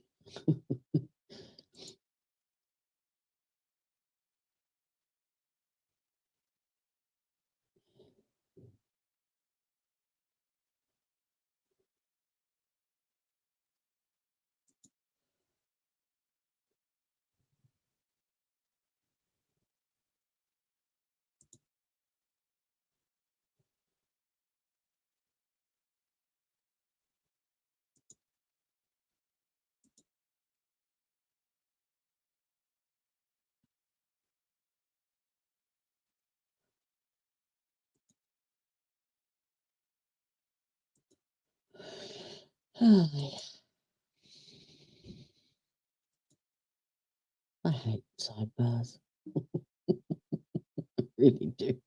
I hate sidebars. I really do.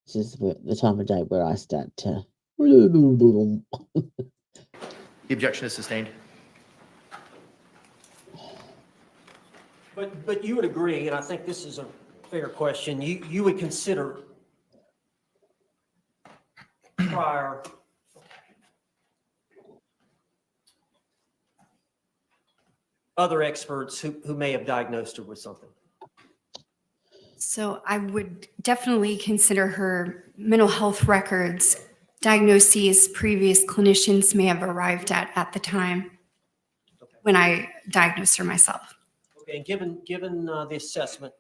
This is the time of day where I start to. The objection is sustained. But you would agree, and I think this is a fair question, you would consider prior other experts who may have diagnosed her with something. So I would definitely consider her mental health records, diagnoses previous clinicians may have arrived at the time when I diagnosed her myself. Okay, and given the assessment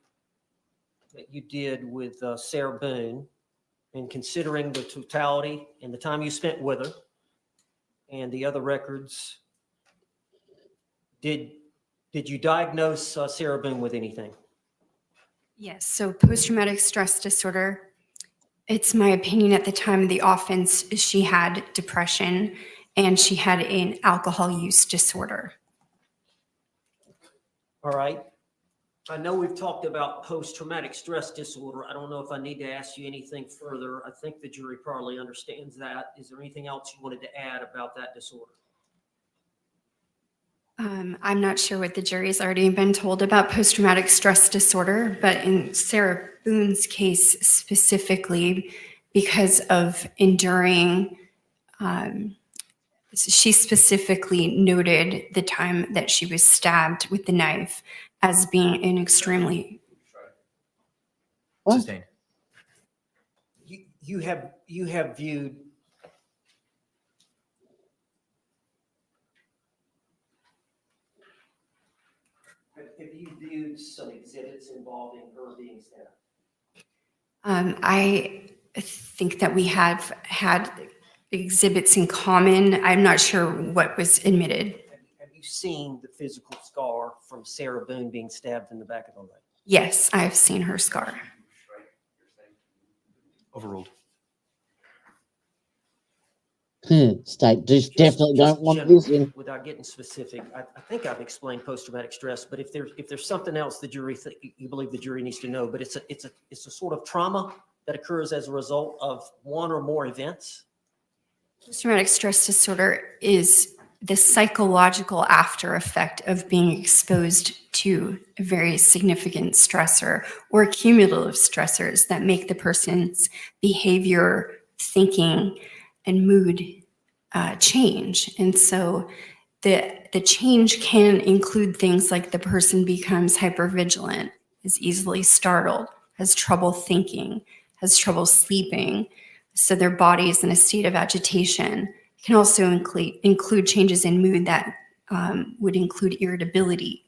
that you did with Sarah Boone, and considering the totality and the time you spent with her and the other records, did you diagnose Sarah Boone with anything? Yes, so post-traumatic stress disorder, it's my opinion at the time of the offense, she had depression and she had an alcohol use disorder. All right. I know we've talked about post-traumatic stress disorder. I don't know if I need to ask you anything further. I think the jury probably understands that. Is there anything else you wanted to add about that disorder? I'm not sure what the jury's already been told about post-traumatic stress disorder, but in Sarah Boone's case specifically, because of enduring, she specifically noted the time that she was stabbed with the knife as being an extremely. Sustained. You have viewed. Have you viewed some exhibits involving her being stabbed? I think that we have had exhibits in common. I'm not sure what was admitted. Have you seen the physical scar from Sarah Boone being stabbed in the back of the leg? Yes, I've seen her scar. Overruled. State, just definitely don't want general, this in. Without getting specific, I think I've explained post-traumatic stress, but if there's something else the jury you believe the jury needs to know, but it's a sort of trauma that occurs as a result of one or more events. Post-traumatic stress disorder is the psychological after effect of being exposed to a very significant stressor or cumulative stressors that make the person's behavior, thinking, and mood change. And so the change can include things like the person becomes hypervigilant, is easily startled, has trouble thinking, has trouble sleeping. So their body is in a state of agitation. It can also include changes in mood that would include irritability,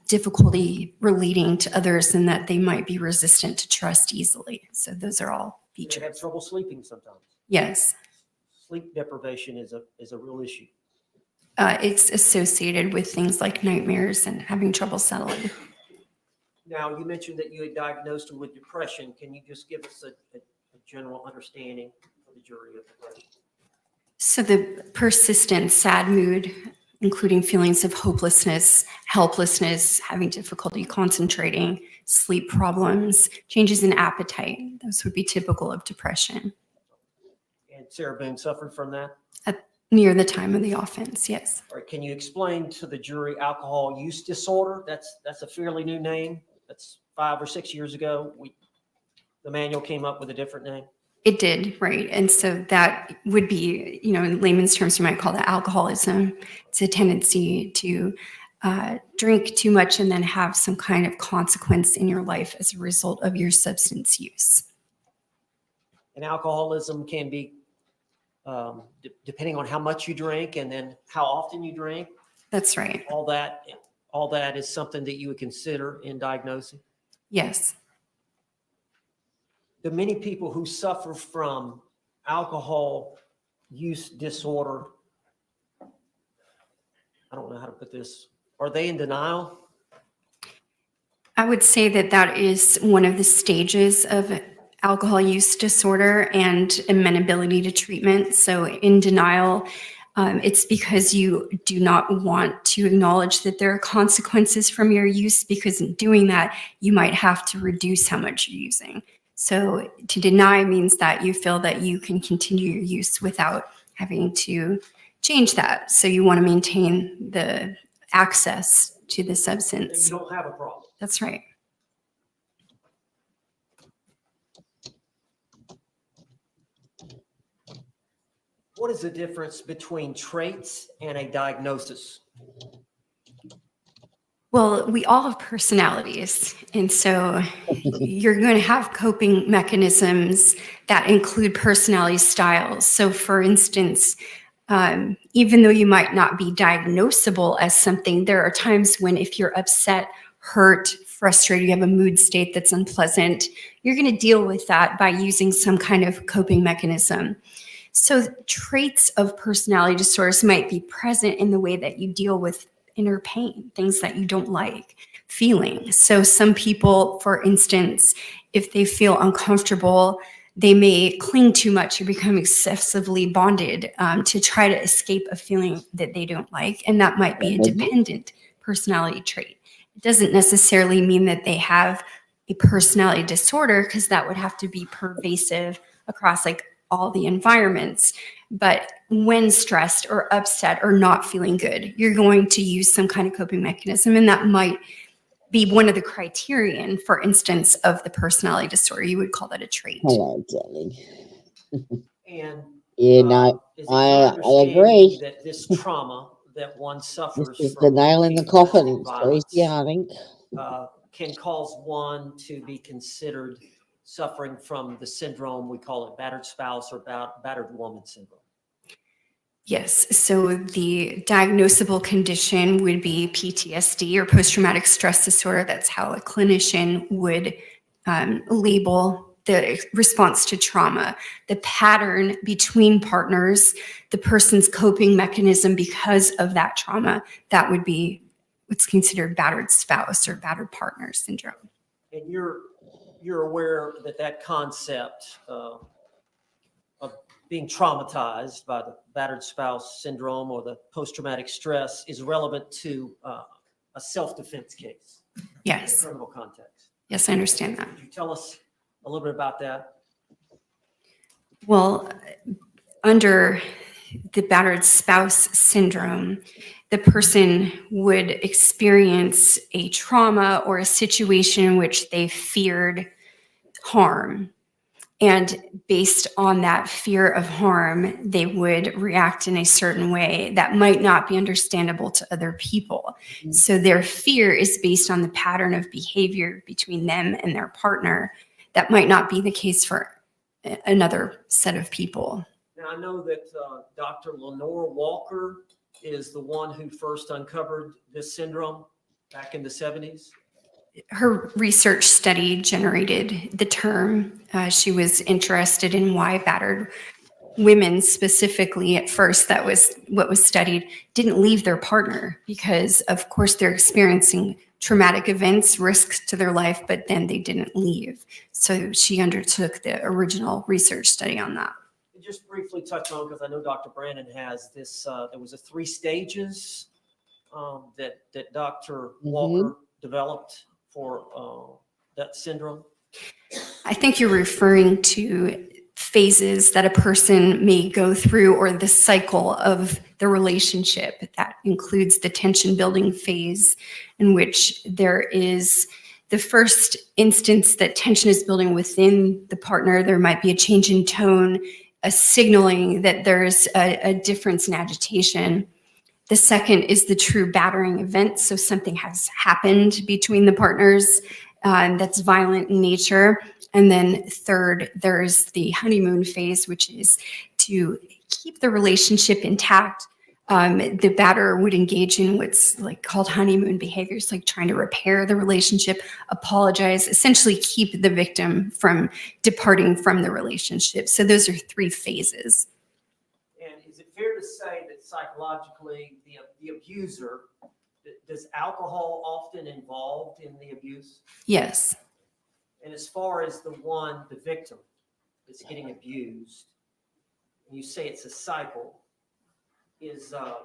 difficulty relating to others, and that they might be resistant to trust easily. So those are all features. They have trouble sleeping sometimes. Yes. Sleep deprivation is a real issue. It's associated with things like nightmares and having trouble settling. Now, you mentioned that you had diagnosed her with depression. Can you just give us a general understanding for the jury of depression? So the persistent sad mood, including feelings of hopelessness, helplessness, having difficulty concentrating, sleep problems, changes in appetite, those would be typical of depression. And Sarah Boone suffered from that? Near the time of the offense, yes. All right, can you explain to the jury alcohol use disorder? That's a fairly new name. That's 5 or 6 years ago. The manual came up with a different name. It did, right. And so that would be, in layman's terms, you might call that alcoholism. It's a tendency to drink too much and then have some kind of consequence in your life as a result of your substance use. And alcoholism can be depending on how much you drink and then how often you drink. That's right. All that is something that you would consider in diagnosing? Yes. The many people who suffer from alcohol use disorder, I don't know how to put this, are they in denial? I would say that is one of the stages of alcohol use disorder and amenability to treatment. So in denial, it's because you do not want to acknowledge that there are consequences from your use, because in doing that, you might have to reduce how much you're using. So to deny means that you feel that you can continue your use without having to change that. So you want to maintain the access to the substance. You don't have a problem. That's right. What is the difference between traits and a diagnosis? Well, we all have personalities. And so you're going to have coping mechanisms that include personality styles. So for instance, even though you might not be diagnosable as something, there are times when if you're upset, hurt, frustrated, you have a mood state that's unpleasant, you're going to deal with that by using some kind of coping mechanism. So traits of personality disorders might be present in the way that you deal with inner pain, things that you don't like, feeling. So some people, for instance, if they feel uncomfortable, they may cling too much or become excessively bonded to try to escape a feeling that they don't like. And that might be a dependent personality trait. It doesn't necessarily mean that they have a personality disorder, because that would have to be pervasive across like all the environments. But when stressed or upset or not feeling good, you're going to use some kind of coping mechanism, and that might be one of the criterion, for instance, of the personality disorder. You would call that a trait. Hello, darling. And Yeah, no, is it your I understanding agree. that this trauma that one suffers This is the from nail in the repeated coffin. domestic It's violence, Thursday, I think. can cause one to be considered suffering from the syndrome, we call it battered spouse or battered woman syndrome? Yes. So the diagnosable condition would be PTSD or post-traumatic stress disorder. That's how a clinician would label the response to trauma. The pattern between partners, the person's coping mechanism because of that trauma, that would be what's considered battered spouse or battered partner syndrome. And you're aware that that concept of being traumatized by the battered spouse syndrome or the post-traumatic stress is relevant to a self-defense case? Yes. In a criminal context. Yes, I understand that. Could you tell us a little bit about that? Well, under the battered spouse syndrome, the person would experience a trauma or a situation in which they feared harm. And based on that fear of harm, they would react in a certain way that might not be understandable to other people. So their fear is based on the pattern of behavior between them and their partner. That might not be the case for another set of people. Now, I know that Dr. Lenore Walker is the one who first uncovered this syndrome back in the 70s. Her research study generated the term. She was interested in why battered women specifically at first, that was what was studied, didn't leave their partner because, of course, they're experiencing traumatic events, risks to their life, but then they didn't leave. So she undertook the original research study on that. Just briefly touch on, because I know Dr. Brandon has this, there was a 3 stages that Dr. Walker developed for that syndrome. I think you're referring to phases that a person may go through, or the cycle of the relationship. That includes the tension building phase, in which there is the first instance that tension is building within the partner. There might be a change in tone, a signaling that there's a difference in agitation. The second is the true battering event. So something has happened between the partners that's violent in nature. And then third, there's the honeymoon phase, which is to keep the relationship intact. The batterer would engage in what's like called honeymoon behaviors, like trying to repair the relationship, apologize, essentially keep the victim from departing from the relationship. So those are 3 phases. And is it fair to say that psychologically, the abuser, does alcohol often involved in the abuse? Yes. And as far as the victim that's getting abused, and you say it's a cycle, is the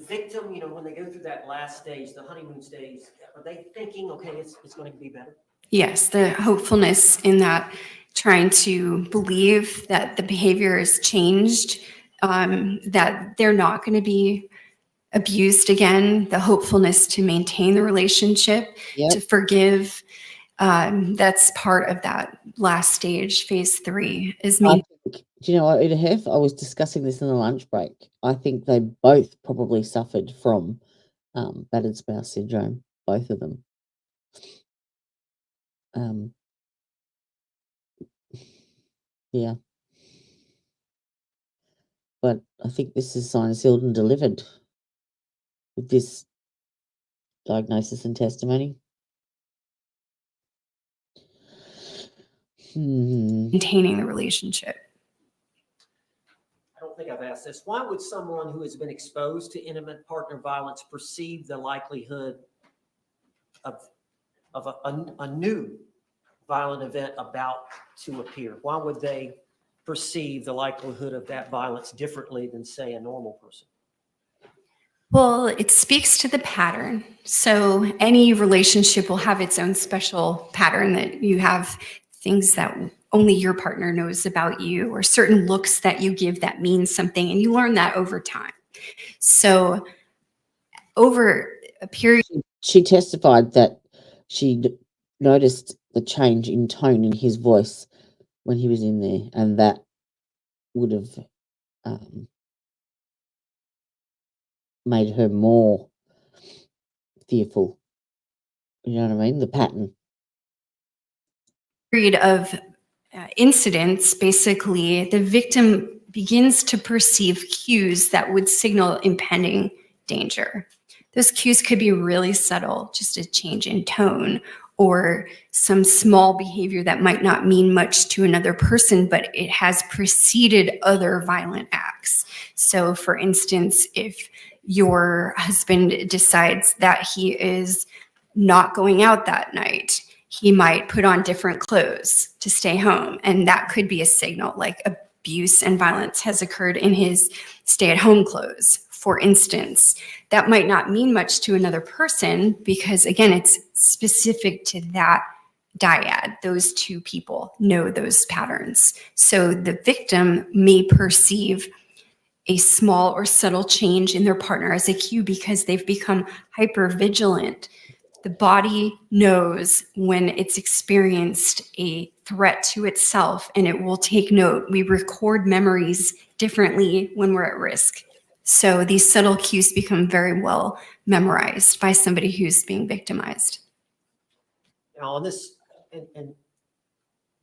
victim, when they go through that last stage, the honeymoon stage, are they thinking, okay, it's going to be better? Yes, the hopefulness in that, trying to believe that the behavior has changed, that they're not going to be abused again, the hopefulness to maintain the relationship, to forgive. That's part of that last stage, phase 3, is me. Do you know what, Udahef? I was discussing this in the lunch break. I think they both probably suffered from battered spouse syndrome, both of them. Yeah. But I think this is signed, sealed, and delivered with this diagnosis and testimony. Maintaining the relationship. I don't think I've asked this. Why would someone who has been exposed to intimate partner violence perceive the likelihood of a new violent event about to appear? Why would they perceive the likelihood of that violence differently than, say, a normal person? Well, it speaks to the pattern. So any relationship will have its own special pattern, that you have things that only your partner knows about you, or certain looks that you give that mean something, and you learn that over time. So over a period. She testified that she noticed the change in tone in his voice when he was in there, and that would have made her more fearful. You know what I mean? The pattern. Period of incidents, basically, the victim begins to perceive cues that would signal impending danger. Those cues could be really subtle, just a change in tone, or some small behavior that might not mean much to another person, but it has preceded other violent acts. So, for instance, if your husband decides that he is not going out that night, he might put on different clothes to stay home. And that could be a signal, like abuse and violence has occurred in his stay-at-home clothes, for instance. That might not mean much to another person because, again, it's specific to that dyad. Those two people know those patterns. So the victim may perceive a small or subtle change in their partner as a cue because they've become hypervigilant. The body knows when it's experienced a threat to itself, and it will take note. We record memories differently when we're at risk. So these subtle cues become very well memorized by somebody who's being victimized. Now, on this, and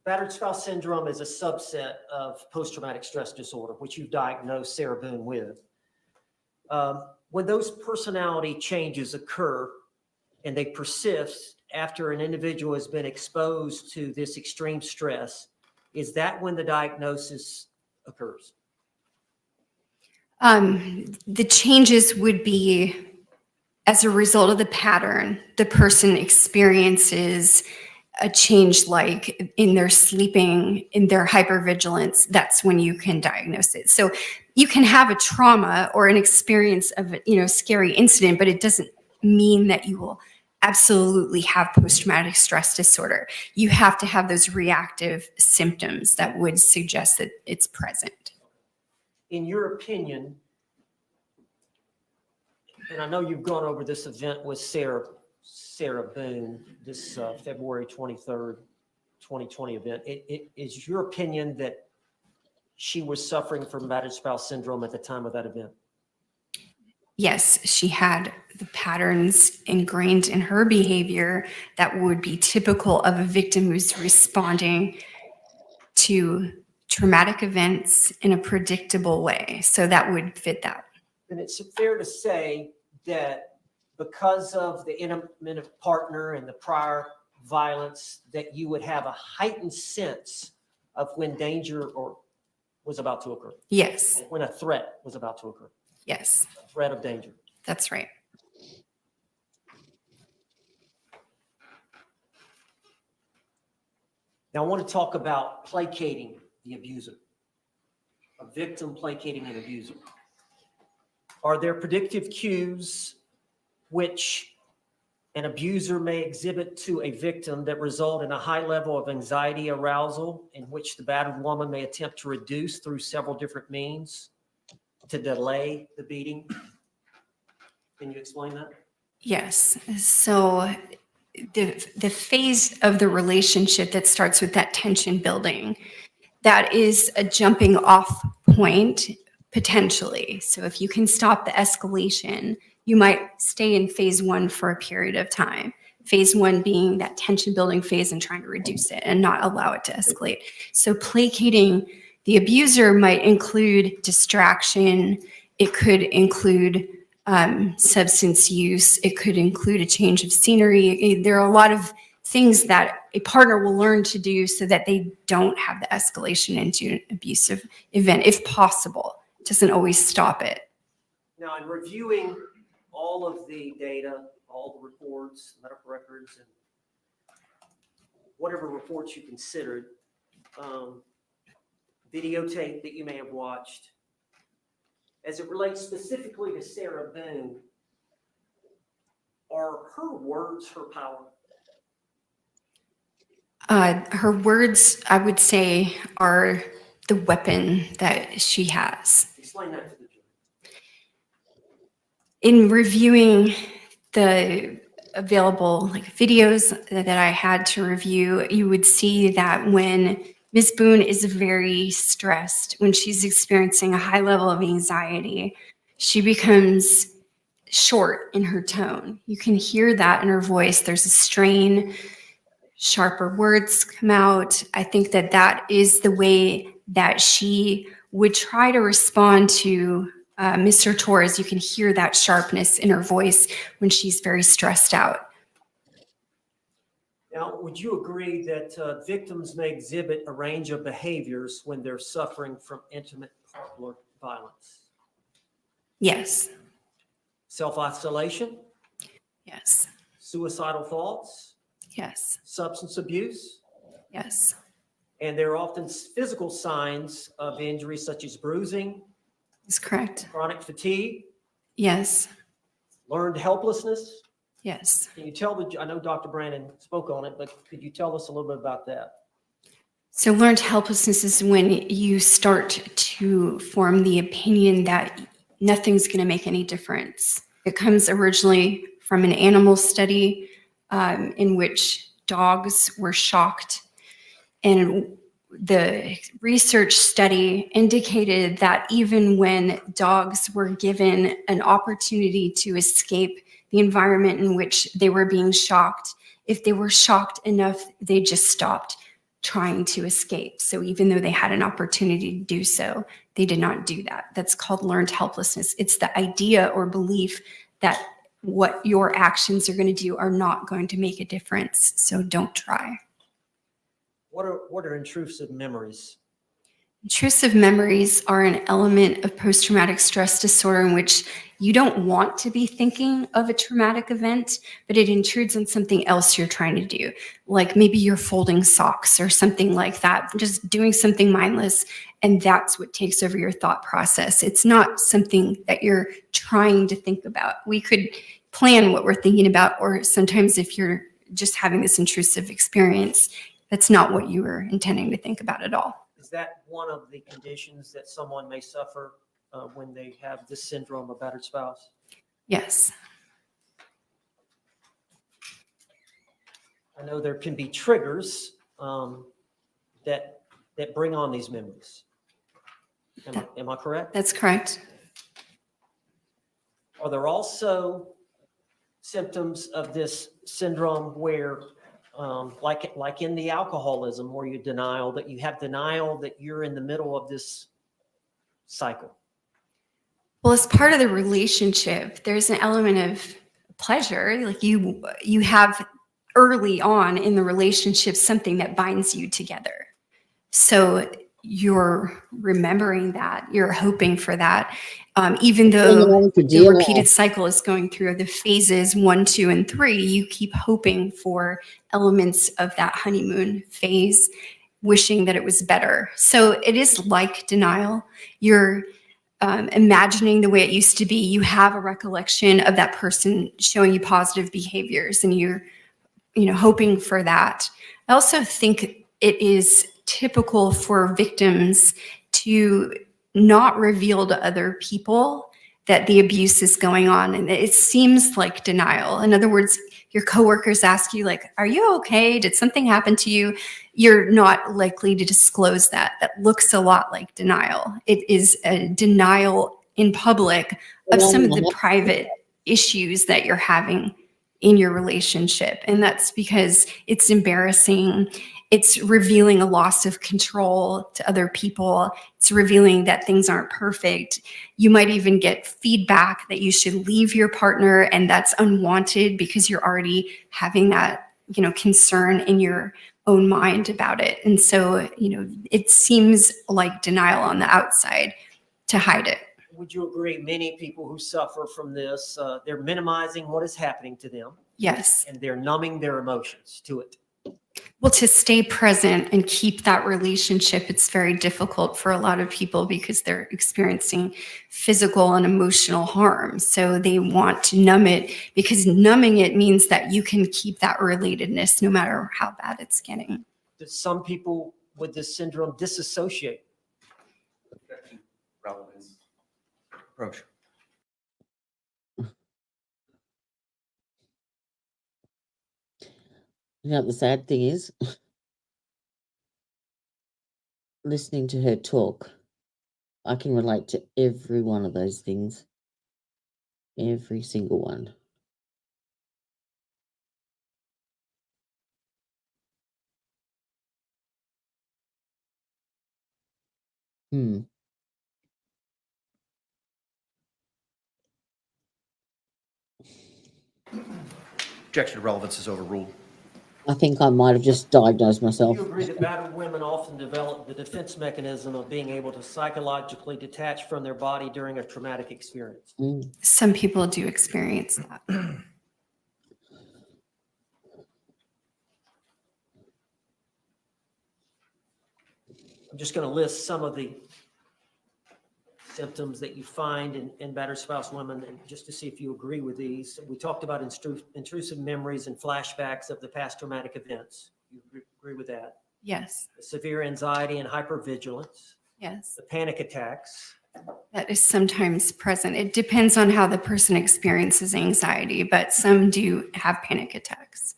battered spouse syndrome is a subset of post-traumatic stress disorder, which you've diagnosed Sarah Boone with. When those personality changes occur and they persist after an individual has been exposed to this extreme stress, is that when the diagnosis occurs? The changes would be as a result of the pattern. The person experiences a change, like in their sleeping, in their hypervigilance. That's when you can diagnose it. So you can have a trauma or an experience of a scary incident, but it doesn't mean that you will absolutely have post-traumatic stress disorder. You have to have those reactive symptoms that would suggest that it's present. In your opinion, and I know you've gone over this event with Sarah Boone, this February 23rd, 2020 event, is your opinion that she was suffering from battered spouse syndrome at the time of that event? Yes, she had the patterns ingrained in her behavior that would be typical of a victim who's responding to traumatic events in a predictable way. So that would fit that. And it's fair to say that because of the intimate partner and the prior violence, that you would have a heightened sense of when danger was about to occur. Yes. When a threat was about to occur. Yes. A threat of danger. That's right. Now I want to talk about placating the abuser. A victim placating an abuser. Are there predictive cues which an abuser may exhibit to a victim that result in a high level of anxiety arousal, in which the battered woman may attempt to reduce through several different means to delay the beating? Can you explain that? Yes. So the phase of the relationship that starts with that tension building, that is a jumping off point potentially. So if you can stop the escalation, you might stay in phase one for a period of time. Phase one being that tension building phase and trying to reduce it and not allow it to escalate. So placating the abuser might include distraction. It could include substance use. It could include a change of scenery. There are a lot of things that a partner will learn to do so that they don't have the escalation into an abusive event, if possible. doesn't always stop it. Now, in reviewing all of the data, all the reports, medical records, and whatever reports you considered, videotape that you may have watched, as it relates specifically to Sarah Boone, are her words her power? Her words, I would say, are the weapon that she has. Explain that to the jury. In reviewing the available videos that I had to review, you would see that when Ms. Boone is very stressed, when she's experiencing a high level of anxiety, she becomes short in her tone. You can hear that in her voice. There's a strain, sharper words come out. I think that that is the way that she would try to respond to Mr. Torres. You can hear that sharpness in her voice when she's very stressed out. Now, would you agree that victims may exhibit a range of behaviors when they're suffering from intimate partner violence? Yes. Self-isolation? Yes. Suicidal thoughts? Yes. Substance abuse? Yes. And there are often physical signs of injury such as bruising? That's correct. Chronic fatigue? Yes. Learned helplessness? Yes. Can you tell I know Dr. Brandon spoke on it, but could you tell us a little bit about that? So learned helplessness is when you start to form the opinion that nothing's going to make any difference. It comes originally from an animal study in which dogs were shocked. And the research study indicated that even when dogs were given an opportunity to escape the environment in which they were being shocked, if they were shocked enough, they just stopped trying to escape. So even though they had an opportunity to do so, they did not do that. That's called learned helplessness. It's the idea or belief that what your actions are going to do are not going to make a difference. So don't try. What are intrusive memories? Intrusive memories are an element of post-traumatic stress disorder in which you don't want to be thinking of a traumatic event, but it intrudes on something else you're trying to do. Like maybe you're folding socks or something like that, just doing something mindless, and that's what takes over your thought process. It's not something that you're trying to think about. We could plan what we're thinking about, or sometimes if you're just having this intrusive experience, that's not what you were intending to think about at all. Is that one of the conditions that someone may suffer when they have this syndrome of battered spouse? Yes. I know there can be triggers that bring on these memories. Am I correct? That's correct. Are there also symptoms of this syndrome where like in the alcoholism, where you have denial that you're in the middle of this cycle? Well, as part of the relationship, there's an element of pleasure. Like you have early on in the relationship something that binds you together. So you're remembering that, you're hoping for that, even though the repeated cycle is going through the phases 1, 2, and 3, you keep hoping for elements of that honeymoon phase, wishing that it was better. So it is like denial. You're imagining the way it used to be. You have a recollection of that person showing you positive behaviors, and you're hoping for that. I also think it is typical for victims to not reveal to other people that the abuse is going on. And it seems like denial. In other words, your coworkers ask you, like, are you okay? Did something happen to you? You're not likely to disclose that. That looks a lot like denial. It is a denial in public of some of the private issues that you're having in your relationship. And that's because it's embarrassing. It's revealing a loss of control to other people. It's revealing that things aren't perfect. You might even get feedback that you should leave your partner, and that's unwanted because you're already having that, concern in your own mind about it. And so, it seems like denial on the outside. to hide it. Would you agree, many people who suffer from this, they're minimizing what is happening to them? Yes. And they're numbing their emotions to it. Well, to stay present and keep that relationship, it's very difficult for a lot of people because they're experiencing physical and emotional harm. So they want to numb it because numbing it means that you can keep that relatedness no matter how bad it's getting. Some people with this syndrome disassociate. Relevance. Approach. You know what the sad thing is? Listening to her talk, I can relate to every one of those things. Every single one. Hmm. Objection to relevance is overruled. I think I might have just diagnosed Do myself. you agree that battered women often develop the defense mechanism of being able to psychologically detach from their body during a traumatic experience? Some people do experience that. I'm just going to list some of the symptoms that you find in battered spouse women, and just to see if you agree with these. We talked about intrusive memories and flashbacks of the past traumatic events. You agree with that? Yes. The severe anxiety and hypervigilance. Yes. The panic attacks. That is sometimes present. It depends on how the person experiences anxiety, but some do have panic attacks.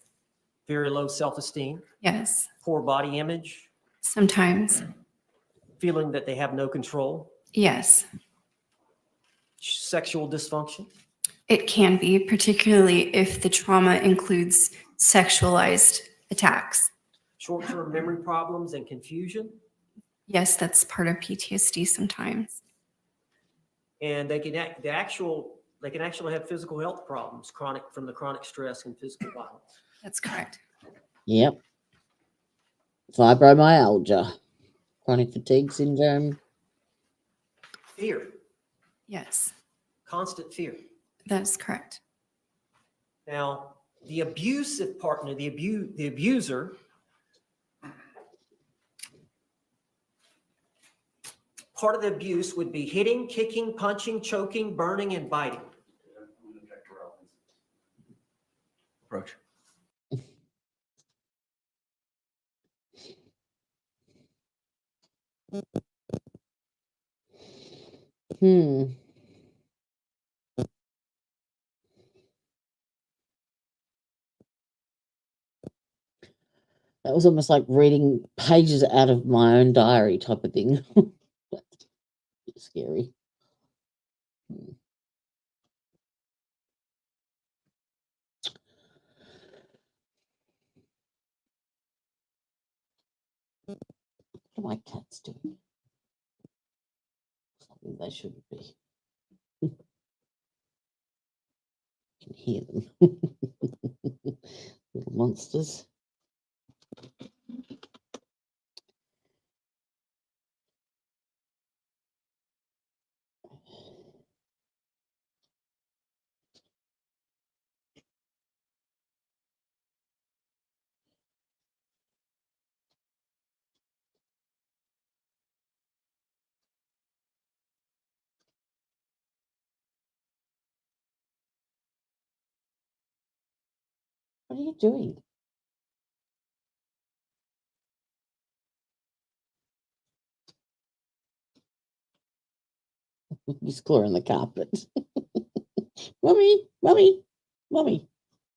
Very low self-esteem. Yes. Poor body image. Sometimes. Feeling that they have no control. Yes. Sexual dysfunction. It can be, particularly if the trauma includes sexualized attacks. Short-term memory problems and confusion. Yes, that's part of PTSD sometimes. And they can actually have physical health problems, from the chronic stress and physical violence. That's correct. Yep. Fibromyalgia, chronic fatigue syndrome. Fear. Yes. Constant fear. That is correct. Now, the abusive partner, the abuser, part of the abuse would be hitting, kicking, punching, choking, burning, and biting. Approach. That was almost like reading pages out of my own diary type of thing. Scary. What are my cats doing? Something they shouldn't be. I can hear them. Little monsters. What are you doing? He's clawing the carpet. Mummy, mummy, mummy,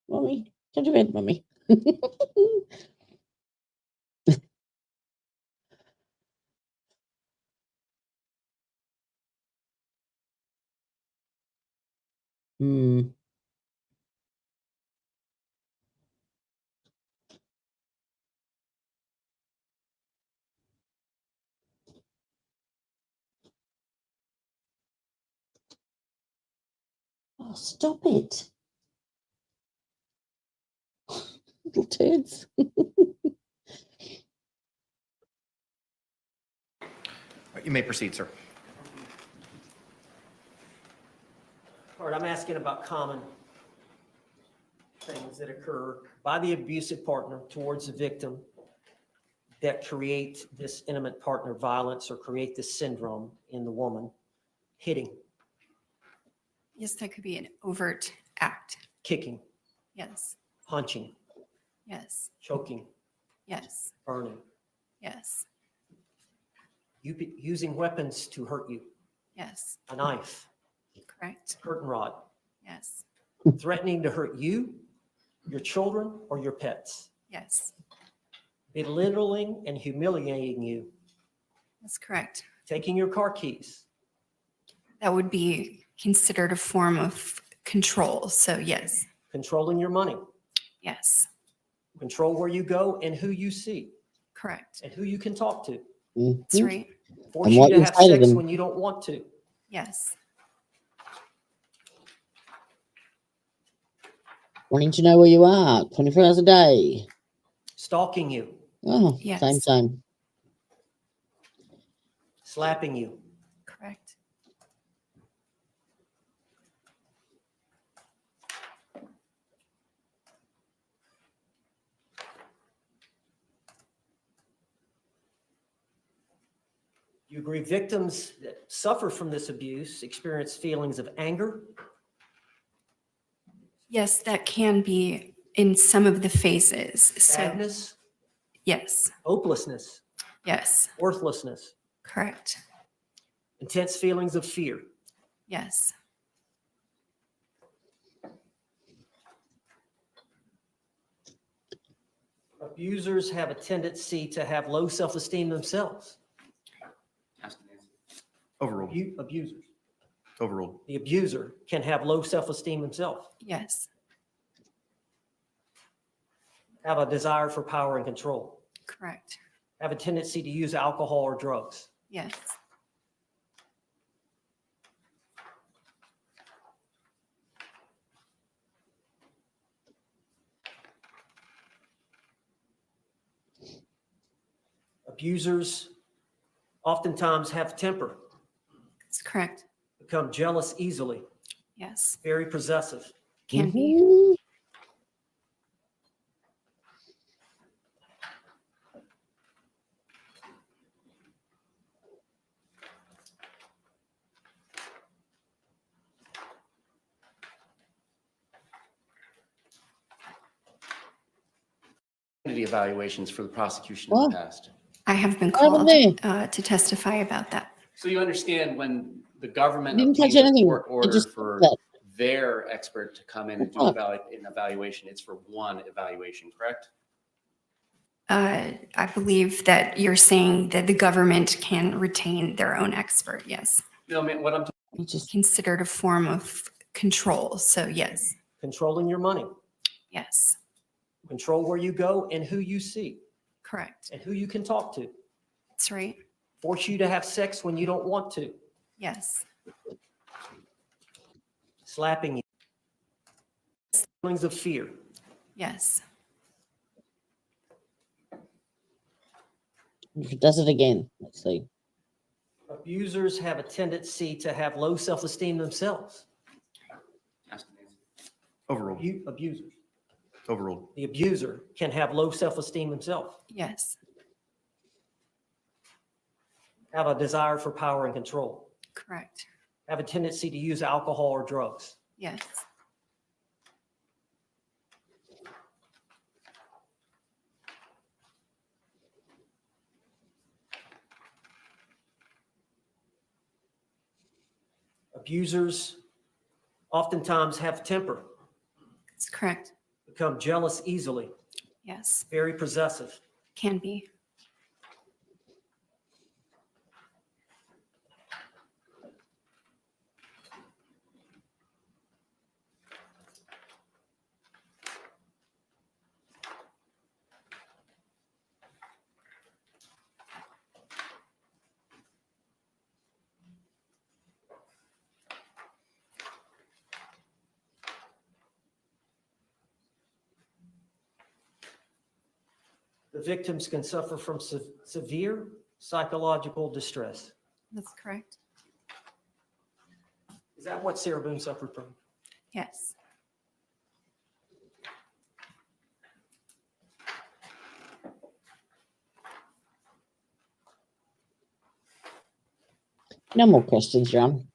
mummy, go to bed, mummy. Hmm. Oh, stop it. Little turds. You may proceed, sir. All right, I'm asking about common things that occur by the abusive partner towards the victim that create this intimate partner violence or create this syndrome in the woman. Hitting, Yes, that could be an overt act. kicking, Yes, punching, yes, choking, yes, burning, yes, using weapons to hurt you, yes, a knife, correct. curtain rod, Yes, threatening to hurt you, your children, or your pets, yes, belittling and humiliating you, that's correct. taking your car keys, That would be considered a form of control. So yes, controlling your money, yes, control where you go and who you see, correct. and who you can talk to, That's right. force And you what to you have say to sex them. when you don't want to, Yes, Wanting to know where you are 24 hours a day. stalking you, Oh, Yes. same. slapping you, correct. You agree victims that suffer from this abuse experience feelings of anger, Yes, that can be in some of the phases. So sadness, yes, hopelessness, yes, worthlessness, correct. intense feelings of fear, Yes, abusers have a tendency to have low self-esteem themselves. Overruled. Abusers. Overruled. The abuser can have low self-esteem himself, yes, have a desire for power and control, correct. have a tendency to use alcohol or drugs. Yes, Abusers oftentimes have temper, that's correct. become jealous easily, Yes, very possessive, can be. Mhm. Evaluations for the prosecution in Oh. the past. I have been What happened called to testify about that. So you understand when the government Didn't touch obtains a anything. court It order just for that. their expert to come in and do an evaluation, it's for one evaluation, correct? I believe that you're saying that the government can retain their own expert. Yes, No, I mean, what I'm It just considered a form of control. So yes, controlling your money, yes, control where you go and who you see, correct. and who you can talk to, That's right. force you to have sex when you don't want to, Yes, slapping you, feelings of fear, yes, if it does it again. Let's see. abusers have a tendency to have low self-esteem themselves. Overruled. Abusers. Overruled. The abuser can have low self-esteem himself, yes, have a desire for power and control, correct. have a tendency to use alcohol or drugs. Yes, Abusers oftentimes have temper, that's correct. become jealous easily, Yes, very possessive, can be. The victims can suffer from severe psychological distress. That's correct. Is Is that what Sarah Boone suffered from? Yes. No more questions, John.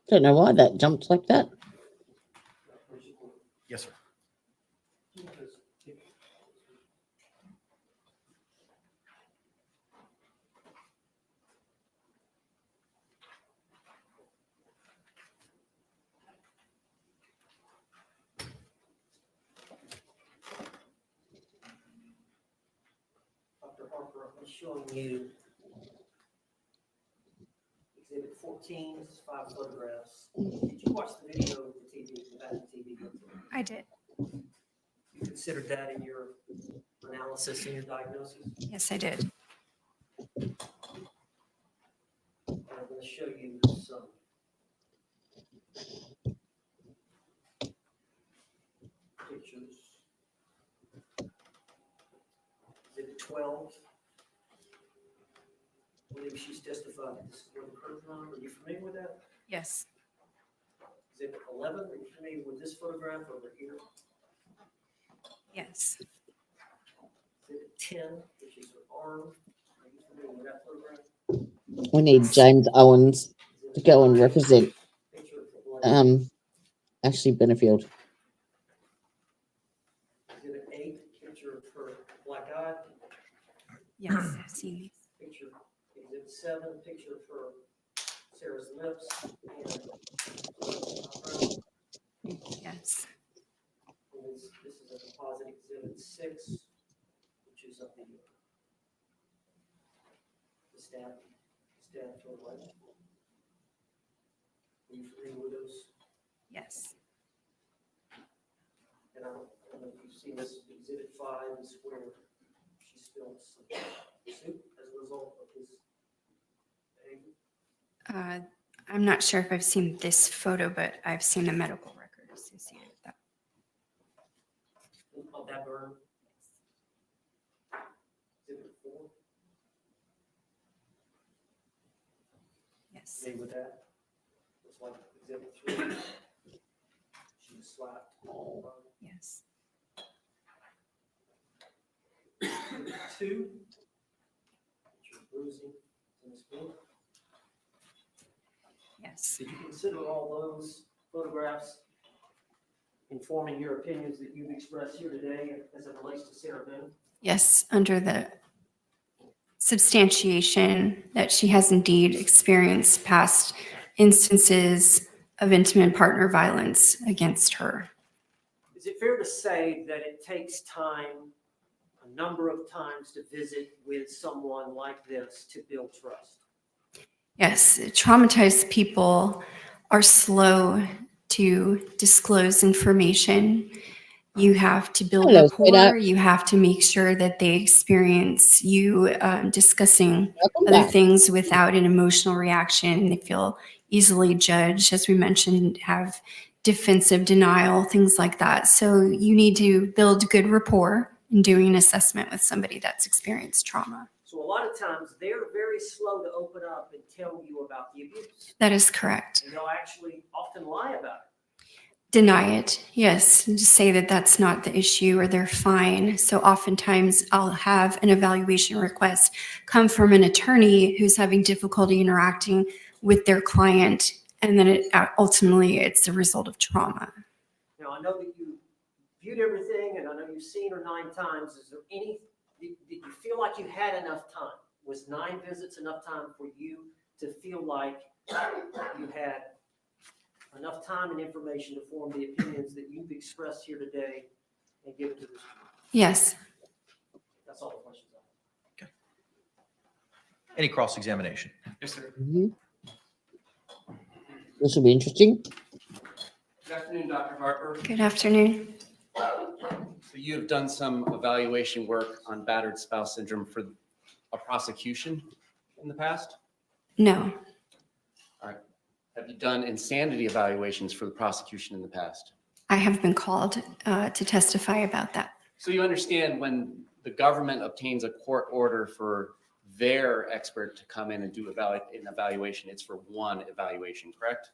Don't know why that jumped like that. Yes, sir. Dr. Harper, I'm showing you Exhibit 14, this is 5 photographs. Did you watch the video of the TV, the back of the TV? I did. You considered that in your analysis and your diagnosis? Yes, I did. And I'm going to show you some pictures. Exhibit 12. I believe she's testified that this is where the curve line. Are you familiar with that? Yes. Exhibit 11. Are you familiar with this photograph over here? Yes. Exhibit 10, which is her arm. Are you familiar with that photograph? We need James Owens to go and represent Ashley Benefield. Exhibit 8, picture of her black-eyed. Yes, I've seen these. Picture, exhibit 7, picture of her, Sarah's lips, and Yes. this is a composite exhibit 6, which is of the stab to her leg. Are you familiar with those? Yes. And I don't know if you've seen this, exhibit 5 is where she spilled some soup as a result of his behavior. I'm not sure if I've seen this photo, but I've seen the medical record associated with that. Of that burn. Exhibit 4. Yes. Stay with that. Looks like exhibit 3. She was slapped. Yes. Exhibit 2. Picture of bruising in this book. Yes. Did you consider all those photographs informing your opinions that you've expressed here today as it relates to Sarah Boone? Yes, under the substantiation that she has indeed experienced past instances of intimate partner violence against her. Is it fair to say that it takes time, a number of times, to visit with someone like this to build trust? Yes, traumatized people are slow to disclose information. You have to build Hello, rapport. sweetheart. You have to make sure that they experience you discussing Welcome other back. things without an emotional reaction. They feel easily judged, as we mentioned, have defensive denial, things like that. So you need to build good rapport in doing an assessment with somebody that's experienced trauma. So a lot of times they're very slow to open up and tell you about the abuse. That is correct. And they'll actually often lie about it. Deny it, yes, and just say that that's not the issue or they're fine. So oftentimes I'll have an evaluation request come from an attorney who's having difficulty interacting with their client, and then ultimately it's the result of trauma. Now, I know that you viewed everything, and I know you've seen her 9 times. Is there any, did you feel like you had enough time? Was 9 visits enough time for you to feel like you had enough time and information to form the opinions that you've expressed here today and give it to this? Yes. That's all the questions I have. Any cross-examination? Yes, sir. This will be interesting. Good afternoon, Dr. Harper. Good afternoon. So you have done some evaluation work on battered spouse syndrome for a prosecution in the past? No. All right. Have you done insanity evaluations for the prosecution in the past? I have been called to testify about that. So you understand when the government obtains a court order for their expert to come in and do an evaluation. It's for one evaluation, correct?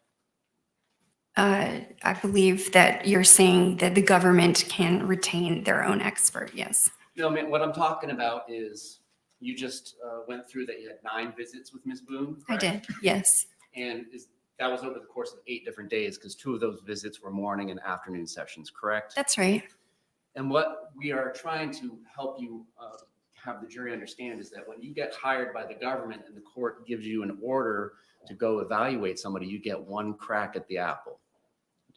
I believe that you're saying that the government can retain their own expert, yes. No, man, what I'm talking about is you just went through that you had 9 visits with Ms. Boone, I correct? did, yes. And that was over the course of 8 different days because 2 of those visits were morning and afternoon sessions, correct? That's right. And what we are trying to help you have the jury understand is that when you get hired by the government and the court gives you an order to go evaluate somebody, you get one crack at the apple.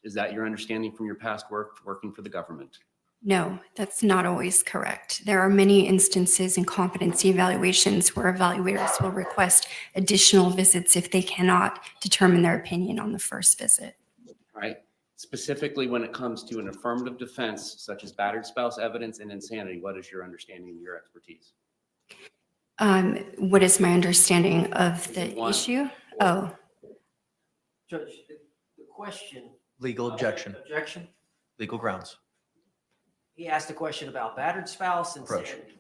Is that your understanding from your past work working for the government? No, that's not always correct. There are many instances in competency evaluations where evaluators will request additional visits if they cannot determine their opinion on the first visit. Right? Specifically when it comes to an affirmative defense, such as battered spouse evidence and insanity, what is your understanding and your expertise? What is my understanding of the issue? Oh, Judge, the question. Legal objection, Objection. legal grounds. He asked a question about battered spouse and Approach. insanity.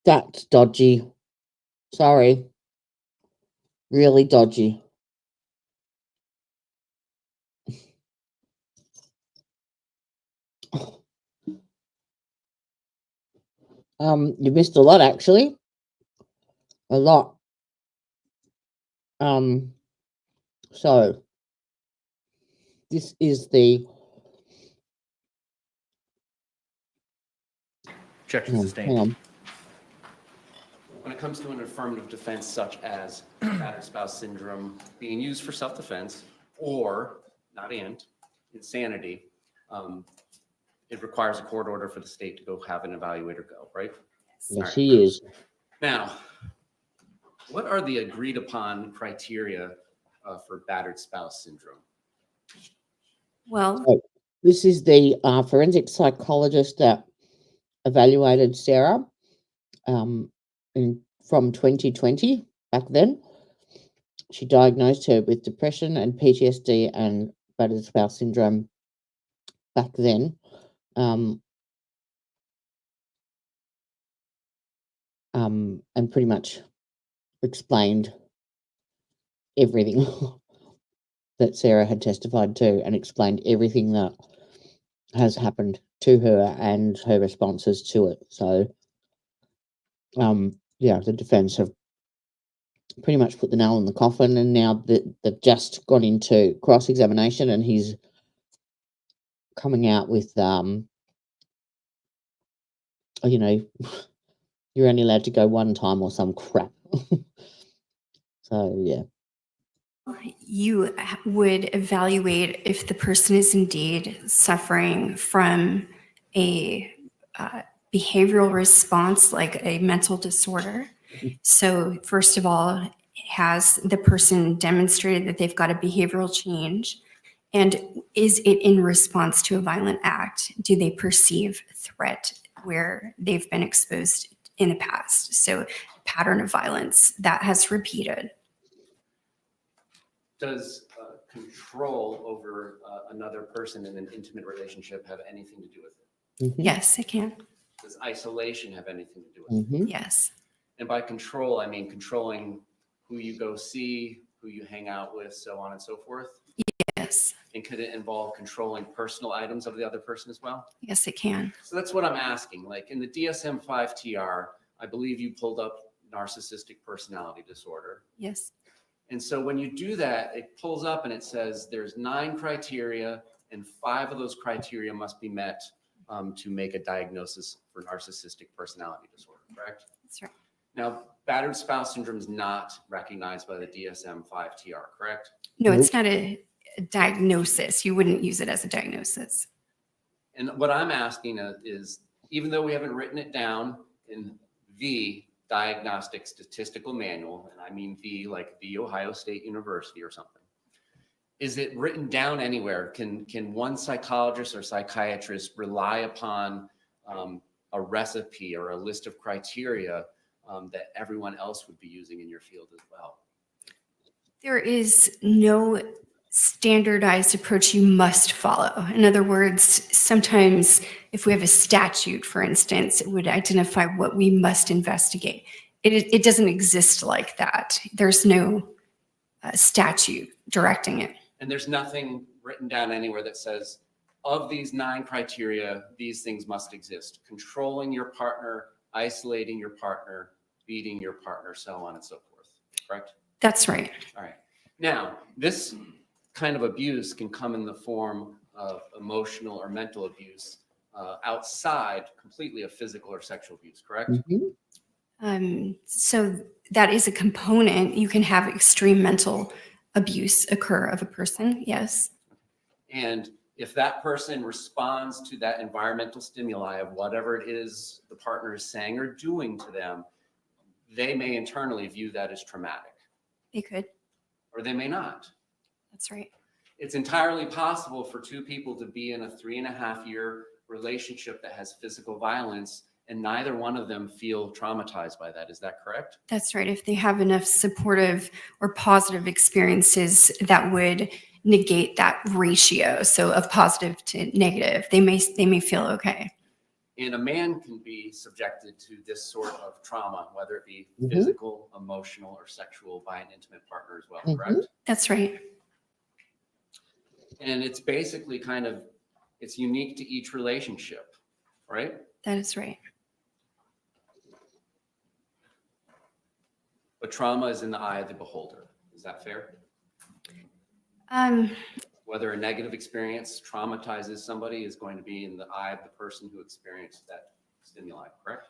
That's dodgy. Sorry. Really dodgy. You missed a lot actually. A lot. So this is the Objection sustained. hang on. When it comes to an affirmative defense such as battered spouse syndrome being used for self-defense or, not and, insanity, it requires a court order for the state to go have an evaluator go, right? Yes, he is. Now, what are the agreed upon criteria for battered spouse syndrome? well, So this is the forensic psychologist that evaluated Sarah from 2020. Back then, she diagnosed her with depression and PTSD and battered spouse syndrome. Back then, and pretty much explained everything that Sarah had testified to, and explained everything that has happened to her and her responses to it. So, yeah, the defense have pretty much put the nail in the coffin, and now they've just gone into cross-examination, and he's coming out with, you're only allowed to go one time or some crap. So, yeah. you would evaluate if the person is indeed suffering from a behavioral response like a mental disorder. So first of all, has the person demonstrated that they've got a behavioral change? And is it in response to a violent act? Do they perceive threat where they've been exposed in the past? So pattern of violence that has repeated. Does control over another person in an intimate relationship have anything to do with it? Mm-hmm. Yes, it can. Does isolation have anything to do with it? Mm-hmm. Yes. And by control, I mean controlling who you go see, who you hang out with, so on and so forth. Yes. And could it involve controlling personal items of the other person as well? Yes, it can. So that's what I'm asking. Like in the DSM-5 TR, I believe you pulled up narcissistic personality disorder. Yes. And so when you do that, it pulls up and it says there's 9 criteria and 5 of those criteria must be met to make a diagnosis for narcissistic personality disorder, correct? That's right. Now, battered spouse syndrome is not recognized by the DSM-5 TR, correct? No, it's not a diagnosis. You wouldn't use it as a diagnosis. And what I'm asking is, even though we haven't written it down in the Diagnostic Statistical Manual, and I mean the like the Ohio State University or something, is it written down anywhere? Can one psychologist or psychiatrist rely upon a recipe or a list of criteria that everyone else would be using in your field as well? There is no standardized approach you must follow. In other words, sometimes if we have a statute, for instance, it would identify what we must investigate. it doesn't exist like that. There's no statute directing it. And there's nothing written down anywhere that says, of these 9 criteria, these things must exist. Controlling your partner, isolating your partner, beating your partner, so on and so forth, correct? That's right. All right. Now, this kind of abuse can come in the form of emotional or mental abuse outside completely of physical or sexual abuse, correct? So that is a component. You can have extreme mental abuse occur of a person, yes. And if that person responds to that environmental stimuli of whatever it is the partner is saying or doing to them, they may internally view that as traumatic. They could. Or they may not. That's right. It's entirely possible for 2 people to be in a 3.5-year relationship that has physical violence and neither one of them feel traumatized by that. Is that correct? That's right. If they have enough supportive or positive experiences that would negate that ratio, so of positive to negative, they may feel okay. And a man can be subjected to this sort of trauma, whether it be physical, emotional, or sexual by an intimate partner as well, correct? That's right. And it's basically it's unique to each relationship, right? That is right. But trauma is in the eye of the beholder. Is that fair? Whether a negative experience traumatizes somebody is going to be in the eye of the person who experienced that stimuli, correct?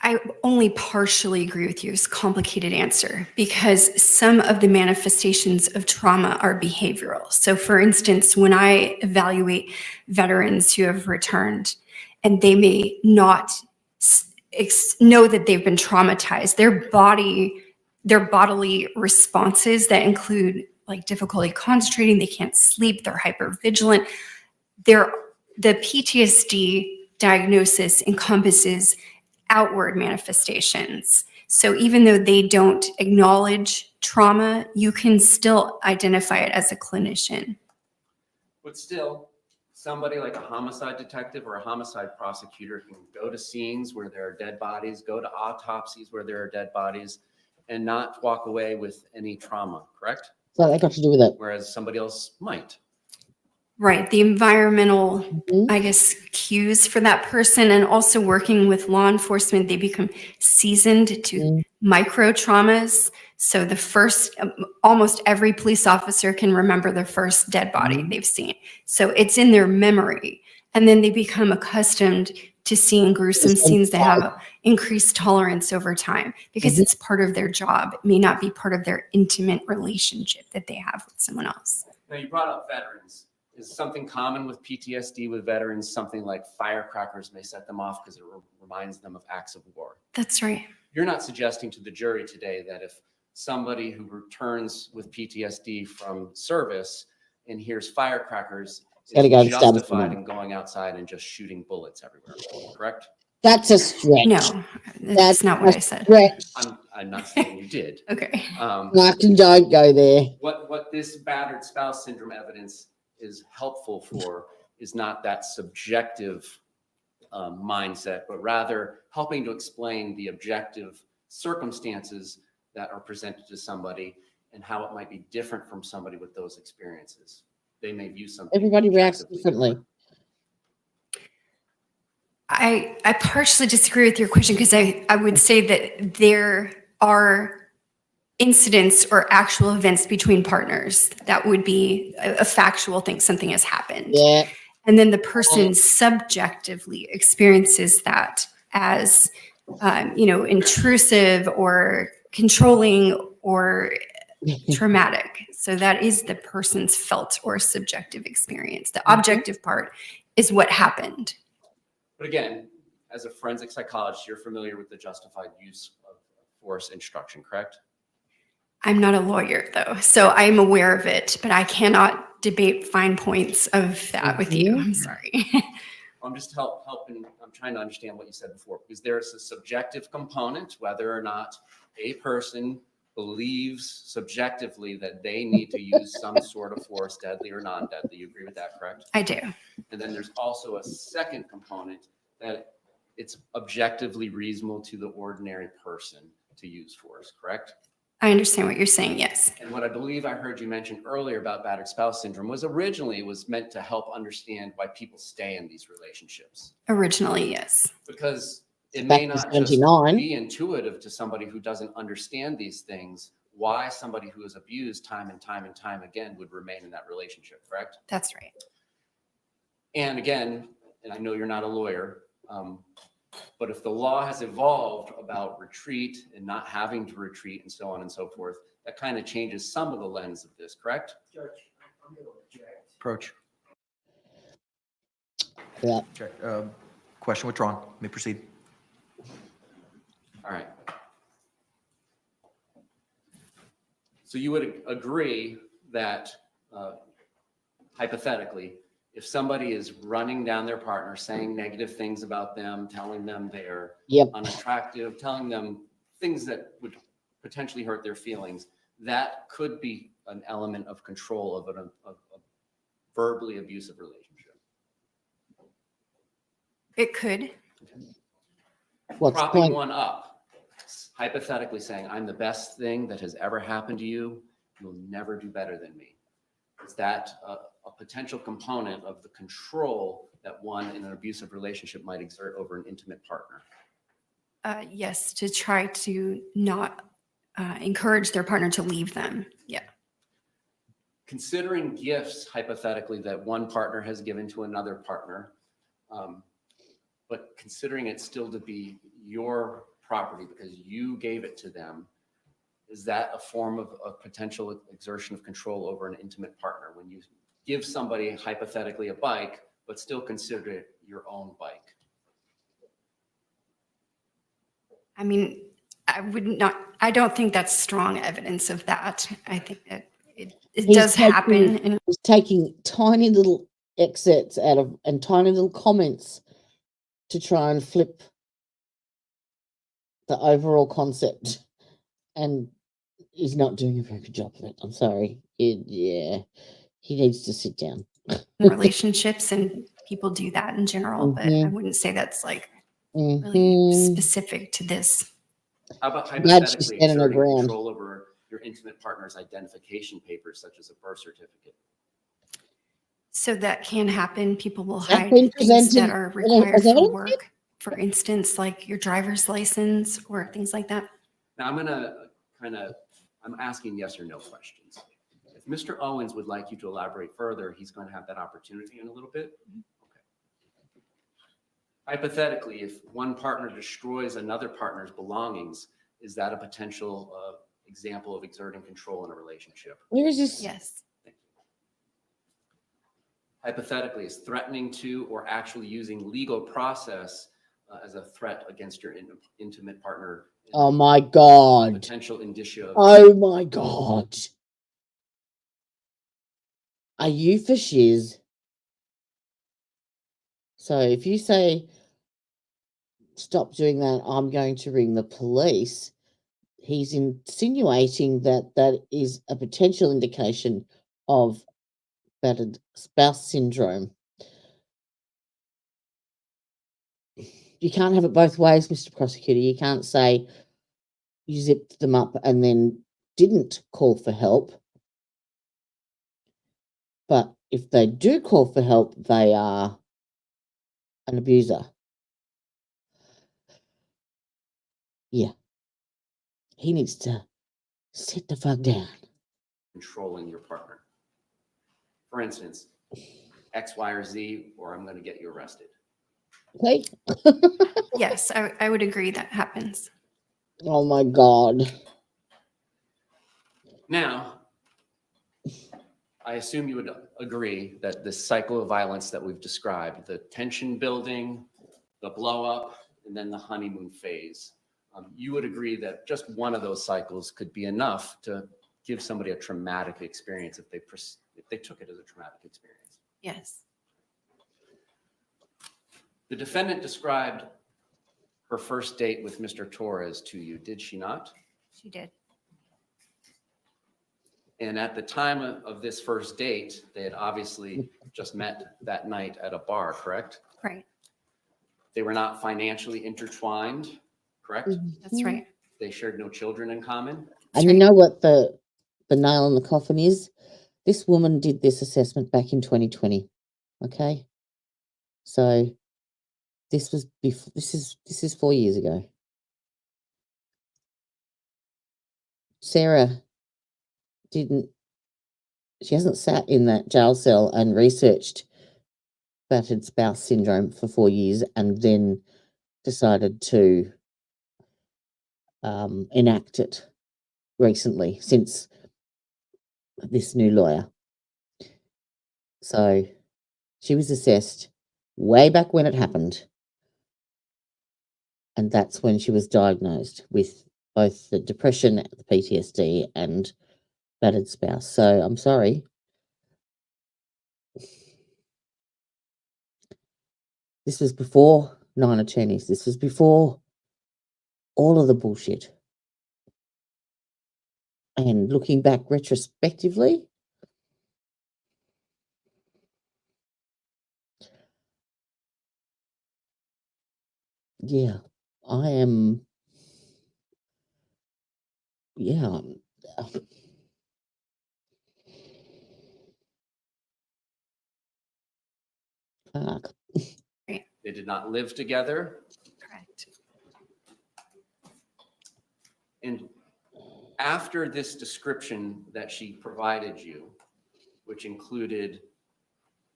I only partially agree with you. It's a complicated answer because some of the manifestations of trauma are behavioral. So for instance, when I evaluate veterans who have returned and they may not know that they've been traumatized, their bodily responses that include like difficulty concentrating, they can't sleep, they're hypervigilant. The PTSD diagnosis encompasses outward manifestations. So even though they don't acknowledge trauma, you can still identify it as a clinician. But still, somebody like a homicide detective or a homicide prosecutor can go to scenes where there are dead bodies, go to autopsies where there are dead bodies, and not walk away with any trauma, correct? So that got to do with it. Whereas somebody else might. Right. The environmental, I guess, cues for that person, and also working with law enforcement, they become seasoned to micro traumas. So the first, almost every police officer can remember the first dead body they've seen. So it's in their memory. And then they become accustomed to seeing gruesome scenes that have increased tolerance over time because it's part of their job. It may not be part of their intimate relationship that they have with someone else. Now, you brought up veterans. Is something common with PTSD with veterans, something like firecrackers may set them off because it reminds them of acts of war? That's right. You're not suggesting to the jury today that if somebody who returns with PTSD from service and hears firecrackers is justified in going outside and just shooting bullets everywhere, correct? That's a stretch. No, that's not what I said. Stretch. I'm not saying you did. Okay. Martin, don't go there. What this battered spouse syndrome evidence is helpful for is not that subjective mindset, but rather helping to explain the objective circumstances that are presented to somebody and how it might be different from somebody with those experiences. They may view something. Everybody reacts differently. I partially disagree with your question because I would say that there are incidents or actual events between partners that would be a factual thing, something has happened. Yeah. And then the person subjectively experiences that as, intrusive or controlling or traumatic. So that is the person's felt or subjective experience. The objective part is what happened. But again, as a forensic psychologist, you're familiar with the justified use of force instruction, correct? I'm not a lawyer though, so I'm aware of it, but I cannot debate fine points of that with you. I'm sorry. I'm just helping. I'm trying to understand what you said before, because there's a subjective component, whether or not a person believes subjectively that they need to use some sort of force, deadly or non-deadly. You agree with that, correct? I do. And then there's also a second component that it's objectively reasonable to the ordinary person to use force, correct? I understand what you're saying, yes. And what I believe I heard you mention earlier about battered spouse syndrome was originally was meant to help understand why people stay in these relationships. Originally, yes. Because it Back may to not just 79. be intuitive to somebody who doesn't understand these things, why somebody who is abused time and time and time again would remain in that relationship, correct? That's right. And again, and I know you're not a lawyer, but if the law has evolved about retreat and not having to retreat and so on and so forth, that kind of changes some of the lens of this, correct? Judge, I'm going to object. Approach. Yeah. Check. Question withdrawn. May proceed. All right. So you would agree that hypothetically, if somebody is running down their partner, saying negative things about them, telling them they're unattractive, telling them things that would potentially hurt their feelings, that could be an element of control of a verbally abusive relationship. It could. What's the Propping point? one up, hypothetically saying, I'm the best thing that has ever happened to you. You'll never do better than me. Is that a potential component of the control that one in an abusive relationship might exert over an intimate partner? Yes, to try to not encourage their partner to leave them. Yeah. Considering gifts, hypothetically, that one partner has given to another partner, but considering it still to be your property because you gave it to them, is that a form of a potential exertion of control over an intimate partner when you give somebody hypothetically a bike, but still consider it your own bike? I mean, I don't think that's strong evidence of that. I think that it does happen. And He's taking tiny little excerpts out of and tiny little comments to try and flip the overall concept, and he's not doing a very good job of it. I'm sorry. Yeah, he needs to sit down. relationships, and people do that in general, but I wouldn't say that's like really specific to this. How about Glad she's hypothetically standing her exerting ground. control over your intimate partner's identification papers, such as a birth certificate? So that can happen. People will Has that hide been things that presented are as required for evidence? work. For instance, like your driver's license or things like that. Now I'm asking yes or no questions. If Mr. Owens would like you to elaborate further, he's going to have that opportunity in a little bit. Okay. Hypothetically, if one partner destroys another partner's belongings, is that a potential example of exerting control in a relationship? Where is this? Yes. Hypothetically, is threatening to or actually using legal process as a threat against your intimate partner? Oh my God. Potential indicia of Oh my God. Are you for shiz? So if you say, stop doing that, I'm going to ring the police, he's insinuating that that is a potential indication of battered spouse syndrome. You can't have it both ways, Mr. Prosecutor. You can't say you zipped them up and then didn't call for help. But if they do call for help, they are an abuser. Yeah. He needs to sit the fuck down. controlling your partner. For instance, X, Y, or Z, or I'm going to get you arrested. Okay. Yes, I would agree that happens. Oh my God. Now, I assume you would agree that this cycle of violence that we've described, the tension building, the blow up, and then the honeymoon phase, you would agree that just one of those cycles could be enough to give somebody a traumatic experience if they took it as a traumatic experience. Yes. The defendant described her first date with Mr. Torres to you, did she not? She did. And at the time of this first date, they had obviously just met that night at a bar, correct? Right. They were not financially intertwined, correct? That's right. They shared no children in common. And you know what the nail in the coffin is? This woman did this assessment back in 2020. Okay, so this was before. This is 4 years ago. Sarah didn't. She hasn't sat in that jail cell and researched battered spouse syndrome for 4 years and then decided to enact it recently since this new lawyer. So she was assessed way back when it happened. And that's when she was diagnosed with both the depression, the PTSD, and battered spouse. So I'm sorry. This was before 9 attorneys. This was before all of the bullshit. And looking back retrospectively, yeah, I am. Yeah. Fuck. They did not live together. Correct. And after this description that she provided you, which included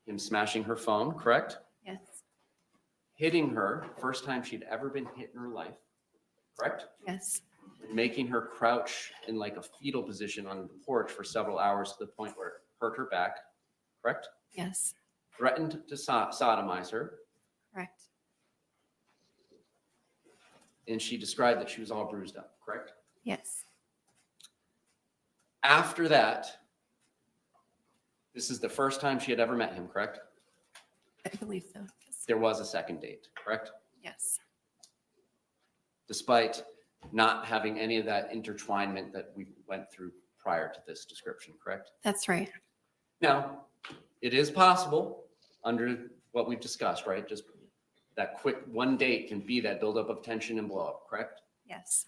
him smashing her phone, correct? Yes. Hitting her, first time she'd ever been hit in her life, correct? Yes. And making her crouch in like a fetal position on the porch for several hours to the point where it hurt her back, correct? Yes. Threatened to sodomize her. Correct. And she described that she was all bruised up, correct? Yes. After that, this is the first time she had ever met him, correct? I believe so. Yes. There was a second date, correct? Yes. Despite not having any of that intertwinement that we went through prior to this description, correct? That's right. Now, it is possible under what we've discussed, right? Just that quick one date can be that buildup of tension and blow up, correct? Yes.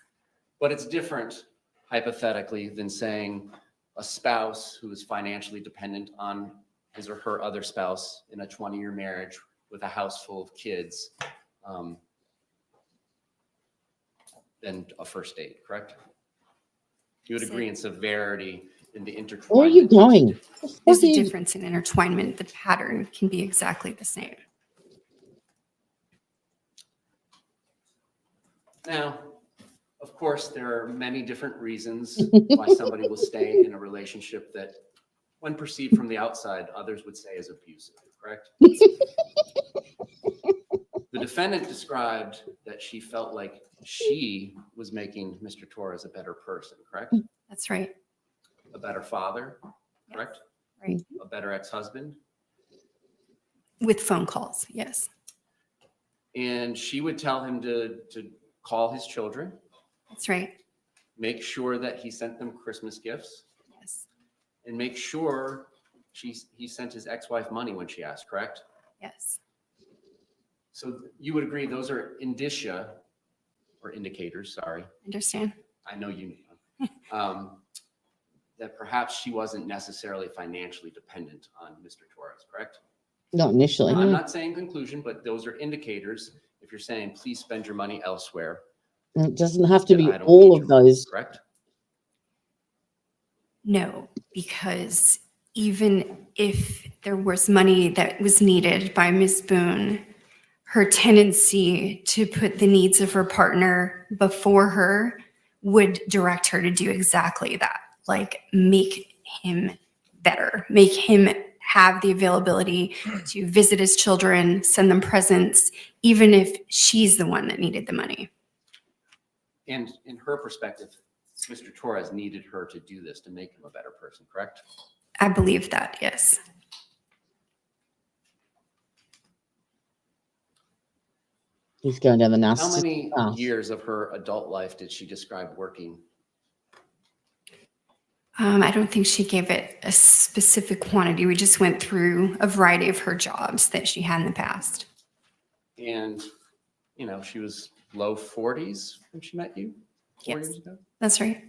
But it's different hypothetically than saying a spouse who is financially dependent on his or her other spouse in a 20-year marriage with a house full of kids than a first date, correct? You would agree in severity in the intertwinement. Where are you going? There's a difference in intertwinement. The pattern can be exactly the same. Now, of course, there are many different reasons why somebody will stay in a relationship that, when perceived from the outside, others would say is abusive, correct? The defendant described that she felt like she was making Mr. Torres a better person, correct? That's right. A better father, correct? Right. A better ex-husband. With phone calls, yes. And she would tell him to call his children. That's right. Make sure that he sent them Christmas gifts. Yes. And make sure he sent his ex-wife money when she asked, correct? Yes. So you would agree those are indicia or indicators, sorry. Understand. I know you know. That perhaps she wasn't necessarily financially dependent on Mr. Torres, correct? Not initially. I'm No. not saying conclusion, but those are indicators. If you're saying, please spend your money elsewhere. It doesn't have to then be I don't all need of your money, those. correct? No, because even if there was money that was needed by Ms. Boone, her tendency to put the needs of her partner before her would direct her to do exactly that. Like make him better, make him have the availability to visit his children, send them presents, even if she's the one that needed the money. And in her perspective, Mr. Torres needed her to do this to make him a better person, correct? I believe that, yes. He's going down the How narcissistic many path. years of her adult life did she describe working? I don't think she gave it a specific quantity. We just went through a variety of her jobs that she had in the past. And you know, she was low 40s when she met you 4 Yes. years ago. That's right.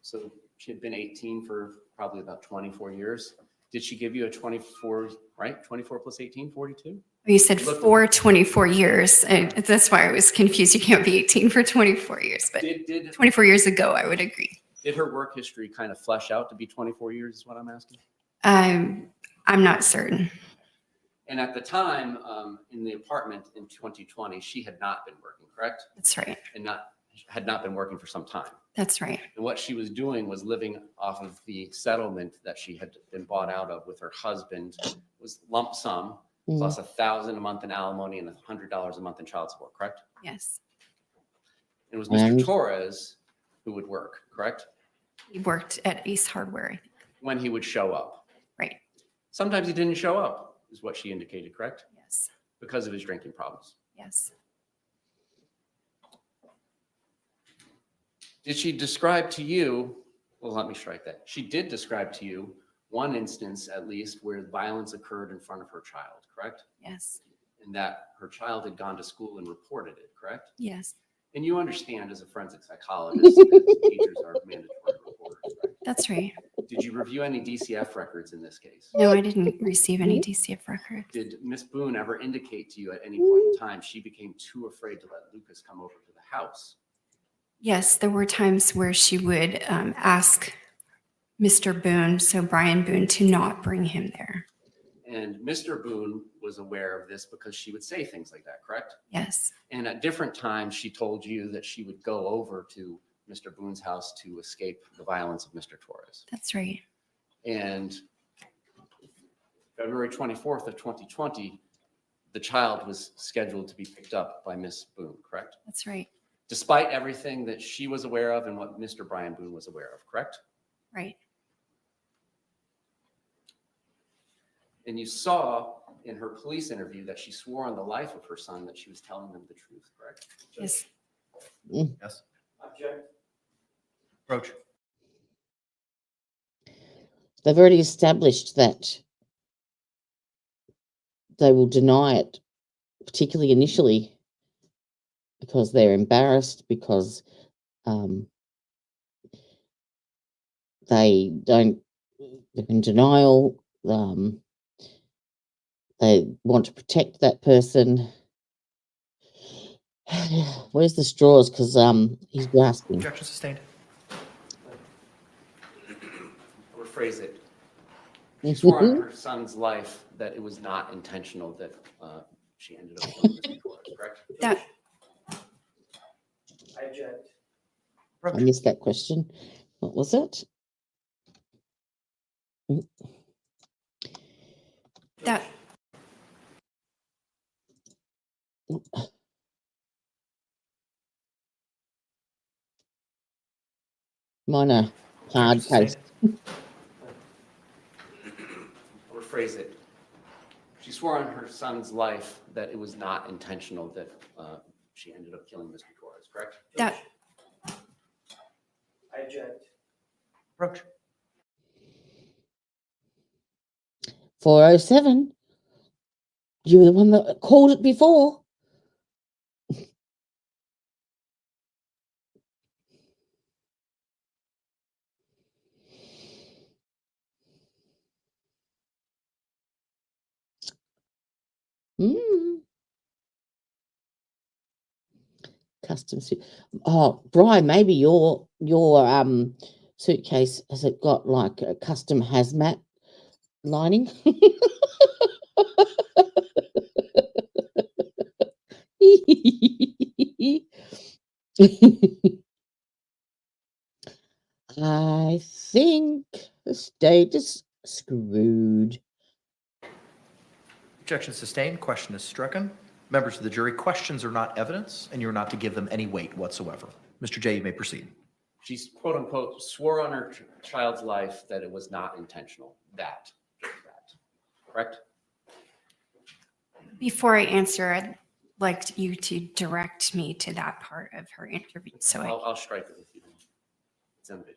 So she had been 18 for probably about 24 years. Did she give you a 24, right? 24 plus 18, 42? You said Look- for 24 years. And that's why I was confused. You can't be 18 for 24 years, but Did 24 years ago, I would agree. Did her work history kind of flesh out to be 24 years is what I'm asking? I'm not certain. And at the time, in the apartment in 2020, she had not been working, correct? That's right. And had not been working for some time. That's right. And what she was doing was living off of the settlement that she had been bought out of with her husband. It was lump sum, plus $1,000 a month in alimony and $100 a month in child support, correct? Yes. It was Mr. Torres who would work, correct? He worked at Ace Hardware, I think. When he would show up. Right. Sometimes he didn't show up, is what she indicated, correct? Yes. Because of his drinking problems. Yes. Did she describe to you, well, let me strike that. She did describe to you one instance, at least, where violence occurred in front of her child, correct? Yes. And that her child had gone to school and reported it, correct? Yes. And you understand as a forensic psychologist, that teachers are mandatory reporters, right? That's right. Did you review any DCF records in this case? No, I didn't receive any DCF record. Did Miss Boone ever indicate to you at any point in time she became too afraid to let Lucas come over to the house? Yes, there were times where she would ask Mr. Boone, so Brian Boone, to not bring him there. And Mr. Boone was aware of this because she would say things like that, correct? Yes. And at different times, she told you that she would go over to Mr. Boone's house to escape the violence of Mr. Torres. That's right. And February 24th of 2020, the child was scheduled to be picked up by Miss Boone, correct? That's right. Despite everything that she was aware of and what Mr. Brian Boone was aware of, correct? Right. And you saw in her police interview that she swore on the life of her son that she was telling them the truth, correct? Yes. Yes. Object. Approach. They've already established that they will deny it, particularly initially, because they're embarrassed, because they're in denial. They want to protect that person. Where's the straws? Because he's grasping. Objection sustained. I'll rephrase it. She swore on her son's life that it was not intentional that she ended up killing Mr. Torres, correct? That I object. I missed that question. What was it? that Minor hard case. I'll rephrase it. She swore on her son's life that it was not intentional that she ended up killing Mr. Torres, correct? that I object. Approach. 407. You were the one that called it before. Custom suit. Oh, Brian, maybe your suitcase, has it got like a custom hazmat lining? I think the state is screwed. Objection sustained. Question is stricken. Members of the jury, questions are not evidence, and you're not to give them any weight whatsoever. Mr. J, you may proceed. She's quote unquote swore on her child's life that it was not intentional. That. Correct? before I answer, I'd like you to direct me to that part of her interview. So I'll strike it with you. It's on video.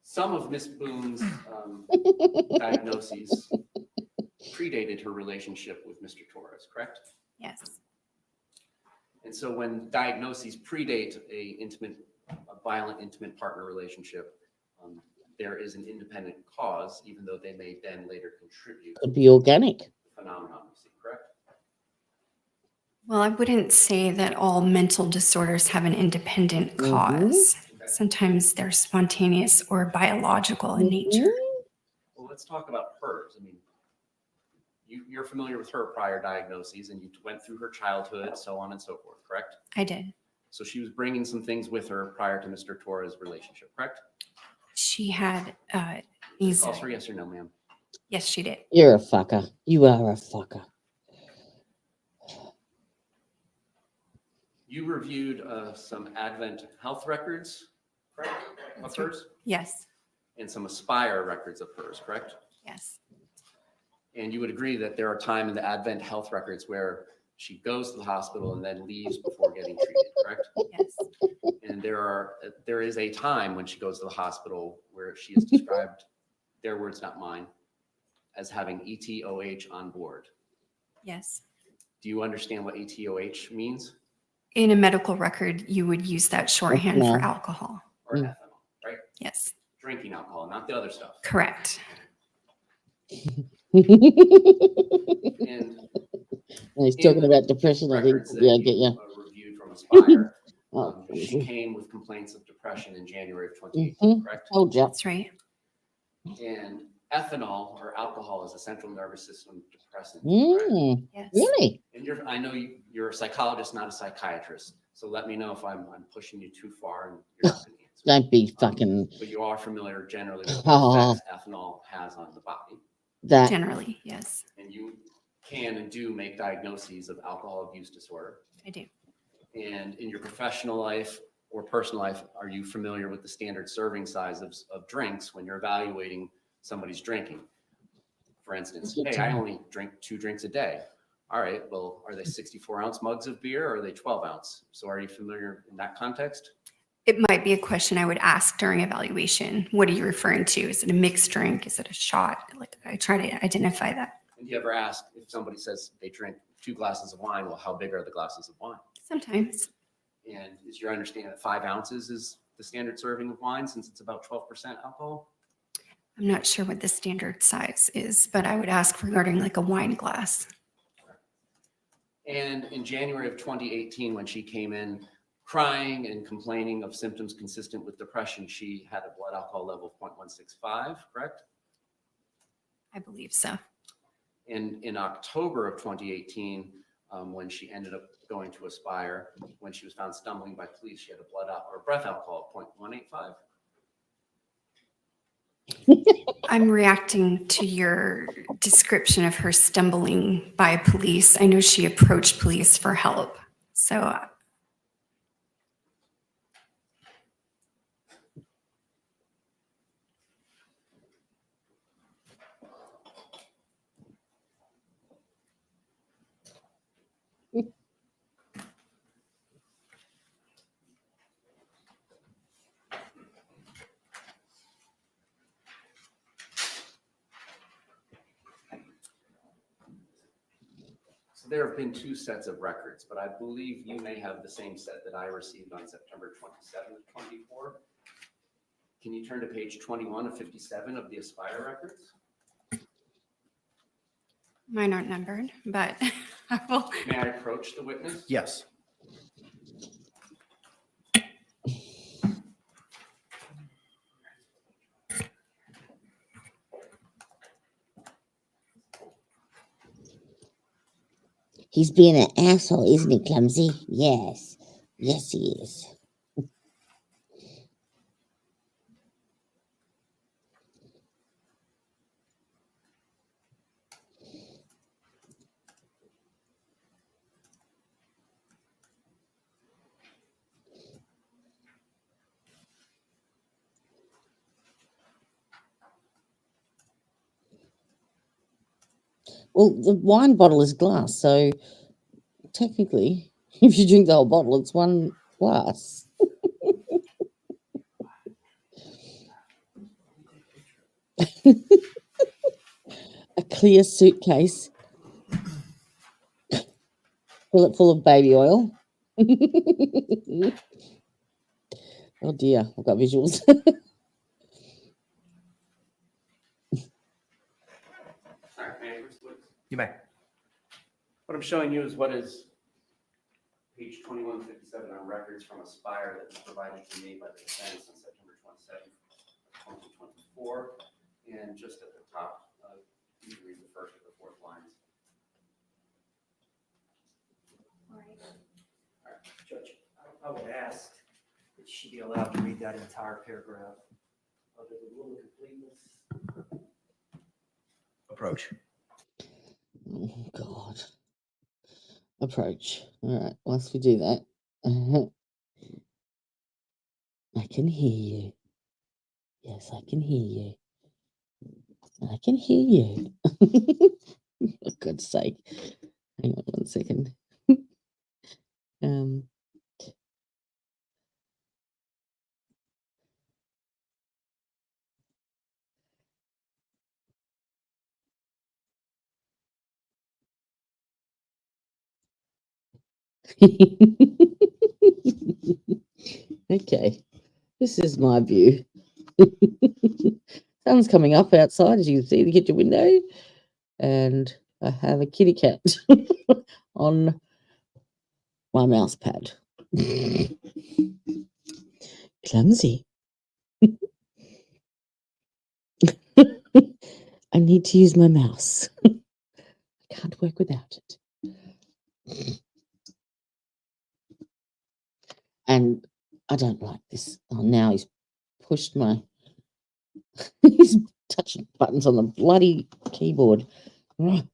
Some of Miss Boone's diagnoses predated her relationship with Mr. Torres, correct? Yes. And so when diagnoses predate a violent intimate partner relationship, there is an independent cause, even though they may then later contribute Could be organic. to the phenomenon, you see, correct? Well, I wouldn't say that all mental disorders have an independent cause. Sometimes they're spontaneous or biological in nature. Well, let's talk about hers. I mean, you're familiar with her prior diagnoses and you went through her childhood, so on and so forth, correct? I did. So she was bringing some things with her prior to Mr. Torres' relationship, correct? She had Calls for yes or no, ma'am. Yes, she did. You're a fucker. You are a fucker. You reviewed some Advent health records, correct? Of hers? Yes. And some Aspire records of hers, correct? Yes. And you would agree that there are times in the Advent health records where she goes to the hospital and then leaves before getting treated, correct? Yes. And there is a time when she goes to the hospital where she is described, their words, not mine, as having ETOH on board. Yes. Do you understand what ETOH means? In a medical record, you would use that shorthand for alcohol. Or ethanol, right? Yes. Drinking alcohol, not the other stuff. Correct. And he's talking about depression, I think. records that Yeah, I get you. Reviewed from Aspire, Oh, she came with complaints of depression in January of 2018, correct? Told you. That's right. And ethanol or alcohol is a central nervous system depressant. Yes. Really? And I know you're a psychologist, not a psychiatrist. So let me know if I'm pushing you too far and you're not going to answer. Don't be fucking But you are familiar generally with the effects ethanol has on the body. that. Generally, yes. And you can and do make diagnoses of alcohol abuse disorder. I do. And in your professional life or personal life, are you familiar with the standard serving size of drinks when you're evaluating somebody's drinking? For instance, hey, I only drink 2 drinks a day. All right, well, are they 64-ounce mugs of beer or are they 12-ounce? So are you familiar in that context? It might be a question I would ask during evaluation. What are you referring to? Is it a mixed drink? Is it a shot? Like I try to identify that. And do you ever ask if somebody says they drink 2 glasses of wine, well, how big are the glasses of wine? Sometimes. And is your understanding that 5 ounces is the standard serving of wine since it's about 12% alcohol? I'm not sure what the standard size is, but I would ask regarding like a wine glass. And in January of 2018, when she came in crying and complaining of symptoms consistent with depression, she had a blood alcohol level of 0.165, correct? I believe so. And in October of 2018, when she ended up going to Aspire, when she was found stumbling by police, she had a breath alcohol of 0.185. I'm reacting to your description of her stumbling by police. I know she approached police for help. So So there have been 2 sets of records, but I believe you may have the same set that I received on September 27th, 24. Can you turn to page 21 of 57 of the Aspire records? mine aren't numbered, but I will. May I approach the witness? Yes. He's being an asshole, isn't he, Clumsy? Yes. Yes, he is. Well, the wine bottle is glass, so technically, if you drink the whole bottle, it's one glass. A clear suitcase, fill it full of baby oil. Oh dear, I've got visuals. You may. What I'm showing you is what is page 2157 on records from Aspire that was provided to me by the defendants on September 27th, 2024. And just at the top, you can read the first or the fourth lines. All right, Judge, I would ask that she be allowed to read that entire paragraph under the rule of completeness. Approach. Oh God. Approach. All right, whilst we do that, I can hear you. Yes, I can hear you. I can hear you. For God's sake. Hang on one second. Okay, this is my view. Sun's coming up outside, as you can see the kitchen window, and I have a kitty cat on my mouse pad. Clumsy. I need to use my mouse. I can't work without it. And I don't like this. Oh, now he's pushed my... he's touching buttons on the bloody keyboard. Ugh.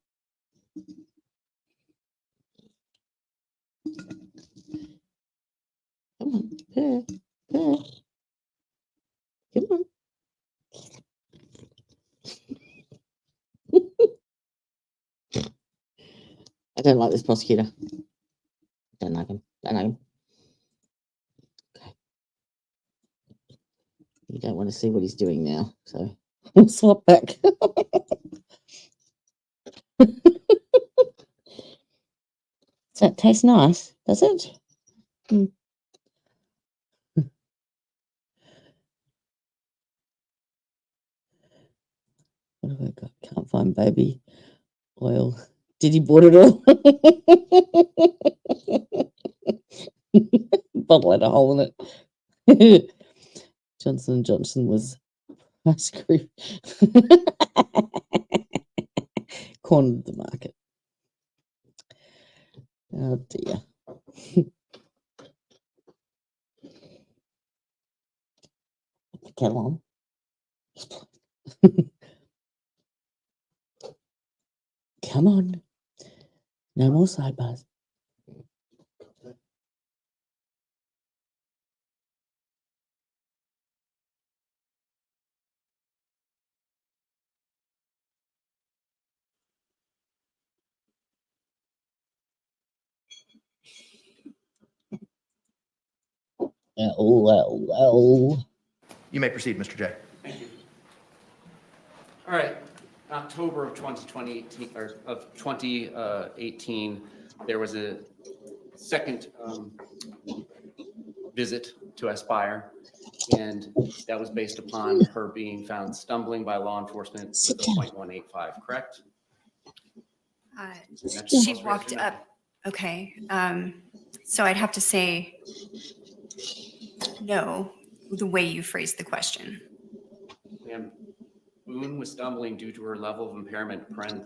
Come on, purr, purr. Come on. I don't like this prosecutor. Don't like him. Don't like him. Okay. You don't want to see what he's doing now, so we'll swap back. Does that taste nice? Does it? What have I got? Can't find baby oil. Did he bought it all? Bottle had a hole in it. Johnson & Johnson was ice cream. Cornered the market. Oh dear. Put the kettle on. Come on. No more sidebars. Well. You may proceed, Mr. J. Thank you. All right, October of 2018, or of 2018, there was a second visit to Aspire, and that was based upon her being found stumbling by law enforcement with a .185, correct? She walked up. Okay. So I'd have to say no, the way you phrased the question. And Boone was stumbling due to her level of impairment.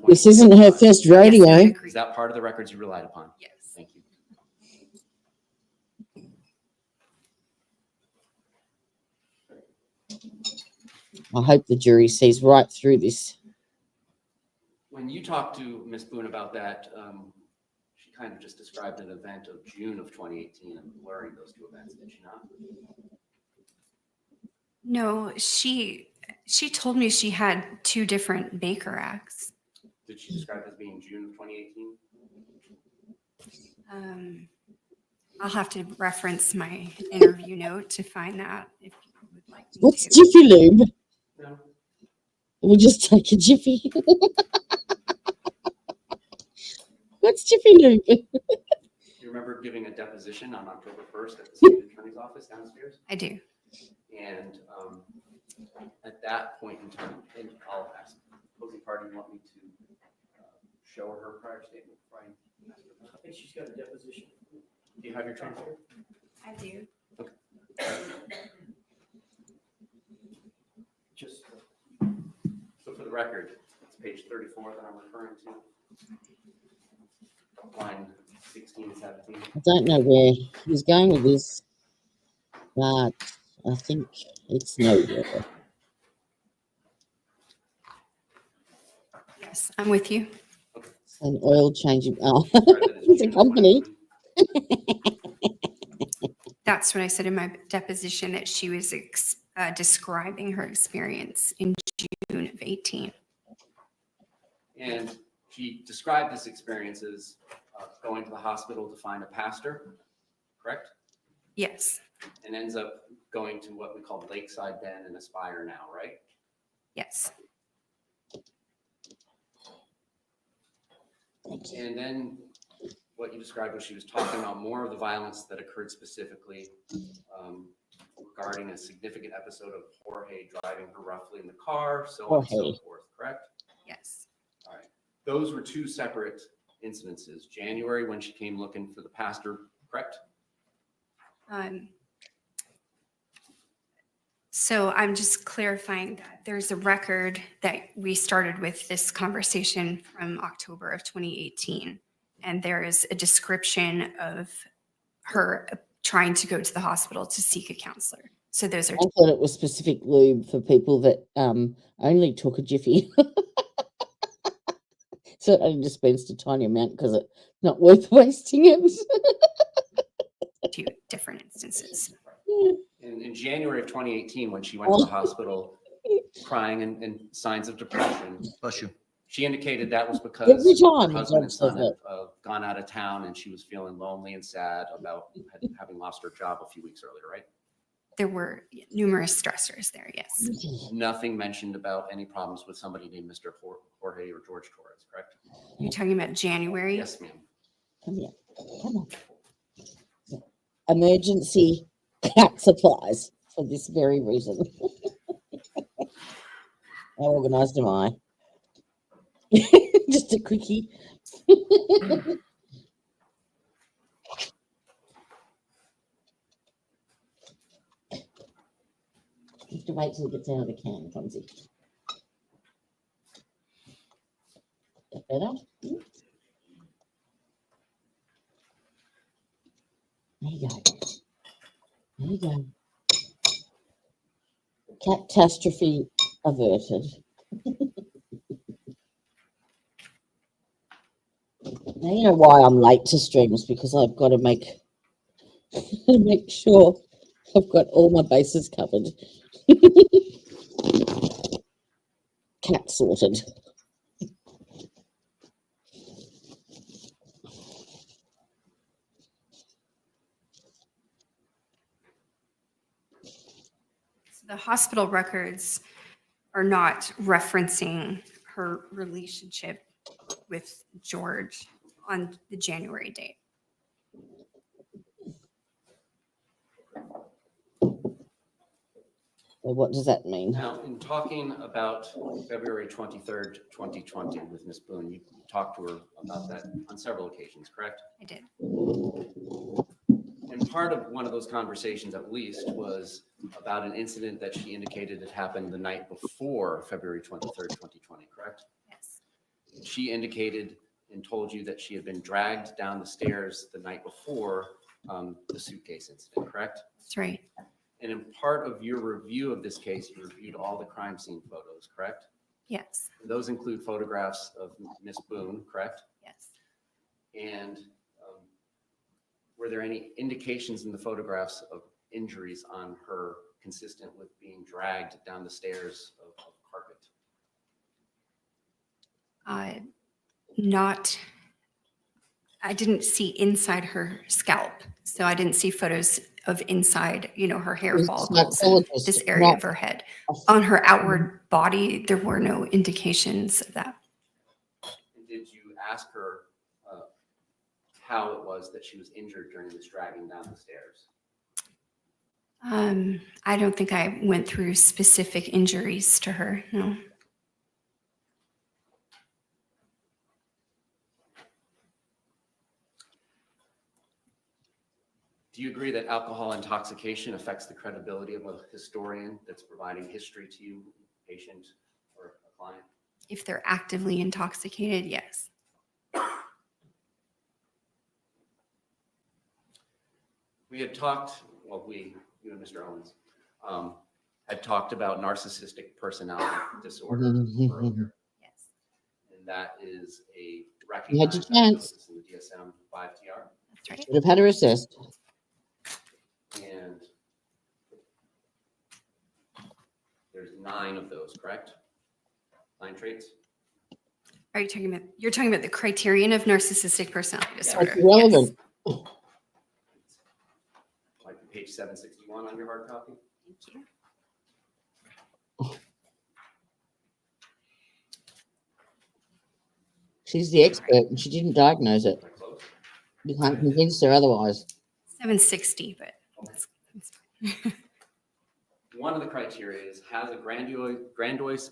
This isn't her first rodeo. Yes, is that part of the records you relied upon? Yes. Thank you. I hope the jury sees right through this. When you talked to Ms. Boone about that, she kind of just described an event of June of 2018 and blurring those two events, did she not? No, she told me she had two different Baker Acts. Did she describe it as being June of 2018? I'll have to reference my interview note to find that if you would like me What's to. Jiffy Lube? No. We'll just take a Jiffy. What's Jiffy Lube? You remember giving a deposition on October 1st at the state attorney's office downstairs? I do. And at that point in time, and I'll ask the opposing party, you want me to show her prior statement before I ask her? I think she's got a deposition. Do you have your transcript? I do. Just. So for the record, it's page 34 that I'm referring to. Line 16 and 17. I don't know where he's going with this, but I think it's nowhere. Yes, I'm with you. An oil changing. Oh, it's a company. That's what I said in my deposition, that she was describing her experience in June of 18. And she described this experience as going to the hospital to find a pastor, correct? Yes. And ends up going to what we call Lakeside Bend and Aspire now, right? Yes. And then what you described was she was talking about more of the violence that occurred specifically regarding a significant episode of Jorge driving her roughly in the car, so on and so forth, correct? Yes. All right. Those were two separate incidences. January, when she came looking for the pastor, correct? So I'm just clarifying that there's a record that we started with this conversation from October of 2018. And there is a description of her trying to go to the hospital to seek a counselor. So those are. I thought it was specific lube for people that only took a Jiffy. So it only dispensed a tiny amount because it's not worth wasting it. Two different instances. In January of 2018, when she went to the hospital crying and signs of depression, Bless you. she indicated that was because Every her time husband and says son that. had gone out of town and she was feeling lonely and sad about having lost her job a few weeks earlier, right? There were numerous stressors there, yes. Nothing mentioned about any problems with somebody named Mr. Jorge or George Torres, correct? You're talking about January? Yes, ma'am. Come here. Come on. Emergency cat supplies for this very reason. How organized am I? Just a quickie. You have to wait till it gets out of the can, Fonzie. That better? There you go. There you go. Catastrophe averted. Now you know why I'm late to streams, because I've got to make sure I've got all my bases covered. Cat sorted. So the hospital records are not referencing her relationship with George on the January date. Well, what does that mean? Now, in talking about February 23rd, 2020 with Ms. Boone, you talked to her about that on several occasions, correct? I did. And part of one of those conversations, at least, was about an incident that she indicated had happened the night before February 23rd, 2020, correct? Yes. She indicated and told you that she had been dragged down the stairs the night before the suitcase incident, correct? That's right. And in part of your review of this case, you reviewed all the crime scene photos, correct? Yes. Those include photographs of Ms. Boone, correct? Yes. And were there any indications in the photographs of injuries on her consistent with being dragged down the stairs of carpet? I didn't see inside her scalp. So I didn't see photos of inside, her hair follicles, and this area of her head. On her outward body, there were no indications of that. And did you ask her how it was that she was injured during this dragging down the stairs? I don't think I went through specific injuries to her, no. Do you agree that alcohol intoxication affects the credibility of a historian that's providing history to you, patient or a client? If they're actively intoxicated, yes. We had talked, well, you and Mr. Owens, had talked about narcissistic personality disorder earlier. Yes. And that is a You had your recognized chance. diagnosis in the DSM-5-TR. That's right. Should have had her assessed. And there's 9 of those, correct? 9 traits? Are you talking about, you're talking about the criterion of narcissistic personality disorder? That's irrelevant. Like page 761 on your hard copy? Thank you. She's the expert and she didn't diagnose it. Am I close? You can't convince her otherwise. 760, but that's fine. One of the criteria is has a grandiose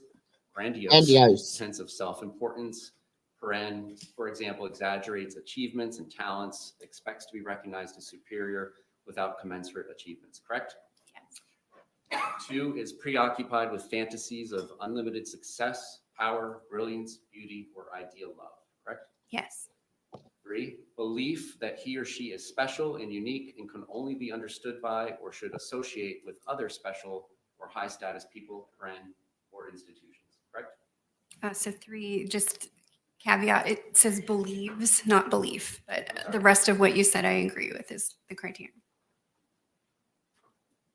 sense of self-importance, for example, exaggerates achievements and talents, expects to be recognized as superior without commensurate achievements, correct? Yes. 2 is preoccupied with fantasies of unlimited success, power, brilliance, beauty, or ideal love, correct? Yes. 3, belief that he or she is special and unique and can only be understood by or should associate with other special or high status people, or institutions, correct? So 3, just caveat, it says believes, not belief, but the rest of what you said I agree with is the criterion.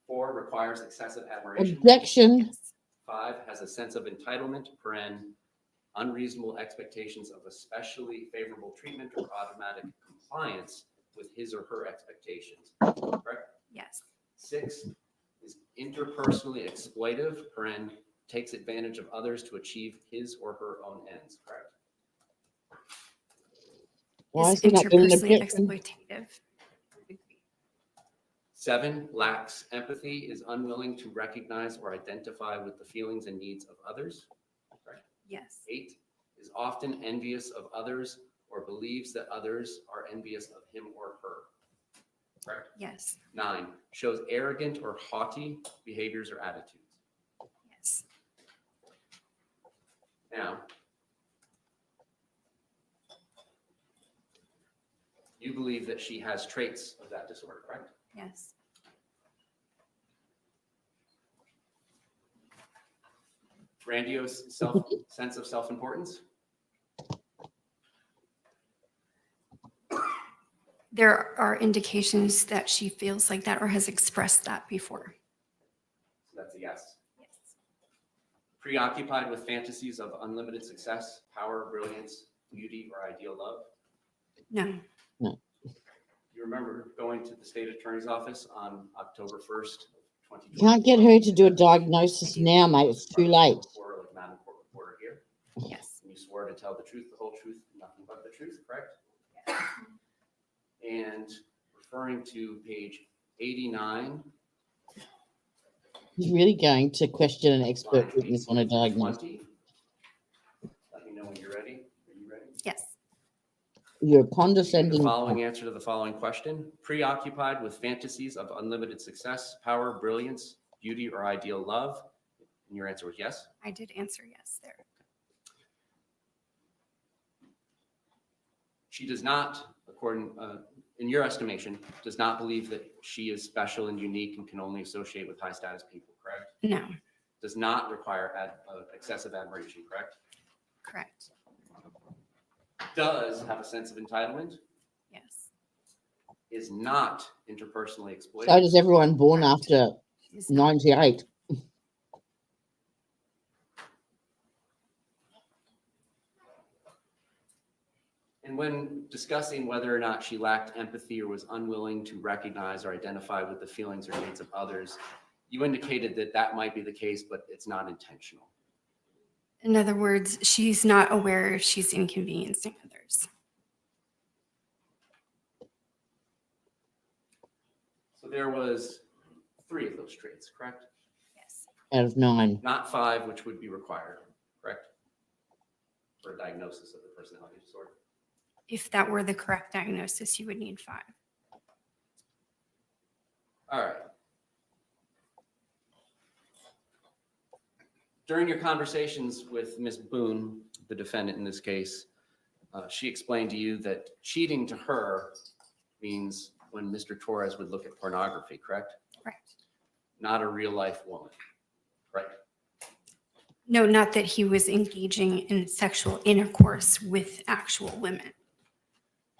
4, requires excessive admiration. Objection. Yes. 5, has a sense of entitlement, unreasonable expectations of especially favorable treatment or automatic compliance with his or her expectations, correct? Yes. 6 is interpersonally exploitive, takes advantage of others to achieve his or her own ends, correct? Why Is is he not doing an interpersonally objection? exploitative. 7, lacks empathy, is unwilling to recognize or identify with the feelings and needs of others, correct? Yes. 8, is often envious of others or believes that others are envious of him or her, correct? Yes. 9, shows arrogant or haughty behaviors or attitudes. Yes. Now, you believe that she has traits of that disorder, correct? Yes. Grandiose sense of self-importance. There are indications that she feels like that or has expressed that before. So that's a yes. Yes. Preoccupied with fantasies of unlimited success, power, brilliance, beauty, or ideal love. No. You remember going to the state attorney's office on October 1st, 2020? You can't get her to do a diagnosis now, mate. It's too late. Or like Madam Court reporter here. Yes. And you swore to tell the truth, the whole truth, nothing but the truth, correct? And referring to page 89. He's really going to question an expert line witness on a 18 to diagnosis. 20. Let me know when you're ready. Are you ready? Yes. You're The condescending. following answer to the following question: preoccupied with fantasies of unlimited success, power, brilliance, beauty, or ideal love. And your answer was yes. I did answer yes there. She does not, according, in your estimation, does not believe that she is special and unique and can only associate with high status people, correct? No. Does not require excessive admiration, correct? Correct. Does have a sense of entitlement, Yes. is not interpersonally exploitive. So does everyone born after 98. And when discussing whether or not she lacked empathy or was unwilling to recognize or identify with the feelings or needs of others, you indicated that that might be the case, but it's not intentional. In other words, she's not aware she's inconveniencing others. So there was 3 of those traits, correct? Out of 9. Not 5, which would be required, correct? For a diagnosis of the personality disorder. If that were the correct diagnosis, you would need 5. All right. During your conversations with Ms. Boone, the defendant in this case, she explained to you that cheating to her means when Mr. Torres would look at pornography, correct? Correct. Not a real life woman, correct? No, not that he was engaging in sexual intercourse with actual women.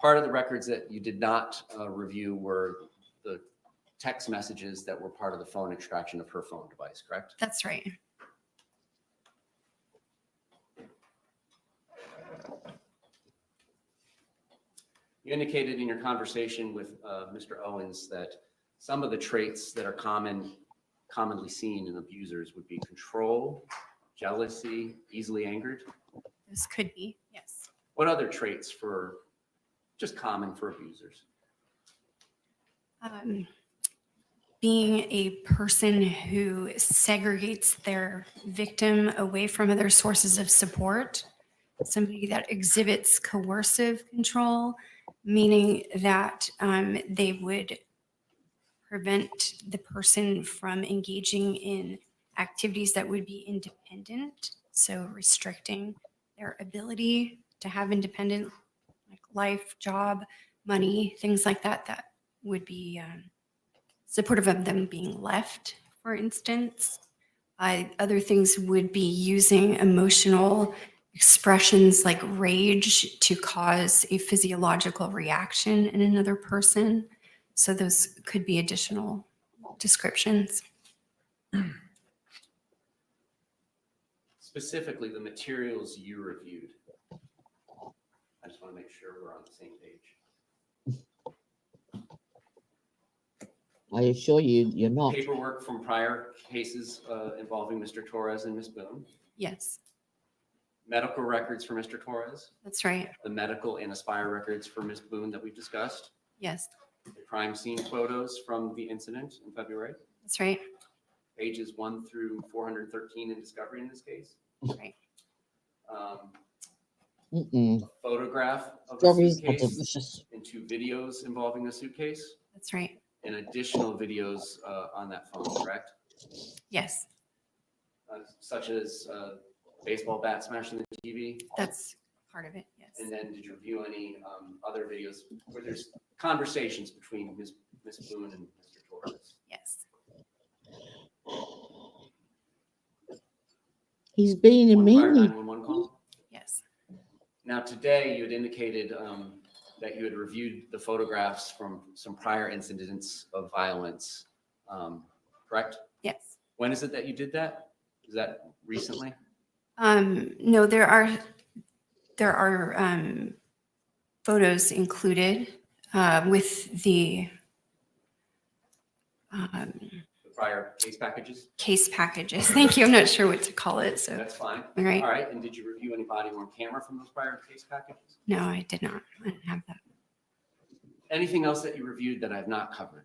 Part of the records that you did not review were the text messages that were part of the phone extraction of her phone device, correct? That's right. You indicated in your conversation with Mr. Owens that some of the traits that are commonly seen in abusers would be control, jealousy, easily angered. This could be, yes. What other traits just common for abusers? Being a person who segregates their victim away from other sources of support, somebody that exhibits coercive control, meaning that they would prevent the person from engaging in activities that would be independent, so restricting their ability to have independent like life, job, money, things like that, that would be supportive of them being left, for instance. Other things would be using emotional expressions like rage to cause a physiological reaction in another person. So those could be additional descriptions. Specifically, the materials you reviewed. I just want to make sure we're on the same page. I assure you, you're not. Paperwork from prior cases involving Mr. Torres and Ms. Boone. Yes, Medical records for Mr. Torres. that's right. The medical and Aspire records for Ms. Boone that we've discussed. Yes, The crime scene photos from the incident in February. that's right. Pages 1 through 413 in discovery in this case. Right. Mm-mm. A photograph of a Strawberries are suitcase delicious. and 2 videos involving the suitcase. That's right. And additional videos on that phone, correct? Yes, Such as baseball bat smashing the TV. that's part of it. Yes. And then did you review any other videos where there's conversations between Ms. Boone and Mr. Torres? Yes. He's being a One prior meanie. 911 call? Yes. Now, today you had indicated that you had reviewed the photographs from some prior incidents of violence, correct? Yes. When is it that you did that? Is that recently? No, there are photos included with the Prior case packages? case packages. Thank you. I'm not sure what to call it. So That's fine. All right. All right. And did you review any body worn camera from those prior case packages? no, I did not. I didn't have that. Anything else that you reviewed that I've not covered?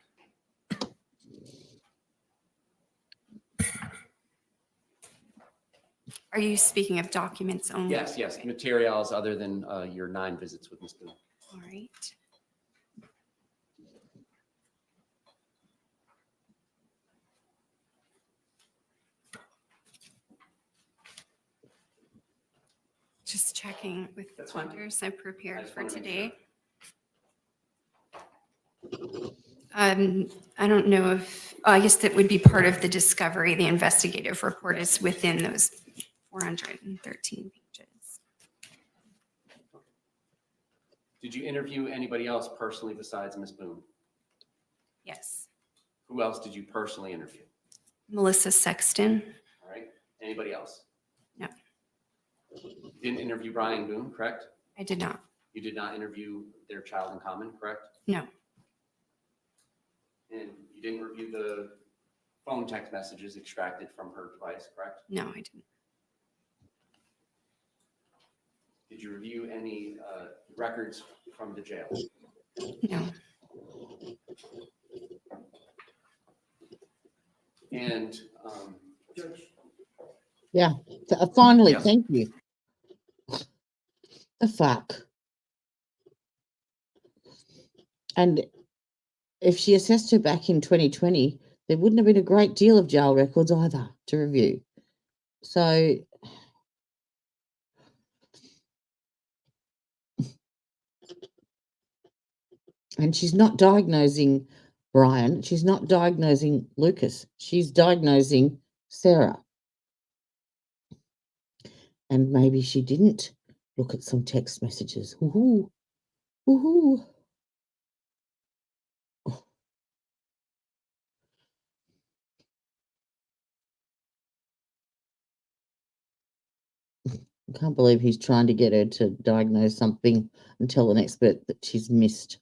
Are you speaking of documents only? Yes, yes, materials other than your 9 visits with Ms. Boone. All right. Just checking with the That's fine. folders I prepared just for wanna make today. I don't know if, I guess that would be part of the discovery. The investigative report is within those 413 pages. Did you interview anybody else personally besides Ms. Boone? Yes. Who else did you personally interview? Melissa Sexton? All right. Anybody else? No. You didn't interview Brian Boone, correct? I did not. You did not interview their child in common, correct? No. And you didn't review the phone text messages extracted from her device, correct? No, I didn't. Did you review any records from the jail? No. And Yeah, finally, Yes. thank you. The fuck. And if she assessed her back in 2020, there wouldn't have been a great deal of jail records either to review. So and she's not diagnosing Brian, she's not diagnosing Lucas, she's diagnosing Sarah. And maybe she didn't look at some text messages. Woohoo! Woohoo! I can't believe he's trying to get her to diagnose something and tell an expert that she's missed.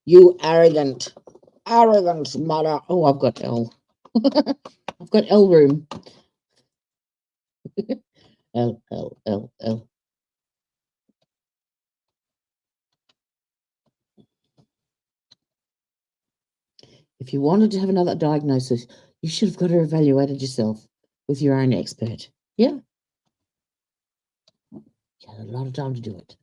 You arrogant mother. Oh, I've got L. I've got L room. L, L, L, L. If you wanted to have another diagnosis, you should have got her evaluated yourself with your own expert. Yeah. You had a lot of time to do it.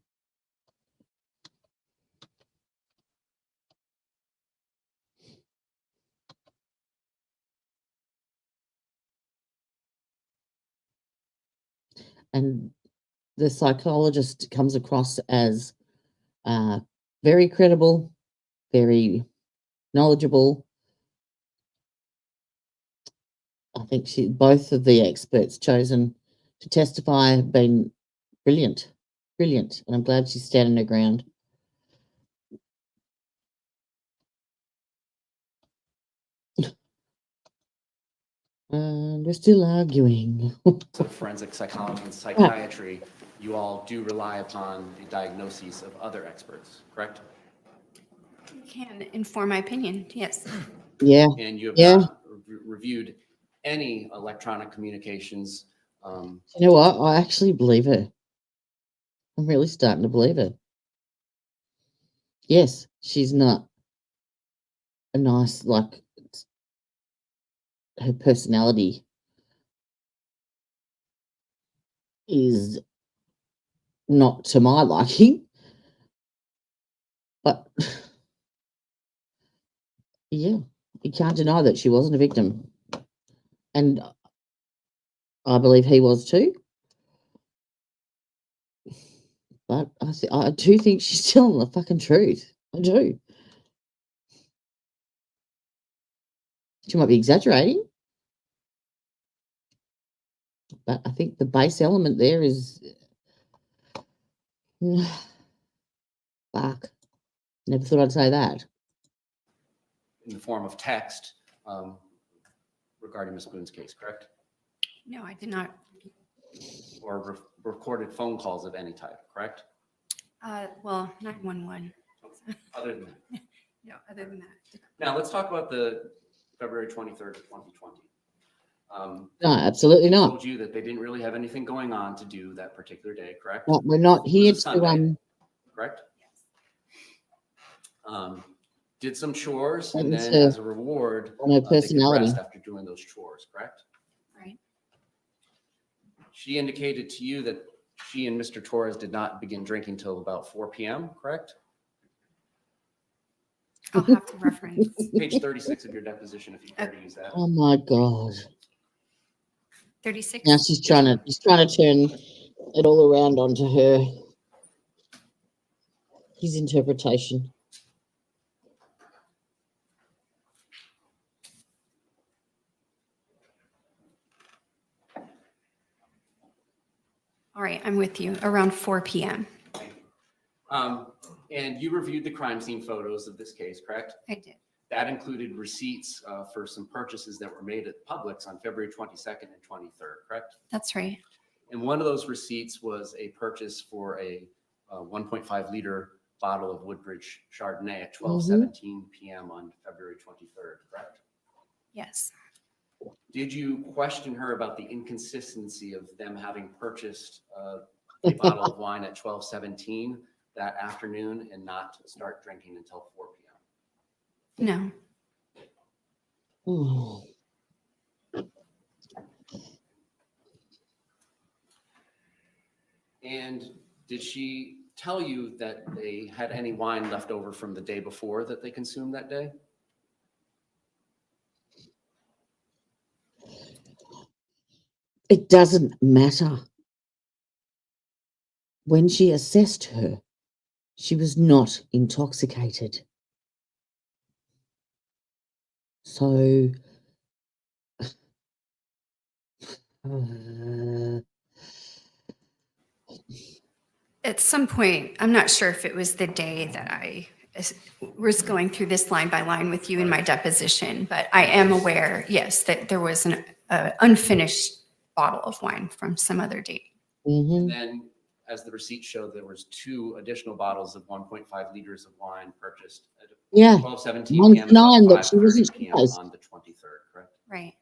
And the psychologist comes across as very credible, very knowledgeable. I think both of the experts chosen to testify have been brilliant, brilliant. And I'm glad she's standing her ground. And we're still arguing. so forensic psychology and psychiatry, you all do rely upon the diagnoses of other experts, correct? You can inform my opinion, yes. Yeah. And you have Yeah. not reviewed any electronic communications. You know what? I actually believe her. I'm really starting to believe her. Yes, she's not a nice, like, her personality is not to my liking. But yeah, you can't deny that she wasn't a victim. And I believe he was too. But I do think she's telling the fucking truth. I do. She might be exaggerating. But I think the base element there is fuck. Never thought I'd say that. In the form of text regarding Ms. Boone's case, correct? No, I did not. Or recorded phone calls of any type, correct? Well, 911. Other than that. No, other than that. Now, let's talk about the February 23rd, 2020. No, absolutely They not. told you that they didn't really have anything going on to do that particular day, correct? Well, we're not here It was a to Sunday, correct? Did some chores and then as a reward, on her they could personality. rest after doing those chores, correct? Right. She indicated to you that she and Mr. Torres did not begin drinking till about 4 p.m., correct? I'll have to reference. Page 36 of your deposition, if you care to use that. Oh my God. 36. Now she's trying to turn it all around onto his interpretation. All right, I'm with you. Around 4 p.m. And you reviewed the crime scene photos of this case, correct? I did. That included receipts for some purchases that were made at Publix on February 22nd and 23rd, correct? That's right. And one of those receipts was a purchase for a 1.5 liter bottle of Woodbridge Chardonnay at 12:17 p.m. on February 23rd, correct? Yes. Did you question her about the inconsistency of them having purchased a bottle of wine at 12:17 that afternoon and not start drinking until 4 p.m.? No. Oh, And did she tell you that they had any wine left over from the day before that they consumed that day? it doesn't matter. When she assessed her, she was not intoxicated. So, At some point, I'm not sure if it was the day that I was going through this line by line with you in my deposition, but I am aware, yes, that there was an unfinished bottle of wine from some other date. And then, as the receipt showed, there was 2 additional bottles of 1.5 liters of wine purchased at yeah, 12:17 1 p.m. to 9 and that about she wasn't 5:30 p.m. supposed. on the 23rd, correct? Right.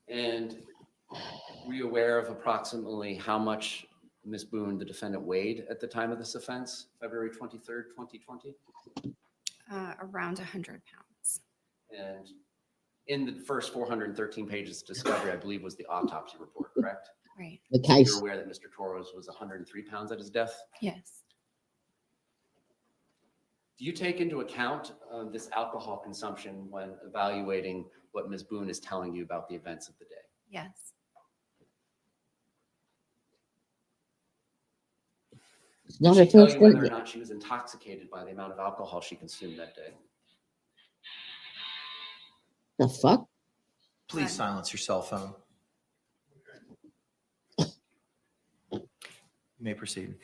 And were you aware of approximately how much Ms. Boone, the defendant, weighed at the time of this offense, February 23rd, 2020? Around 100 pounds. And in the first 413 pages of discovery, I believe was the autopsy report, correct? Right. The So case. you're aware that Mr. Torres was 103 pounds at his death? Yes. Do you take into account this alcohol consumption when evaluating what Ms. Boone is telling you about the events of the day? Yes. Not Did a she tell first you whether or date. not she was intoxicated by the amount of alcohol she consumed that day? The fuck? Please silence your cell phone. You may proceed.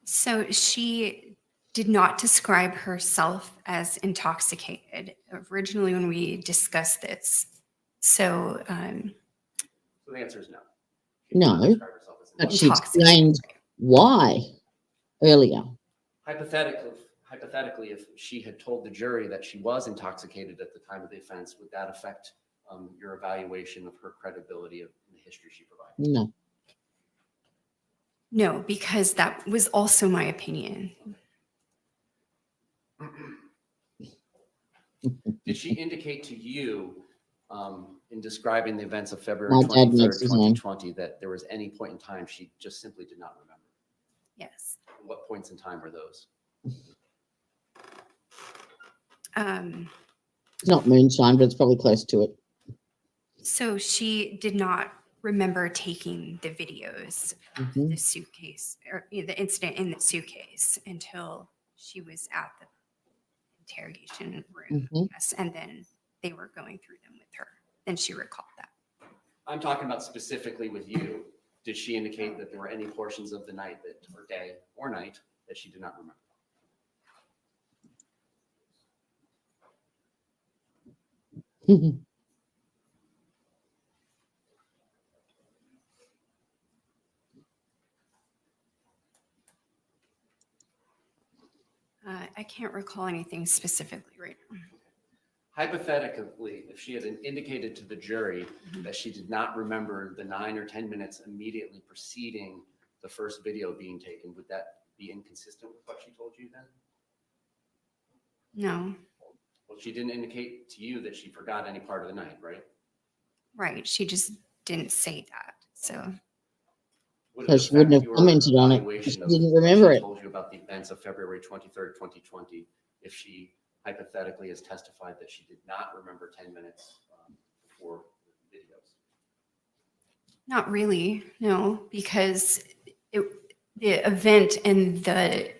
So she did not describe herself as intoxicated originally when we discussed this. So, So the answer is no. No, but she intoxicated. explained why earlier. Hypothetically, if she had told the jury that she was intoxicated at the time of the offense, would that affect your evaluation of her credibility of the history she provided? No. No, because that was also my opinion. Did she indicate to you in describing the events of February My dad 23rd, makes his own. 2020, that there was any point in time she just simply did not remember? Yes. What points in time were those? It's not moonshine, but it's probably close to it. So she did not remember taking the videos of the suitcase or the incident in the suitcase until she was at the interrogation room. Yes, and then they were going through them with her. Then she recalled that. I'm talking about specifically with you. Did she indicate that there were any portions of the night that, or day or night, that she did not remember? I can't recall anything specifically right now. Hypothetically, if she had indicated to the jury that she did not remember the 9 or 10 minutes immediately preceding the first video being taken, would that be inconsistent with what she told you then? No. Well, she didn't indicate to you that she forgot any part of the night, right? Right. She just didn't say that. So So she wouldn't have commented on it. She didn't remember it. Told you about the events of February 23rd, 2020, if she hypothetically has testified that she did not remember 10 minutes before the videos. not really, no, because the event and the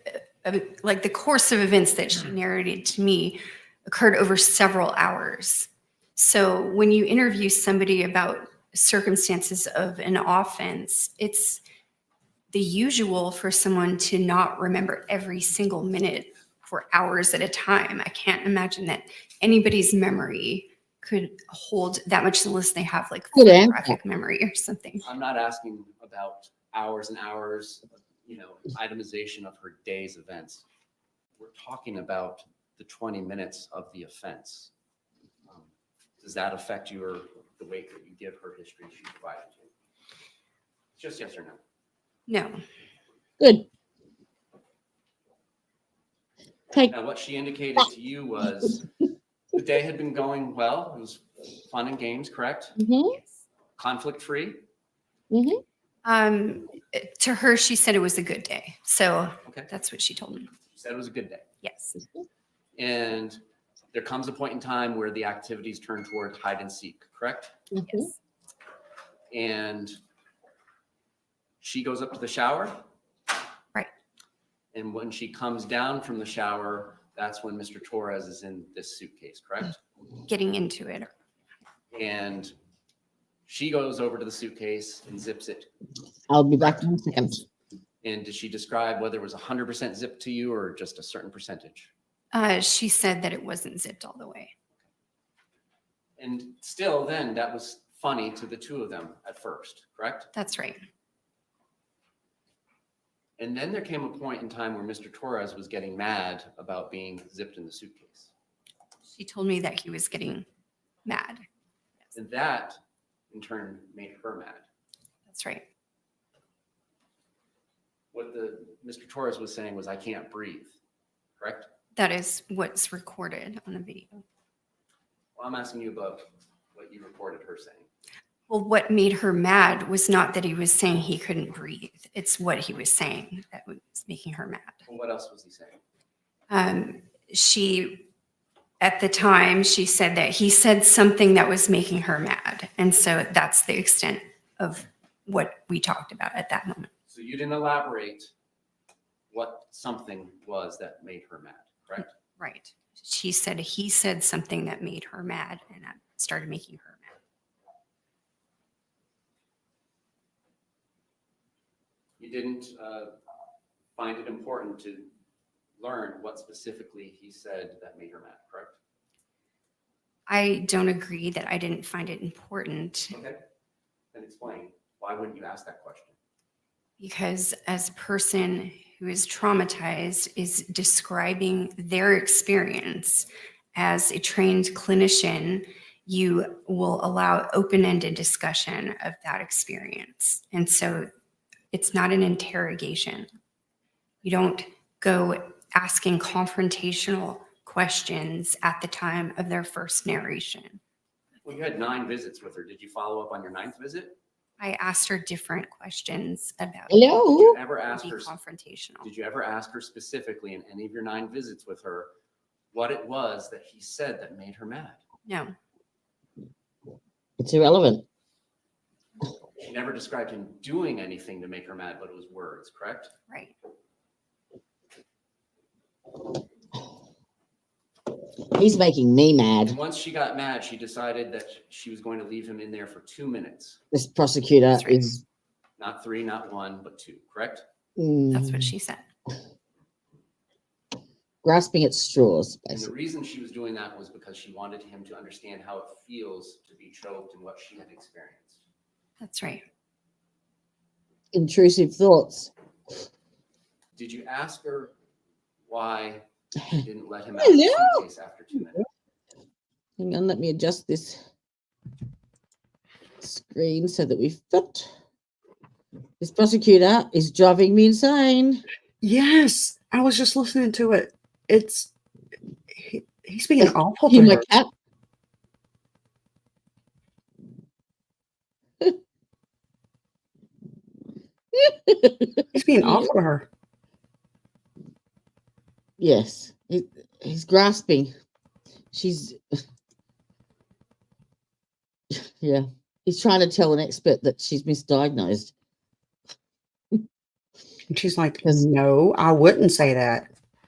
like the course of events that she narrated to me occurred over several hours. So when you interview somebody about circumstances of an offense, it's the usual for someone to not remember every single minute for hours at a time. I can't imagine that anybody's memory could hold that much unless they have like photographic memory or something. I'm not asking about hours and hours of, itemization of her day's events. We're talking about the 20 minutes of the offense. Does that affect the weight that you give her history she provided you? Just yes or no. No. Good. Take. Now, what she indicated to you was the day had been going well. It was fun and games, correct? Mm-hmm. Conflict-free? Mm-hmm. To her, she said it was a good day. So Okay. that's what she told me. She said it was a good day. Yes. And there comes a point in time where the activities turn toward hide and seek, correct? Yes. And she goes up to the shower. Right. And when she comes down from the shower, that's when Mr. Torres is in this suitcase, correct? Getting into it. And she goes over to the suitcase and zips it. I'll be back in a second. And did she describe whether it was 100% zipped to you or just a certain percentage? She said that it wasn't zipped all the way. And still then, that was funny to the two of them at first, correct? That's right. And then there came a point in time where Mr. Torres was getting mad about being zipped in the suitcase. She told me that he was getting mad. And that, in turn, made her mad. That's right. What Mr. Torres was saying was, I can't breathe, correct? That is what's recorded on the video. Well, I'm asking you about what you reported her saying. Well, what made her mad was not that he was saying he couldn't breathe. It's what he was saying that was making her mad. Well, what else was he saying? At the time, she said that he said something that was making her mad. And so that's the extent of what we talked about at that moment. So you didn't elaborate what something was that made her mad, correct? Right. She said he said something that made her mad, and that started making her mad. You didn't find it important to learn what specifically he said that made her mad, correct? I don't agree that I didn't find it important. Okay, then explain. Why wouldn't you ask that question? Because as a person who is traumatized is describing their experience as a trained clinician, you will allow open-ended discussion of that experience. And so it's not an interrogation. You don't go asking confrontational questions at the time of their first narration. Well, you had 9 visits with her. Did you follow up on your 9th visit? I asked her different questions about Hello? Did you ever ask be her? confrontational. Did you ever ask her specifically in any of your 9 visits with her what it was that he said that made her mad? No. It's irrelevant. She never described him doing anything to make her mad, but it was words, correct? Right. He's making me mad. And once she got mad, she decided that she was going to leave him in there for 2 minutes. This prosecutor is. Not 3, not 1, but 2, correct? That's what she said. Grasping at straws, And the basically. reason she was doing that was because she wanted him to understand how it feels to be choked and what she had experienced. That's right. Intrusive thoughts. Did you ask her why she didn't let him out of the suitcase after 2 minutes? Hang on, let me adjust this screen so that we fit. This prosecutor is driving me insane. Yes, I was just listening to it. He's being awful You to my her. cat. He's being awful to her. Yes, he's grasping. She's, yeah, he's trying to tell an expert that she's misdiagnosed. And she's like, no, I wouldn't say that.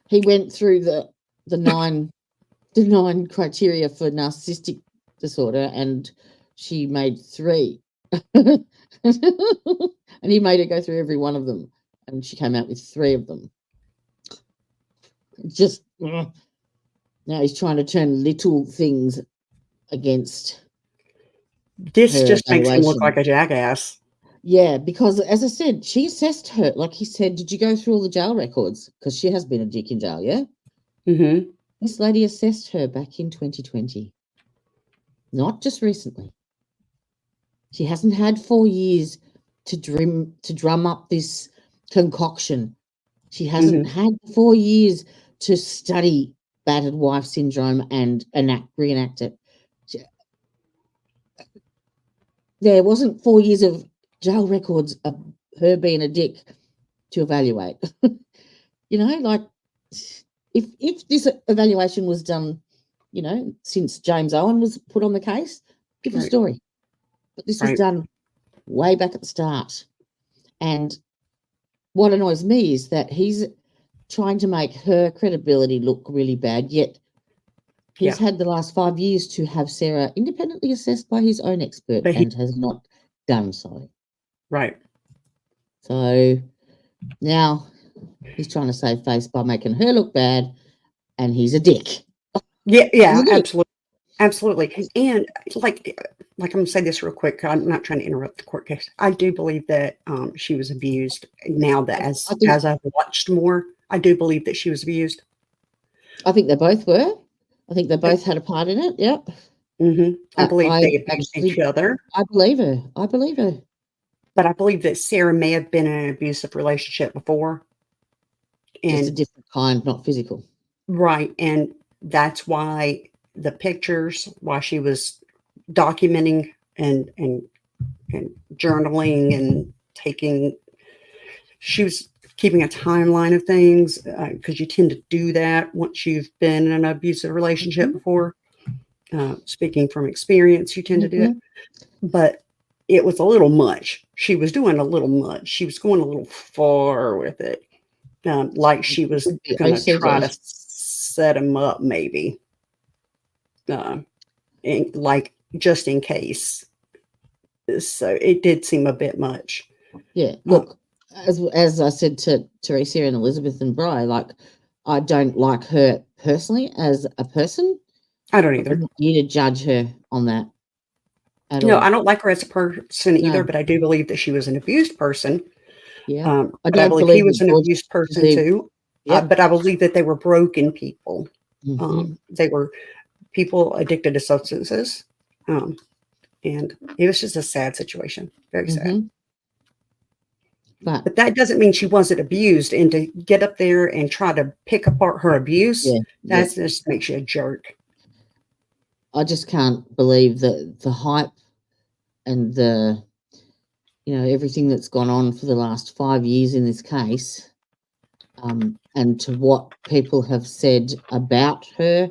He went through the 9 criteria for narcissistic disorder, and she made 3. And he made her go through every one of them, and she came out with 3 of them. Just now he's trying to turn little things against. This her just makes him look evaluation. like a jackass. Yeah, because as I said, she assessed her. Like he said, did you go through all the jail records? Because she has been a dick in jail, yeah? Mm-hmm. This lady assessed her back in 2020, not just recently. She hasn't had 4 years to drum up this concoction. She hasn't had 4 years to study battered wife syndrome and reenact it. There wasn't 4 years of jail records of her being a dick to evaluate. You know, like if this evaluation was done, you know, since James Owen was put on the case, different story. But this was done way back at the start. And what annoys me is that he's trying to make her credibility look really bad, yet he's had the last 5 years to have Sarah independently assessed by his own expert and has not done so. Right. So now he's trying to save face by making her look bad, and he's a dick. Yeah, absolutely. Absolutely. And like I'm gonna say this real quick. I'm not trying to interrupt the court case. I do believe that she was abused. Now that as I've watched more, I do believe that she was abused. I think they both were. I think they both had a part in it. Yep. I believe they abused each other. I believe her. I believe her. But I believe that Sarah may have been in an abusive relationship before. And just a different kind, not physical. Right. And that's why the pictures, why she was documenting and journaling and she was keeping a timeline of things, because you tend to do that once you've been in an abusive relationship before. Speaking from experience, you tend to do it. But it was a little much. She was doing a little much. She was going a little far with it. Like she was going to try to set him up, maybe. Like just in case. So it did seem a bit much. Yeah. Look, as I said to Teresa and Elizabeth and Bri, like, I don't like her personally as a person. I don't either. You to judge her on that. No, I don't like her as a person either, but I do believe that she was an abused person. Yeah. I believe he was an abused person too. But I believe that they were broken people. They were people addicted to substances. And it was just a sad situation. Very sad. But that doesn't mean she wasn't abused. And to get up there and try to pick apart her abuse, that just makes you a jerk. I just can't believe that the hype and the, you know, everything that's gone on for the last 5 years in this case, and to what people have said about her,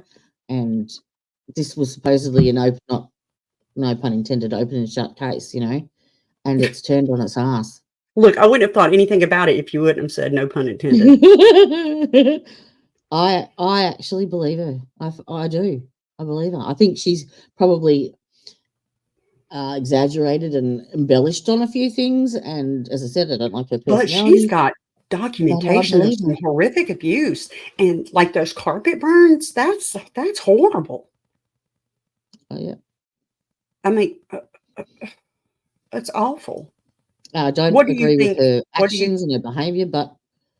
and this was supposedly an open, no pun intended, open and shut case, you know, and it's turned on its ass. Look, I wouldn't have thought anything about it if you wouldn't have said no pun intended. I actually believe her. I do. I believe her. I think she's probably exaggerated and embellished on a few things. And as I said, I don't like her personality. But she's got documentation of some horrific abuse, and like those carpet burns. That's horrible. Oh yeah. I mean, it's awful. I don't agree with her actions and her behavior, but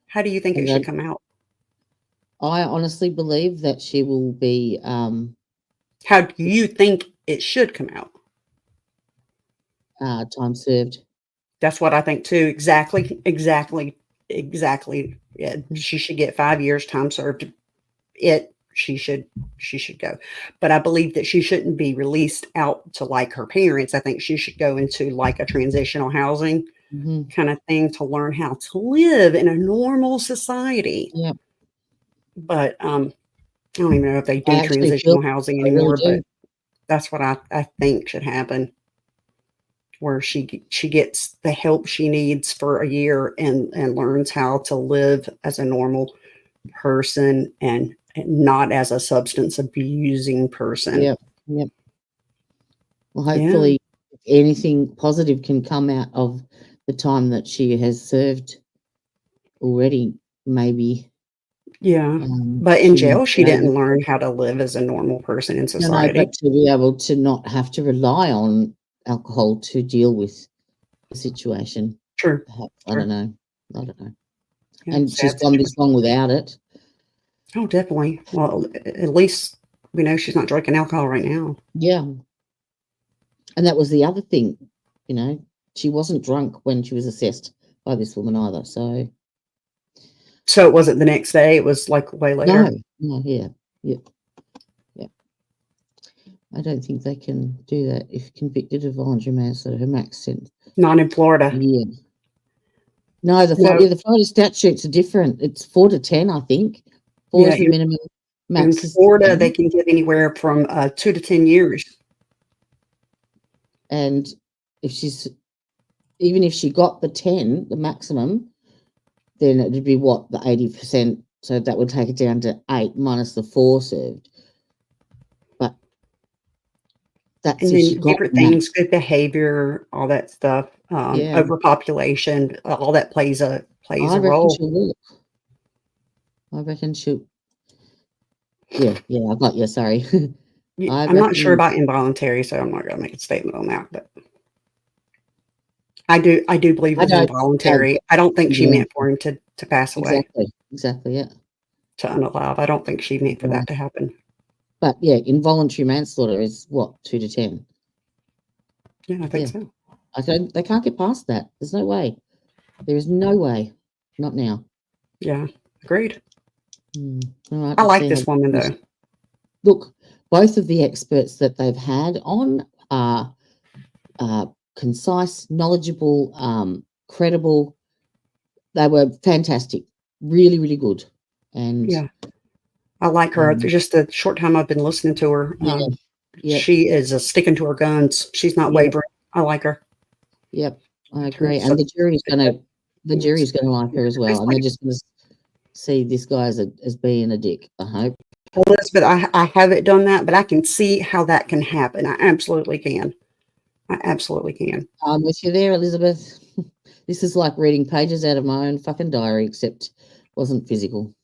how do you think it should come out? I honestly believe that she will be. How do you think it should come out? Time served. That's what I think too. Exactly. Yeah, she should get 5 years time served. She should go. But I believe that she shouldn't be released out to like her parents. I think she should go into like a transitional housing kind of thing to learn how to live in a normal society. Yeah. But I don't even know if they do transitional housing anymore, but that's what I think should happen. Where she gets the help she needs for a year and learns how to live as a normal person and not as a substance abusing person. Yep. Well, hopefully anything positive can come out of the time that she has served already, maybe. Yeah. But in jail, she didn't learn how to live as a normal person in society. No, but to be able to not have to rely on alcohol to deal with the situation. Sure. Perhaps. I don't know. Yeah, and she's gone this long without it. Oh, definitely. Well, at least we know she's not drinking alcohol right now. Yeah. And that was the other thing, you know, she wasn't drunk when she was assessed by by this woman either. So it wasn't the next day. It was like way later. no, yeah. I don't think they can do that if convicted of voluntary manslaughter. Her max sentence. Not in Florida. Yeah. No, the Florida statutes are different. It's 4 to 10, I think. 4 is the minimum. Max in is Florida, 10. they can give anywhere from 2 to 10 years. And even if she got the 10, the maximum, then it would be what, the 80%. So that would take it down to 8 minus the 4 served. But that's And if she then got different the max. things, good behavior, all that stuff, overpopulation, all that plays a I reckon role. she'll work. I reckon she'll. Yeah, I got you. Sorry. I'm not sure about involuntary, so I'm not going to make a statement on that. But I do believe it's involuntary. I don't think she meant for him to pass away. Exactly. Yeah. To unalive. I don't think she meant for that to happen. But yeah, involuntary manslaughter is what, 2 to 10. Yeah, I think so. They can't get past that. There's no way. There is no way. Not now. Yeah, agreed. All right, I like this woman though. Look, both of the experts that they've had on are concise, knowledgeable, credible. They were fantastic. Really, really good. And yeah, I like her. Just the short time I've been listening to her, she is sticking to her guns. She's not wavering. I like her. Yep, I agree. And the jury's gonna like her as well. And they're just gonna see this guy as being a dick, I hope. Elizabeth, I haven't done that, but I can see how that can happen. I absolutely can. I'm with you there, Elizabeth. This is like reading pages out of my own fucking diary, except it wasn't physical.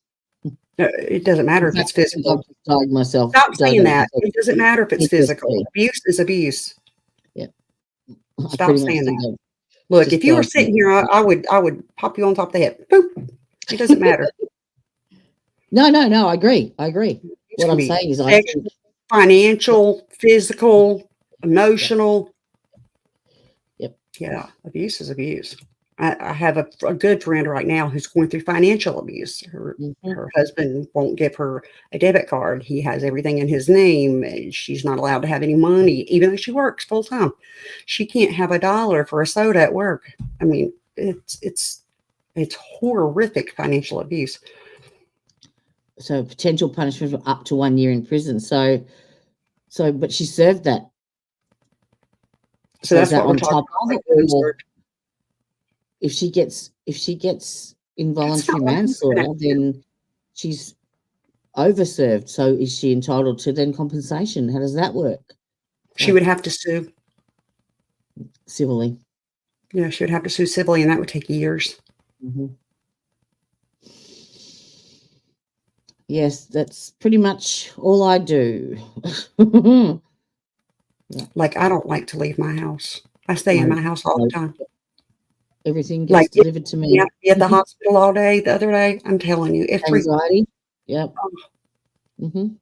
It doesn't matter if it's physical. Stop saying that. It doesn't matter if it's physical. Abuse is abuse. Yep. Stop saying that. Look, if you were sitting here, I would pop you on top of the head. Boop. It doesn't matter. No, I agree. What I'm saying is financial, physical, emotional. Yep. Yeah, abuse is abuse. I have a good friend right now who's going through financial abuse. Her husband won't give her a debit card. He has everything in his name. And she's not allowed to have any money, even though she works full time. She can't have $1 for a soda at work. I mean, it's horrific financial abuse. So potential punishment of up to 1 year in prison. So, but she served that. So that's what we're talking about. If she gets involuntary manslaughter, then she's overserved. So is she entitled to then compensation? How does that work? She would have to sue civilly. Yeah, she would have to sue civilly, and that would take years. Mm-hmm. Yes, that's pretty much all I do. Like, I don't like to leave my house. I stay in my house all the time. Everything gets delivered to me. Yeah, at the hospital all day. The other day, I'm telling you, it's anxiety. Yep. I'm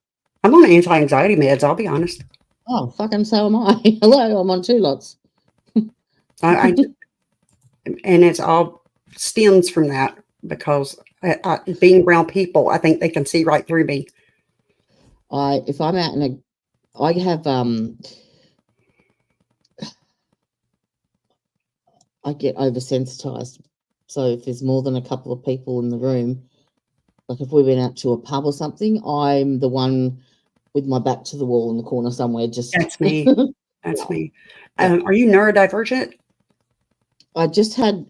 on anti-anxiety meds. I'll be honest. Oh, fucking so am I. Hello, I'm on 2 lots. And it's all stems from that because being around people, I think they can see right through me. If I'm out I have I get oversensitized. So if there's more than a couple of people in the room, like if we went out to a pub or something, I'm the one with my back to the wall in the corner somewhere. That's me. That's me. Are you neurodivergent? I just had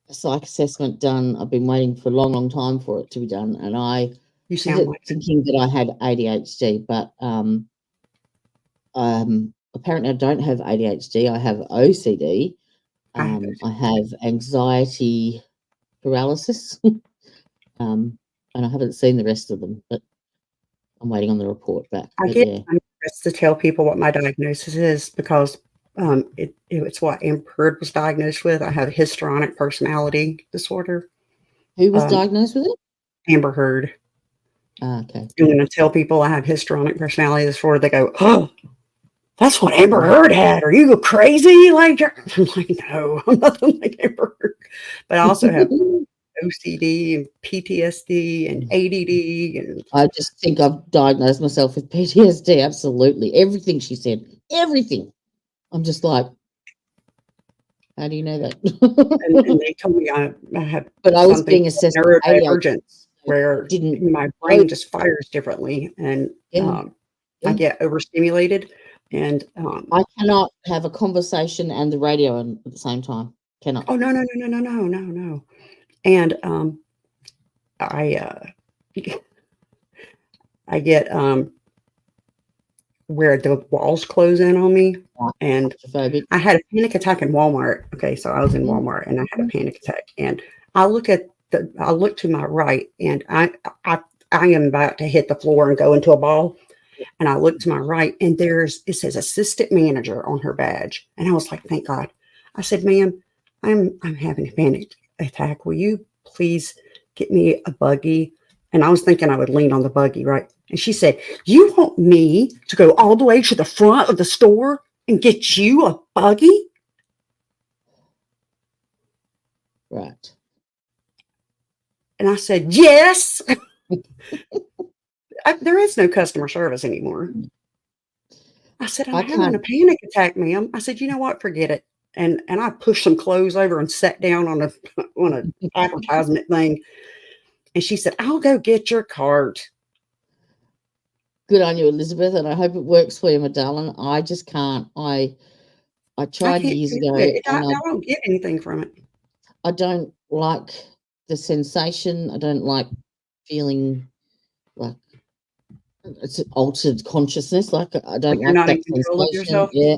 a psych assessment done. I've been waiting for a long, long time for it to be done, and you sound like thinking that I had ADHD, but apparently I don't have ADHD. I have OCD. I have anxiety paralysis, and I haven't seen the rest of them, but I'm waiting on the report back. I'm nervous to tell people what my diagnosis is because it's what Amber Heard was diagnosed with. I have histrionic personality disorder. Who was diagnosed with it? Amber Heard. Okay. And when I tell people I have histrionic personality disorder, they go, "Oh." that's what Amber Heard had. Are you crazy? Like, I'm like, no, I'm nothing like Amber Heard. But I also have OCD and PTSD and ADD. And I just think I've diagnosed myself with PTSD. Absolutely. Everything she said, everything. I'm just like, how do you know that? and they told me I had But I was something being assessed with neurodivergence, where didn't my brain just fires differently, and I get overstimulated. And I cannot have a conversation and the radio on at the same time. Cannot. Oh, no. And I get where the walls close in on me, and I had a panic attack in Walmart. Okay, so I was in Walmart and I had a panic attack, and I look to my right, and I am about to hit the floor and go into a ball. And I look to my right, and it says assistant manager on her badge. And I was like, thank God. I said, ma'am, I'm having a panic attack. Will you please get me a buggy? And I was thinking I would lean on the buggy, right? And she said, you want me to go all the way to the front of the store and get you a buggy? Right. And I said, yes. There is no customer service anymore. I said, I'm having a panic attack, ma'am. I said, you know what? Forget it. And I pushed some clothes over and sat down on an advertisement thing. And she said, I'll go get your cart. Good on you, Elizabeth, and I hope it works for you, my darling. I just can't. I tried years ago. I don't get anything from it. I don't like the sensation. I don't like feeling like it's an altered consciousness. Like I don't you're like not that in control of sensation. yourself? Yeah.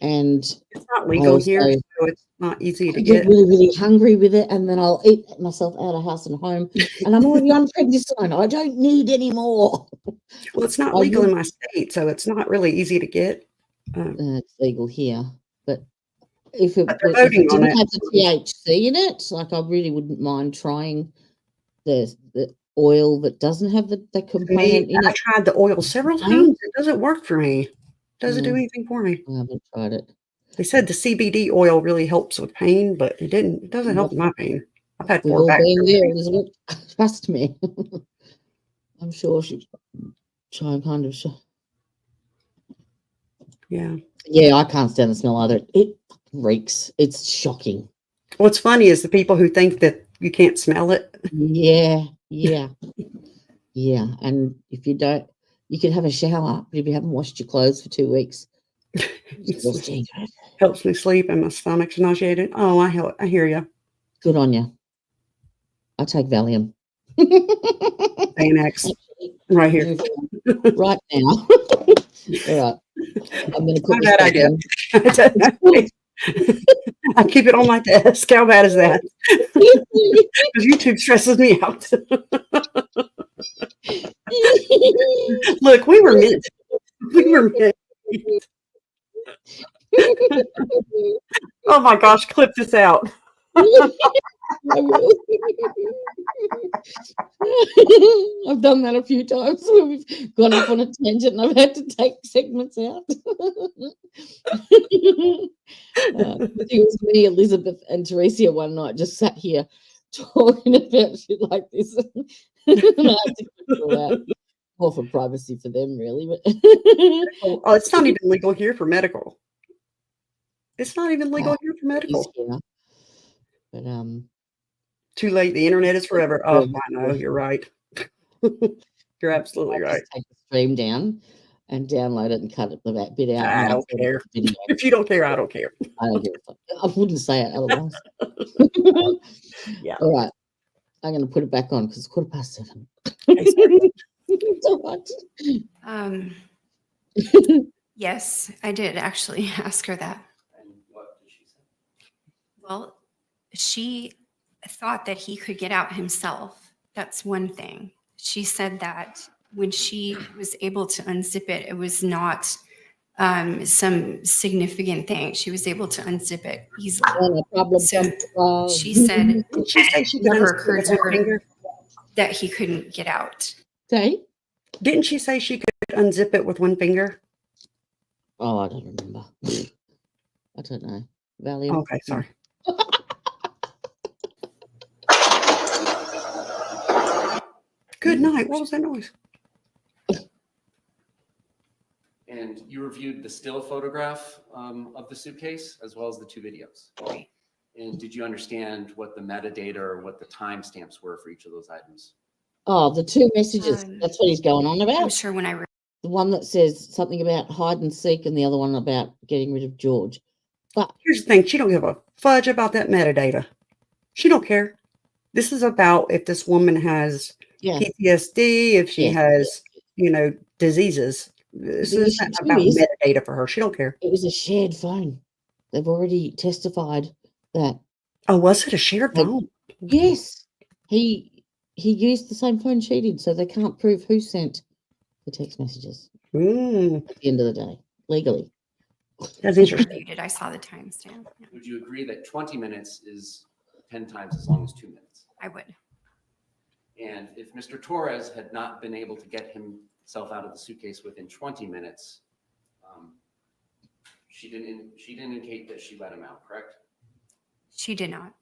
And it's not legal here, so it's not easy to I get. Really, really hungry with it, and then I'll eat myself out of house and home. And I'm already on prednisone. I don't need any more. Well, it's not legal in my state, so it's not really easy to get. It's legal here, but if it they're voting on didn't it. have the THC in it, like I really wouldn't mind trying the oil that doesn't have the component in I it. tried the oil several times. It doesn't work for me. Doesn't do anything for me. I haven't tried it. They said the CBD oil really helps with pain, but it didn't. It doesn't help with my pain. I've had We've 4 all back been there, surgeries. Elizabeth. Trust me. I'm sure she'd try and kind of. Yeah. Yeah, I can't stand the smell either. It reeks. It's shocking. What's funny is the people who think that you can't smell it. Yeah. Yeah. And if you don't, you could have a shower, but if you haven't washed your clothes for 2 weeks, It helps me sleep and my stomach's nauseated. Oh, I hear you. Good on you. I take Valium. Xanax. Right here. Right now. All right. I'm going to put Not a bad idea. I keep it on my desk. How bad is that? Because YouTube stresses me out. Look, we were meant. Oh my gosh, clip this out. I've done that a few times where we've gone off on a tangent and I've had to take segments out. I think it was me, Elizabeth, and Teresia one night just sat here talking about shit like this. And I had to control that. More for privacy for them, really. But oh, it's not even legal here for medical. It's not even legal here for medical. Yeah. But too late. The internet is forever. Oh, I know. You're right. You're absolutely right. Take the stream down and download it and cut it the bit out. I don't care. If you don't care, I don't care. I don't care. I wouldn't say it otherwise. Yeah. All right. I'm going to put it back on because it's 7:15. So much. Yes, I did actually ask her that. And what did she say? Well, she thought that he could get out himself. That's one thing. She said that when she was able to unzip it, it was not some significant thing. She was able to unzip it easily. No problem. So she said she never occurred to her that he couldn't get out. Okay. Didn't she say she could unzip it with one finger? Oh, I don't remember. I don't know. Valium. Okay, sorry. Good night. What was that noise? And you reviewed the still photograph of the suitcase as well as the 2 videos. And did you understand what the metadata or what the timestamps were for each of those items? Oh, the 2 messages. That's what he's going on about. I'm sure when I The one that says something about hide and seek and the other one about getting rid of George. But here's the thing. She don't give a fudge about that metadata. She don't care. This is about if this woman has PTSD, if she has, diseases. This is about metadata for her. She don't care. It was a shared phone. They've already testified that. Oh, was it a shared phone? Yes. He used the same phone she did, so they can't prove who sent the text messages at the end of the day, legally. That's interesting. reviewed it, I saw the timestamp. Yeah, Would you agree that 20 minutes is 10 times as long as 2 minutes? I would. And if Mr. Torres had not been able to get himself out of the suitcase within 20 minutes, she didn't indicate that she let him out, correct? She did not.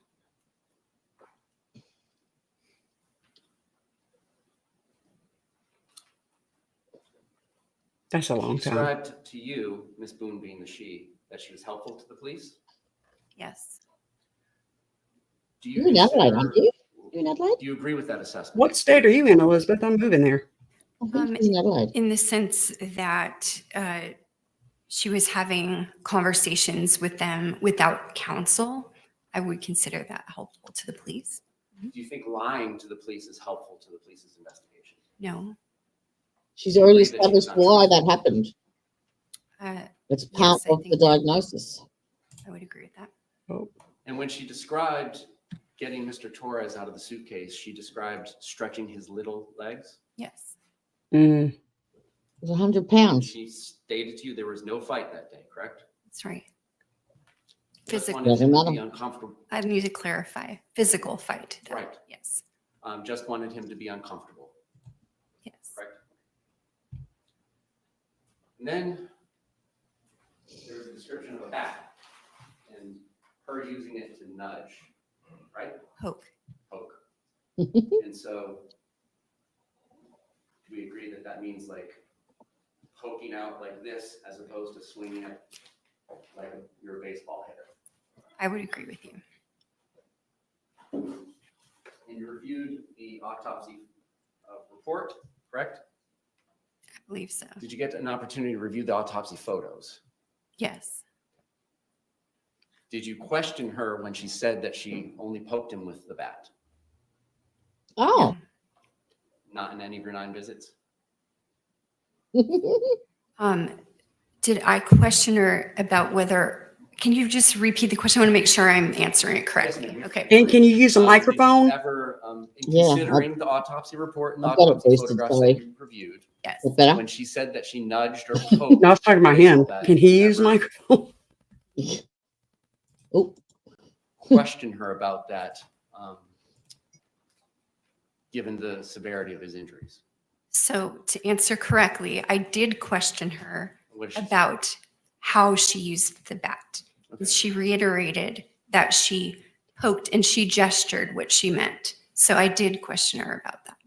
That's a long She time. described to you, Ms. Boone being the she, that she was helpful to the police? Yes. Do You're in Adelaide, aren't you? You're in Adelaide? Do you agree with that assessment? What state are you in, Elizabeth? I'm moving there. In the sense that she was having conversations with them without counsel, I would consider that helpful to the police. Do you think lying to the police is helpful to the police's investigation? No. She's already established why that happened. It's part yes, of the diagnosis. I would agree with that. Oh. And when she described getting Mr. Torres out of the suitcase, she described stretching his little legs? Yes. It was 100 pounds. She stated to you there was no fight that day, correct? That's right. Just Physical. wanted him to be uncomfortable. I need to clarify. Physical fight. though. Right. Yes. Just wanted him to be uncomfortable. Yes. Correct. And then there's a description of a bat and her using it to nudge, right? Poke. Poke. And so do we agree that that means like poking out like this as opposed to swinging it like you're a baseball hitter? I would agree with you. And you reviewed the autopsy report, correct? I believe so. Did you get an opportunity to review the autopsy photos? Yes. Did you question her when she said that she only poked him with the bat? Oh. Not in any of your 9 visits? Did I question her about whether, can you just repeat the question? I want to make sure I'm answering it correctly. Okay. And can you use a microphone? Ever, in considering the autopsy report and the I've got it autopsy boosted, photographs sorry. that you reviewed, Yes. Is it better? when she said that she nudged or poked, No, I was talking about him. Can he use a microphone? Oh. question her about that, given the severity of his injuries? So to answer correctly, I did question her What did she say? about how she used the bat. And she reiterated that she poked and she gestured what she meant. So I did question her about that.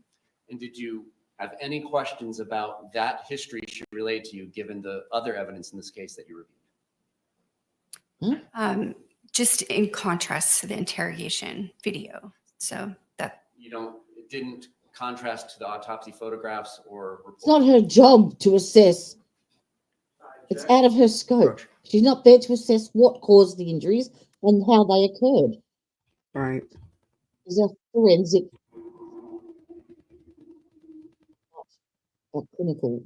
And did you have any questions about that history she relayed to you, given the other evidence in this case that you reviewed? Just in contrast to the interrogation video. So that It didn't contrast to the autopsy photographs or report? It's not her job to assess. It's out of her scope. She's not there to assess what caused the injuries and how they occurred. Right. She's a forensic, clinical.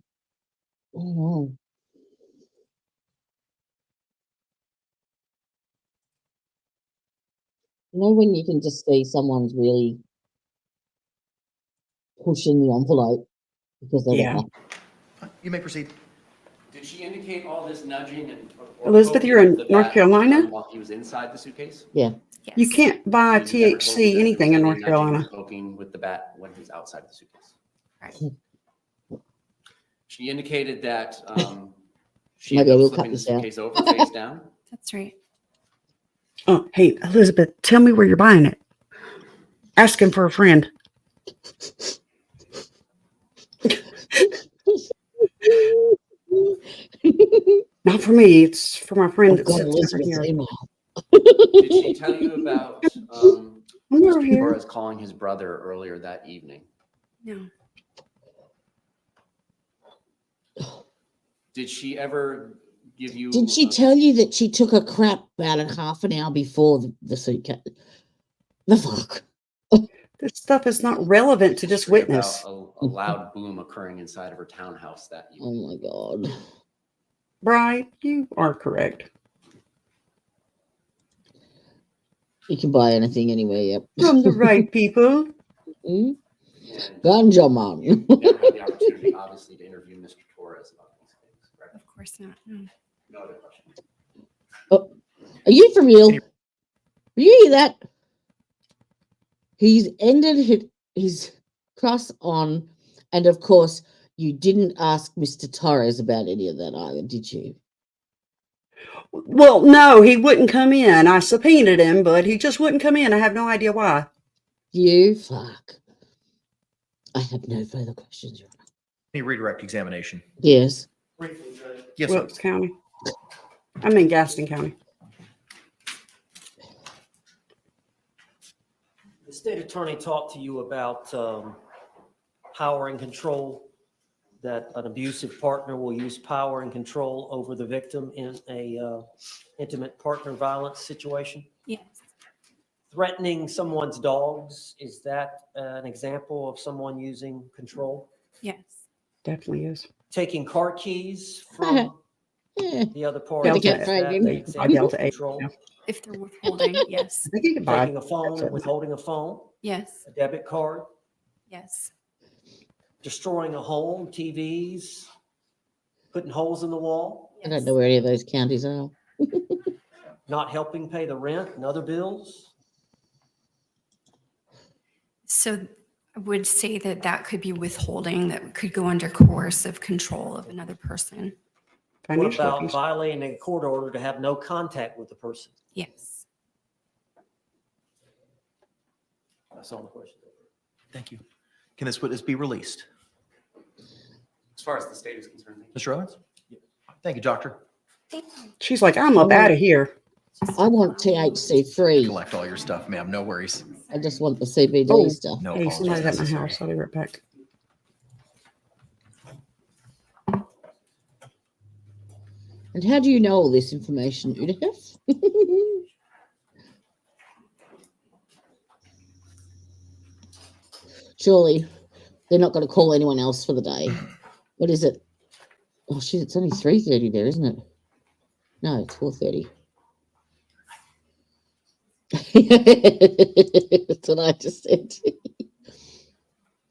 I don't know. You know when you can just see someone's really pushing the envelope because they Yeah. You may proceed. Did she indicate all this nudging and? or Elizabeth, poking you're in with the North bat Carolina? While he was inside the suitcase? Yeah. You can't buy Did you ever told me THC that anything there in was North any nudging or Carolina. Poking with the bat when he was outside the suitcase. Right. She indicated that She Maybe I ended will up cut flipping the this out. suitcase over, face down. That's right. Oh, hey, Elizabeth, tell me where you're buying it. Asking for a friend. Not for me. It's for my friend I've that got sits over Elizabeth's here. email. Did she tell you about I'm over Mr. here. Torres calling his brother earlier that evening? No. Did she ever give you? Did she tell you that she took a crap about a half an hour before the suitcase? The fuck? This stuff is not relevant to this history witness. about a loud boom occurring inside of her townhouse that evening? Oh my God. Bri, you are correct. You can buy anything anywhere, yep. From the right people. Mm? Ganja man. Never had the opportunity, obviously, to interview Mr. Torres about these things, correct? Of course not. No. No other questions. Oh, are you for real? Did you hear that? He's ended his cross on, and of course, you didn't ask Mr. Torres about any of that either, did you? Well, no, he wouldn't come in. I subpoenaed him, but he just wouldn't come in. I have no idea why. You fuck. I have no further questions, Your Honor. Any redirect examination? Yes. Yes, sir. Wilkes County. I'm in Gaston County. The state attorney talked to you about power and control, that an abusive partner will use power and control over the victim in a intimate partner violence situation. Yes. Threatening someone's dogs, is that an example of someone using control? Yes. Definitely is. Taking car keys from the other party, Delta is that eight. an I example of Delta 8. control? Yeah. If they're withholding, yes. I think you can buy Taking a phone and withholding a phone, Yes. a debit card, Yes. destroying a home, TVs, putting holes in the wall, I don't know where any of those counties are. not helping pay the rent and other bills. So I would say that that could be withholding, that could go under coercive control of another person. What Financial about abuse. violating a court order to have no contact with the person? Yes. That's all the questions. Thank you. Can this witness be released? As far as the state is concerned. Mr. Owens? Thank you, doctor. She's like, I'm up out of here. I want THC free. Collect all your stuff, ma'am. No worries. I just want the CBD Oh, stuff. No hey, apologies somebody's at my necessary. house. I'll be right back. And how do you know all this information, Udef? Surely they're not going to call anyone else for the day. What is it? Oh shit, it's only 3:30 there, isn't it? No, it's 4:30. That's what I just said.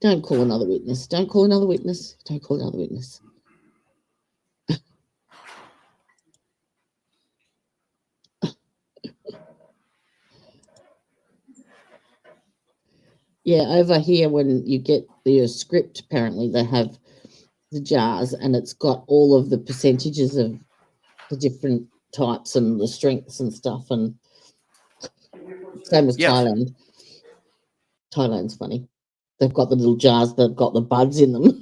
Don't call another witness. Don't call another witness. Don't call another witness. Yeah, over here when you get the script, apparently they have the jars and it's got all of the percentages of the different types and the strengths and stuff, and same as Yes. Thailand. Thailand's funny. They've got the little jars that got the buds in them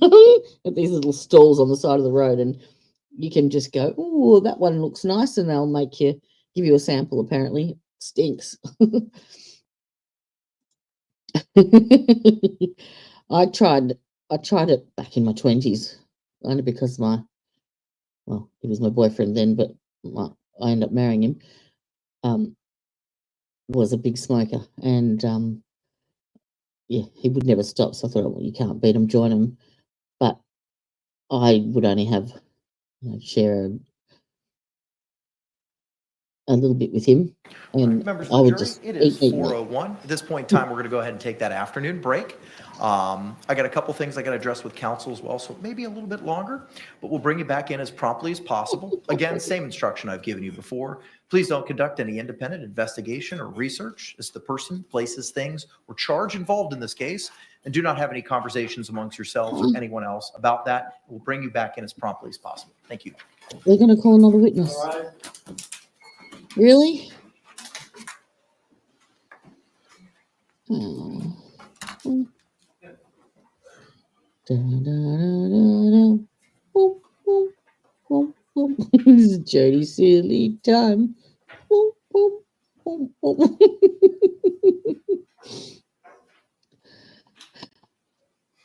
at these little stalls on the side of the road, and you can just go, oh, that one looks nice, and they'll give you a sample. Apparently, stinks. I tried it back in my 20s, only because he was my boyfriend then, but I ended up marrying him. Was a big smoker, and yeah, he would never stop. So I thought, well, you can't beat him, join him. But I would only have share a little bit with him, and Members I of the would jury, just it is eat meat. 4:01. At this point in time, we're going to go ahead and take that afternoon break. I got a couple things I got to address with counsel as well, so maybe a little bit longer, but we'll bring you back in as promptly as possible. Again, same instruction I've given you before. Please don't conduct any independent investigation or research as the person, places, things, or charge involved in this case, and do not have any conversations amongst yourselves or anyone else about that. We'll bring you back in as promptly as possible. Thank you. They're going to call another witness. Really? Oh. Da, da, da, da, da. Boom, boom, boom, boom. This is Jody Silly time. Boom, boom, boom, boom.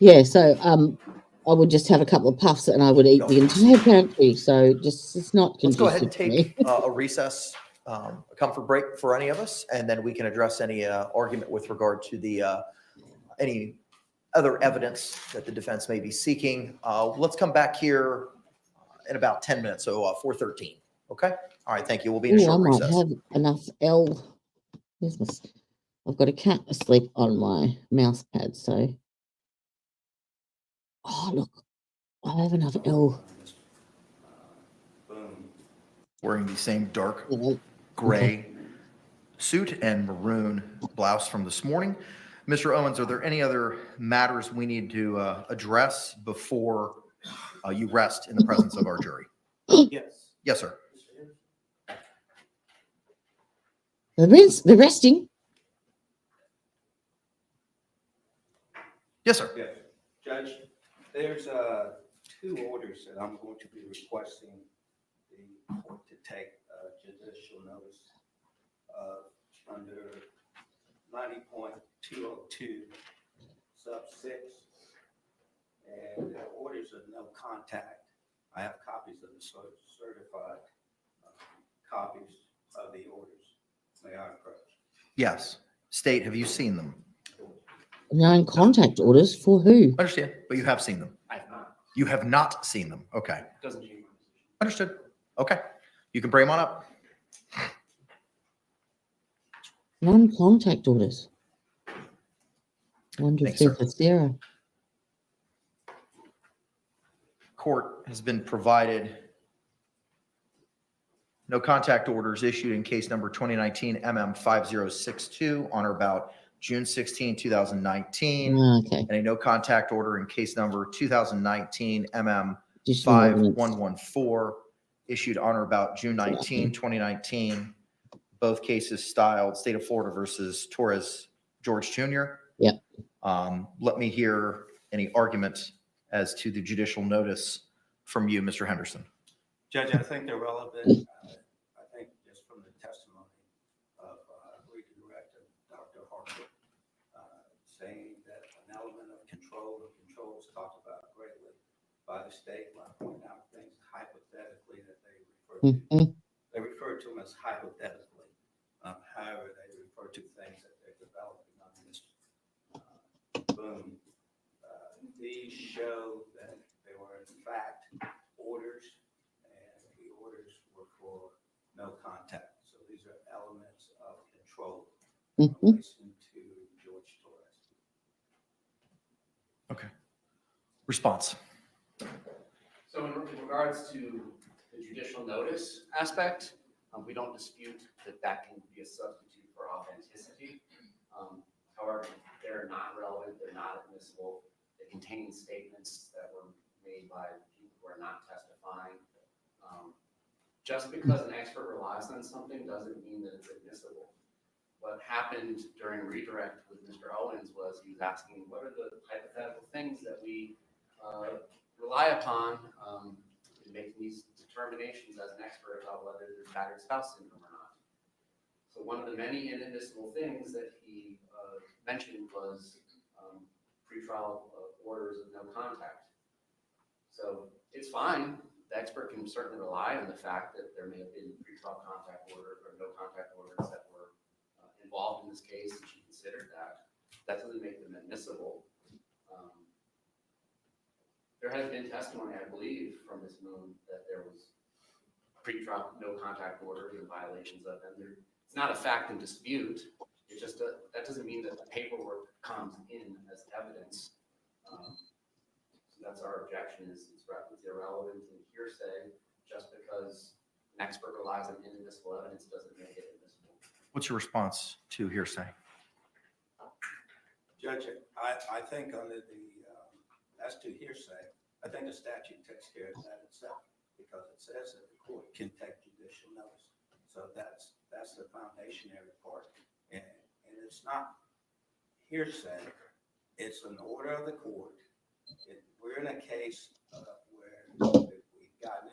Yeah, so I would just have a couple of puffs and I would eat the entire pantry. So just it's not Let's go ahead and conducive to me. take a recess, a comfort break for any of us, and then we can address any argument with regard to the any other evidence that the defense may be seeking. Let's come back here in about 10 minutes, so 4:13. Okay? All right, thank you. We'll be in a Ooh, I short might recess. have enough L. Here's my, I've got a cat asleep on my mouse pad, so. Oh, look, I have enough L. Wearing the same dark gray suit and maroon blouse from this morning. Mr. Owens, are there any other matters we need to address before you rest in the presence of our jury? Yes. Yes, sir. They're resting. Yes, sir. Yes. Judge, there's two orders that I'm going to be requesting the court to take judicial notice under 90.202 sub 6. And the orders of no contact. I have copies of the certified copies of the orders. May I approach? Yes. State, have you seen them? Non-contact orders for who? Understand, but you have seen them. I have not. You have not seen them. Okay. Doesn't change my position. Understood. Okay. You can bring them on up. Non-contact orders. Wonder if Thanks, sir. they're for Sarah. Court has been provided no contact orders issued in case number 2019 MM5062 on or about June 16, 2019. Okay. And a no contact order in case number 2019 MM5114 issued on or about June 19, 2019. Both cases styled State of Florida versus Torres George Jr. Yep. Let me hear any argument as to the judicial notice from you, Mr. Henderson. Judge, I think they're relevant. I think just from the testimony of redirect of Dr. Harper, saying that an element of control is talked about greatly by the state by pointing out things hypothetically that they refer to. They refer to them as hypothetically. However, they refer to things that they're developing on this boom. These show that they were in fact orders, and the orders were for no contact. So these are elements of control in relation to George Torres. Okay. Response. So in regards to the judicial notice aspect, we don't dispute that that can be a substitute for authenticity. However, they're not relevant, they're not admissible. They contain statements that were made by people who are not testifying. Just because an expert relies on something doesn't mean that it's admissible. What happened during redirect with Mr. Owens was he was asking, what are the hypothetical things that we rely upon in making these determinations as an expert about whether there's battered spouse syndrome or not. So one of the many inadmissible things that he mentioned was pretrial orders of no contact. So it's fine. The expert can certainly rely on the fact that there may have been pretrial contact orders or no contact orders that were involved in this case, and she considered that. That doesn't make them admissible. There has been testimony, I believe, from Ms. Moon that there was pretrial no contact orders and violations of them. It's not a fact in dispute. It just, that doesn't mean that the paperwork comes in as evidence. So that's our objection is it's irrelevant and hearsay just because an expert relies on inadmissible evidence doesn't make it admissible. What's your response to hearsay? Judge, I think under the, as to hearsay, I think the statute takes care of that itself because it says that the court can take judicial notice. So that's the foundationary part. And it's not hearsay, it's an order of the court. We're in a case where we've gotten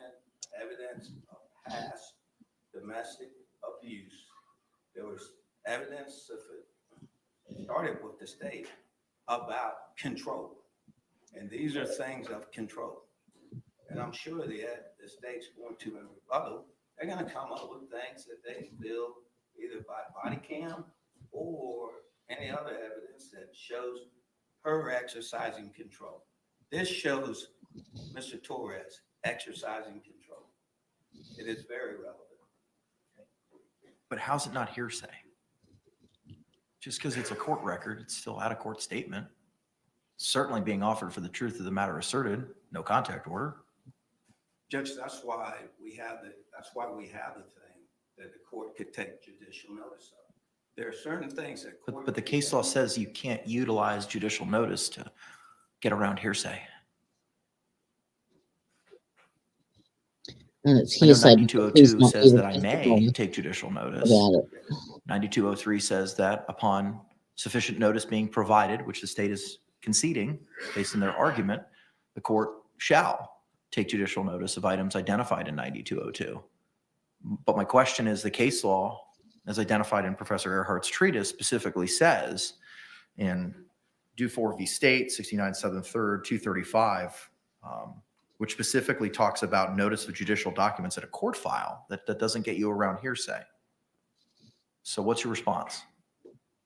evidence of past domestic abuse. There was evidence of it started with the state about control. And these are things of control. And I'm sure the state's going to, in rebuttal, they're going to come up with things that they feel either by body cam or any other evidence that shows her exercising control. This shows Mr. Torres exercising control. It is very relevant. But how's it not hearsay? Just because it's a court record, it's still out of court statement. Certainly being offered for the truth of the matter asserted, no contact order. Judge, that's why we have the thing that the court could take judicial notice of. There are certain things that But the case law says you can't utilize judicial notice to get around hearsay. And it's I know hearsay. 9202 not says even that I may testifying take judicial notice. about it. 9203 says that upon sufficient notice being provided, which the state is conceding based on their argument, the court shall take judicial notice of items identified in 9202. But my question is, the case law, as identified in Professor Earhart's treatise, specifically says in Dufour v. State, 69 7th 3rd, 235, which specifically talks about notice of judicial documents in a court file, that doesn't get you around hearsay. So what's your response?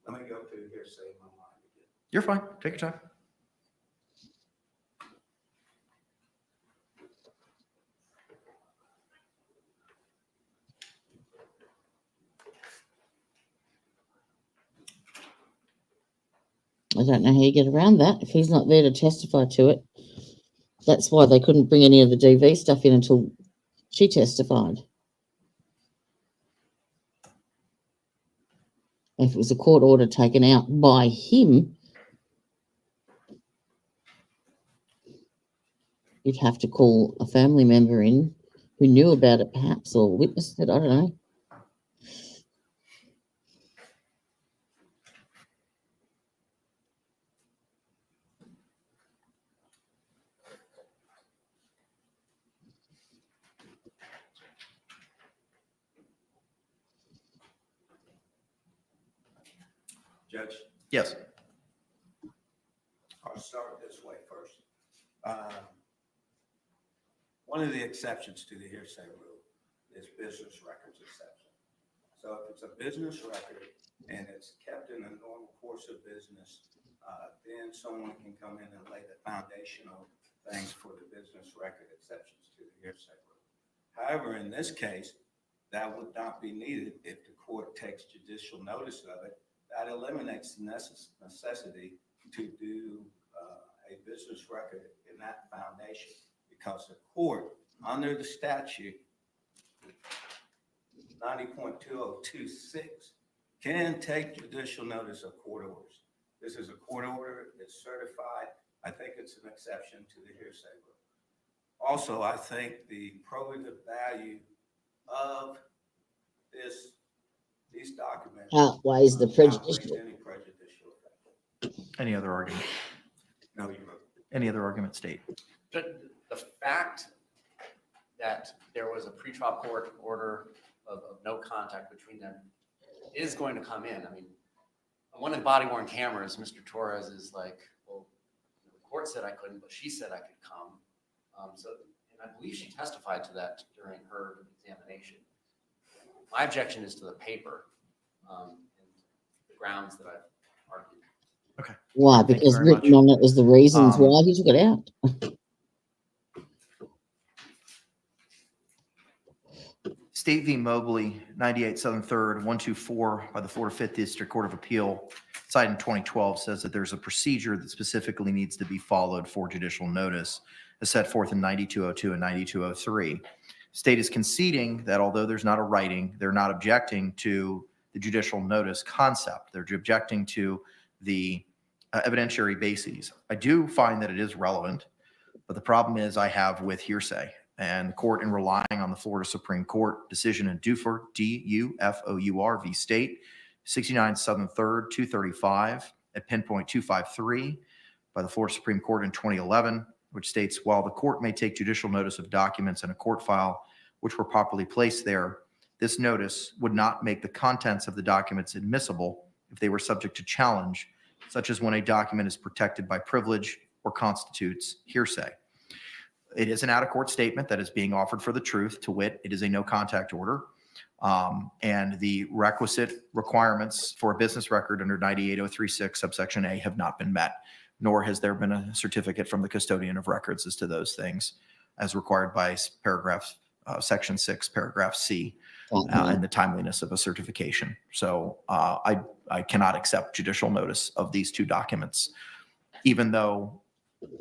Let me go through hearsay in my mind again. You're fine. Take your time. I don't know how you get around that if he's not there to testify to it. That's why they couldn't bring any of the DV stuff in until she testified. If it was a court order taken out by him, you'd have to call a family member in who knew about it perhaps or witnessed it. I don't know. Judge? Yes. I'll start this way first. One of the exceptions to the hearsay rule is business records exception. So if it's a business record and it's kept in the normal course of business, then someone can come in and lay the foundational things for the business record exceptions to the hearsay rule. However, in this case, that would not be needed if the court takes judicial notice of it. That eliminates the necessity to do a business record in that foundation because the court, under the statute 90.2026, can take judicial notice of court orders. This is a court order, it's certified. I think it's an exception to the hearsay rule. Also, I think the probative value of these documents Outweighs the prejudicial. any prejudicial effect. Any other argument? No, you're right. Any other argument, State? But the fact that there was a pretrial court order of no contact between them is going to come in. I mean, on one of the body worn cameras, Mr. Torres is like, well, the court said I couldn't, but she said I could come. And I believe she testified to that during her examination. My objection is to the paper and the grounds that I've argued. Okay. Why? Because written on it is the reasons why he took it out. State v. Mobley, 98 Southern 3rd, 124 by the Florida 5th District Court of Appeal, cited in 2012, says that there's a procedure that specifically needs to be followed for judicial notice, as set forth in 9202 and 9203. State is conceding that although there's not a writing, they're not objecting to the judicial notice concept. They're objecting to the evidentiary bases. I do find that it is relevant, but the problem is I have with hearsay. And the court, in relying on the Florida Supreme Court decision in Dufour, D-U-F-O-U-R v. State, 69 Southern 3rd, 235 at pinpoint 253 by the Florida Supreme Court in 2011, which states, while the court may take judicial notice of documents in a court file which were properly placed there, this notice would not make the contents of the documents admissible if they were subject to challenge, such as when a document is protected by privilege or constitutes hearsay. It is an out-of-court statement that is being offered for the truth, to wit, it is a no-contact order, and the requisite requirements for a business record under 98036 subsection A have not been met, nor has there been a certificate from the custodian of records as to those things, as required by section 6, paragraph C, and the timeliness of a certification. So I cannot accept judicial notice of these two documents, even though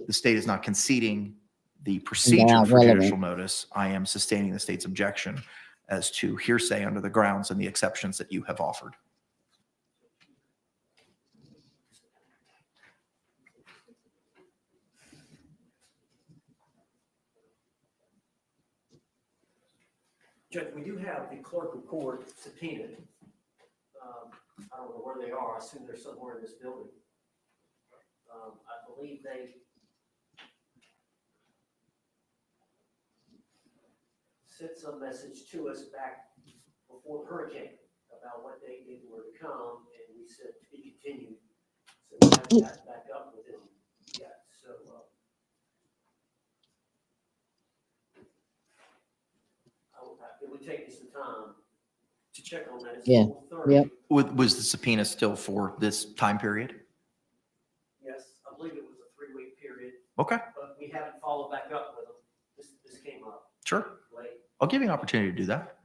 the state is not conceding the procedure for judicial notice. I am sustaining the state's objection as to hearsay under the grounds and the exceptions that you have offered. Judge, we do have the clerk of court subpoenaed. I don't know where they are. I assume they're somewhere in this building. I believe they sent some message to us back before the hurricane about what they were to come, and we said to be continued. So we haven't got back up with them yet. So it would take me some time to check on that. It's 4:30. Yeah. Was the subpoena still for this time period? Yes, I believe it was a 3-week period. Okay. But we haven't followed back up with them. This came up Sure. late. I'll give you an opportunity to do that.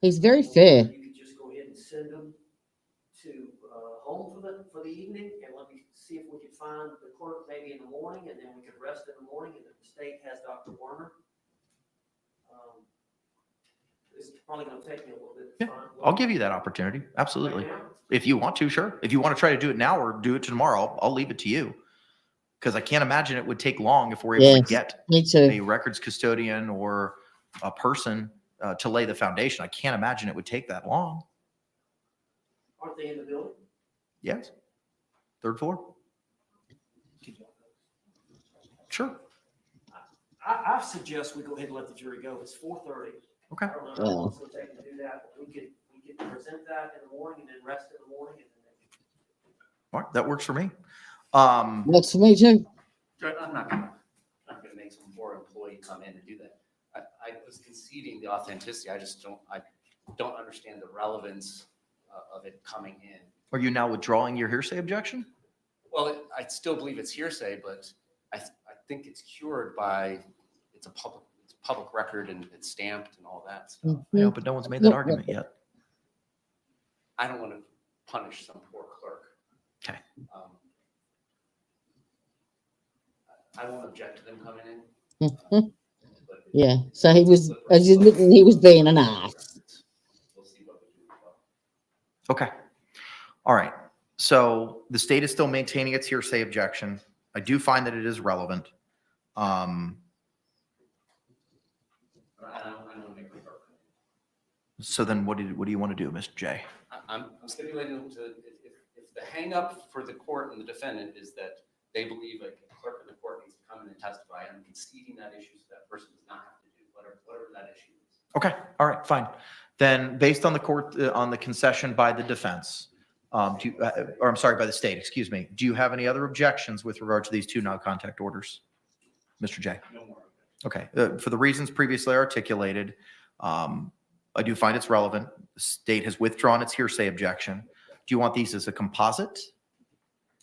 He's very fair. You could just go ahead and send them to home for the evening, and let me see if we could find the clerk maybe in the morning, and then we could rest in the morning, and if the state has Dr. Warner. It's probably going to take me a little bit. Yeah, I'll give you that opportunity. Absolutely. If you want to, sure. If you want to try to do it now or do it tomorrow, I'll leave it to you. Because I can't imagine it would take long if we're able to get a records custodian or a person to lay the foundation. I can't imagine it would take that long. Aren't they in the building? Yes. 3rd floor. Sure. I suggest we go ahead and let the jury go. It's 4:30. Okay. I don't know how long it's going to take to do that, but we could present that in the morning and then rest in the morning. And then All right, that works for me. Works for me too. I'm not gonna make some poor employee come in and do that. I was conceding the authenticity. I don't understand the relevance of it coming in. Are you now withdrawing your hearsay objection? Well, I still believe it's hearsay, but I think it's cured by it's a public record and it's stamped and all that stuff. I know, but no one's made that argument yet. I don't want to punish some poor clerk. Okay. I won't object to them coming in. Yeah. So he was, as you admitting, he was being an ass. We'll see what we do. Okay. All right. So the state is still maintaining its hearsay objection. I do find that it is relevant. So then what do you want to do, Mr. J? I'm stipulating to if the hang up for the court and the defendant is that they believe a clerk of the court needs to come in and testify, I'm conceding that issue so that person does not have to do whatever that issue is. Okay. All right. Fine. Then based on the court, on the concession by the defense, by the state, excuse me, do you have any other objections with regard to these two no-contact orders, Mr. J? No more. Okay. For the reasons previously articulated, I do find it's relevant. The state has withdrawn its hearsay objection. Do you want these as a composite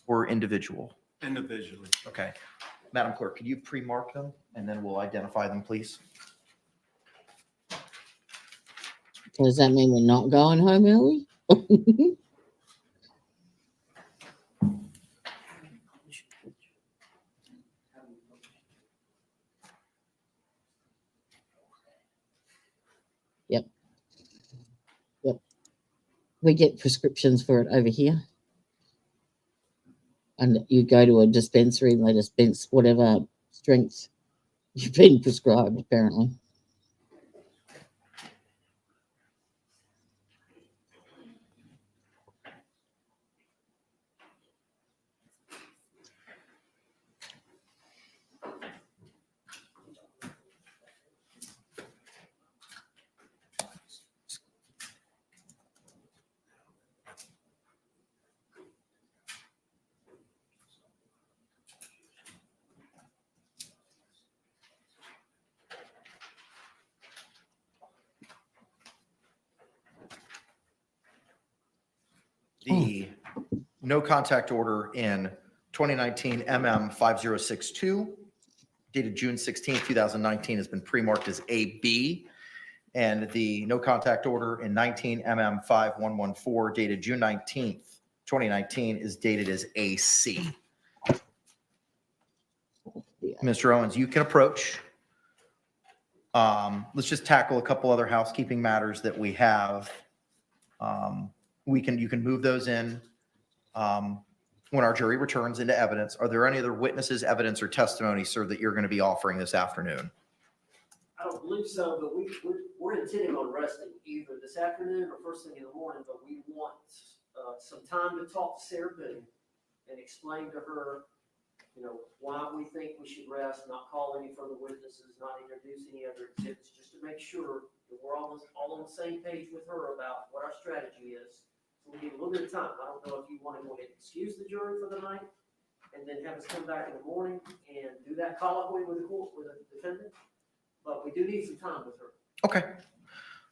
or individual? Individually. Okay. Madam Clerk, could you pre-mark them and then we'll identify them, please? Does that mean we're not going home early? Yep. Yep. We get prescriptions for it over here. And you go to a dispensary and they dispense whatever strength you've been prescribed, apparently. The no contact order in 2019 MM 5062 dated June 16, 2019 has been pre-marked as AB. And the no contact order in 19 MM 5114 dated June 19th, 2019 is dated as AC. Mr. Owens, you can approach. Let's just tackle a couple other housekeeping matters that we have. You can move those in when our jury returns into evidence. Are there any other witnesses, evidence, or testimony, sir, that you're going to be offering this afternoon? I don't believe so, but we're intending on resting either this afternoon or first thing in the morning, but we want some time to talk to Sarah Boone and explain to her, why we think we should rest, not call any further witnesses, not introduce any other exhibits, just to make sure that we're all on the same page with her about what our strategy is. So we need a little bit of time. I don't know if you want to go ahead and excuse the jury for the night and then have us come back in the morning and do that colloquy with the court, with the defendant. But we do need some time with her. Okay.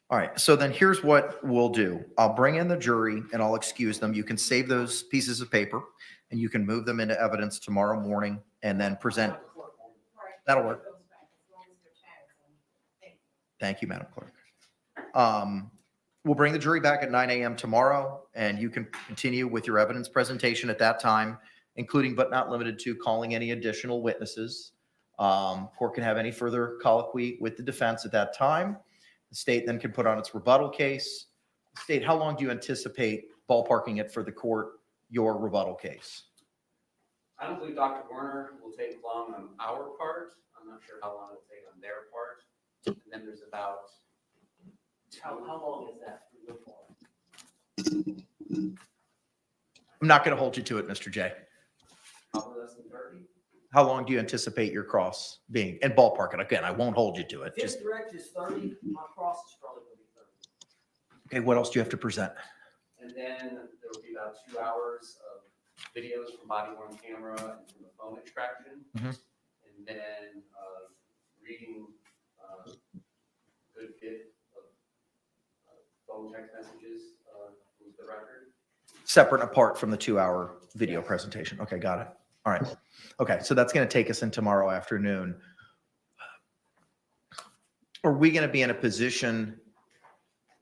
All right. So then here's what we'll do. I'll bring in the jury and I'll excuse them. You can save those pieces of paper and you can move them into evidence tomorrow morning and then present. That'll work. Thank you, Madam Clerk. We'll bring the jury back at 9 a.m. tomorrow, and you can continue with your evidence presentation at that time, including but not limited to calling any additional witnesses. Court can have any further colloquy with the defense at that time. The state then can put on its rebuttal case. State, how long do you anticipate ballparking it for the court, your rebuttal case? I don't believe Dr. Werner will take long on our part. I'm not sure how long it'll take on their part. And then there's about... How long is that for your part? I'm not going to hold you to it, Mr. J. Probably less than 30. How long do you anticipate your cross being? And ballpark it. Again, I won't hold you to it. His direct is 30. My cross is probably going to be 30. Okay, what else do you have to present? And then there will be about 2 hours of videos from body-worn camera and from the phone extraction. And then reading a good bit of phone text messages with the record. Separate and apart from the 2-hour video presentation. Okay, got it. All right. Okay, so that's going to take us in tomorrow afternoon. Are we going to be in a position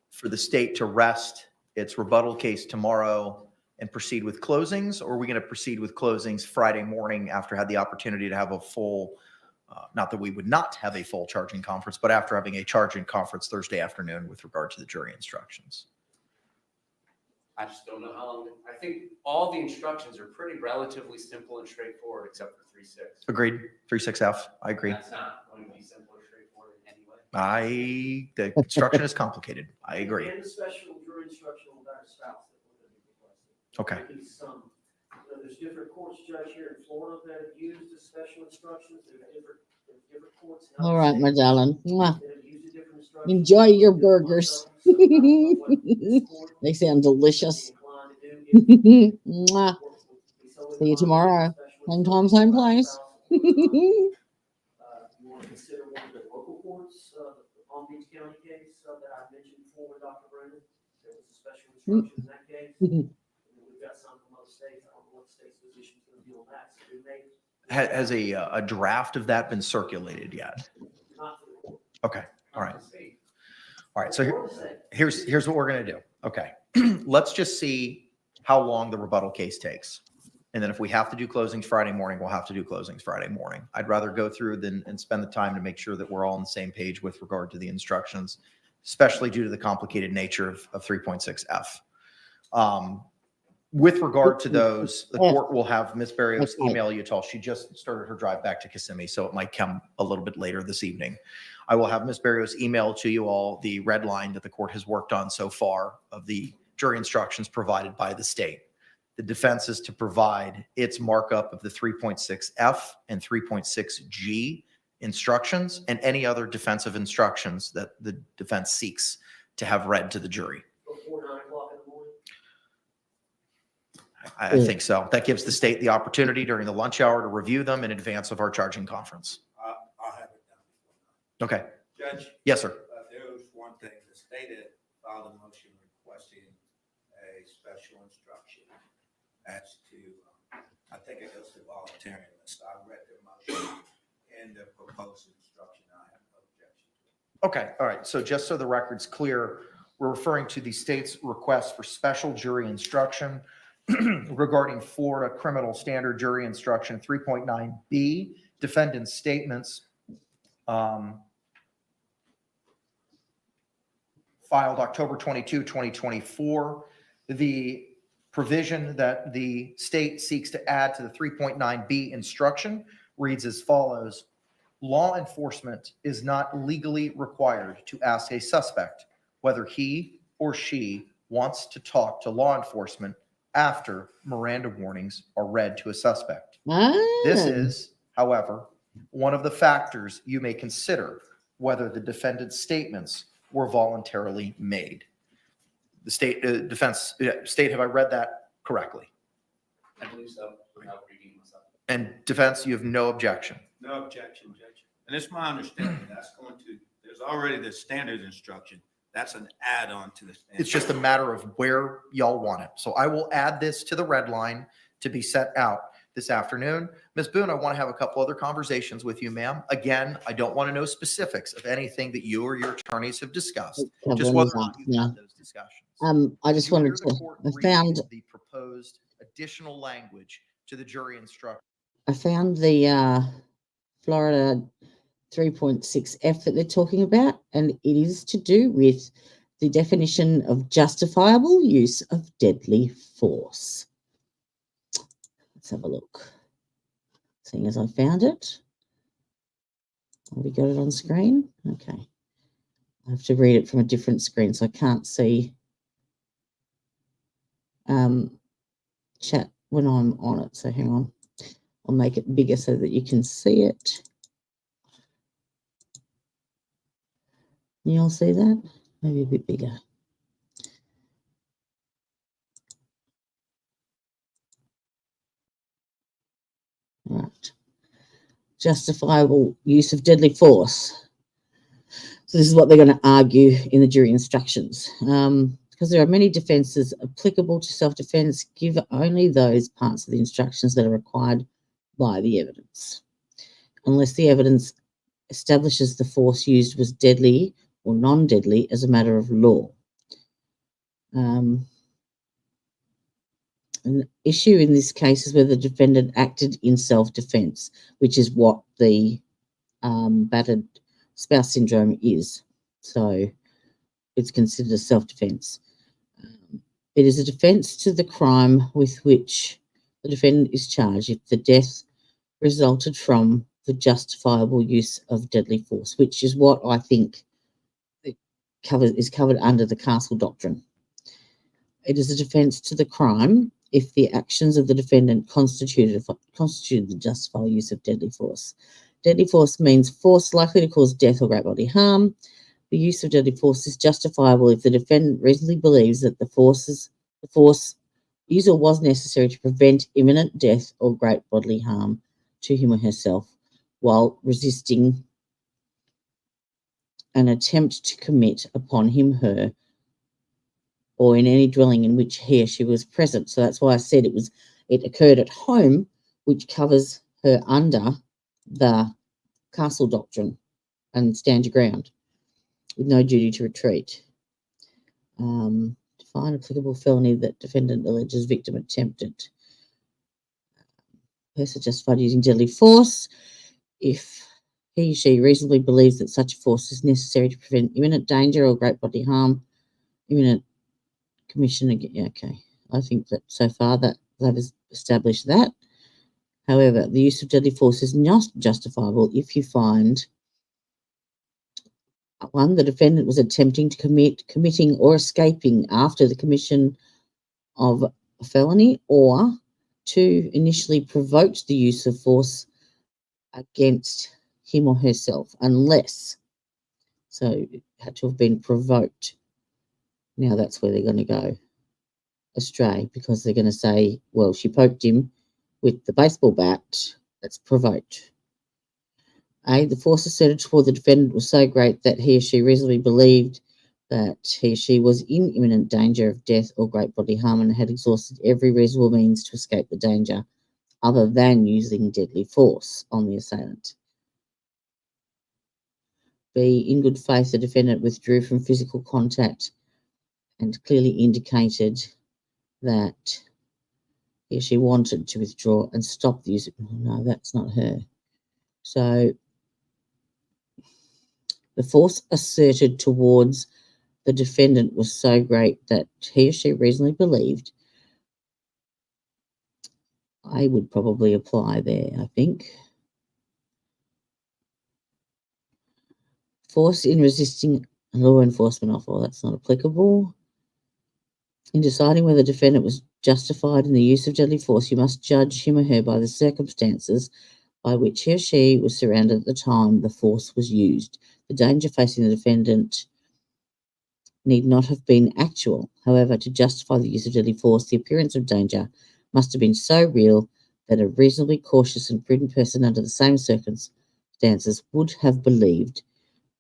for the state to rest its rebuttal case tomorrow and proceed with closings, or are we going to proceed with closings Friday morning after had the opportunity to have a full, not that we would not have a full charging conference, but after having a charging conference Thursday afternoon with regard to the jury instructions? I just don't know how long. I think all the instructions are pretty relatively simple and straightforward, except for 3.6. Agreed. 3.6F. I agree. That's not going to be simple or straightforward in any way. The instruction is complicated. I agree. And the special jury instruction about a spouse that we're going to be requesting. Okay. There's different courts, Judge, here in Florida that have used the special instructions. There's different courts. All right, my darling. Mwah. That have used the different instructions. Enjoy your burgers. They sound delicious. Mwah. See you tomorrow. Same time, same place. You want to consider one of the local courts, the Palm Beach County case that I mentioned before with Dr. Brandon. There was a special instruction in that case. And we've got some from other states. I don't know what state's position is going to be on that. So we may Has a draft of that been circulated yet? not to the court. Okay. All right. All right. So here, Here's what we're going to do. Okay. Let's just see how long the rebuttal case takes. And then if we have to do closings Friday morning, we'll have to do closings Friday morning. I'd rather go through and spend the time to make sure that we're all on the same page with regard to the instructions, especially due to the complicated nature of 3.6F. With regard to those, the court will have Ms. Barrios email you all. She just started her drive back to Kissimmee, so it might come a little bit later this evening. I will have Ms. Barrios email to you all the red line that the court has worked on so far of the jury instructions provided by the state. The defense is to provide its markup of the 3.6F and 3.6G instructions and any other defensive instructions that the defense seeks to have read to the jury. Before 9 o'clock in the morning? I think so. That gives the state the opportunity during the lunch hour to review them in advance of our charging conference. I'll have it done. Okay. Judge? Yes, sir. There was one thing, the state had filed a motion requesting a special instruction as to, I think it goes to voluntariness. I read the motion and the proposed instruction. I have no objection to it. Okay. All right. So just so the record's clear, we're referring to the state's request for special jury instruction regarding Florida Criminal Standard Jury Instruction 3.9B, defendant's statements, filed October 22, 2024. The provision that the state seeks to add to the 3.9B instruction reads as follows: law enforcement is not legally required to ask a suspect whether he or she wants to talk to law enforcement after Miranda warnings are read to a suspect. This is, however, one of the factors you may consider whether the defendant's statements were voluntarily made. The state defense state, have I read that correctly? I believe so. Without reading myself. And defense, you have no objection. No objection, Judge. And it's my understanding that's going to, there's already the standard instruction. That's an add-on to the standard. It's just a matter of where y'all want it. So I will add this to the red line to be sent out this afternoon. Ms. Boone, I want to have a couple other conversations with you, ma'am. Again, I don't want to know specifics of anything that you or your attorneys have discussed, just whether or not you've had those discussions. I just wanted to, I found the proposed additional language to the jury instruction. I found the Florida 3.6F that they're talking about, and it is to do with the definition of justifiable use of deadly force. Let's have a look. Seeing as I found it. Have we got it on screen? Okay. I have to read it from a different screen, so I can't see chat when I'm on it. So hang on. I'll make it bigger so that you can see it. Can you all see that? Maybe a bit bigger. Right. Justifiable use of deadly force. So this is what they're going to argue in the jury instructions. Because there are many defences applicable to self-defence, give only those parts of the instructions that are required by the evidence. Unless the evidence establishes the force used was deadly or non-deadly as a matter of law. An issue in this case is whether the defendant acted in self-defence, which is what the battered spouse syndrome is. So it's considered a self-defence. It is a defence to the crime with which the defendant is charged if the death resulted from the justifiable use of deadly force, which is what I think is covered under the Castle Doctrine. It is a defence to the crime if the actions of the defendant constituted the justifiable use of deadly force. Deadly force means force likely to cause death or great bodily harm. The use of deadly force is justifiable if the defendant reasonably believes that the force user was necessary to prevent imminent death or great bodily harm to him or herself while resisting an attempt to commit upon him, her, or in any dwelling in which he or she was present. So that's why I said it occurred at home, which covers her under the Castle Doctrine and stand your ground with no duty to retreat. Define applicable felony that defendant alleges victim attempted. Person justified using deadly force if he or she reasonably believes that such a force is necessary to prevent imminent danger or great bodily harm, imminent commission again. Yeah, okay, I think that so far that they've established that. However, the use of deadly force is not justifiable if you find, one, the defendant was attempting to committing or escaping after the commission of a felony, or two, initially provoked the use of force against him or herself, unless, so it had to have been provoked. Now that's where they're going to go astray, because they're going to say, well, she poked him with the baseball bat, that's provoked. A, the force asserted toward the defendant was so great that he or she reasonably believed that he or she was in imminent danger of death or great bodily harm and had exhausted every reasonable means to escape the danger other than using deadly force on the assailant. B, in good faith, the defendant withdrew from physical contact and clearly indicated that he or she wanted to withdraw and stop the use of, no, that's not her. So the force asserted towards the defendant was so great that he or she reasonably believed. I would probably apply there, I think. Force in resisting a law enforcement offer, that's not applicable. In deciding whether the defendant was justified in the use of deadly force, you must judge him or her by the circumstances by which he or she was surrounded at the time the force was used. The danger facing the defendant need not have been actual. However, to justify the use of deadly force, the appearance of danger must have been so real that a reasonably cautious and prudent person under the same circumstances would have believed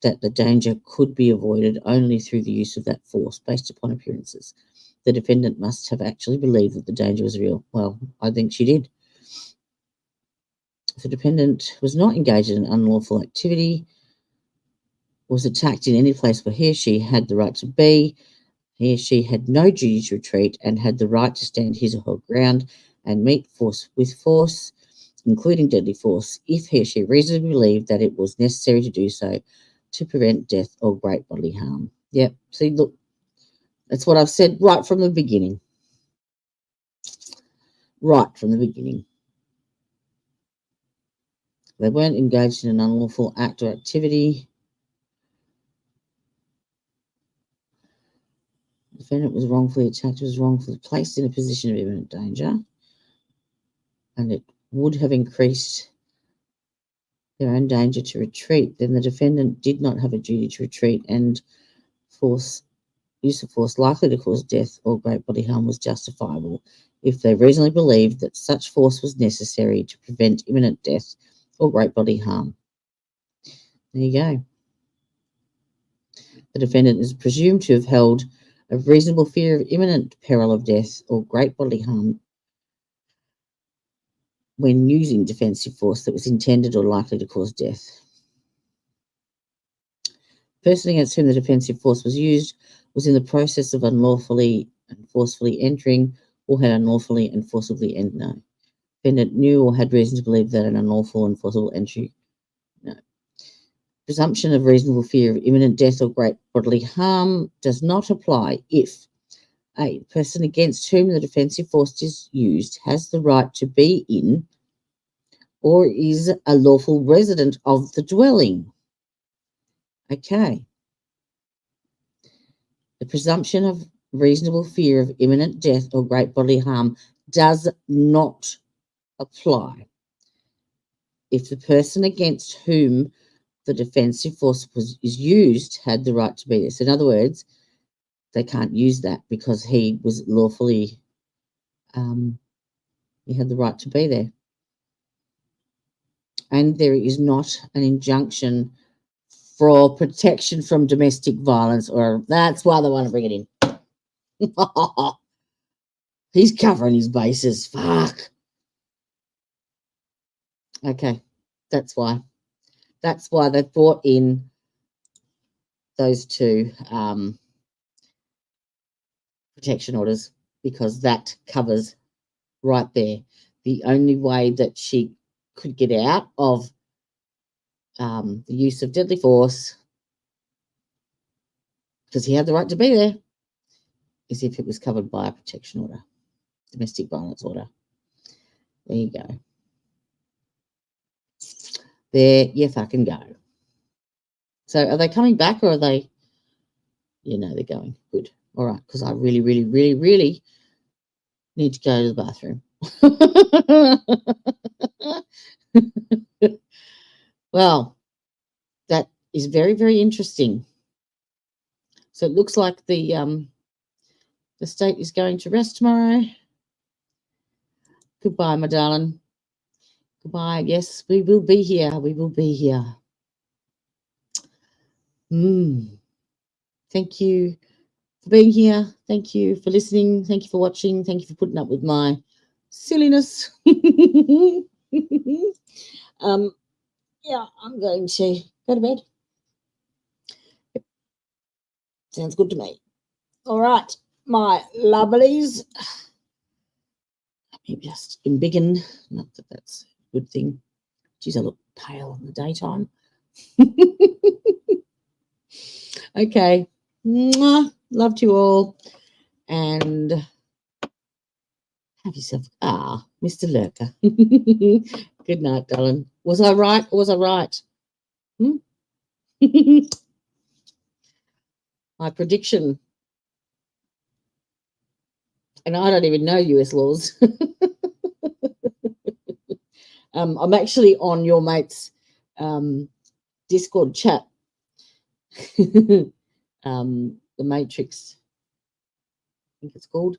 that the danger could be avoided only through the use of that force based upon appearances. The defendant must have actually believed that the danger was real. Well, I think she did. If the defendant was not engaged in an unlawful activity, was attacked in any place where he or she had the right to be, he or she had no duty to retreat and had the right to stand his or her ground and meet force with force, including deadly force, if he or she reasonably believed that it was necessary to do so to prevent death or great bodily harm. Yep, see, look, that's what I've said right from the beginning. Right from the beginning. They weren't engaged in an unlawful act or activity. The defendant was wrongfully attacked, was wrongfully placed in a position of imminent danger, and it would have increased their own danger to retreat. Then the defendant did not have a duty to retreat, and use of force likely to cause death or great bodily harm was justifiable if they reasonably believed that such force was necessary to prevent imminent death or great bodily harm. There you go. The defendant is presumed to have held a reasonable fear of imminent peril of death or great bodily harm when using defensive force that was intended or likely to cause death. The person against whom the defensive force was used was in the process of unlawfully and forcefully entering or had unlawfully and forcibly entered. No. Defendant knew or had reason to believe that an unlawful and forcible entry. No. Presumption of reasonable fear of imminent death or great bodily harm does not apply if a person against whom the defensive force is used has the right to be in or is a lawful resident of the dwelling. Okay. The presumption of reasonable fear of imminent death or great bodily harm does not apply if the person against whom the defensive force is used had the right to be there. So in other words, they can't use that because he was lawfully, he had the right to be there. And there is not an injunction for protection from domestic violence, or that's why they want to bring it in. He's covering his bases. Fuck. Okay, that's why. That's why they brought in those two protection orders because that covers right there. The only way that she could get out of the use of deadly force, because he had the right to be there, is if it was covered by a protection order, domestic violence order. There you go. There you fucking go. So are they coming back, or are they, they're going? Good. All right, because I really, really, really, really need to go to the bathroom. Well, that is very, very interesting. So it looks like the state is going to rest tomorrow. Goodbye, my darling. Goodbye. Yes, we will be here. We will be here. Thank you for being here. Thank you for listening. Thank you for watching. Thank you for putting up with my silliness. Yeah, I'm going to go to bed. Yep. Sounds good to me. All right, my lovelies. Maybe just embiggen. Not that that's a good thing. Geez, I look pale in the daytime. Okay. Mwah. Love to you all. And have yourself, Mr. Lurker. Good night, darling. Was I right or was I right? My prediction. And I don't even know US laws. I'm actually on your mate's Discord chat. The Matrix, I think it's called.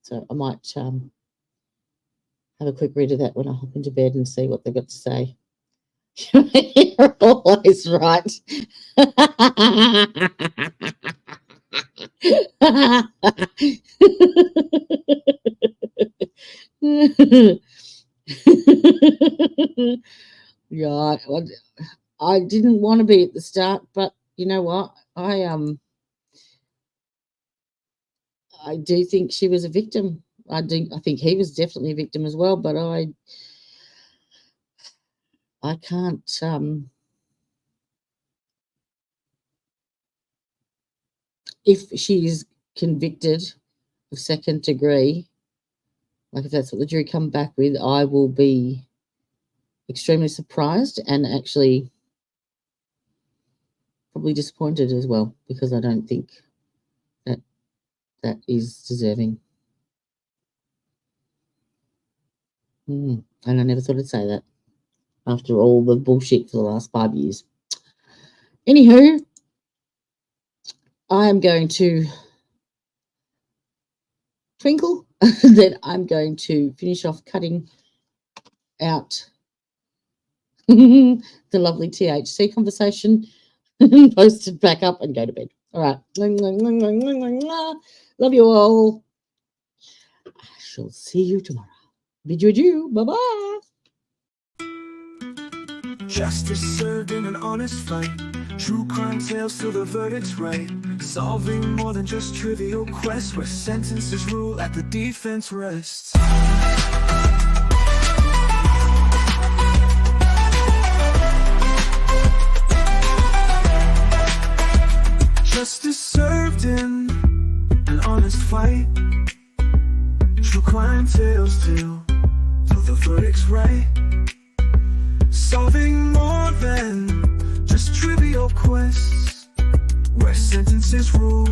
So I might have a quick read of that when I hop into bed and see what they've got to say. You're always right. Yeah, I didn't want to be at the start, but you know what? I do think she was a victim. I think he was definitely a victim as well, but I can't if she is convicted of second degree, like if that's what the jury come back with, I will be extremely surprised and actually probably disappointed as well, because I don't think that is deserving. And I never thought I'd say that after all the bullshit for the last 5 years. Anywho, I am going to twinkle that I'm going to finish off cutting out the lovely THC conversation, post it back up and go to bed. All right. Love you all. I shall see you tomorrow. Bid you adieu. Bye-bye. Justice served in an honest fight. True crime tales till the verdict's right. Solving more than just trivial quests, where sentences rule at the defense rests. Justice served in an honest fight. True crime tales till the verdict's right. Solving more than just trivial quests, where sentences rule